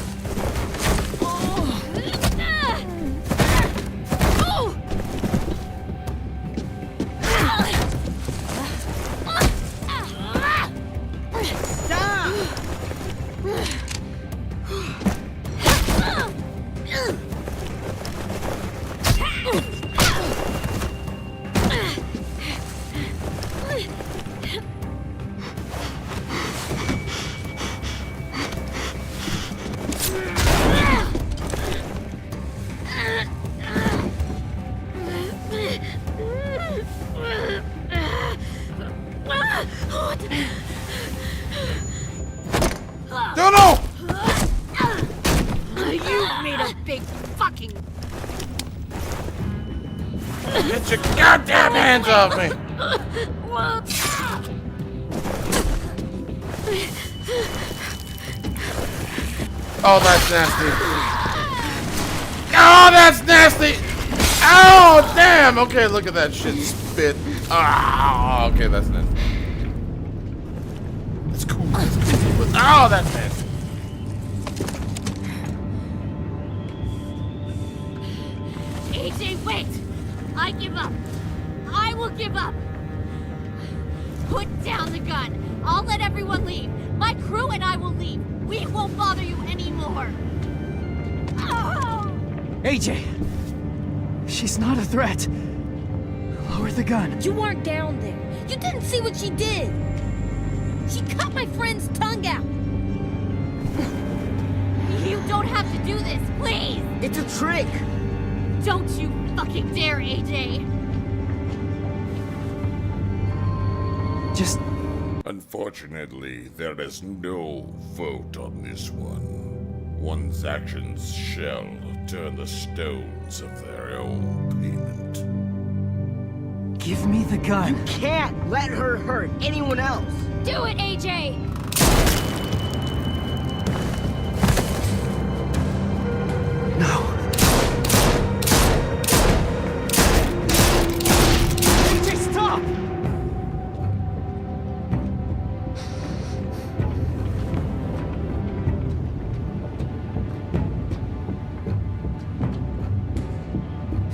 Get your goddamn hands off me! Oh, that's nasty. Oh, that's nasty! Oh, damn! Okay, look at that shit spit. Ah, okay, that's nasty. It's cool. But, oh, that's nasty. AJ, wait! I give up. I will give up. Put down the gun. I'll let everyone leave. My crew and I will leave. We won't bother you anymore. Oh! AJ! She's not a threat. Lower the gun. You weren't down there. You didn't see what she did. She cut my friend's tongue out. You don't have to do this, please! It's a trick! Don't you fucking dare, AJ! Just... Unfortunately, there is no vote on this one. One's actions shall turn the stones of their own payment. Give me the gun. You can't let her hurt anyone else! Do it, AJ! No. AJ, stop!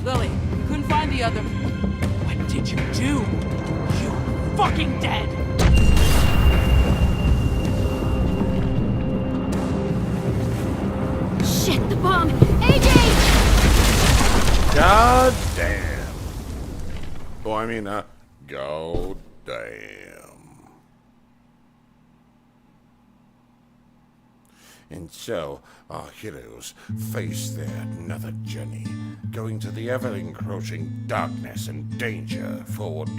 Lily, we couldn't find the other. What did you do? You fucking dead! Shit, the bomb! AJ! God damn. Oh, I mean, god damn. And so, our heroes face their another journey, going to the ever-encroaching darkness and danger forward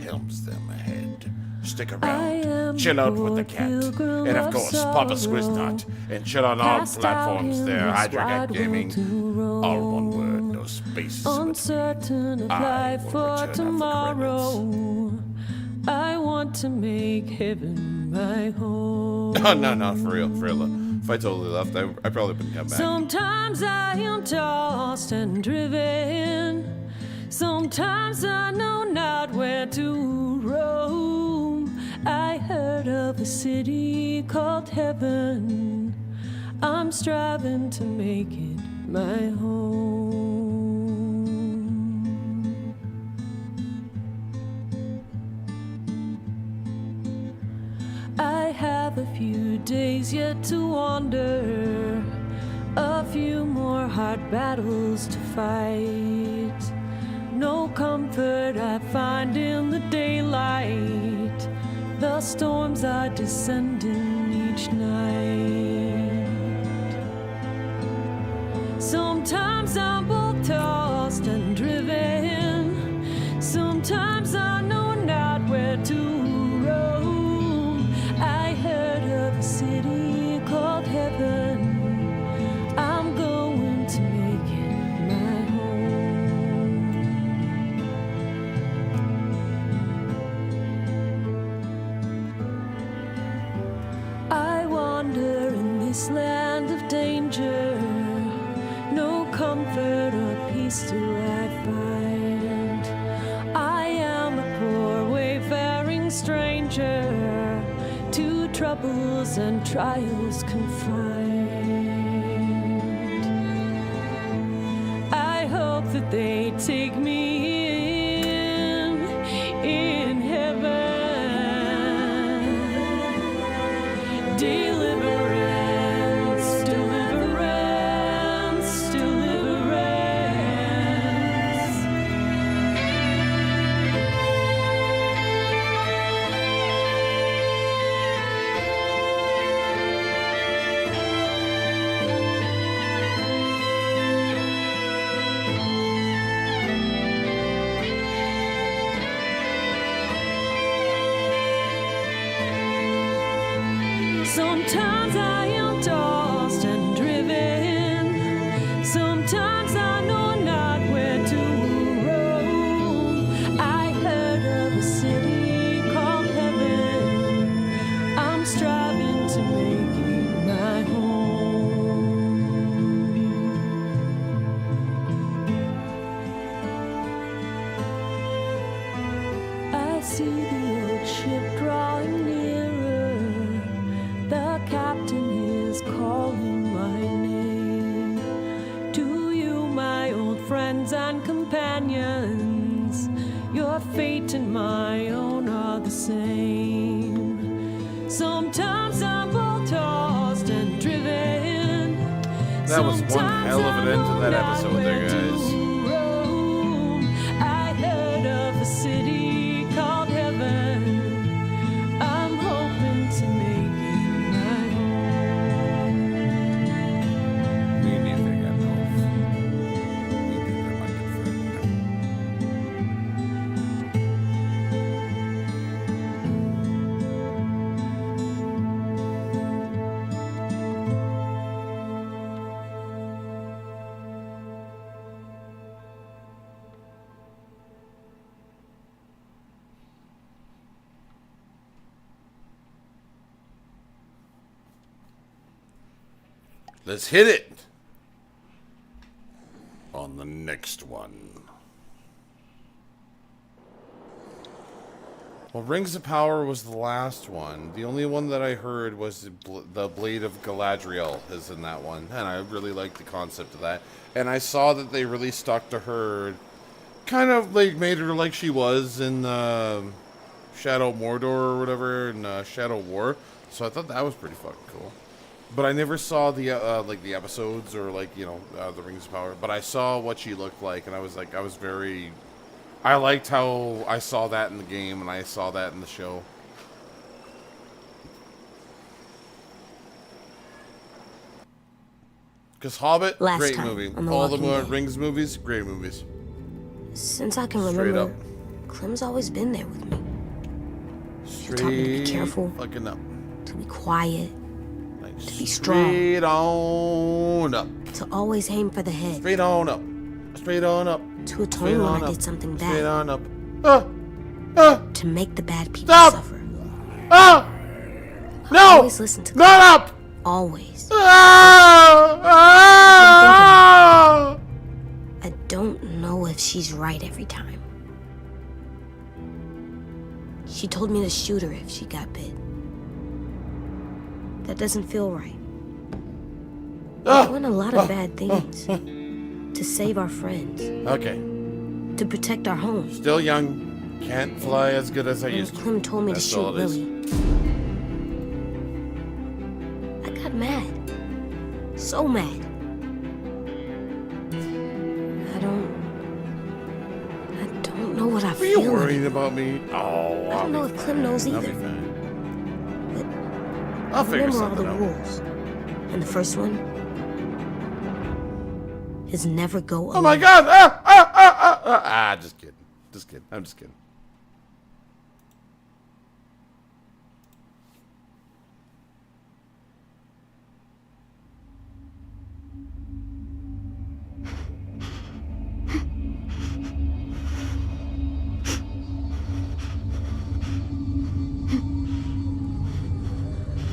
helms them ahead. Stick around, chill out with the cat, and of course, Papa Squiznut, and chill on all platforms there, Hydra Cat Gaming, all one word, no spaces Uncertain of life for tomorrow. I want to make heaven my home. No, for real. If I totally left, I probably wouldn't come back. Sometimes I am tossed and driven. Sometimes I know not where to roam. I heard of a city called heaven. I'm striving to make it my home. I have a few days yet to wander, a few more hard battles to fight. No comfort I find in the daylight. The storms are descending each night. Sometimes I'm both tossed and driven. Sometimes I know not where to roam. I heard of a city called heaven. I'm going to make it my home. I wander in this land of danger. No comfort or peace do I find. I am a poor wayfaring stranger, to troubles and trials confined. I hope that they take me in heaven. Deliverance, deliverance, deliverance. Sometimes I am tossed and driven. Sometimes I know not where to roam. I heard of a city called heaven. I'm striving to make it my home. I see the old ship drawing nearer. The captain is calling my name. To you, my old friends, friends and companions. Your fate and my own are the same. Sometimes I'm both tossed and driven. That was one hell of an end to that episode there, guys. I heard of a city called heaven. I'm hoping to make it my home. Me neither, Gandalf. Me neither, my good friend. Let's hit it on the next one. Well, Rings of Power was the last one. The only one that I heard was the Blade of Galadriel is in that one, and I really liked the concept of that. And I saw that they really stuck to her, kind of like made her like she was in Shadow Mordor or whatever, in Shadow War. So I thought that was pretty fucking cool. But I never saw the like the episodes or like, you know, the Rings of Power. But I saw what she looked like, and I was very. I liked how I saw that in the game, and I saw that in the show. Because Hobbit, Last great time movie. on The All the Walking Dead. Rings movies, great movies. Since I can Straight remember, up. Clem's always been there with me. Straight taught me to be careful, fucking up. to be quiet, Like to be strong, straight on up. to always aim for the head, Straight on up. Straight on up. to Straight atone when on I up. did something Straight bad, on up. to make the bad people Stop! suffer. Ah! No! Always listen to Not them. up! Always. Ah! Ah! I don't know if she's right every time. She told me to shoot her if she got bit. That doesn't feel right. We're doing a lot of bad things to save our friends, Okay. to protect our home. Still young. Can't fly as good as I And used to. Clem told me That's to shoot all it is. Lily. I got mad. So mad. I don't know what I Are feel. you worried about me? Oh, I don't know if Clem knows I'll either. be fine. But I'll figure remember all the something out. rules. And the first one is never go alone. Oh my god! Just kidding. Just kidding. I'm just kidding.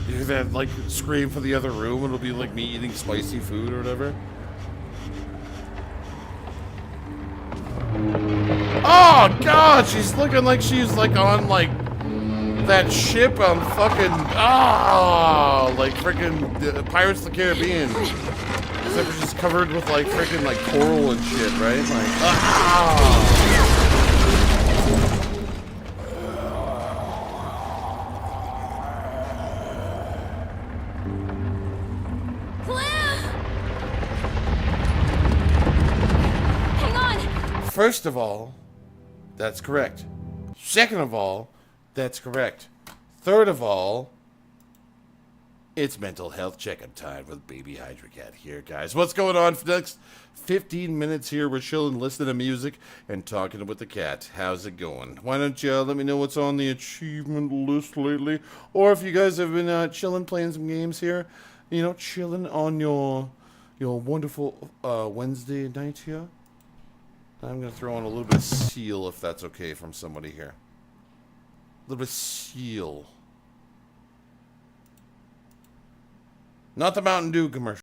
You hear that, like, scream from the other room? It'll be like me eating spicy food or whatever. Oh god, she's looking like she's like on like that ship on fucking like freaking Pirates of the Caribbean. Except for she's covered with like freaking like coral and shit, right? Like Hang on! First of all, that's correct. Second of all, that's correct. Third of all, it's mental health checkup time with baby Hydra Cat here, guys. What's going on for the next 15 minutes here? We're chilling, listening to music, and talking with the cat. How's it going? Why don't you let me know what's on the achievement list lately? Or if you guys have been chilling, playing some games here, you know, chilling on your wonderful Wednesday night here. I'm going to throw on a little bit of seal, if that's okay, from somebody here. A little bit of seal. Not the Mountain Dew commercial.